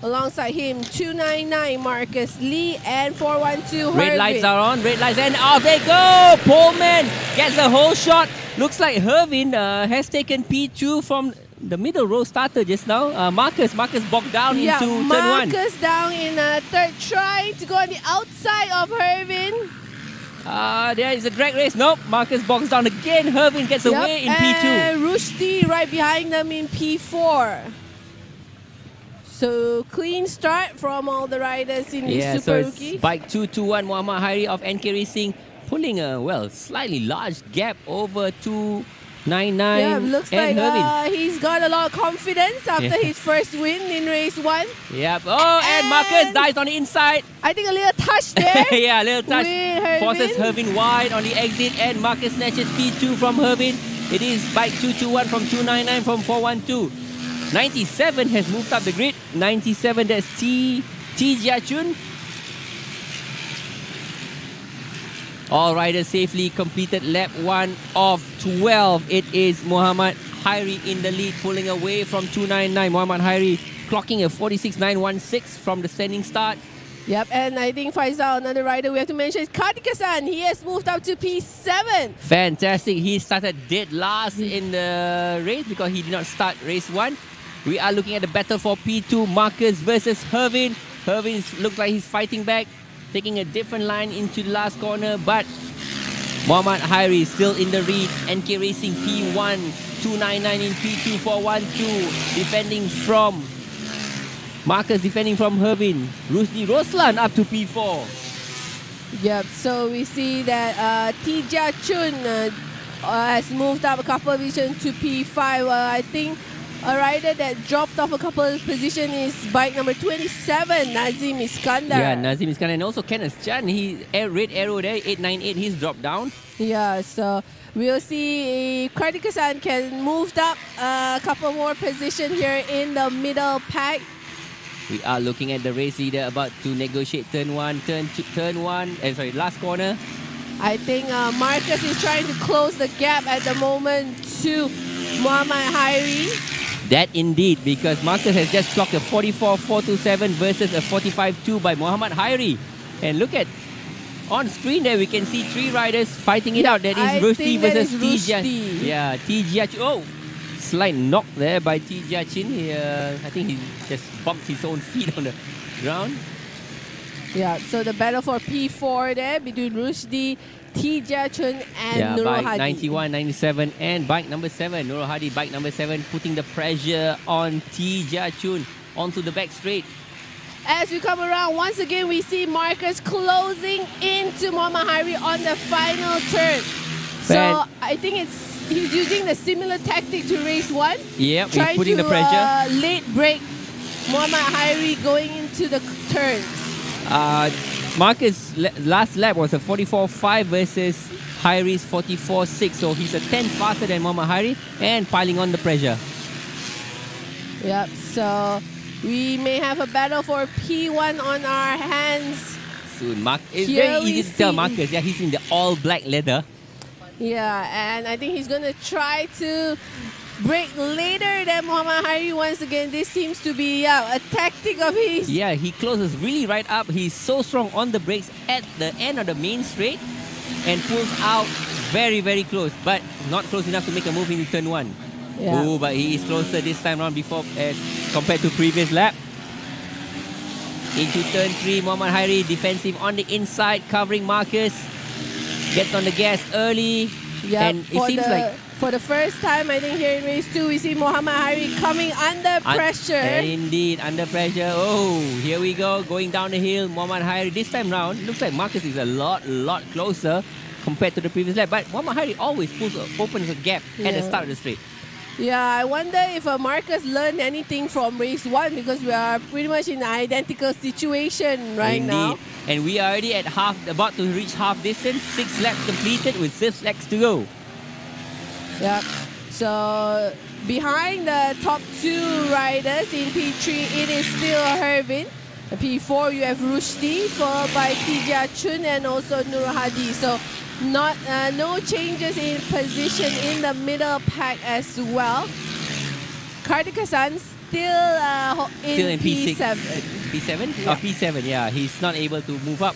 Alongside him, 299 Marcus Lee and 412 Red Hervin. lights are on, red lights, and off they go! Poleman gets the whole shot. Looks like Hervin has taken P2 from the middle row starter just now. Marcus bogged down into turn one. Marcus down in third, trying to go on the outside of Hervin. There is a drag race. Nope, Marcus bogs down again. Hervin gets away in P2. And Rushdie right behind them in P4. So clean start from all the riders in the Super so Rookie. it's bike 221 Muhammad Hairi of NK Racing pulling a slightly large gap over 299 Yeah, looks and like Hervin. he's got a lot of confidence after his first win in race one. Yep. Oh, and Marcus dies on the inside. I think a little touch there. Yeah, a little touch. with Hervin. Forces Hervin wide on the exit, and Marcus snatches P2 from Hervin. It is bike 221 from 299 from 412. 97 has moved up the grid. 97, that's T Jia Chun. All riders safely completed lap 1 of 12. It is Muhammad Hairi in the lead, pulling away from 299. Muhammad Hairi clocking a 46.916 from the standing start. Yep, and I think Faisal, another rider we have to mention, is Kartikasan. He has moved up to P7. Fantastic. He started dead last in the race because he did not start race 1. We are looking at the battle for P2. Marcus versus Hervin. Hervin looks like he's fighting back, taking a different line into the last corner, but Muhammad Hairi still in the lead. NK Racing P1, 299 in P2, 412, defending from Marcus, defending from Hervin. Rushdie Roslan up to P4. Yep, so we see that T Jia Chun has moved up a couple of positions to P5. I think a rider that dropped off a couple of positions is bike number 27, Nazim Iskandar. Yeah, Nazim Iskandar, and also Kenneth Chan. He red arrow there, 898. He's dropped down. Yeah, so we'll see if Kartikasan can move up a couple more positions here in the middle pack. We are looking at the race leader about to negotiate turn one, last corner. I think Marcus is trying to close the gap at the moment to Muhammad Hairi. That indeed, because Marcus has just clocked a 44.427 versus a 45.2 by Muhammad Hairi. And look at, on screen there, we can see 3 riders fighting it out. That is Rushdie versus T Jia. Yeah, T Jia. Oh, slight knock there by T Jia Chin. I think he just bumped his own feet on the ground. Yeah, so the battle for P4 there between Rushdie, T Jia Chun and Nurul bike Hadi. 91, 97 and bike number 7. Nurul Hadi, bike number 7, putting the pressure on T Jia Chun onto the back straight. As we come around, once again we see Marcus closing into Muhammad Hairi on the final turn. So I think he's using the similar tactic to race 1. Yep, he's putting the pressure. Late break Muhammad Hairi going into the turns. Marcus' last lap was a 44.5 versus Hairi's 44.6. So he's a 10 faster than Muhammad Hairi and piling on the pressure. Yep, so we may have a battle for P1 on our hands. Soon. It's very easy to tell Marcus. Yeah, he's in the all black leather. Yeah, and I think he's going to try to brake later than Muhammad Hari once again. This seems to be a tactic of his. Yeah, he closes really right up. He's so strong on the brakes at the end of the main straight and pulls out very, very close, but not close enough to make a move into turn 1. Yeah. Oh, but he is closer this time around before as compared to previous lap. Into turn 3, Muhammad Hari defensive on the inside, covering Marcus. Gets on the gas early. Yeah, and it seems like for the first time, I think here in race 2, we see Muhammad Hari coming under pressure. Indeed, under pressure. Oh, here we go, going down the hill. Muhammad Hari this time round, looks like Marcus is a lot closer compared to the previous lap. But Muhammad Hari always opens a gap at the start of the straight. Yeah, I wonder if Marcus learned anything from race 1, because we are pretty much in an identical situation right now. And we are already at about to reach half distance. 6 laps completed with 6 laps to go. Yeah. So behind the top 2 riders in P3, it is still Hervin. P4 you have Rushdie, followed by Tijia Chun and also Nur Hadi. So no changes in position in the middle pack as well. Kartik Hassan still in P7. P7? Yeah. Oh, P7, yeah. He's not able to move up.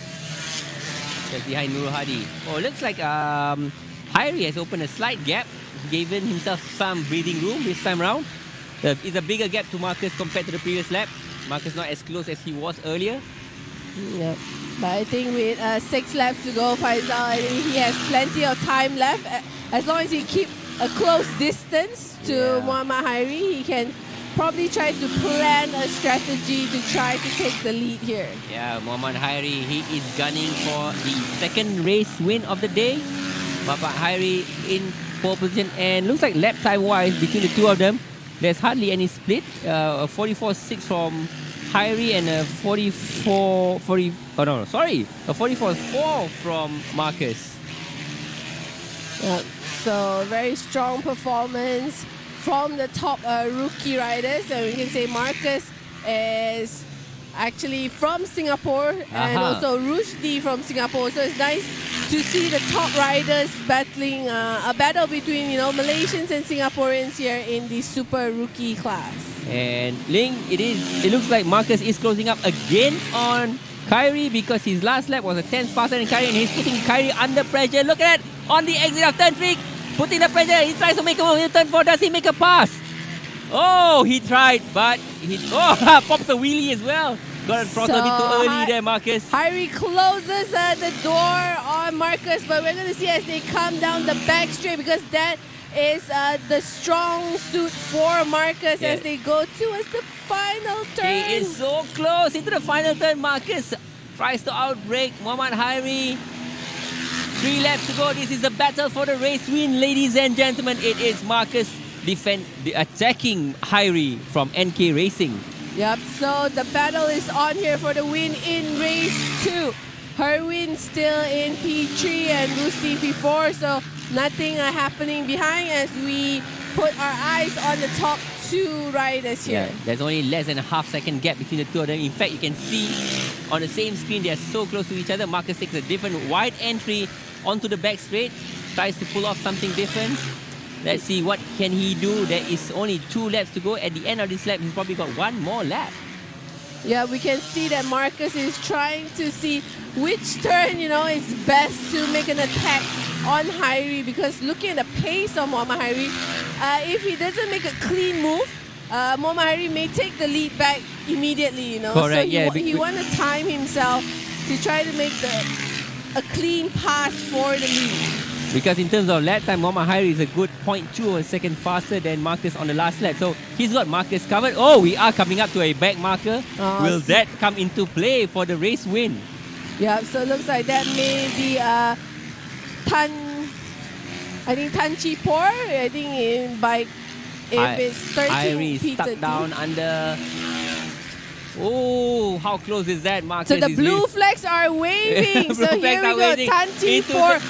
Just behind Nur Hadi. Oh, looks like Hari has opened a slight gap, given himself some breathing room this time around. It's a bigger gap to Marcus compared to the previous lap. Marcus not as close as he was earlier. Yeah. But I think with 6 laps to go, Faisal, I think he has plenty of time left. As long as he keeps a close distance to Muhammad Hari, he can probably try to plan a strategy to try to take the lead here. Yeah, Muhammad Hari, he is gunning for the second race win of the day. Muhammad Hari in pole position, and looks like lap time wise between the two of them, there's hardly any split. 44.6 from Hari and a 44.4 from Marcus. So very strong performance from the top rookie riders, and we can say Marcus is actually from Singapore and also Rushdie from Singapore. So it's nice to see the top riders battling a battle between Malaysians and Singaporeans here in the super rookie class. And Ling, it looks like Marcus is closing up again on Kyrie, because his last lap was a 10th faster than Kyrie, and he's putting Kyrie under pressure. Look at that, on the exit of turn 3, putting the pressure. He tries to make a move in turn 4. Does he make a pass? Oh, he tried, but he pops a wheelie as well. Got a throttle a bit too early there, Marcus. Hari closes the door on Marcus, but we're going to see as they come down the back straight, because that is the strong suit for Marcus as they go towards the final turn. He is so close into the final turn. Marcus tries to outbrake Muhammad Hari. 3 laps to go. This is a battle for the race win, ladies and gentlemen. It is Marcus attacking Hari from NK Racing. Yep, so the battle is on here for the win in race 2. Herwin still in P3 and Rushdie P4, so nothing happening behind as we put our eyes on the top 2 riders here. Yeah, there's only less than a half-second gap between the two of them. In fact, you can see on the same screen, they are so close to each other. Marcus takes a different wide entry onto the back straight, tries to pull off something different. Let's see what can he do. There is only 2 laps to go. At the end of this lap, he's probably got 1 more lap. Yeah, we can see that Marcus is trying to see which turn, is best to make an attack on Hari, because looking at the pace of Muhammad Hari, if he doesn't make a clean move, Muhammad Hari may take the lead back immediately, Correct, so he want to time himself to try to make a clean pass for the lead. Because in terms of lap time, Muhammad Hari is a good 0.2 of a second faster than Marcus on the last lap. So he's got Marcus covered. Oh, we are coming up to a back marker. Will that come into play for the race win? Yeah, so it looks like that may be Tan Chi Por. I think in bike, if it's 13 Hari feet stuck down under. Oh, how close is that, Marcus? So the blue flags are waving. So here we go, Tan Chi Por.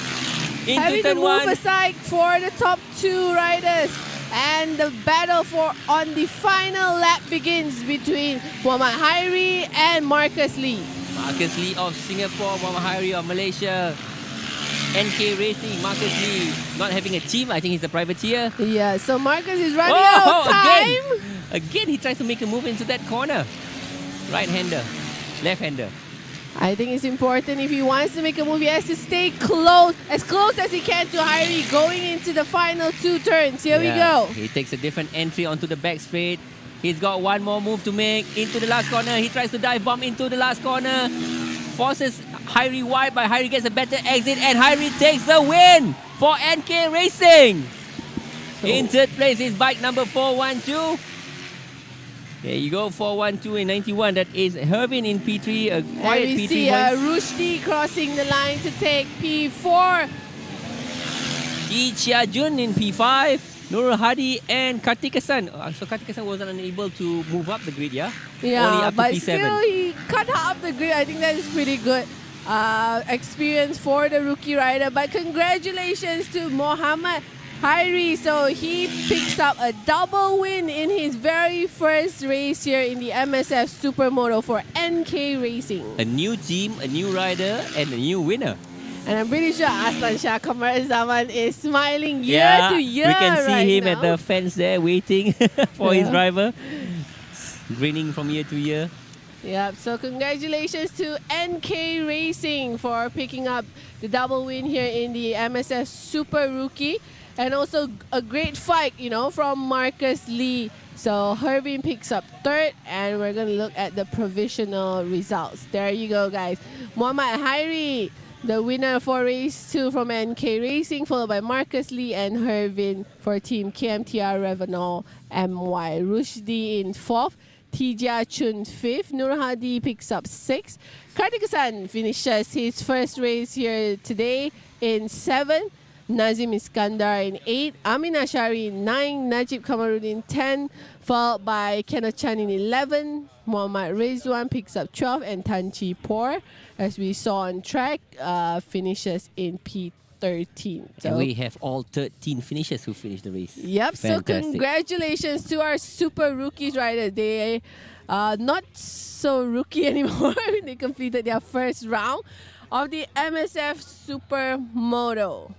Having to move aside for the top 2 riders, and the battle on the final lap begins between Muhammad Hari and Marcus Lee. Marcus Lee of Singapore, Muhammad Hari of Malaysia. NK Racing, Marcus Lee, not having a team. I think he's a privateer. Yeah, so Marcus is running out of time. Again, he tries to make a move into that corner. Right-hander, left-hander. I think it's important if he wants to make a move, he has to stay close as he can to Hairi going into the final 2 turns. Here we go. He takes a different entry onto the back straight. He's got one more move to make into the last corner. He tries to dive bomb into the last corner. Forces Hairi wide, but Hairi gets a better exit and Hairi takes the win for NK Racing. In third place is bike number 412. There you go, 412 in 91. That is Hervin in P3, a quiet and we P3 see points. Rushdie crossing the line to take P4. Yi Chia Jun in P5. Nurul Hadi and Kartikasan. So Kartikasan wasn't unable to move up the grid, yeah? Only Yeah, up to but P7. still he cut up the grid. I think that is pretty good experience for the rookie rider. But congratulations to Mohammad Hairi. So he picks up a double win in his very first race here in the Msf Supermoto for NK Racing. A new team, a new rider, and a new winner. And I'm pretty sure Aslan Shah Kamar Zaman is smiling year to year. We can see right him now. at the fence there waiting for his driver. Grinning from year to year. Yep, so congratulations to NK Racing for picking up the double win here in the MSF Super Rookie. And also a great fight, you know, from Marcus Lee. So Hervin picks up third, and we're going to look at the provisional results. There you go, guys. Muhammad Hairi, the winner for race 2 from NK Racing, followed by Marcus Lee and Hervin for team KMTR Revenol MY. Rushdie in 4th. Tijia Chun 5th. Nur Hadi picks up 6th. Kartikasan finishes his first race here today in 7th. Nazim Iskandar in 8th. Amin Ashari in 9th. Najib Kamarudin 10th. Followed by Kenneth Chan in 11th. Muhammad Rizwan picks up 12th. And Tan Chi Por, as we saw on track, finishes in P13. So And we have all 13 finishers who finished the race. Yep, Fantastic. so congratulations to our super rookies riders. They are not so rookie anymore. They completed their first round of the MSF Supermoto.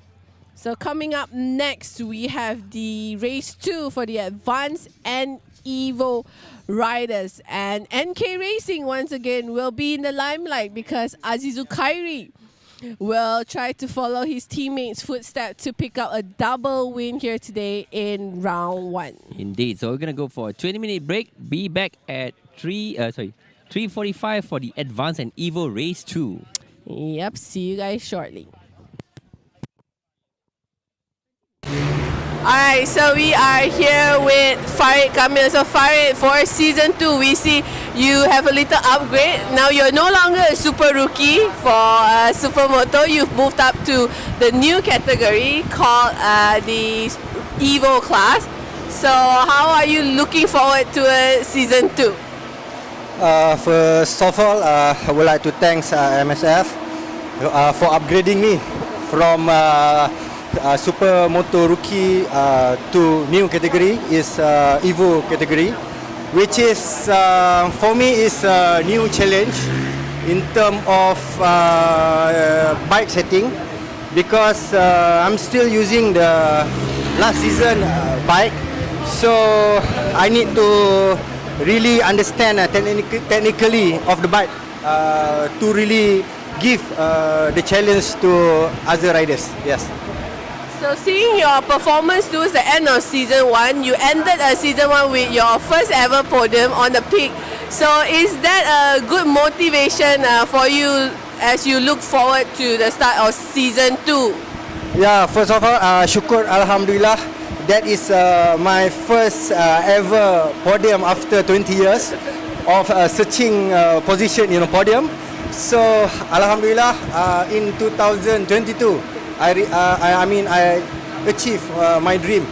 So coming up next, we have the race 2 for the Advanced and Evo riders. And NK Racing, once again, will be in the limelight because Azizul Khairi will try to follow his teammates' footsteps to pick up a double win here today in round 1. Indeed. So we're going to go for a 20-minute break. Be back at 3:45 for the Advanced and Evo Race 2. Yep, see you guys shortly. Alright, so we are here with Farid Camille. So Farid, for season 2, we see you have a little upgrade. Now you're no longer a super rookie for Supermoto. You've moved up to the new category called the Evo class. So how are you looking forward to season 2? First of all, I would like to thank MSF for upgrading me from Supermoto rookie to new category is Evo category, which is for me is a new challenge in terms of bike setting, because I'm still using the last season bike, so I need to really understand technically of the bike to really give the challenge to other riders. Yes. So seeing your performance towards the end of season 1, you ended season 1 with your first ever podium on the peak. So is that a good motivation for you as you look forward to the start of season 2? Yeah, first of all, syukur Alhamdulillah. That is my first ever podium after 20 years of searching position in a podium. So Alhamdulillah, in 2022, I achieved my dream.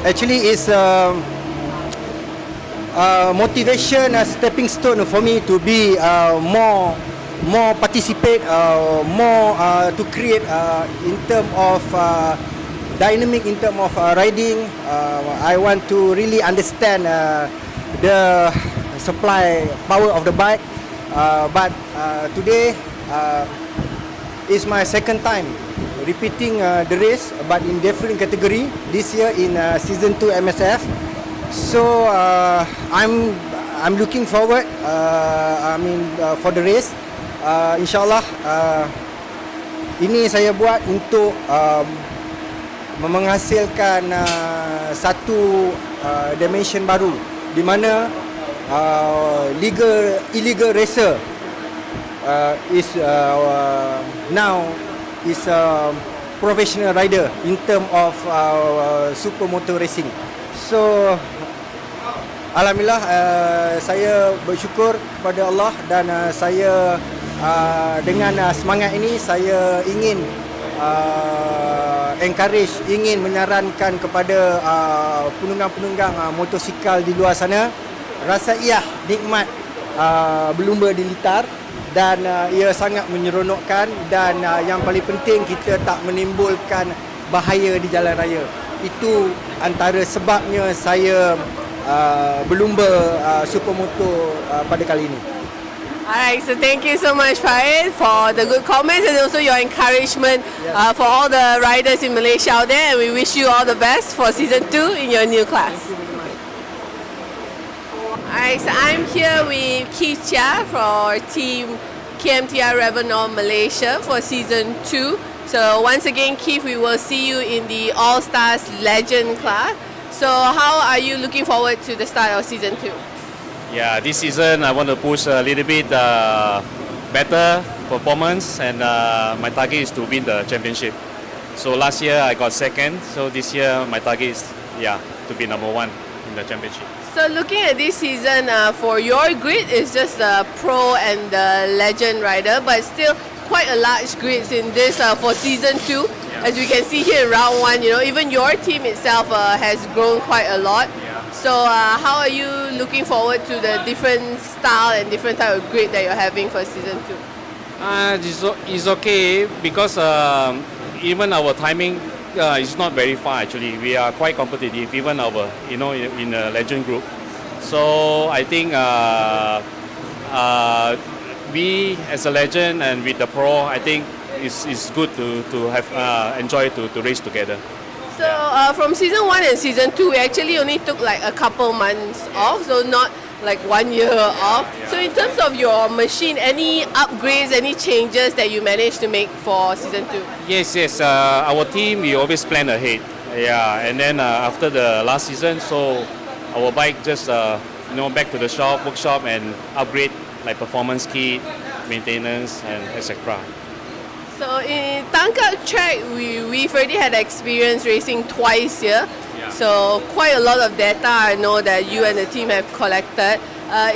Actually, it's motivation, a stepping stone for me to be more participate, more to create in terms of dynamic, in terms of riding. I want to really understand the supply power of the bike. But today it's my second time repeating the race, but in different category this year in season 2 MSF. So I'm looking forward. For the race. InsyaAllah ini saya buat untuk menghasilkan satu dimension baru di mana illegal racer is now is a professional rider in term of supermoto racing. So alhamdulillah, saya bersyukur kepada Allah dan saya dengan semangat ini saya ingin encourage, ingin menyarankan kepada penunggang-penunggang motosikal di luar sana, rasa ia nikmat berlumba di litar dan ia sangat menyeronokkan dan yang paling penting kita tak menimbulkan bahaya di jalan raya. Itu antara sebabnya saya berlumba supermoto pada kali ini. Alright, so thank you so much, Farid, for the good comments and also your encouragement for all the riders in Malaysia out there. And we wish you all the best for season 2 in your new class. Alright, so I'm here with Keith Chia for Team KMTR Revenor Malaysia for season 2. So once again, Keith, we will see you in the All Stars Legend class. So how are you looking forward to the start of season 2? Yeah, this season I want to push a little bit better performance, and my target is to win the championship. So last year I got second, so this year my target is to be number 1 in the championship. So looking at this season, for your grid, it's just the pro and the legend rider, but still quite a large grids in this for season 2. As we can see here in round 1, even your team itself has grown quite a lot. So how are you looking forward to the different style and different type of grid that you're having for season 2? It's okay because even our timing is not very far actually. We are quite competitive, even our in a legend group. So I think we as a legend and with the pro, I think it's good to have enjoy to race together. So from season 1 and season 2, we actually only took like a couple months off, so not like 1 year off. So in terms of your machine, any upgrades, any changes that you managed to make for season 2? Yes. Our team, we always plan ahead. Yeah, and then after the last season, so our bike just back to the workshop and upgrade like performance kit, maintenance, and etc. So in Tangkak track, we've already had experience racing twice here. Yeah. So quite a lot of data I know that you and the team have collected.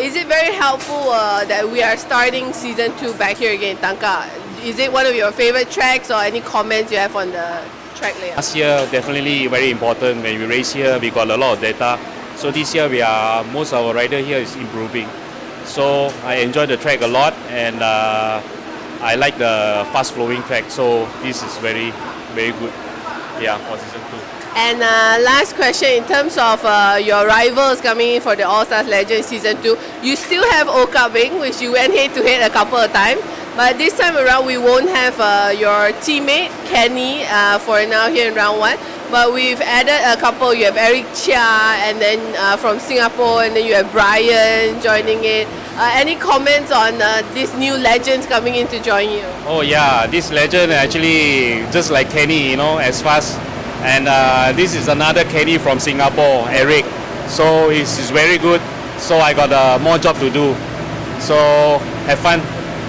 Is it very helpful that we are starting season 2 back here again in Tangkak? Is it one of your favorite tracks or any comments you have on the track layout? Last year definitely very important. When we race here, we got a lot of data. So this year most of our rider here is improving. So I enjoy the track a lot, and I like the fast flowing track, so this is very, very good for season 2. And last question, in terms of your rivals coming in for the All Stars Legends season 2, you still have Oka Bing, which you went head to head a couple of times, but this time around we won't have your teammate Kenny for now here in round 1, but we've added a couple. You have Eric Chia, and then from Singapore, and then you have Brian joining in. Any comments on these new legends coming in to join you? Oh yeah, this legend actually just like Kenny, as fast. And this is another Kenny from Singapore, Eric. So he's very good. So I got more job to do. So have fun.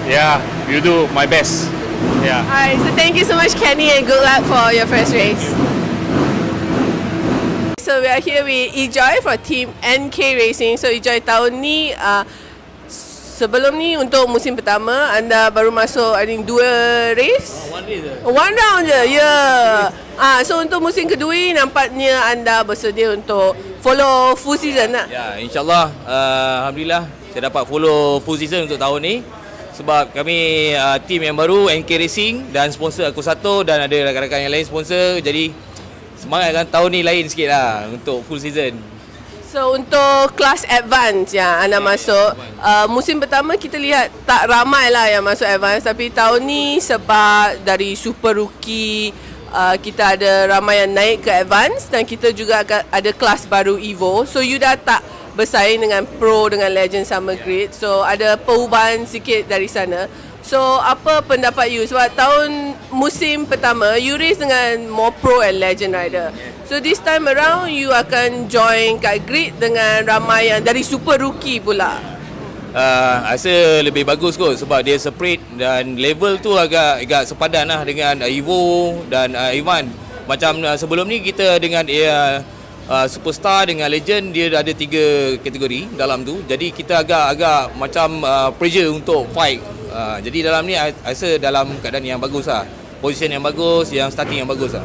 Yeah, you do my best. Yeah. Alright, so thank you so much, Kenny, and good luck for your first race. So we are here with Ejoy for Team NK Racing. So Ejoy, tahun ni sebelum ni untuk musim pertama anda baru masuk I think 2 race. One round je. Yeah. So untuk musim kedua nampaknya anda bersedia untuk follow full season lah. Ya, insyaAllah alhamdulillah saya dapat follow full season untuk tahun ni sebab kami team yang baru NK Racing dan sponsor aku satu dan ada rakan-rakan yang lain sponsor, jadi semangat kan tahun ni lain sikit lah untuk full season. So So untuk kelas advance yang anda masuk, musim pertama kita lihat tak ramai lah yang masuk advance, tapi tahun ni sebab dari super rookie kita ada ramai yang naik ke advance dan kita juga ada kelas baru Evo. So you dah tak bersaing dengan pro dengan legend sama grid. So ada perubahan sikit dari sana. So apa pendapat you? Sebab tahun musim pertama you race dengan more pro and legend rider. So this time around you akan join kat grid dengan ramai yang dari super rookie pula. Rasa lebih bagus kot sebab dia separate dan level tu agak sepadan lah dengan Evo dan Ivan. Macam sebelum ni kita dengan superstar dengan legend, dia ada 3 kategori dalam tu. Jadi kita agak macam pressure untuk fight. Jadi dalam ni rasa dalam keadaan yang bagus lah. Position yang bagus, yang starting yang bagus lah.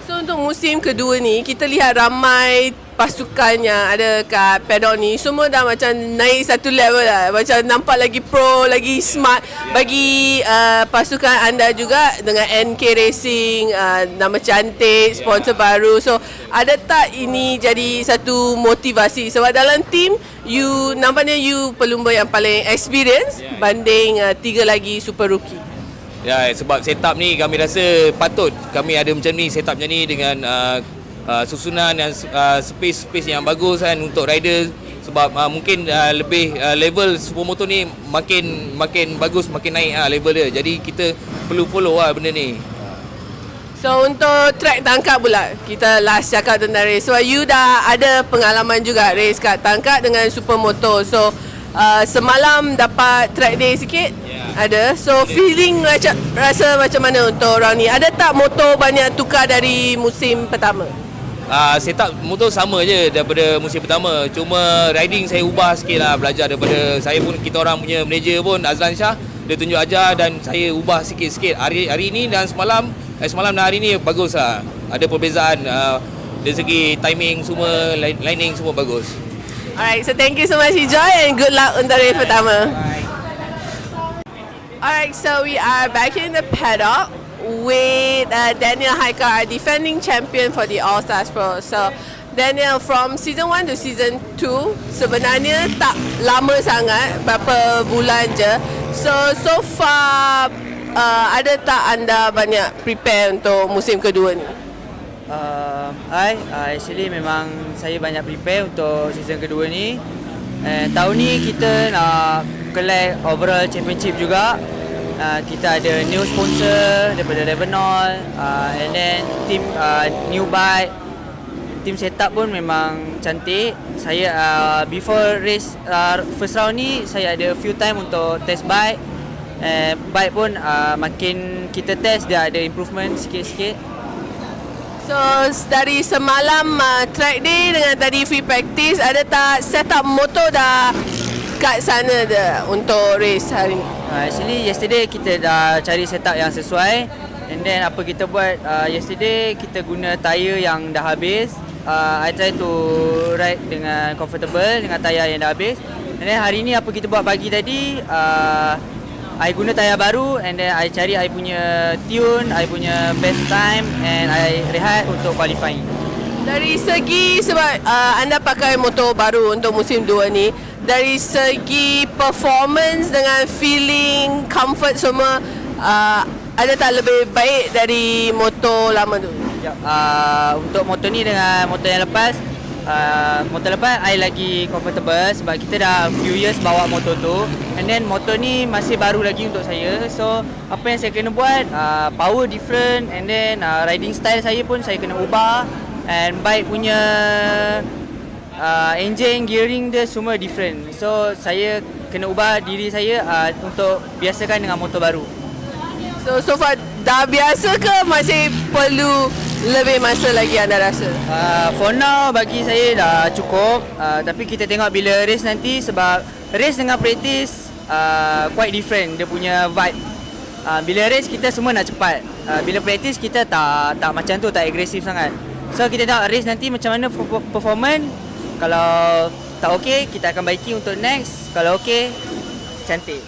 So untuk musim kedua ni kita lihat ramai pasukan yang ada kat paddock ni semua dah macam naik satu level lah. Macam nampak lagi pro, lagi smart. Bagi pasukan anda juga dengan NK Racing, nama cantik, sponsor baru. So ada tak ini jadi satu motivasi? Sebab dalam team you nampaknya you pelumba yang paling experience banding 3 lagi super rookie. Ya, sebab setup ni kami rasa patut kami ada macam ni, setup macam ni dengan susunan dan space yang bagus kan untuk rider. Sebab mungkin lebih level supermoto ni makin bagus, makin naik level dia. Jadi kita perlu follow benda ni. So untuk track tangkak pula, kita last cakap tentang race. So you dah ada pengalaman juga race kat tangkak dengan supermoto. So semalam dapat track day sikit. Ada. So feeling rasa macam mana untuk round ni? Ada tak motor banyak tukar dari musim pertama? Setup motor sama je daripada musim pertama. Cuma riding saya ubah sikit lah, belajar daripada saya pun, kita orang punya manager pun Azlan Shah, dia tunjuk ajar dan saya ubah sikit-sikit hari ni dan semalam dan hari ni bagus lah. Ada perbezaan dari segi timing semua, lining semua bagus. Alright, so thank you so much Joy and good luck untuk race pertama. Alright, so we are back in the paddock with Daniel Haikau, our defending champion for the All Stars Pro. So Daniel, from season 1 to season 2 sebenarnya tak lama sangat, berapa bulan je. So far ada tak anda banyak prepare untuk musim kedua ni? Actually memang saya banyak prepare untuk season kedua ni. Tahun ni kita nak collect overall championship juga. Kita ada new sponsor daripada Revenol, and then team new bike, team setup pun memang cantik. Saya before race first round ni saya ada few time untuk test bike. Bike pun makin kita test dia ada improvement sikit-sikit. So dari semalam track day dengan tadi free practice, ada tak setup motor dah kat sana dah untuk race hari ni? Actually yesterday kita dah cari setup yang sesuai, and then apa kita buat yesterday kita guna tayar yang dah habis. I try to ride dengan comfortable dengan tayar yang dah habis, and then hari ni apa kita buat pagi tadi, I guna tayar baru, and then I cari I punya tune, I punya best time, and I rehat untuk qualifying. Dari segi sebab anda pakai motor baru untuk musim 2 ni, dari segi performance dengan feeling, comfort semua, ada tak lebih baik dari motor lama tu? Untuk motor ni dengan motor yang lepas, motor lepas I lagi comfortable sebab kita dah few years bawa motor tu, and then motor ni masih baru lagi untuk saya. So apa yang saya kena buat, power different, and then riding style saya pun saya kena ubah, and bike punya engine, gearing dia semua different. So saya kena ubah diri saya untuk biasakan dengan motor baru. So far dah biasa ke masih perlu lebih masa lagi anda rasa? For now bagi saya dah cukup, tapi kita tengok bila race nanti, sebab race dengan practice quite different dia punya vibe. Bila race kita semua nak cepat, bila practice kita tak macam tu, tak agresif sangat. So kita tengok race nanti macam mana performance. Kalau tak okey, kita akan baiki untuk next. Kalau okey, cantik.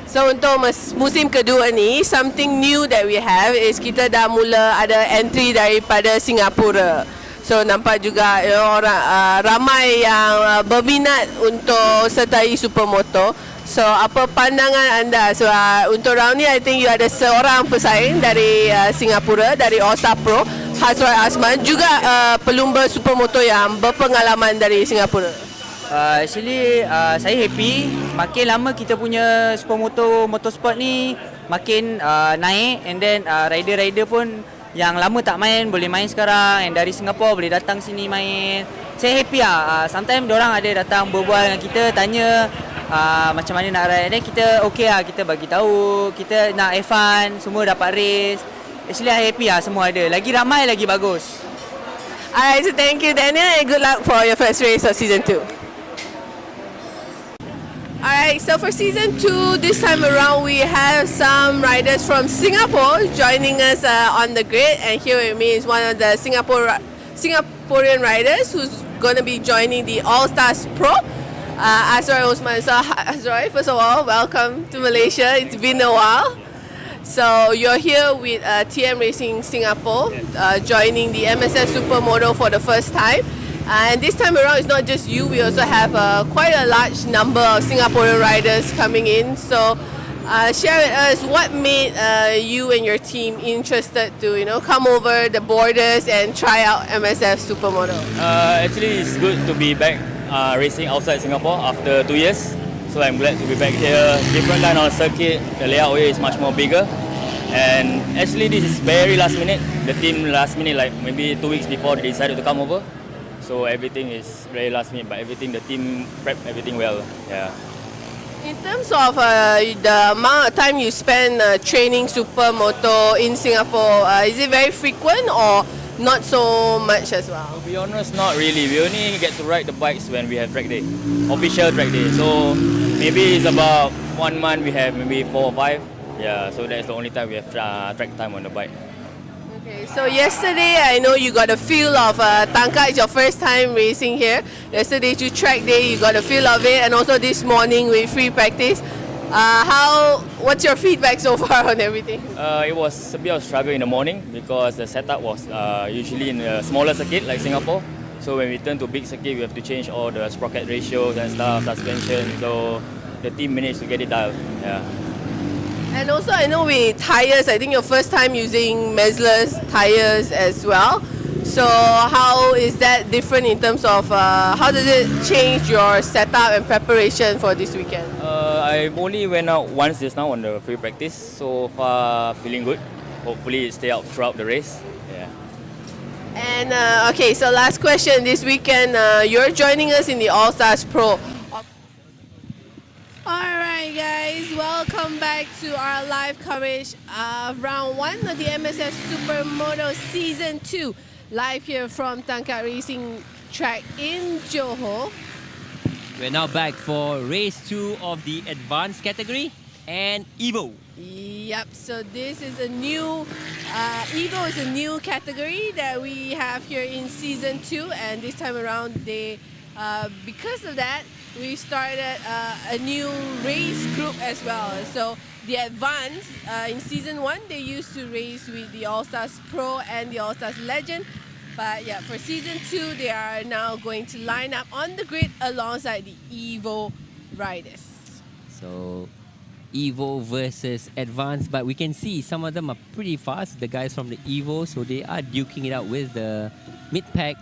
So untuk musim kedua ni, something new that we have is kita dah mula ada entry daripada Singapura. So nampak juga orang ramai yang berminat untuk sertai Supermoto. So apa pandangan anda? So untuk round ni I think you ada seorang pesaing dari Singapura, dari All Star Pro, Hazroy Asman, juga pelumba Supermoto yang berpengalaman dari Singapura. Actually saya happy, makin lama kita punya Supermoto motorsport ni makin naik, and then rider-rider pun yang lama tak main boleh main sekarang, and dari Singapura boleh datang sini main. Saya happy sometimes diorang ada datang berbual dengan kita, tanya macam mana nak ride, dan kita okay kita bagi tahu kita nak have fun, semua dapat race. Actually I happy semua ada, lagi ramai lagi bagus. Alright, so thank you Daniel, and good luck for your first race of season 2. Alright, so for season 2, this time around we have some riders from Singapore joining us on the grid, and here with me is one of the Singaporean riders who's going to be joining the All Stars Pro, Hazroy Osman. So Hazroy, first of all, welcome to Malaysia. It's been a while. So you're here with TM Racing Singapore, joining the Msf Supermoto for the first time. And this time around, it's not just you. We also have quite a large number of Singaporean riders coming in. So share with us what made you and your team interested to come over the borders and try out Msf Supermoto. Actually, it's good to be back racing outside Singapore after 2 years. So I'm glad to be back here. Different kind of circuit. The layout is much more bigger. And actually, this is very last minute. The team last minute, like maybe 2 weeks before, they decided to come over. So everything is very last minute, but everything, the team prepped everything well. Yeah. In terms of the amount of time you spend training Supermoto in Singapore, is it very frequent or not so much as well? To be honest, not really. We only get to ride the bikes when we have track day, official track day. So maybe it's about 1 month we have maybe 4 or 5. Yeah, so that's the only time we have track time on the bike. Okay, so yesterday I know you got a feel of Tangkak. It's your first time racing here. Yesterday to track day, you got a feel of it, and also this morning with free practice. What's your feedback so far on everything? It was a bit of struggle in the morning because the setup was usually in a smaller circuit like Singapore. So when we turn to big circuit, we have to change all the sprocket ratios and stuff, suspension. So the team managed to get it dialed. Yeah. And also I know with tires, I think your first time using Mesler's tires as well. So how is that different in terms of how does it change your setup and preparation for this weekend? I only went out once just now on the free practice. So far feeling good. Hopefully it stay out throughout the race. Yeah. And okay, so last question. This weekend you're joining us in the All Stars Pro. Alright guys, welcome back to our live coverage of round 1 of the Msf Supermoto Season 2. Live here from Tangkak Racing Track in Johor. We're now back for race 2 of the advanced category and Evo. Yep, so this is a new, Evo is a new category that we have here in Season 2, and this time around they, because of that, we started a new race group as well. So the advanced, in Season 1, they used to race with the All-Stars Pro and the All-Stars Legend. But yeah, for Season 2, they are now going to line up on the grid alongside the Evo riders. So Evo versus advanced, but we can see some of them are pretty fast, the guys from the Evo, so they are duking it out with the mid-pack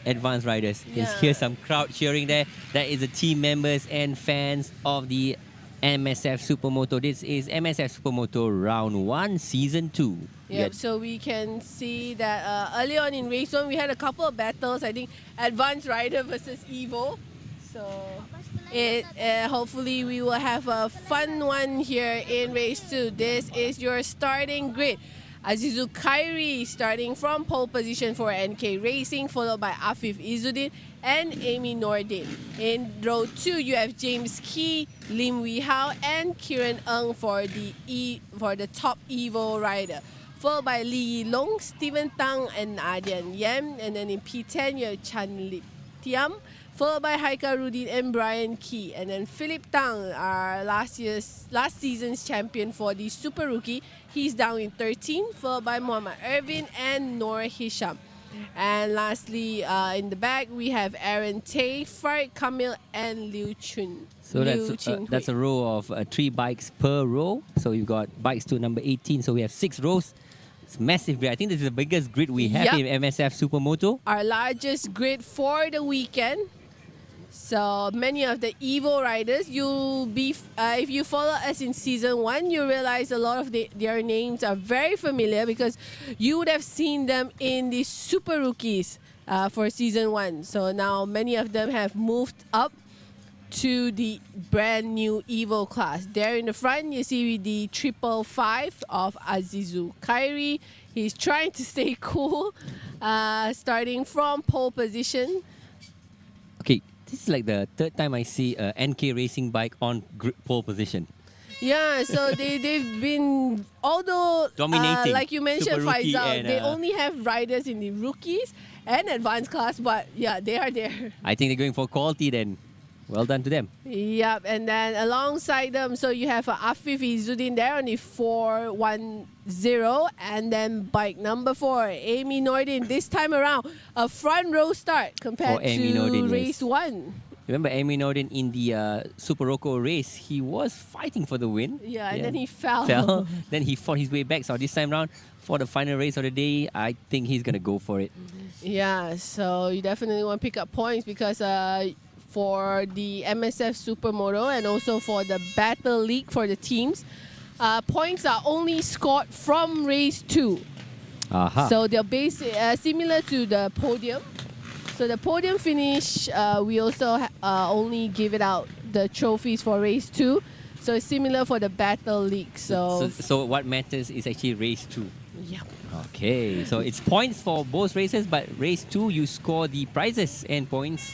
advanced riders. You can hear some crowd cheering there. That is the team members and fans of the Msf Supermoto. This is Msf Supermoto Round 1, Season 2. Yep, so we can see that early on in race 1, we had a couple of battles. I think advanced rider versus Evo. So hopefully we will have a fun one here in race 2. This is your starting grid. Azizul Khairi starting from pole position for NK Racing, followed by Afif Izzuddin and Amy Nordin. In row 2, you have James Key, Lim Wee Hao, and Kieran Ng for the top Evo rider, followed by Lee Yi Long, Stephen Tang, and Adian Yam. And then in P10, you have Chan Lip Tiam, followed by Haikau Rudin and Brian Key. And then Philip Tang, our last season's champion for the Super Rookie, he's down in 13, followed by Muhammad Irvin and Noor Hisham. And lastly, in the back, we have Aaron Tay, Farid Camille, and Liu Chun. So that's a row of 3 bikes per row. So you've got bikes to number 18. So we have 6 rows. It's massive grid. I think this is the biggest grid we have in MSF Supermoto. Our largest grid for the weekend. So many of the Evo riders, you'll be if you follow us in season 1, you realize a lot of their names are very familiar because you would have seen them in the Super Rookies for season 1. So now many of them have moved up to the brand new Evo class. There in the front, you see the 555 of Azizul Khairi. He's trying to stay cool, starting from pole position. Okay, this is like the 3rd time I see a NK racing bike on pole position. Yeah, so they've been, although dominating, like you mentioned, Faisal, they only have riders in the rookies and advanced class, but yeah, they are there. I think they're going for quality then. Well done to them. Yep, and then alongside them, so you have Afif Izzuddin there on the 410, and then bike number 4, Amy Nordin. This time around, a front row start compared to race 1. Remember Amy Nordin in the Super Rocco race, he was fighting for the win. Yeah, and then he fell. Then he fought his way back. So this time around, for the final race of the day, I think he's going to go for it. Yeah, so you definitely want to pick up points because for the MSF Supermoto and also for the Battle League for the teams, points are only scored from race 2. So they're similar to the podium. So the podium finish, we also only give it out the trophies for race 2. So it's similar for the Battle League. So what matters is actually race 2. Yep. Okay, so it's points for both races, but race 2 you score the prizes and points.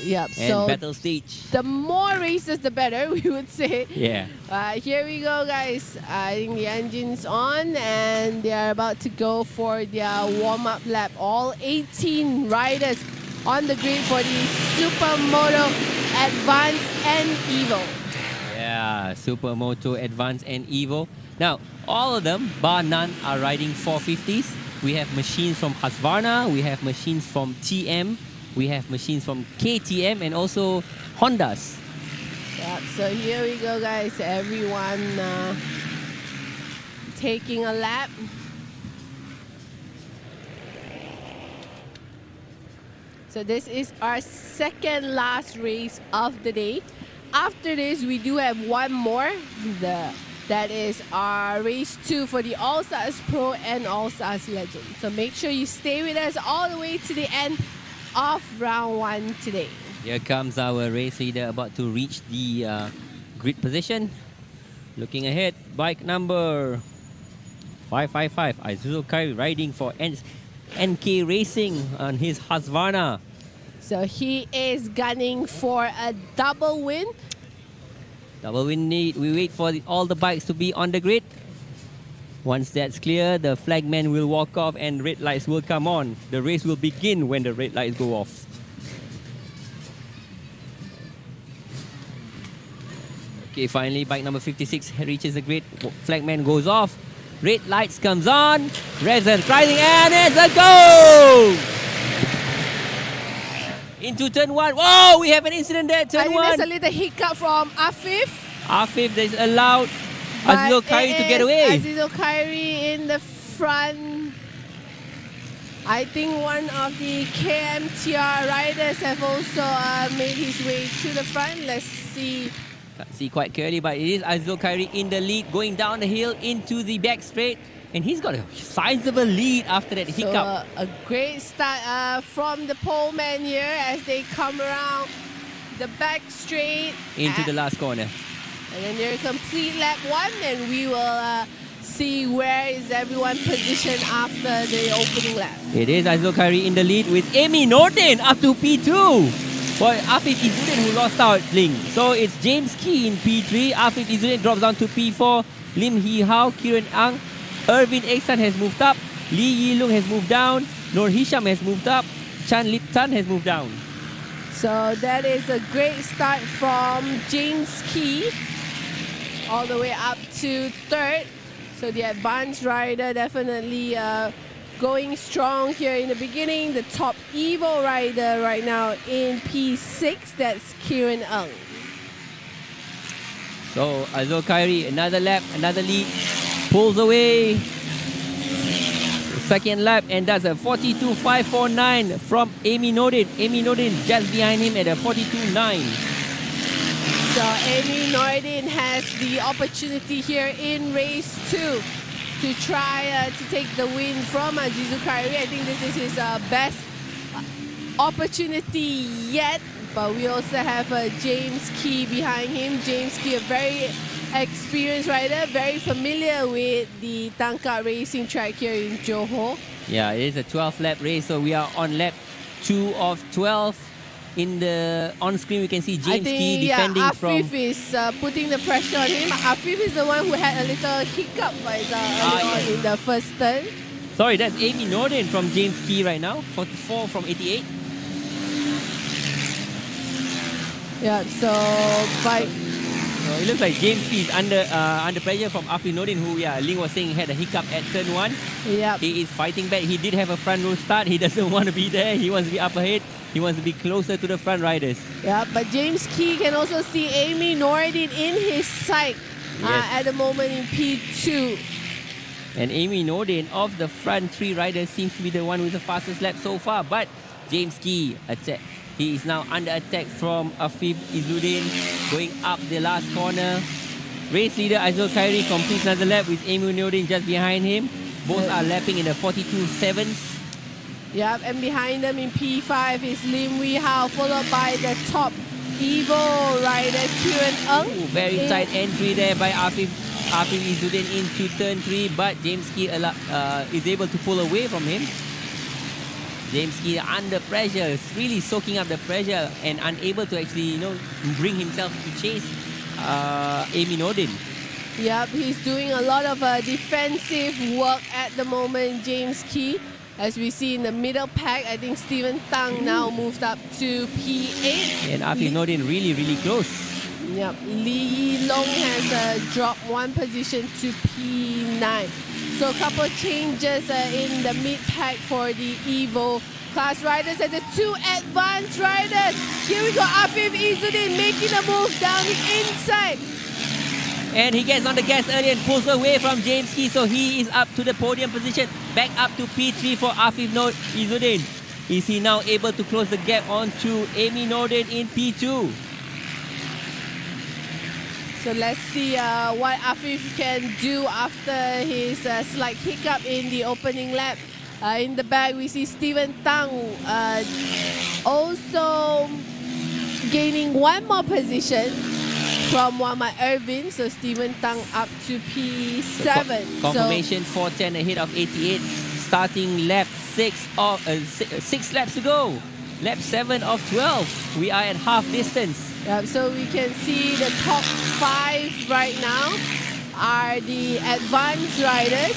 Yep. And so battle stage. The more races, the better, we would say. Yeah. Here we go, guys. I think the engine's on, and they are about to go for their warm-up lap. All 18 riders on the grid for the Supermoto Advance and Evo. Yeah, Supermoto Advance and Evo. Now, all of them, bar none, are riding 450s. We have machines from Husqvarna. We have machines from TM. We have machines from KTM and also Hondas. Yep, so here we go, guys. Everyone taking a lap. So this is our second last race of the day. After this, we do have one more. That is our race 2 for the All Stars Pro and All Stars Legend. So make sure you stay with us all the way to the end of round 1 today. Here comes our race leader about to reach the grid position. Looking ahead, bike number 555, Azizul Khairi riding for NK Racing on his Husqvarna. So he is gunning for a double win. Double win need. We wait for all the bikes to be on the grid. Once that's clear, the flagman will walk off and red lights will come on. The race will begin when the red lights go off. Okay, finally, bike number 56 reaches the grid. Flagman goes off. Red lights comes on. Resin rising, and it's a go! Into turn 1. Whoa, we have an incident there. Turn 1. There's a little hiccup from Afif. Afif is allowed Azizul Khairi to get away. Azizul Khairi in the front. I think one of the KMTR riders have also made his way to the front. Let's see. Can't see quite clearly, but it is Azizul Khairi in the lead, going down the hill into the back straight. And he's got a sizable lead after that hiccup. So a great start from the pole man here as they come around the back straight. Into the last corner. And then they're complete lap 1, and we will see where is everyone positioned after the opening lap. It is Azizul Khairi in the lead with Amy Norton up to P2. For Afif Izzuddin who lost out Ling. So it's James Key in P3. Afif Izzuddin drops down to P4. Lim Hee Hao, Kieran Ang, Irvin Eksan has moved up. Lee Yi Lung has moved down. Nur Hisham has moved up. Chan Lip Tan has moved down. So that is a great start from James Key all the way up to 3rd. So the advanced rider definitely going strong here in the beginning. The top Evo rider right now in P6, that's Kieran Ng. So Azul Khairi, another lap, another lead, pulls away. Second lap and does a 42.549 from Amy Nordin. Amy Nordin just behind him at a 42.9. So Amy Nordin has the opportunity here in race 2 to try to take the win from Azizul Khairi. I think this is his best opportunity yet. But we also have James Key behind him. James Key, a very experienced rider, very familiar with the Tangkak racing track here in Johor. Yeah, it is a 12-lap race, so we are on lap 2 of 12. In the on-screen, we can see James Key defending Afif from... is putting the pressure on him. Afif is the one who had a little hiccup earlier in the first turn. Sorry, that's Amy Nordin from James Key right now, 44 from 88. Yeah, so by... So it looks like James Key is under pressure from Afif Nordin, who Ling was saying had a hiccup at turn 1. Yeah. He is fighting back. He did have a front row start. He doesn't want to be there. He wants to be up ahead. He wants to be closer to the front riders. Yeah, but James Key can also see Amy Nordin in his sight at the moment in P2. And Amy Nordin of the front 3 riders seems to be the one with the fastest lap so far. But James Key, he is now under attack from Afif Izzuddin, going up the last corner. Race leader Azul Khairi completes another lap with Amy Nordin just behind him. Both are lapping in the 42.7s. Yep, and behind them in P5 is Lim Wee Hao, followed by the top Evo rider Kieran Ng. Very tight entry there by Afif Izzuddin into turn 3, but James Key is able to pull away from him. James Key under pressure, really soaking up the pressure and unable to actually, bring himself to chase Amy Nordin. Yep, he's doing a lot of defensive work at the moment, James Key. As we see in the middle pack, I think Stephen Tang now moved up to P8. And Afif Nordin really, really close. Yep, Lee Yi Long has dropped 1 position to P9. So a couple of changes in the mid pack for the Evo class riders and the 2 advanced riders. Here we go, Afif Izzuddin making a move down the inside. And he gets on the gas early and pulls away from James Key, so he is up to the podium position. Back up to P3 for Afif Izzuddin. Is he now able to close the gap onto Amy Nordin in P2? So let's see what Afif can do after his slight hiccup in the opening lap. In the back, we see Stephen Tang also gaining 1 more position from Muhammad Irvin. So Stephen Tang up to P7. Confirmation 410 ahead of 88. Starting lap 6 laps to go. Lap 7 of 12. We are at half distance. Yep, so we can see the top 5 right now are the advanced riders,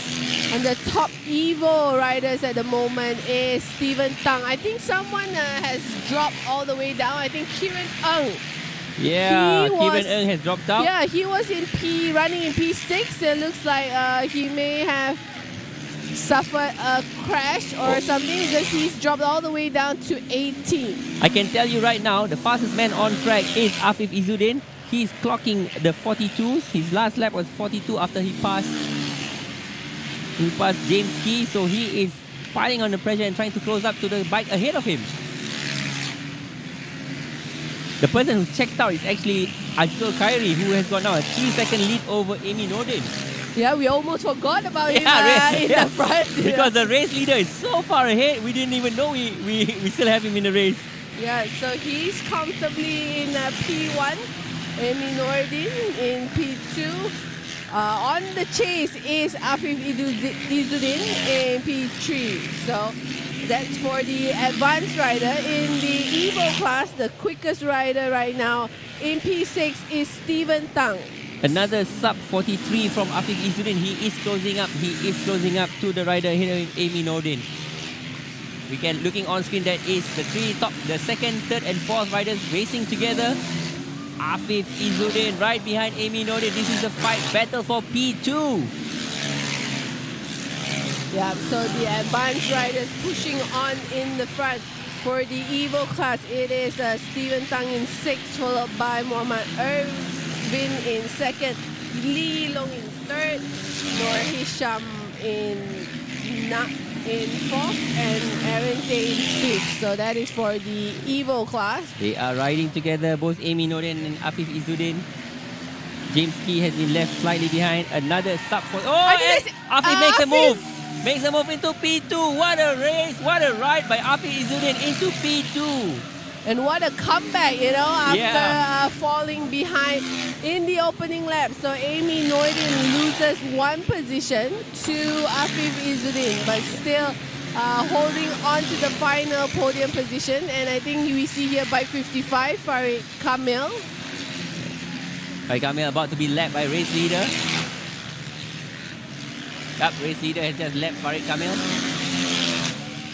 and the top Evo riders at the moment is Stephen Tang. I think someone has dropped all the way down. I think Kieran Ng. Yeah, Kieran Ng has dropped out. Yeah, he was running in P6. It looks like he may have suffered a crash or something because he's dropped all the way down to 18. I can tell you right now, the fastest man on track is Afif Izzuddin. He's clocking the 42s. His last lap was 42 after he passed James Key. So he is piling on the pressure and trying to close up to the bike ahead of him. The person who checked out is actually Azul Khairi, who has got now a 3-second lead over Amy Nordin. Yeah, we almost forgot about him in the front. Because the race leader is so far ahead, we didn't even know we still have him in the race. Yeah, so he's comfortably in P1. Amy Nordin in P2. On the chase is Afif Izzuddin in P3. So that's for the advanced rider. In the Evo class, the quickest rider right now in P6 is Stephen Tang. Another sub 43 from Afif Izzuddin. He is closing up. He is closing up to the rider here, Amy Nordin. We can looking on screen, that is the second, third, and fourth riders racing together. Afif Izzuddin right behind Amy Nordin. This is a fight battle for P2. Yeah, so the advanced riders pushing on in the front. For the Evo class, it is Stephen Tang in 6th, followed by Muhammad Irvin in 2nd, Lee Long in 3rd, Noor Hisham in 4th, and Aaron Day in 5th. So that is for the Evo class. They are riding together, both Amy Noren and Afif Izzuddin. James Key has been left slightly behind. Another sub for... Oh, and Afif makes a move. Makes a move into P2. What a race. What a ride by Afif Izzuddin into P2. And what a comeback, you know, after falling behind in the opening lap. So Amy Noiden loses 1 position to Afif Izzuddin, but still holding on to the final podium position. And I think we see here bike 55, Farid Camille. Farid Camille about to be lapped by race leader. Yep, race leader has just lapped Farid Camille.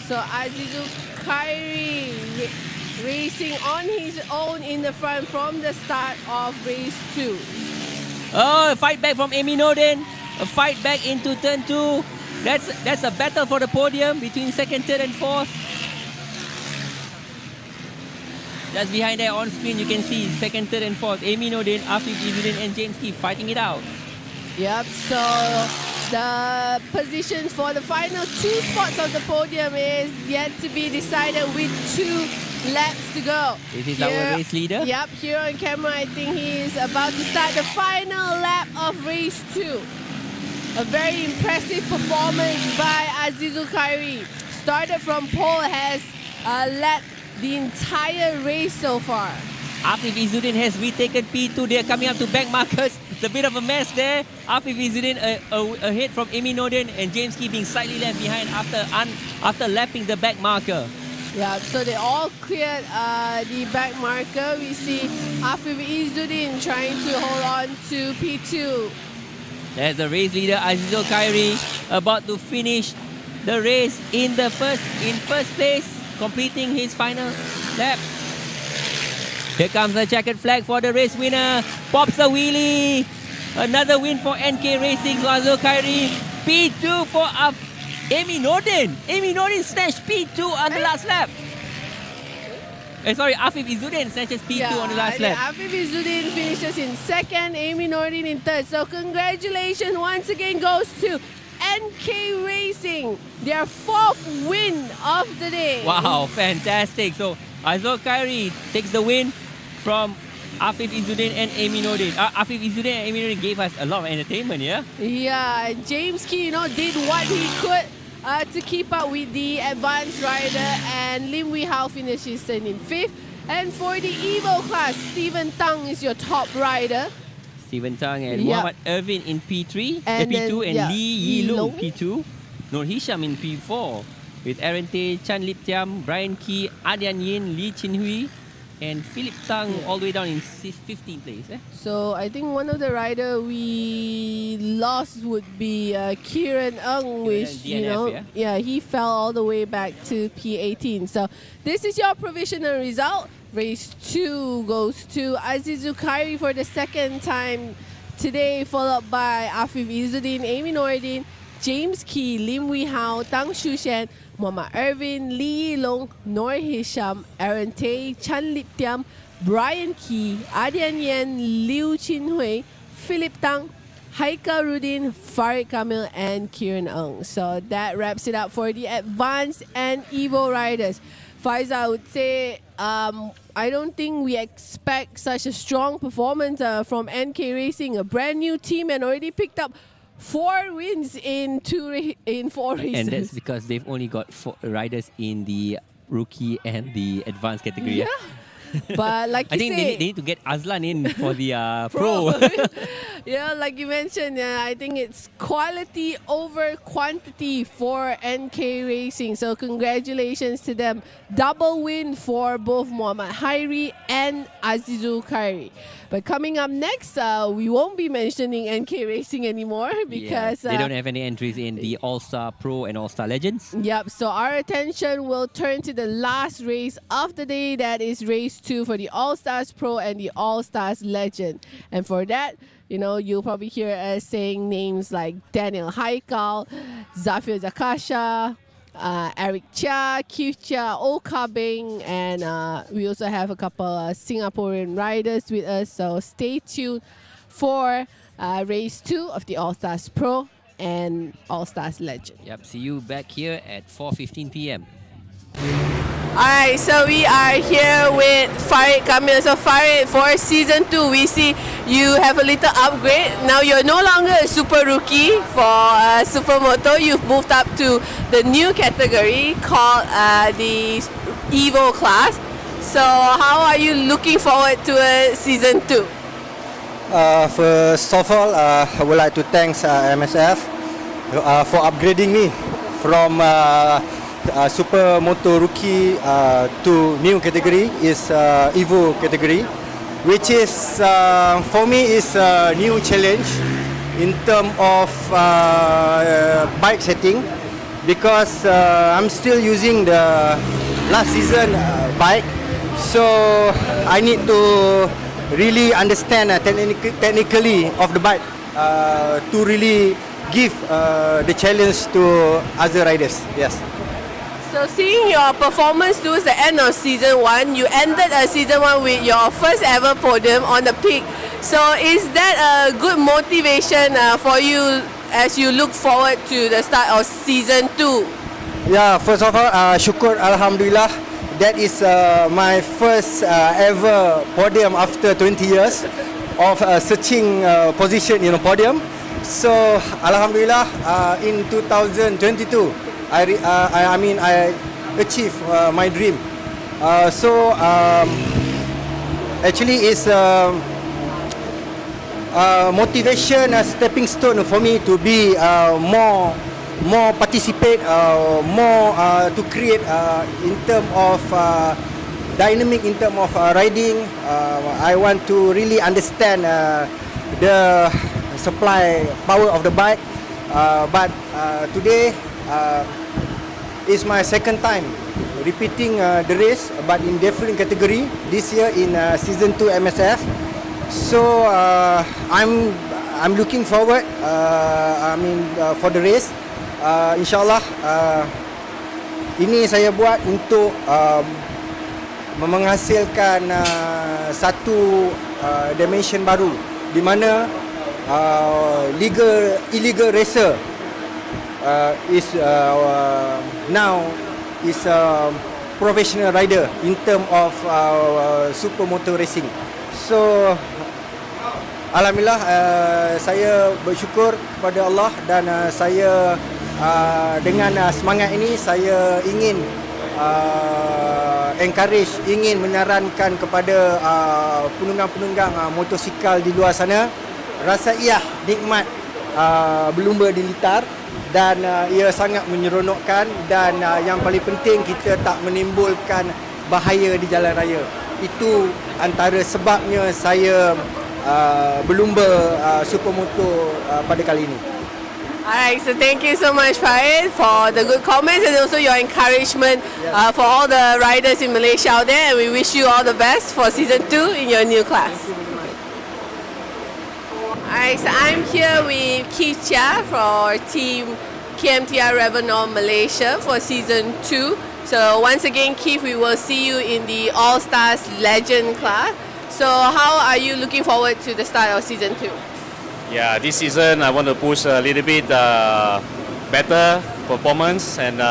So Azizul Khairi racing on his own in the front from the start of race 2. Oh, a fight back from Amy Noden. A fight back into turn 2. That's a battle for the podium between 2nd, 3rd and 4th. Just behind there on screen, you can see 2nd, 3rd and 4th. Amy Noden, Afif Izzuddin and James Key fighting it out. Yep, so the positions for the final 2 spots of the podium is yet to be decided with 2 laps to go. This is our race leader. Yep, here on camera, I think he is about to start the final lap of race 2. A very impressive performance by Azizul Khairi. Started from pole, has led the entire race so far. Afif Izzuddin has retaken P2. They are coming up to back markers. It's a bit of a mess there. Afif Izzuddin ahead from Amy Noden and James Key being slightly left behind after lapping the back marker. Yeah, so they all cleared the back marker. We see Afif Izzuddin trying to hold on to P2. There's the race leader Azizul Khairi about to finish the race in first place, completing his final lap. Here comes the checkered flag for the race winner. Pops a wheelie. Another win for NK Racing. Azizul Khairi. P2 for Amy Noden. Amy Noden snatched P2 on the last lap. Sorry, Afif Izzuddin snatches P2 on the last lap. Afif Izzuddin finishes in 2nd, Amy Noden in 3rd. So congratulations once again goes to NK Racing. Their 4th win of the day. Wow, fantastic. So Azizul Khairi takes the win from Afif Izzuddin and Amy Noden. Afif Izzuddin and Amy Noden gave us a lot of entertainment, yeah? Yeah, James Key, did what he could to keep up with the advanced rider, and Lim Wee Hao finishes in 5th. And for the Evo class, Stephen Tang is your top rider. Stephen Tang and Muhammad Irvin in P3, And P2, then, and Lee Yi Long Long. P2. Noor Hisham in P4 with Aaron Tay, Chan Lip Tiam, Brian Key, Adian Yin, Lee Chin Hui, and Philip Tang all the way down in 15th place. So I think one of the rider we lost would be Kieran Ng, which DNF, he fell all the way back to P18. So this is your provisional result. Race 2 goes to Azizul Khairi for the 2nd time today, followed by Afif Izzuddin, Amy Noordin, James Key, Lim Wee Hao, Tang Shushan, Muhammad Irvin, Lee Yi Long, Noor Hisham, Aaron Tay, Chan Lip Tiam, Brian Key, Adian Yen, Liu Chin Hui, Philip Tang, Haikau Rudin, Farid Kamil, and Kieran Ng. So that wraps it up for the Advanced and Evo riders. Faiza, I would say I don't think we expect such a strong performance from NK Racing, a brand new team, and already picked up 4 wins in 4 races. And that's because they've only got 4 riders in the rookie and the advanced category. Yeah. But like you I think say, they need to get Azlan in for the pro. Yeah, like you mentioned, I think it's quality over quantity for NK Racing. So congratulations to them. Double win for both Muhammad Khairi and Azizul Khairi. But coming up next, we won't be mentioning NK Racing anymore because they don't have any entries in the All-Star Pro and All-Star Legends. Yep, so our attention will turn to the last race of the day. That is race 2 for the All-Stars Pro and the All-Stars Legend. And for that, You know, you'll probably hear us saying names like Daniel Haikau, Zafir Zakasha, Eric Chia, Keith Chia, Oka Bing, and we also have a couple Singaporean riders with us. So stay tuned for race 2 of the All Stars Pro and All Stars Legend. Yep, see you back here at 4:15 p.m. Alright, so we are here with Farid Camille. So Farid, for season 2, we see you have a little upgrade. Now you're no longer a super rookie for Supermoto. You've moved up to the new category called the Evo class. So how are you looking forward to season 2? First of all, I would like to thank MSF for upgrading me from Supermoto rookie to new category is Evo category, which is for me is a new challenge in terms of bike setting, because I'm still using the last season bike, so I need to really understand technically of the bike to really give the challenge to other riders. Yes. So seeing your performance towards the end of season 1, you ended season 1 with your first ever podium on the peak. So is that a good motivation for you as you look forward to the start of season 2? Yeah, first of all, syukur Alhamdulillah. That is my first ever podium after 20 years of searching position in a podium. So Alhamdulillah, in 2022, I achieved my dream. Actually, it's motivation, a stepping stone for me to be more participate, more to create in terms of dynamic, in terms of riding. I want to really understand the supply power of the bike. But today is my second time repeating the race, but in different category this year in season 2 MSF. So I'm looking forward. For the race. InsyaAllah ini saya buat untuk menghasilkan satu dimension baru di mana illegal racer is now is a professional rider in term of supermoto racing. So Alhamdulillah, saya bersyukur kepada Allah dan saya dengan semangat ini saya ingin encourage, ingin menyarankan kepada penunggang-penunggang motosikal di luar sana, rasa nikmat berlumba di litar, dan ia sangat menyeronokkan, dan yang paling penting kita tak menimbulkan bahaya di jalan raya. Itu antara sebabnya saya berlumba supermoto pada kali ini. Alright, so thank you so much, Farid, for the good comments and also your encouragement for all the riders in Malaysia out there. And we wish you all the best for season 2 in your new class. Alright, so I'm here with Keith Chia for Team KMTR Revenor Malaysia for season 2. So once again, Keith, we will see you in the All Stars Legend class. So how are you looking forward to the start of season 2? Yeah, this season I want to push a little bit better performance, and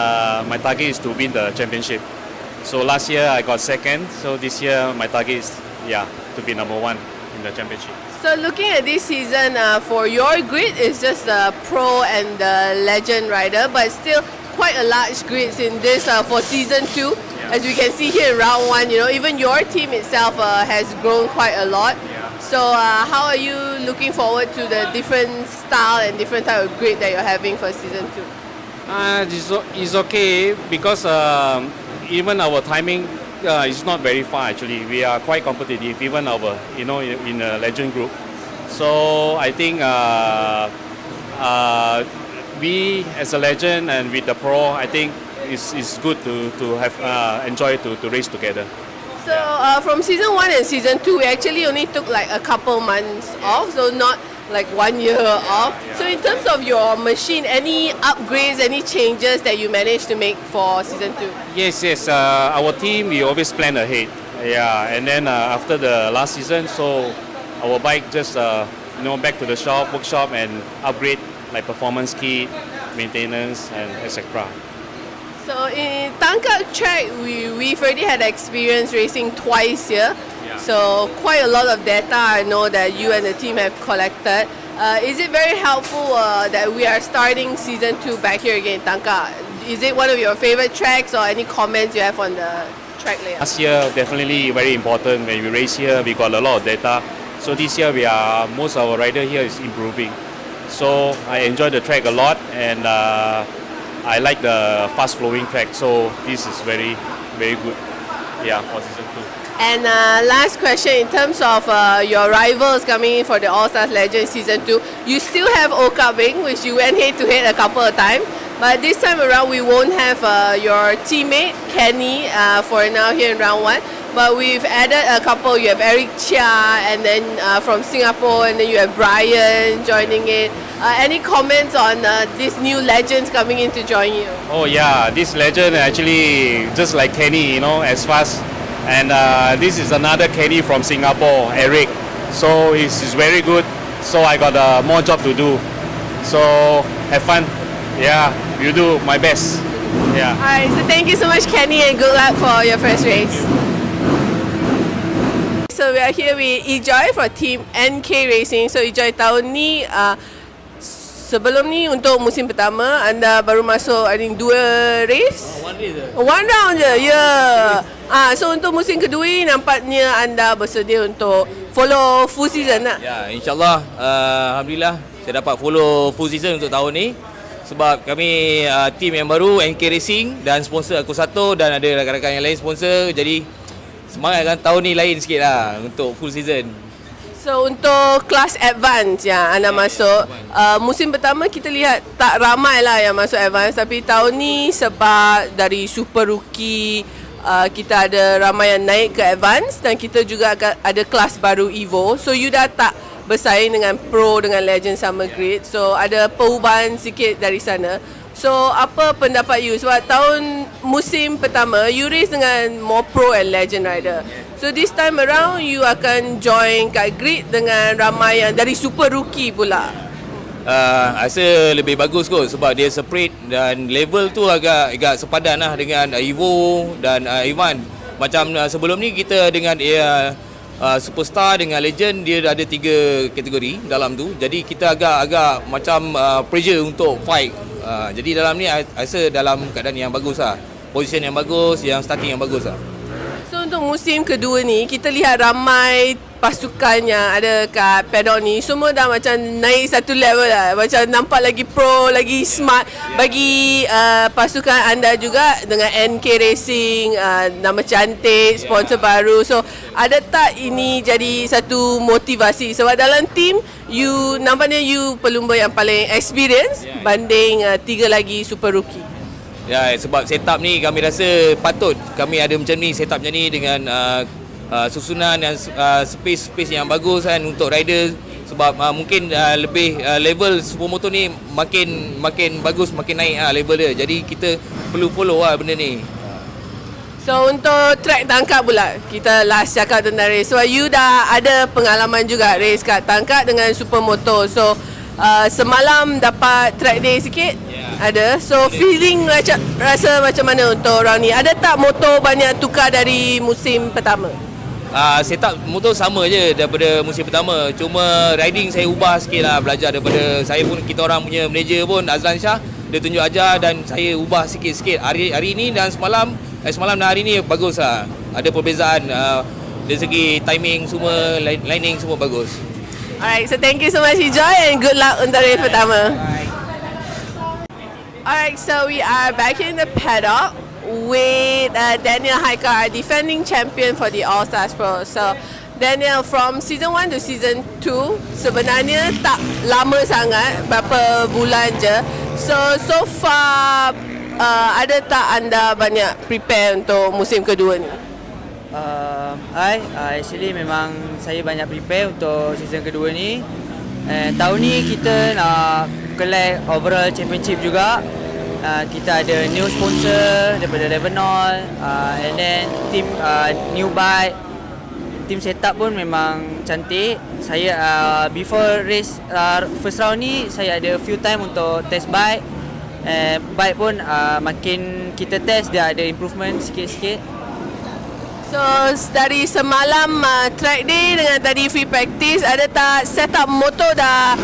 my target is to win the championship. So last year I got second, so this year my target is to be number 1 in the championship. So looking at this season, for your grid, it's just the pro and the legend rider, but still quite a large grid in this for season 2. Yeah. As we can see here in round 1, even your team itself has grown quite a lot. Yeah. So how are you looking forward to the different style and different type of grid that you're having for season 2? It's okay because even our timing is not very far actually. We are quite competitive, even our in a legend group. So I think we as a legend and with the pro, I think it's good to have enjoy to race together. So So from season 1 and season 2, we actually only took like a couple months off, so not like 1 year off. So in terms of your machine, any upgrades, any changes that you managed to make for season 2? Yes. Our team, we always plan ahead. Yeah, and then after the last season, so our bike just back to the shop, workshop, and upgrade like performance kit, maintenance, and etc. So in Tangkak track, we've already had experience racing twice here. Yeah. So quite a lot of data I know that you and the team have collected. Is it very helpful that we are starting season 2 back here again, Tangkak? Is it one of your favorite tracks, or any comments you have on the track layout? Last year, definitely very important. When we race here, we got a lot of data. So this year, most of our rider here is improving. So I enjoy the track a lot, and I like the fast flowing track. So this is very, very good. Yeah, for season 2. And last question, in terms of your rivals coming in for the All-Stars Legends Season 2, you still have Oka Bing, which you went head-to-head a couple of times. But this time around, we won't have your teammate, Kenny, for now here in round 1. But we've added a couple. You have Eric Chia, and then from Singapore, and then you have Brian joining in. Any comments on these new legends coming in to join you? Oh yeah, this legend actually just like Kenny, as fast. And this is another Kenny from Singapore, Eric. So he's very good. So I got more job to do. So have fun. Yeah, you do my best. Yeah. Alright, so thank you so much, Kenny, and good luck for your first race. So we are here with Ijoy for team NK Racing. So Ijoy, tahun ni sebelum ni untuk musim pertama anda baru masuk I think 2 race. One round je. Ya. So untuk musim kedua ni nampaknya anda bersedia untuk follow full season lah. Ya, insyaAllah, alhamdulillah saya dapat follow full season untuk tahun ni. Sebab kami team yang baru, NK Racing, dan sponsor aku satu, dan ada rakan-rakan yang lain sponsor. Jadi semangat kan tahun ni lain sikit lah untuk full season. So untuk kelas advance yang anda masuk, musim pertama kita lihat tak ramai lah yang masuk advance. Tapi tahun ni sebab dari super rookie, kita ada ramai yang naik ke advance, dan kita juga ada kelas baru Evo. So you dah tak bersaing dengan pro, dengan legend sama grid. So ada perubahan sikit dari sana. So apa pendapat you? Sebab tahun musim pertama you race dengan more pro and legend rider. So this time around you akan join kat grid dengan ramai yang dari super rookie pula. Rasa lebih bagus kot sebab dia separate dan level tu agak sepadan lah dengan Evo dan Ivan. Macam sebelum ni kita dengan superstar dengan legend, dia ada 3 kategori dalam tu. Jadi kita agak macam pressure untuk fight. Jadi dalam ni rasa dalam keadaan yang bagus lah. Position yang bagus, yang starting yang bagus lah. So untuk musim kedua ni kita lihat ramai pasukan yang ada kat paddock ni semua dah macam naik satu level lah. Macam nampak lagi pro, lagi smart. Bagi pasukan anda juga dengan NK Racing, nama cantik, sponsor baru. So ada tak ini jadi satu motivasi? Sebab dalam team you nampaknya you pelumba yang paling experience banding 3 lagi super rookie. Ya, sebab setup ni kami rasa patut kami ada macam ni, setup macam ni dengan susunan dan space yang bagus kan untuk rider. Sebab mungkin lebih level Supermoto ni makin bagus, makin naik level dia. Jadi kita perlu follow benda ni. So untuk track Tangkak pula, kita last cakap tentang race. So you dah ada pengalaman juga race kat Tangkak dengan Supermoto. So semalam dapat track day sikit? Ada. So feeling rasa macam mana untuk round ni? Ada tak motor banyak tukar dari musim pertama? Setup motor sama je daripada musim pertama. Cuma riding saya ubah sikit lah, belajar daripada saya pun, kita orang punya manager pun Azlan Shah, dia tunjuk ajar dan saya ubah sikit-sikit hari ni dan semalam dan hari ni bagus lah. Ada perbezaan dari segi timing semua, lining semua bagus. Alright, so thank you so much Ijoy and good luck untuk race pertama. Alright, so we are back in the paddock with Daniel Haikau, our defending champion for the All-Stars Pro. So Daniel, from season 1 to season 2 sebenarnya tak lama sangat, berapa bulan je. So far ada tak anda banyak prepare untuk musim kedua ni? Actually memang saya banyak prepare untuk season kedua ni. Tahun ni kita nak collect overall championship juga. Kita ada new sponsor daripada Lebanon, and then team new bike, team setup pun memang cantik. Saya before race first round ni saya ada few time untuk test bike. Bike pun makin kita test dia ada improvement sikit-sikit. So dari semalam track day dengan tadi free practice, ada tak setup motor dah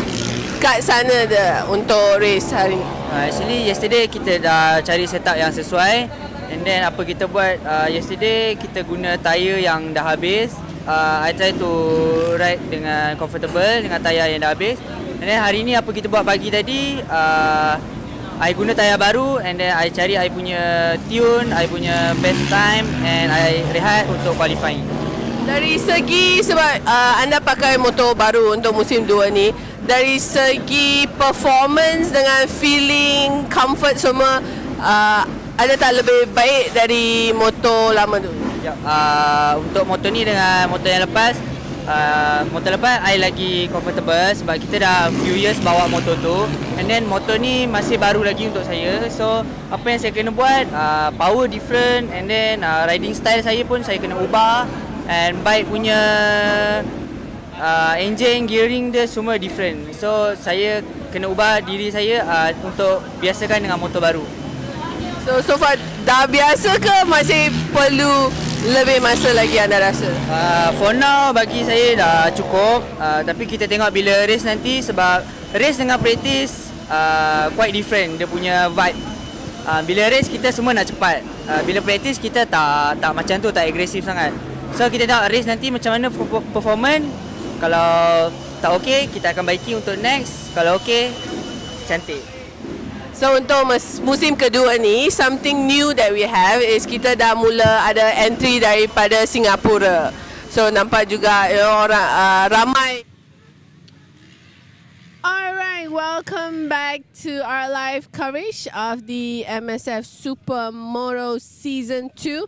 kat sana dah untuk race hari ni? Actually yesterday kita dah cari setup yang sesuai, and then apa kita buat yesterday kita guna tayar yang dah habis. I try to ride dengan comfortable dengan tayar yang dah habis. And then hari ni apa kita buat pagi tadi, I guna tayar baru, and then I cari I punya tune, I punya best time, and I rehat untuk qualifying. Dari segi sebab anda pakai motor baru untuk musim 2 ni, dari segi performance dengan feeling, comfort semua, ada tak lebih baik dari motor lama tu? Untuk motor ni dengan motor yang lepas, motor lepas I lagi comfortable sebab kita dah few years bawa motor tu, and then motor ni masih baru lagi untuk saya. So apa yang saya kena buat, power different, and then riding style saya pun saya kena ubah, and bike punya engine, gearing dia semua different. So saya kena ubah diri saya untuk biasakan dengan motor baru. So far dah biasa ke masih perlu lebih masa lagi anda rasa? For now bagi saya dah cukup, tapi kita tengok bila race nanti, sebab race dengan practice quite different dia punya vibe. Bila race kita semua nak cepat, bila practice kita tak macam tu, tak agresif sangat. So kita tengok race nanti macam mana performance. Kalau tak okey kita akan baiki untuk next, kalau okey cantik. So untuk musim kedua ni, something new that we have is kita dah mula ada entry daripada Singapura. So nampak juga orang ramai. Alright, welcome back to our live coverage of the Msf Supermoto Season 2.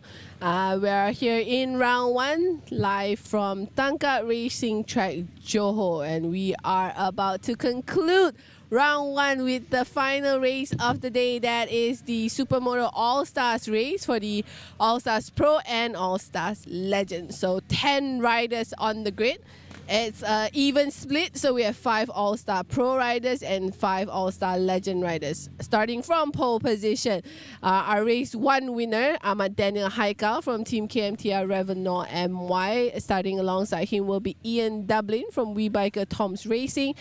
We are here in round 1, live from Tangkak Racing Track, Johor, and we are about to conclude round 1 with the final race of the day. That is the Supermoto All-Stars race for the All-Stars Pro and All-Stars Legend. So 10 riders on the grid. It's even split, so we have 5 All-Star Pro riders and 5 All-Star Legend riders. Starting from pole position, our race 1 winner, Daniel Haikau from Team KMTR Revenant MY. Starting alongside him will be Ian Dublin from WeBiker Toms Racing,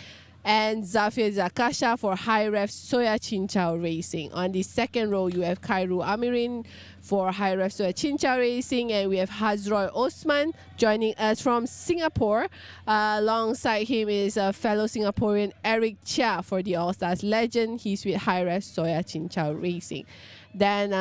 and Zafir Zakasha for High Ref Soya Chinchao Racing. On the second row, you have Kairu Amirin for High Ref Soya Chinchao Racing, and we have Hazroy Osman joining us from Singapore. Alongside him is a fellow Singaporean Eric Chia for the All-Stars Legend. He's with High Ref Soya Chinchao Racing. Then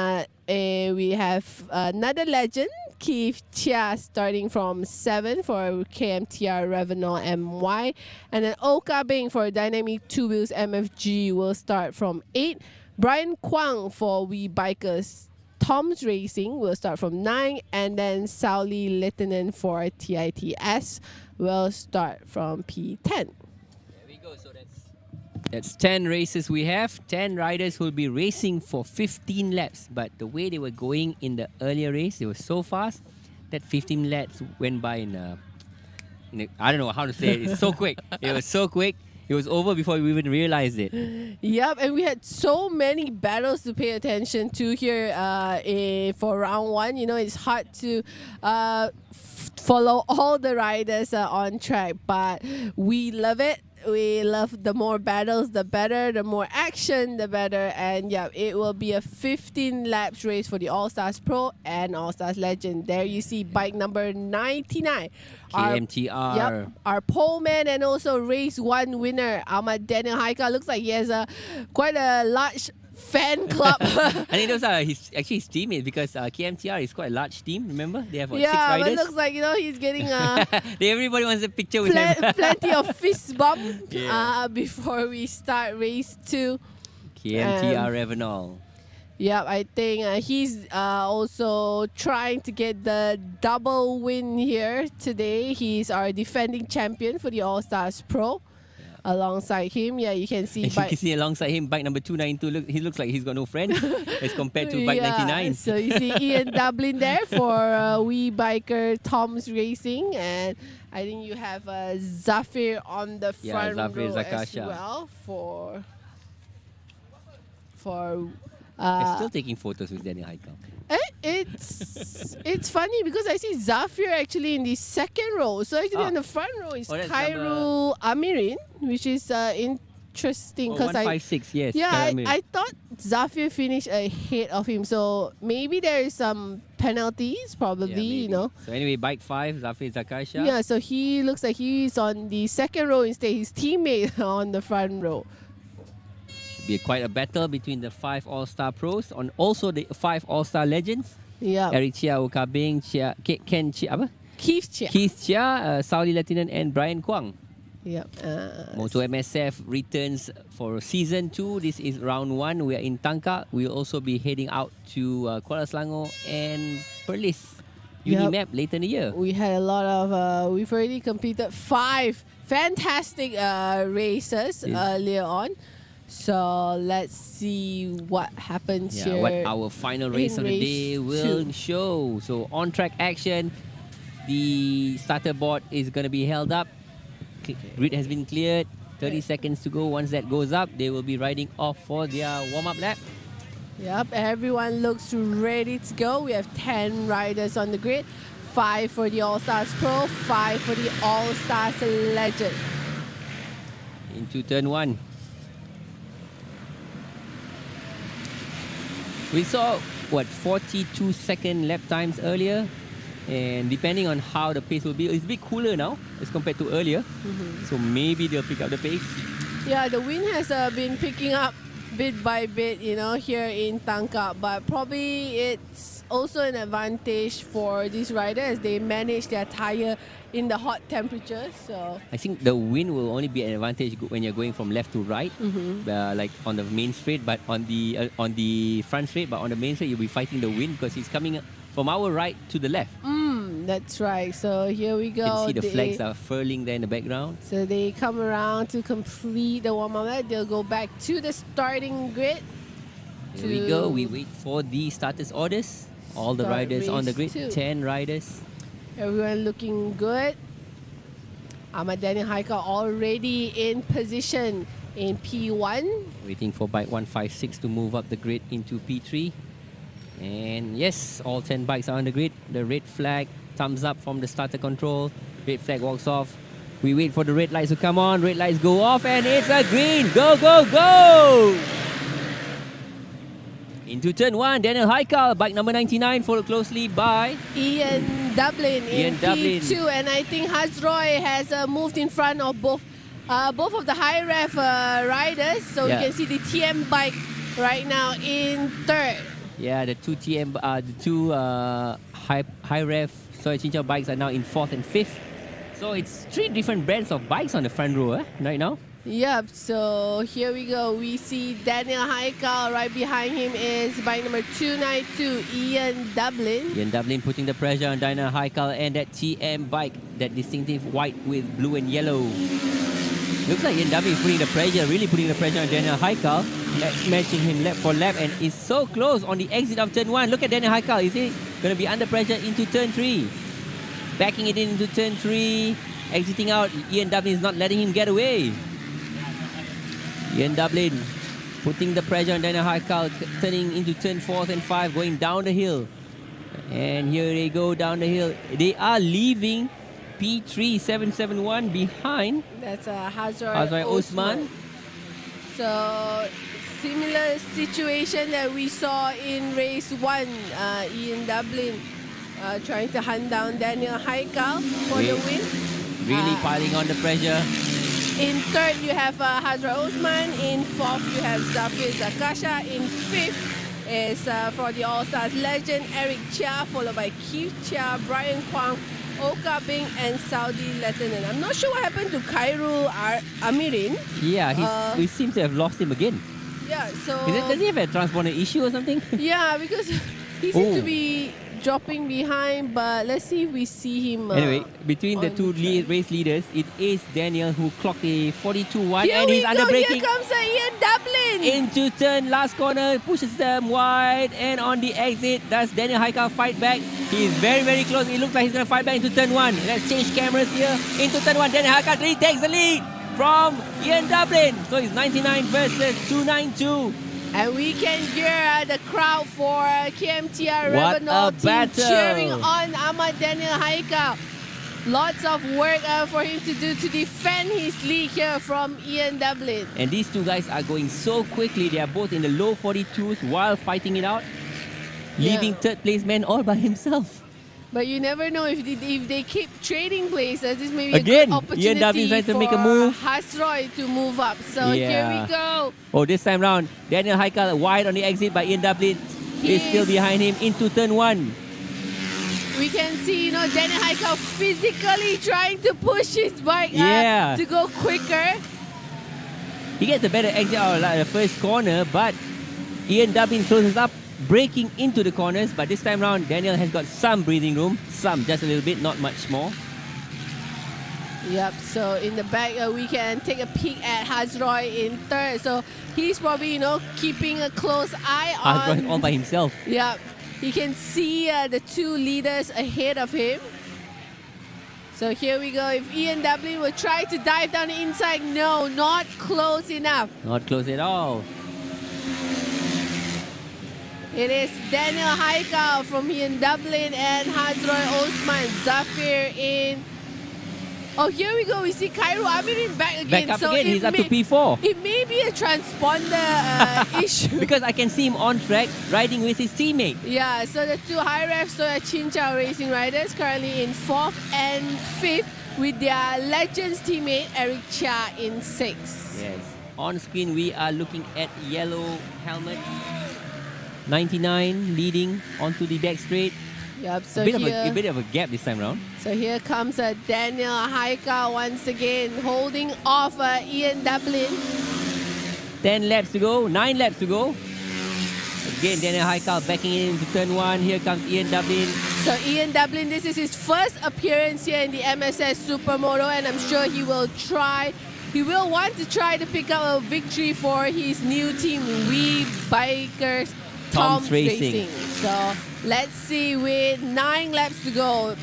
we have another legend, Keith Chia, starting from 7 for KMTR Revenant MY. And then Oka Bing for Dynamic 2 Wheels MFG will start from 8. Brian Kwang for We Bikers Tom's Racing will start from 9. And then Sauli Lieutenant for TITS will start from P10. That's 10 races we have. 10 riders will be racing for 15 laps. But the way they were going in the earlier race, they were so fast that 15 laps went by in a I don't know how to say it. It's so quick. It was so quick. It was over before we even realized it. Yep, and we had so many battles to pay attention to here for round 1. You know, it's hard to follow all the riders on track, but we love it. We love the more battles, the better, the more action, the better. And yeah, it will be a 15 laps race for the All-Stars Pro and All-Stars Legend. There you see bike number 99. KMTR. Our pole man and also race 1 winner, Daniel Haikau. Looks like he has quite a large fan club. I think those are his teammates, because KMTR is quite a large team. Remember, they have 6 riders. Yeah, but it looks like he's getting everybody wants a picture with him. Plenty of fist bump before we start race 2. KMTR Revenant. Yeah, I think he's also trying to get the double win here today. He's our defending champion for the All Stars Pro. Alongside him, yeah, you can see. You can see alongside him, bike number 292. He looks like he's got no friends as compared to bike 99. So you see Ian Dublin there for wee biker Tom's Racing, and I think you have Zafir on the front Zafir row Zakasha. as well for. I'm still taking photos with Daniel Haikau. It's funny because I see Zafir actually in the second row. So actually on the front row is that's Khairul Amirin, which is interesting because 156, yes. I thought Zafir finished ahead of him. So maybe there is some penalties, probably, you know. So anyway, bike 5, Zafir Zakasha. Yeah, so he looks like he's on the second row instead. His teammate on the front row. Be quite a battle between the 5 All-Star pros and also the 5 All-Star legends. Yeah. Eric Chia, Okabing, Ken Chia, apa? Keith Chia. Keith Chia, Saudi Lieutenant, and Brian Kwang. Yep. Moto MSF returns for season 2. This is round 1. We are in Tangkak. We'll also be heading out to Kuala Selangor and Perlis Unimap later in the year. We had a lot of, we've already completed 5 fantastic races earlier on. So let's see what happens here. What our final race of the day will show. So on track action, the starter board is going to be held up. Grid has been cleared. 30 seconds to go. Once that goes up, they will be riding off for their warm-up lap. Yep, everyone looks ready to go. We have 10 riders on the grid. 5 for the All-Stars Pro, 5 for the All-Stars Legend. Into turn 1. We saw, 42-second lap times earlier. And depending on how the pace will be, it's a bit cooler now as compared to earlier. So maybe they'll pick up the pace. Yeah, the wind has been picking up bit by bit, you know, here in Tangkak. But probably it's also an advantage for these riders. They manage their tire in the hot temperatures. So I think the wind will only be an advantage when you're going from left to right, like on the main straight, but on the front straight. But on the main straight, you'll be fighting the wind because it's coming from our right to the left. That's right. So here we go. You can see the flags are furling there in the background. So they come around to complete the warm-up lap. They'll go back to the starting grid. Here we go. We wait for the starters orders. All the riders on the grid. 10 riders. Everyone looking good. Ahmad Daniel Haikau already in position in P1. Waiting for bike 156 to move up the grid into P3. And yes, all 10 bikes are on the grid. The red flag, thumbs up from the starter control. Red flag walks off. We wait for the red lights to come on. Red lights go off and it's a green. Go, go, go! Into turn 1, Daniel Haikau, bike number 99, followed closely by Ian Dublin in P2. And I think Hazroy has moved in front of both of the high ref riders. So you can see the TM bike right now in third. Yeah, the two TM, the two high ref Soy Chinchao bikes are now in 4th and 5th. So it's 3 different brands of bikes on the front row right now. Yep, so here we go. We see Daniel Haikau. Right behind him is bike number 292, Ian Dublin. Ian Dublin putting the pressure on Daniel Haikau and that TM bike, that distinctive white with blue and yellow. Looks like Ian Dublin is putting the pressure, really putting the pressure on Daniel Haikau. Matching him lap for lap and is so close on the exit of turn 1. Look at Daniel Haikau. Is he going to be under pressure into turn 3? Backing it into turn 3. Exiting out. Ian Dublin is not letting him get away. Ian Dublin putting the pressure on Daniel Haikau, turning into turn 4th and 5, going down the hill. And here they go down the hill. They are leaving P3 771 behind. That's Hazroy Osman. So similar situation that we saw in race 1. Ian Dublin trying to hunt down Daniel Haikau for the win. Really piling on the pressure. In third, you have Hazroy Osman. In fourth, you have Zafir Zakasha. In fifth is for the All-Stars legend, Eric Chia, followed by Keith Chia, Brian Kwang, Oka Bing, and Saudi Lieutenant. I'm not sure what happened to Khairul Amirin. Yeah, we seem to have lost him again. Yeah, so... Does he have a transponder issue or something? Yeah, because he seems to Oh. be dropping behind, but let's see if we see him. Anyway, between the on two track. race leaders, it is Daniel who clocked a 42.1 Here and we he's go. under braking. Here comes Ian Dublin. Into turn, last corner, pushes them wide, and on the exit, does Daniel Haikau fight back? He is very, very close. It looks like he's going to fight back into turn 1. Let's change cameras here. Into turn 1, Daniel Haikau takes the lead from Ian Dublin. So it's 99 versus 292. And we can hear the crowd for KMTR What Revenol a team battle. cheering on Ahmad Daniel Haikau. Lots of work for him to do to defend his lead here from Ian Dublin. And these two guys are going so quickly. They are both in the low 42s while fighting it out, leaving third place man all by himself. But you never know if they keep trading places. This may be Again, a good Ian Dublin opportunity tries to for make a move. Hasroy to move up. So here we go. Oh, this time round, Daniel Haikau wide on the exit, but Ian Dublin is still behind him into turn 1. We can see, Daniel Haikau physically trying to push his bike Yeah. up to go quicker. He gets a better exit out of the first corner, but Ian Dublin closes up, breaking into the corners. But this time round, Daniel has got some breathing room. Some, just a little bit, not much more. Yep, so in the back, we can take a peek at Hasroy in third. So he's probably, keeping a close eye on... Hasroy all by himself. Yep, you can see the two leaders ahead of him. So here we go. If Ian Dublin will try to dive down the inside, no, not close enough. Not close at all. It is Daniel Haikau from Ian Dublin and Hasroy Osman Zafir in... Oh, here we go. We see Cairo Amirin back again. Back up so again. He's up to may- P4. It may be a transponder issue. Because I can see him on track riding with his teammate. Yeah, so the two high ref Chinchao Racing riders currently in 4th and 5th with their Legends teammate Eric Chia in 6th. Yes. On screen, we are looking at yellow helmet. 99 leading onto the back straight. Yep, so a bit of a gap this time round. So here comes Daniel Haikau once again holding off Ian Dublin. 10 laps to go, 9 laps to go. Again, Daniel Haikau backing into turn 1. Here comes Ian Dublin. So Ian Dublin, this is his first appearance here in the Msf Supermoto, and I'm sure he will want to try to pick up a victory for his new team, We Bikers Tom's Racing. So let's see, with 9 laps to go.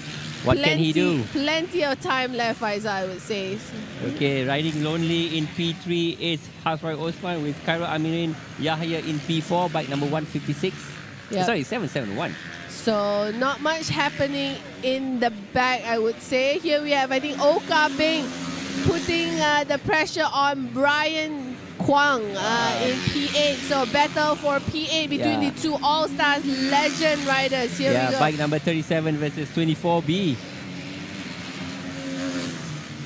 What can he do? Plenty of time left, as I would say. Okay, riding lonely in P3 is Hasroy Osman with Cairo Amirin Yahya in P4, bike number 156. Yep. Sorry, 771. So not much happening in the back, I would say. Here we have, I think, Oka Bing putting the pressure on Brian Kwang in P8. So battle for P8 between the two All-Stars legend riders. Here we go. Bike number 37 versus 24B.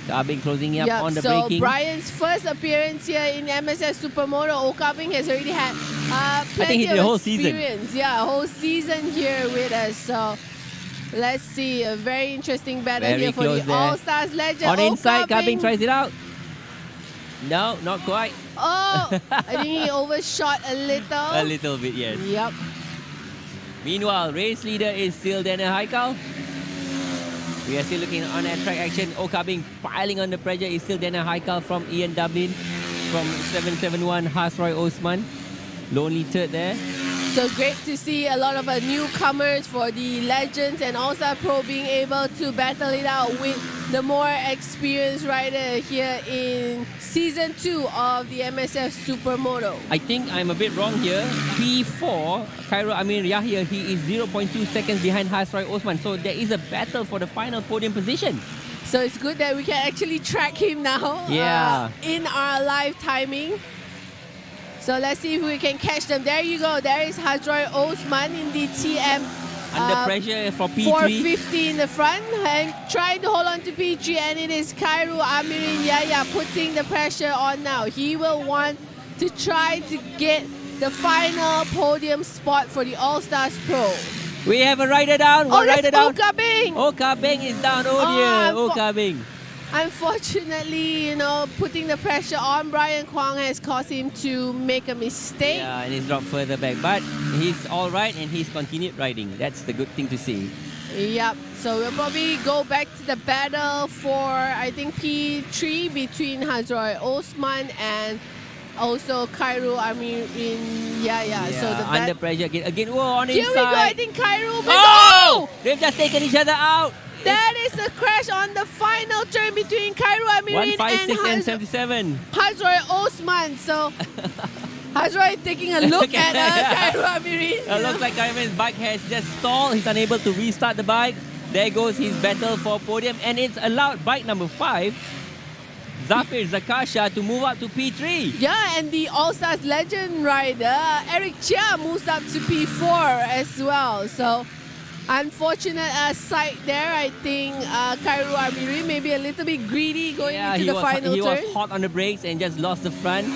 Okabing closing up on the braking. So Brian's first appearance here in Msf Supermoto. Okabing has already had plenty the of whole season. experience. Yeah, a whole season here with us. So let's see, a very interesting battle Very here for close the there. All-Stars legend. On inside, Okabing. Okabing tries it out. No, not quite. Oh, I think he overshot a little. A little bit, yes. Yep. Meanwhile, race leader is still Daniel Haikau. We are still looking on that track action. Okabing piling on the pressure is still Daniel Haikau from Ian Dublin. From 771, Hasroy Osman. Lonely third there. So great to see a lot of newcomers for the Legends and also Pro being able to battle it out with the more experienced rider here in Season 2 of the Msf Supermoto. I think I'm a bit wrong here. P4, Cairo Amir Yahya, he is 0.2 seconds behind Hasroy Osman. So there is a battle for the final podium position. So it's good that we can actually track him now in our live timing. So let's see if we can catch them. There you go. There is Hasroy Osman in the TM. Under pressure for P3. 450 in the front and trying to hold on to P3, and it is Cairo Amirin Yaya putting the pressure on now. He will want to try to get the final podium spot for the All-Stars Pro. We have a rider down. Oh, One rider that's down. Okabing. Okabing is down. Oh dear, Okabing. unfortunately, putting the pressure on Brian Kwong has caused him to make a mistake. Yeah, and he's dropped further back. But he's all right and he's continued riding. That's the good thing to see. Yep, so we'll probably go back to the battle for, I think, P3 between Hazroy Osman and also Khairul Amirin. Yeah. So the under pressure again. Whoa, on Here inside. we go, I think Khairul. Oh! They've just taken each other out. That is a crash on the final turn between Khairul Amirin 156 and and 77. Hazroy Osman. So Hazroy taking a look at Khairul Amirin. It looks like Khairul's bike has just stalled. He's unable to restart the bike. There goes his battle for podium, and it's allowed bike number 5, Zafir Zakasha, to move up to P3. Yeah, and the All-Stars legend rider, Eric Chia, moves up to P4 as well. So, unfortunate sight there. I think Khairul Amirin maybe a little bit greedy going into the final he turn. was hot on the brakes and just lost the front.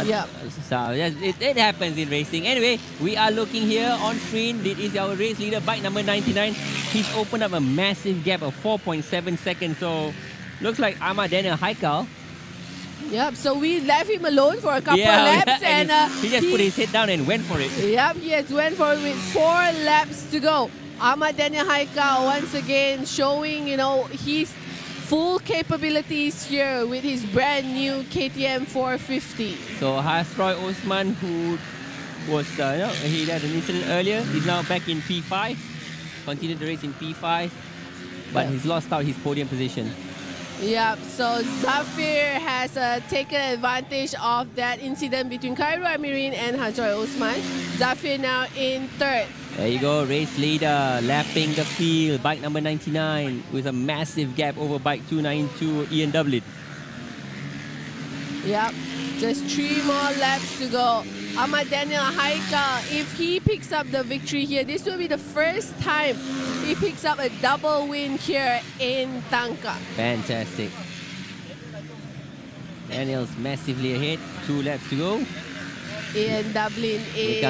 Yeah. So it happens in racing. Anyway, we are looking here on screen. This is our race leader, bike number 99. He's opened up a massive gap of 4.7 seconds. So, looks like Ahmad Daniel Haikau. Yep, so we left him alone for a couple of laps. and he just put his head down and went for it. Yep, he has went for it with 4 laps to go. Ahmad Daniel Haikau once again showing, his full capabilities here with his brand new KTM 450. So Hazroy Osman, who was, he had an incident earlier, is now back in P5. Continued the race in P5, but he's lost out his podium position. Yep, so Zafir has taken advantage of that incident between Khairul Amirin and Hazroy Osman. Zafir now in 3rd. There you go, race leader, lapping the field, bike number 99 with a massive gap over bike 292, Ian Dublin. Yep, just 3 more laps to go. Ahmad Daniel Haikau, if he picks up the victory here, this will be the first time he picks up a double win here in Tangkak. Fantastic. Daniel's massively ahead, 2 laps to go. Ian Dublin Here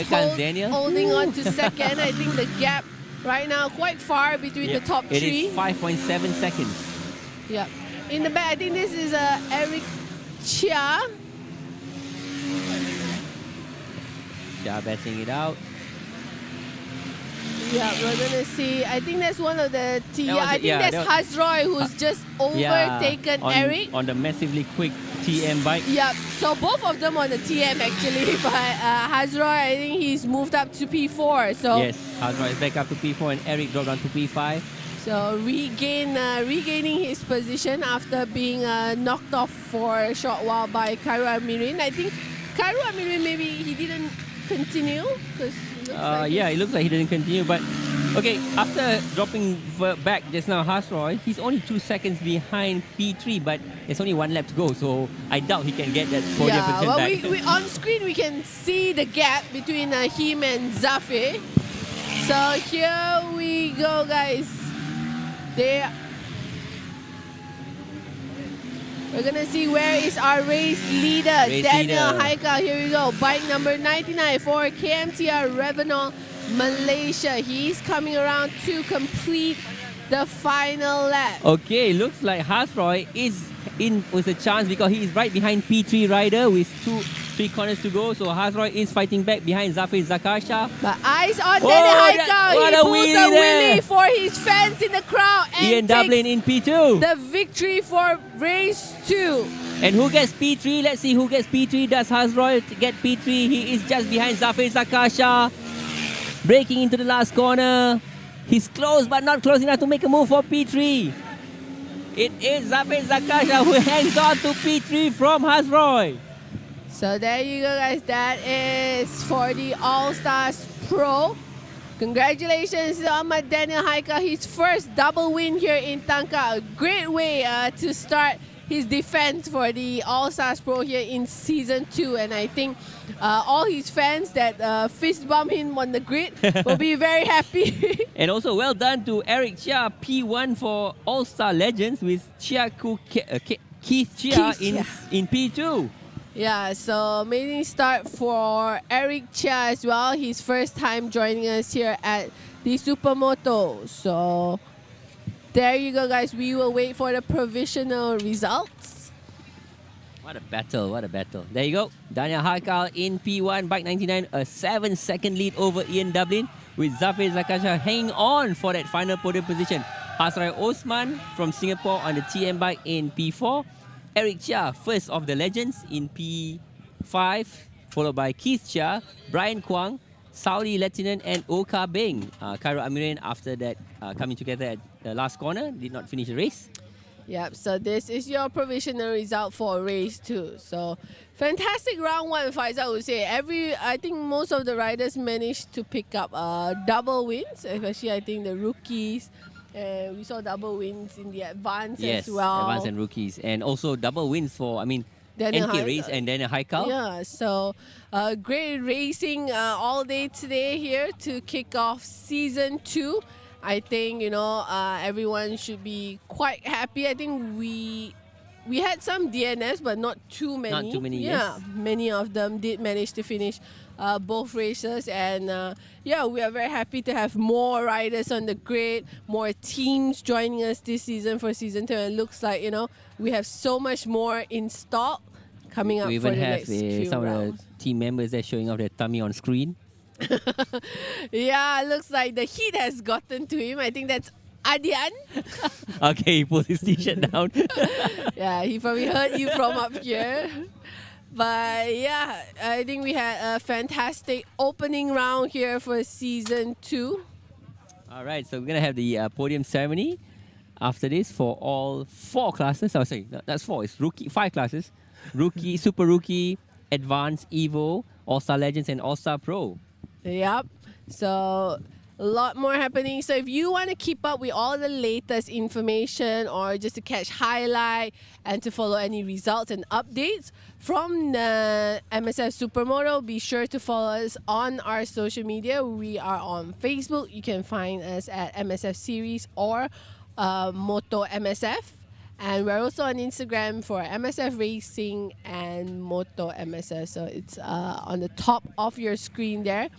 comes Daniel. Holding on to 2nd. I think the gap right now quite far between the top 3. It is 5.7 seconds. Yeah. In the back, I think this is Eric Chia. Chia batting it out. Yeah, we're gonna see. I think that's one of the I think that's Hazroy who's just overtaken Eric on the massively quick TM bike. Yeah, so both of them on the TM actually, but Hazroy, I think he's moved up to P4. So yes, Hazroy is back up to P4 and Eric dropped down to P5. So regaining his position after being knocked off for a short while by Khairul Amirin. I think Khairul Amirin maybe he didn't continue because it looks like he didn't continue. But okay, after dropping back just now, Hazroy, he's only 2 seconds behind P3, but there's only 1 lap to go. So I doubt he can get that podium position back. We on screen we can see the gap between him and Zafir. So here we go, guys. We're gonna see where is our race leader, Daniel Haikau. Here we go, bike number 99 for KMTR Revenol Malaysia. He's coming around to complete the final lap. Okay, looks like Hazroy is in with a chance because he is right behind P3 rider with 3 corners to go. So Hazroy is fighting back behind Zafir Zakasha. But eyes on Daniel Haikau. He pulls a wheelie for his fans in the crowd and Ian Dublin in P2. The victory for race 2. And who gets P3? Let's see who gets P3. Does Hazroy get P3? He is just behind Zafir Zakasha. Breaking into the last corner. He's close but not close enough to make a move for P3. It is Zafir Zakasha who hangs on to P3 from Hazroy. So there you go, guys. That is for the All-Stars Pro. Congratulations to Ahmad Daniel Haikau. His first double win here in Tangkak. A great way to start his defense for the All-Stars Pro here in Season 2. And I think all his fans that fist bump him on the grid will be very happy. And also well done to Eric Chia, P1 for All-Star Legends with Keith Chia in P2. Yeah, so amazing start for Eric Chia as well. His first time joining us here at the Supermoto. So there you go, guys. We will wait for the provisional results. What a battle, what a battle. There you go. Daniel Haikau in P1, bike 99, a 7-second lead over Ian Dublin, with Zafir Zakasha hanging on for that final podium position. Hasrai Osman from Singapore on the TM bike in P4. Eric Chia, first of the legends, in P5, followed by Keith Chia, Brian Kwang, Saudi Lieutenant, and Oka Beng. Cairo Amirin, after that, coming together at the last corner, did not finish the race. Yep, so this is your provisional result for race 2. So fantastic round 1, Faisal would say. I think most of the riders managed to pick up double wins, especially I think the rookies. We saw double wins in the advance as well. Advance and rookies. And also double wins for, Daniel NK Race and Daniel Haikau. Yeah, so great racing all day today here to kick off season 2. I think, everyone should be quite happy. I think we had some DNS, but not too many. Not too many, yeah, yes. Many of them did manage to finish both races. And we are very happy to have more riders on the grid, more teams joining us this season for season 2. And it looks like, we have so much more in stock coming up we for even the have next few some rounds. of the team members there showing off their tummy on screen. Yeah, looks like the heat has gotten to him. I think that's Adian. Okay, he pulls his t-shirt down. Yeah, he probably heard you from up here. But yeah, I think we had a fantastic opening round here for season 2. All right, so we're going to have the podium ceremony after this for all 4 classes. I was saying, that's 4. It's 5 classes. Rookie, Super Rookie, Advanced, Evo, All-Star Legends, and All-Star Pro. Yep. So a lot more happening. So if you want to keep up with all the latest information, or just to catch highlight and to follow any results and updates from the Msf Supermoto, be sure to follow us on our social media. We are on Facebook. You can find us at MSF Series or Moto MSF. And we're also on Instagram for MSF Racing and Moto MSF. So it's on the top of your screen there.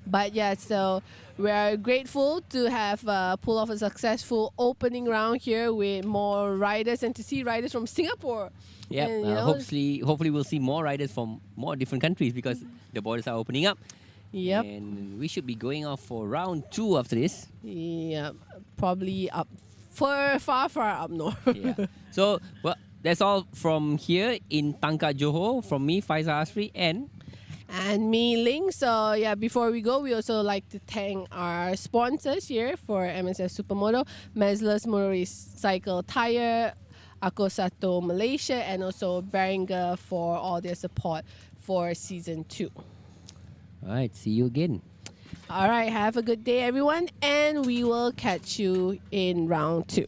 But yeah, so we're grateful to have pulled off a successful opening round here with more riders and to see riders from Singapore. Yep, And, hopefully we'll see more riders from more different countries because the borders are opening up. Yep. And we should be going off for round 2 after this. Yeah, probably up far up north. Yeah. So, well, that's all from here in Tangkak, Johor. From me, Faizal Asri, and me, Ling. So yeah, before we go, we also like to thank our sponsors here for Msf Supermoto, Mesler's Motorcycle Tire, Akosato Malaysia, and also Behringer for all their support for season 2. all right, see you again. All right, have a good day, everyone, and we will catch you in round 2.